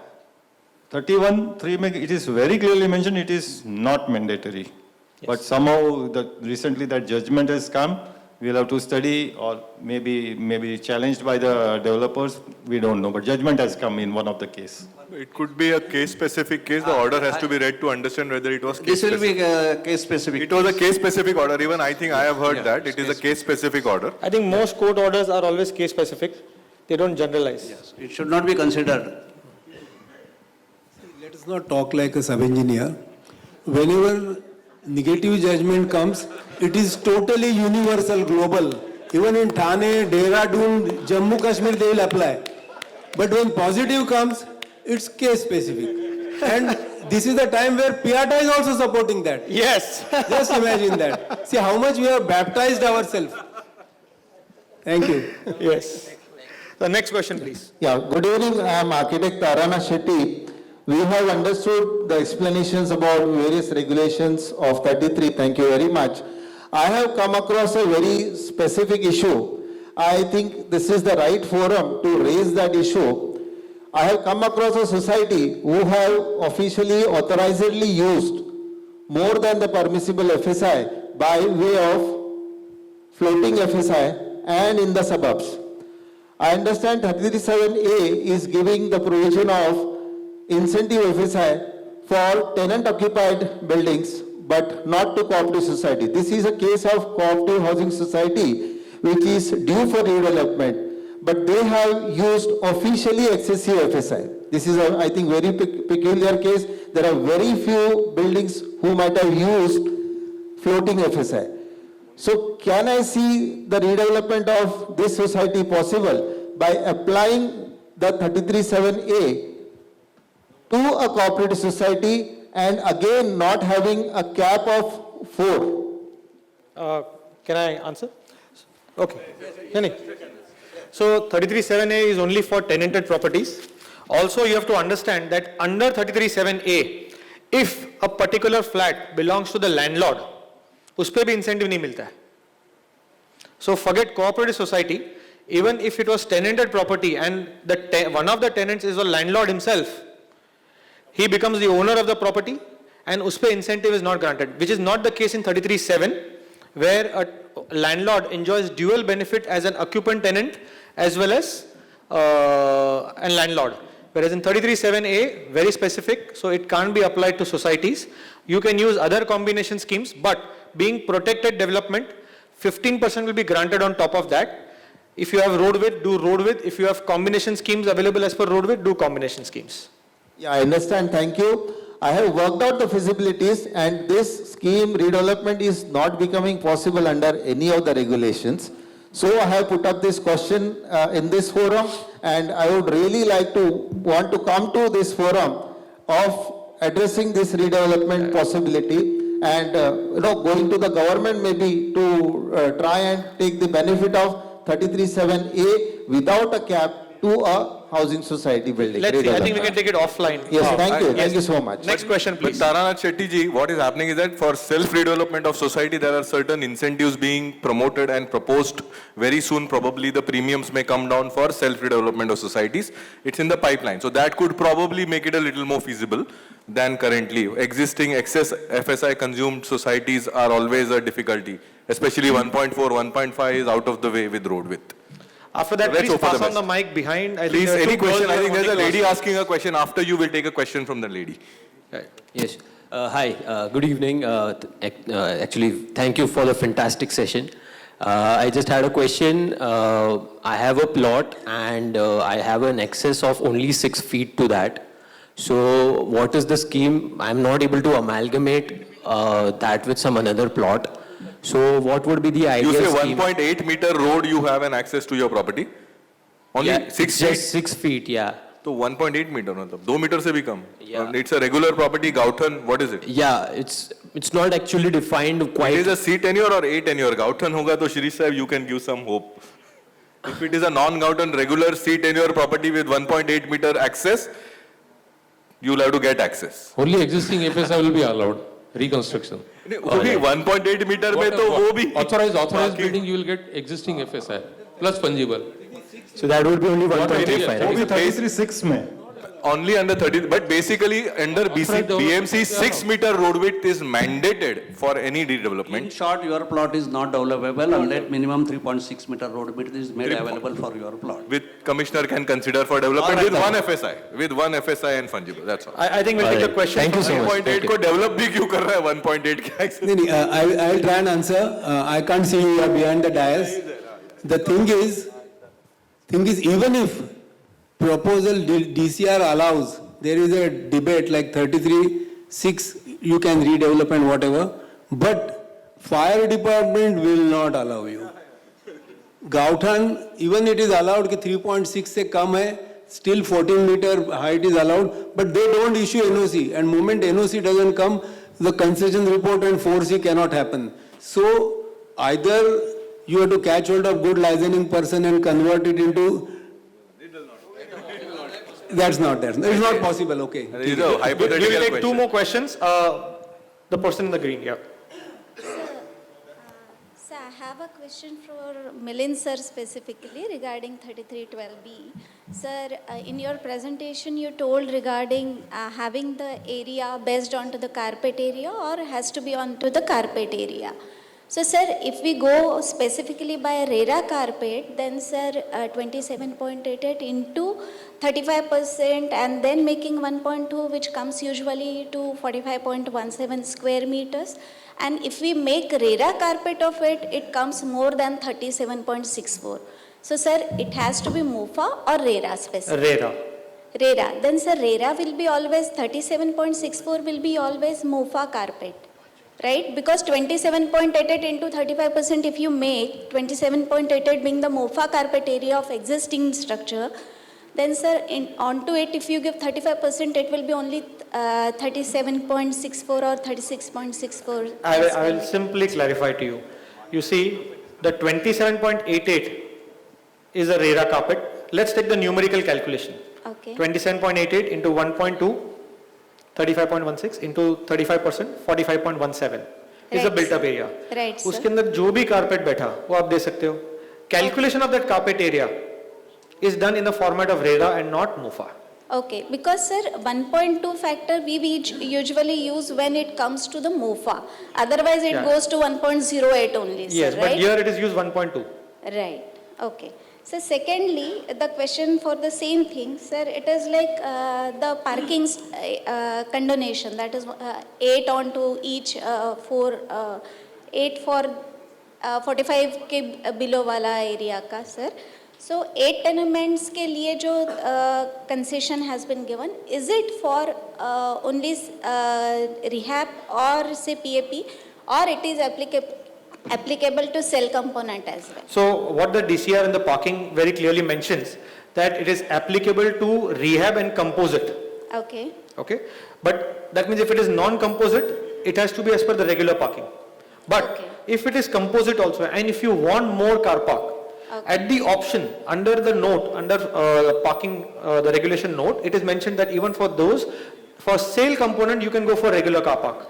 31.3, it is very clearly mentioned it is not mandatory. Yes. But somehow recently that judgment has come. We'll have to study, or maybe challenged by the developers. We don't know. But judgment has come in one of the case. It could be a case-specific case. The order has to be read to understand whether it was case-specific. This will be case-specific. It was a case-specific order. Even I think I have heard that. It is a case-specific order. I think most court orders are always case-specific. They don't generalize. Yes, it should not be considered. Let us not talk like a sub-engineer. Whenever negative judgment comes, it is totally universal, global. Even in Thane, Dehradun, Jammu, Kashmir, they will apply. But when positive comes, it's case specific. And this is the time where PIATA is also supporting that. Yes. Just imagine that. See how much we have baptized ourselves. Thank you. Yes. The next question, please. Yeah, good evening. I am architect Tarana Shetty. We have understood the explanations about various regulations of 33. Thank you very much. I have come across a very specific issue. I think this is the right forum to raise that issue. I have come across a society who have officially authorizedly used more than the permissible FSI by way of floating FSI and in the suburbs. I understand 33(7)A is giving the provision of incentive FSI for tenant-occupied buildings, but not to cooperative society. This is a case of cooperative housing society which is due for redevelopment, but they have used officially excessive FSI. This is a, I think, very peculiar case. There are very few buildings who might have used floating FSI. So can I see the redevelopment of this society possible by applying the 33(7)A to a cooperative society and again not having a cap of 4? Can I answer? Okay. So 33(7)A is only for tenanted properties. Also, you have to understand that under 33(7)A, if a particular flat belongs to the landlord, उस पे भी incentive नहीं मिलता है. So forget cooperative society. Even if it was tenanted property and one of the tenants is the landlord himself, he becomes the owner of the property and उस पे incentive is not granted, which is not the case in 33(7), where a landlord enjoys dual benefit as an occupant tenant as well as a landlord. Whereas in 33(7)A, very specific, so it can't be applied to societies. You can use other combination schemes, but being protected development, 15% will be granted on top of that. If you have road width, do road width. If you have combination schemes available as per road width, do combination schemes. Yeah, I understand. Thank you. I have worked out the feasibilities, and this scheme redevelopment is not becoming possible under any of the regulations. So I have put up this question in this forum, and I would really want to come to this forum of addressing this redevelopment possibility and going to the government maybe to try and take the benefit of 33(7)(a) without a cap to a housing society building. Let's see, I think we can take it offline. Yes, thank you so much. Next question, please. But Taranath Shetty ji, what is happening is that for self-redevelopment of society, there are certain incentives being promoted and proposed. Very soon, probably the premiums may come down for self-redevelopment of societies. It's in the pipeline. So that could probably make it a little more feasible than currently. Existing excess FSI consumed societies are always a difficulty, especially 1.4, 1.5 is out of the way with road width. After that, Let's please hope for pass the on the best. mic behind. I Please, think there are any two girls question? I who think are there's a wanting to lady ask. asking a question. After you, will take a question from the lady. Yes. Hi, good evening. Actually, thank you for the fantastic session. I just had a question. I have a plot and I have an excess of only 6 feet to that. So what is the scheme? I'm not able to amalgamate that with some another plot. So what would be the ideal You say scheme? 1.8 meter road you have an access to your property? Only Yeah, 6 just feet? 6 feet, yeah. So 1.8 meter, मतलब 2 meter से भी कम. Yeah. It's a regular property, Gauthan, what is it? Yeah, it's not actually defined quite. It is a C tenure or A tenure. Gauthan होगा तो Shri Sahib, you can give some hope. If it is a non-Gauthan regular C tenure property with 1.8 meter access, you'll have to get access. Only existing FSI will be allowed, reconstruction. वो भी 1.8 meter में तो वो भी Authorized building, you will get existing FSI plus fungible. So that would be only 1.35. वो भी 33(6) में. Only under 30, but basically under BMC 6 meter road width is mandated for any In redevelopment. short, your plot is not developable unless minimum 3.6 meter road width is made available for your plot. With commissioner can consider for development with one FSI and fungible. That's all. I think we'll take a question. Thank you so much. 1.8 को develop भी क्यों कर रहा है 1.8 के access? I will try and answer. I can't see you are behind the dais. The thing is, even if proposal DCR allows, there is a debate like 33(6), you can redevelop and whatever, but fire department will not allow you. Gauthan, even it is allowed कि 3.6 से कम है, still 14 meter height is allowed, but they don't issue NOC, and moment NOC doesn't come, the concession report and 4C cannot happen. So either you have to catch hold of good licensing person and convert it into. That's not there. It's not possible. Okay. These are We hypothetical will take two questions. more questions. The person in the green, yeah. Sir, I have a question for Milind sir specifically regarding 3312B. Sir, in your presentation you told regarding having the area based onto the carpet area or has to be onto the carpet area. So sir, if we go specifically by RERA carpet, then sir 27.88 into 35% and then making 1.2, which comes usually to 45.17 square meters. And if we make RERA carpet of it, it comes more than 37.64. So sir, it has to be MUFA or RERA specific? RERA. Then sir, RERA will be always 37.64 will be always MUFA carpet. Right? Because 27.88 into 35%, if you make 27.88 being the MOFA carpet area of existing structure, then sir, onto it, if you give 35%, it will be only 37.64 or 36.64. I will simply clarify to you. You see, the 27.88 is a RERA carpet. Let's take the numerical calculation. Okay. 27.88 into 1.2. 35.16 into 35%, 45.17 is a built up area. Right, sir. उसके अंदर जो भी carpet बैठा वो आप दे सकते हो. Calculation of that carpet area is done in the format of RERA and not MUFA. Okay, because sir, 1.2 factor we usually use when it comes to the MOFA. Otherwise, it goes to 1.08 only, sir, yes, right? but here it is used 1.2. Right, okay. So secondly, the question for the same thing, sir, it is like the parking condonation, that is 8 onto each 8 for 45 ke below wala area ka, sir. So 8 tenements के लिए जो concession has been given, is it for only rehab or say PAP, or it is applicable to cell component as well? So what the DCR in the parking very clearly mentions, that it is applicable to rehab and composite. Okay. Okay. But that means if it is non-composite, it has to be as per the regular parking. But if it is composite also, and if you want more car park, at the option under the note, under parking, the regulation note, it is mentioned that even for those, for sale component, you can go for regular car park.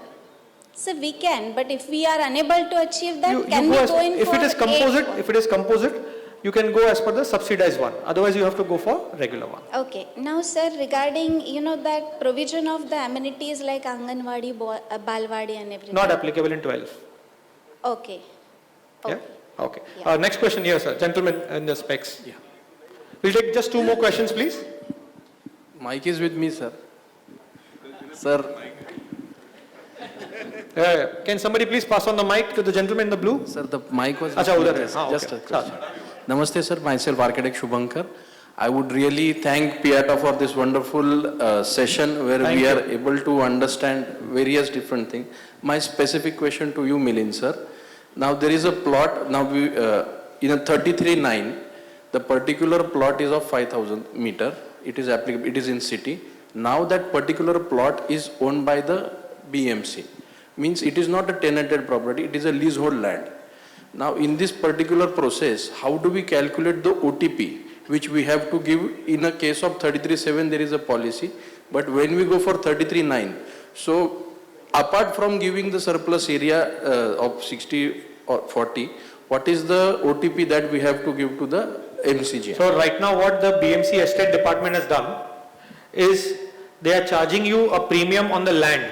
So we can, but if we are unable to achieve that, You can go we as, go in if for it is composite, 8? if it is composite, you can go as per the subsidized one. Otherwise, you have to go for regular one. Okay. Now, sir, regarding, that provision of the amenities like Anganwadi, Balwadi and everything. Not applicable in 12. Okay. Yeah? Okay. Next question here, sir. Gentleman in the specs. Yeah. We'll take just 2 more questions, please. Mic is with me, sir. Sir. Can somebody please pass on the mic to the gentleman in the blue? Sir, the mic was Acha, udhar hai. just Okay. a question. Namaste, sir. Myself, architect Shubhankar. I would really thank PIATA for this wonderful session where Thank we you. are able to understand various different things. My specific question to you, Milind, sir. Now there is a plot, now we, in a 33-9, the particular plot is of 5,000 meter. It is applicable, it is in city. Now that particular plot is owned by the BMC. Means it is not a tenanted property, it is a leasehold land. Now in this particular process, how do we calculate the OTP, which we have to give? In a case of 33-7, there is a policy, but when we go for 33-9, so apart from giving the surplus area of 60 or 40, what is the OTP that we have to give to the MCG? So right now what the BMC Estate Department has done is they are charging you a premium on the land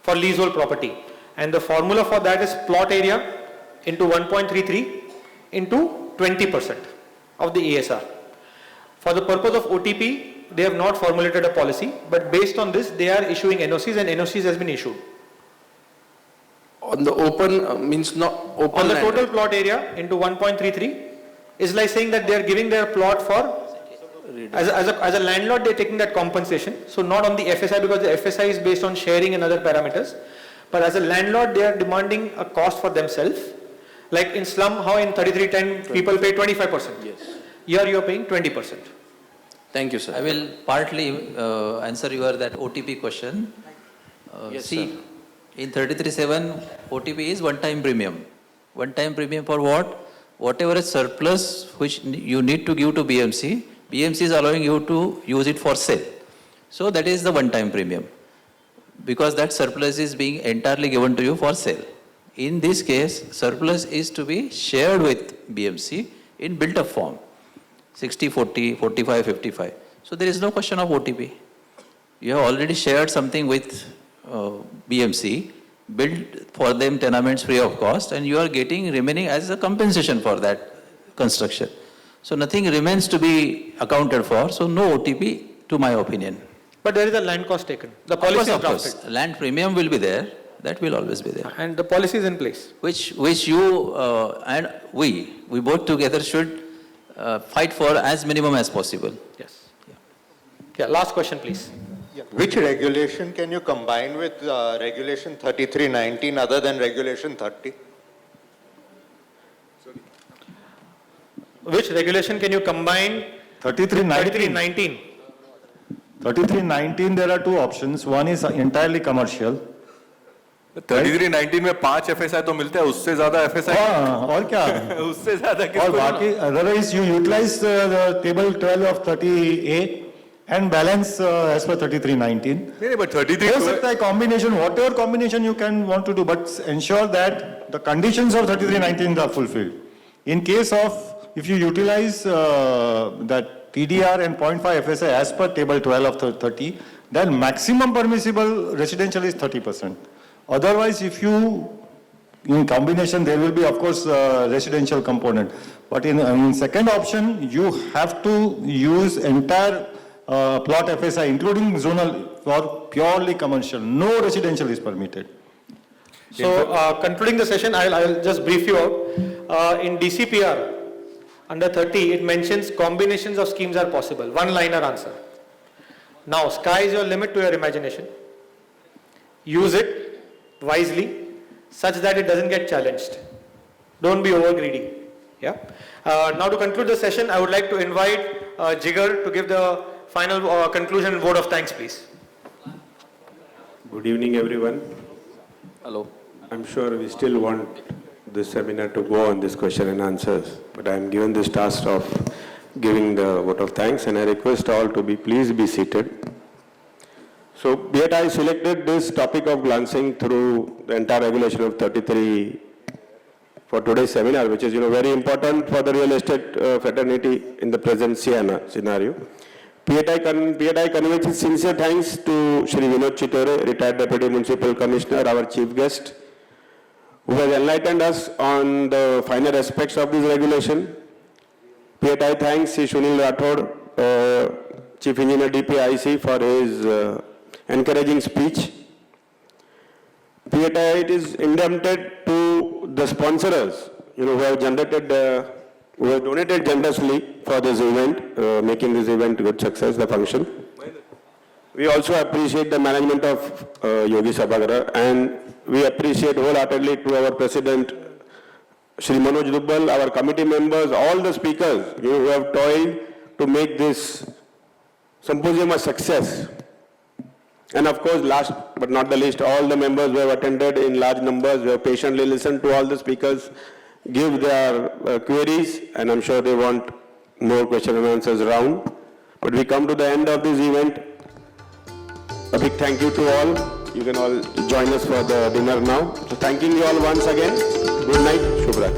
for leasehold property. And the formula for that is plot area into 1.33 into 20% of the ASR. For the purpose of OTP, they have not formulated a policy, but based on this, they are issuing NOCs, and NOCs has been issued. On the open, means not open On the land. total plot area into 1.33 is like saying that they are giving their plot for, as a landlord, they are taking that compensation. So not on the FSI, because the FSI is based on sharing and other parameters. But as a landlord, they are demanding a cost for themselves. Like in slum, how in 3310 people pay 25%. Yes. Here you are paying 20%. Thank you, sir. I will partly answer your that OTP question. Yes, See, sir. in 33.7, OTP is one-time premium. One-time premium for what? Whatever is surplus which you need to give to BMC, BMC is allowing you to use it for sale. So that is the one-time premium, because that surplus is being entirely given to you for sale. In this case, surplus is to be shared with BMC in built-up form, 60-40, 45-55. So there is no question of OTP. You have already shared something with BMC, built for them tenements free of cost, and you are getting remaining as a compensation for that construction. So nothing remains to be accounted for, so no OTP to my opinion. But there is a land cost taken. The policy is Of course, drafted. land premium will be there, that will always be there. And the policy is in place. Which you and we both together should fight for as minimum as possible. Yes. Yeah, last question please. Which regulation can you combine with regulation 3319 other than regulation 30? Which regulation can you combine? 3319. 3319, there are 2 options. One is entirely commercial. 3319 में 5 FSI तो मिलते हैं, उससे ज्यादा FSI और क्या उससे ज्यादा और बाकी otherwise you utilize the table 12 of 30A and balance as per 3319. नहीं but 33 हो सकता है combination, whatever combination you can want to do, but ensure that the conditions of 3319 are fulfilled. In case of, if you utilize that TDR and 0.5 FSI as per table 12 of 30, then maximum permissible residential is 30%. Otherwise, if you, in combination, there will be, of course, residential component. But in second option, you have to use entire plot FSI, including zonal, for purely commercial. No residential is permitted. So concluding the session, I'll just brief you out. In DCPR, under 30, it mentions combinations of schemes are possible. One-liner answer. Now, sky is your limit to your imagination. Use it wisely such that it doesn't get challenged. Don't be over greedy. Yeah. Now to conclude the session, I would like to invite Jigar to give the final conclusion and vote of thanks, please. Good evening, everyone. Hello. I'm sure we still want this seminar to go on this question and answers, but I am given this task of giving the vote of thanks, and I request all to please be seated. So, be it I selected this topic of glancing through the entire regulation of 33 for today's seminar, which is very important for the real estate fraternity in the present scenario. PAI conveys its sincere thanks to Shri Vinod Chitore, retired Deputy Municipal Commissioner, our chief guest, who has enlightened us on the finer aspects of this regulation. PAI thanks Shri Sunil Rathod, Chief Engineer DPIC, for his encouraging speech. PAI it is indebted to the sponsors, who have donated generously for this event, making this event a good success, the function. We also appreciate the management of Yogi Sabhagara, and we appreciate wholeheartedly to our President, Shri Manoj Dubbal, our committee members, all the speakers who have toiled to make this symposium a success. And of course, last but not the least, all the members who have attended in large numbers, who have patiently listened to all the speakers, give their queries, and I'm sure they want more question and answers round. But we come to the end of this event. A big thank you to all. You can all join us for the dinner now. So thanking you all once again. Good night. Shubh Ratri.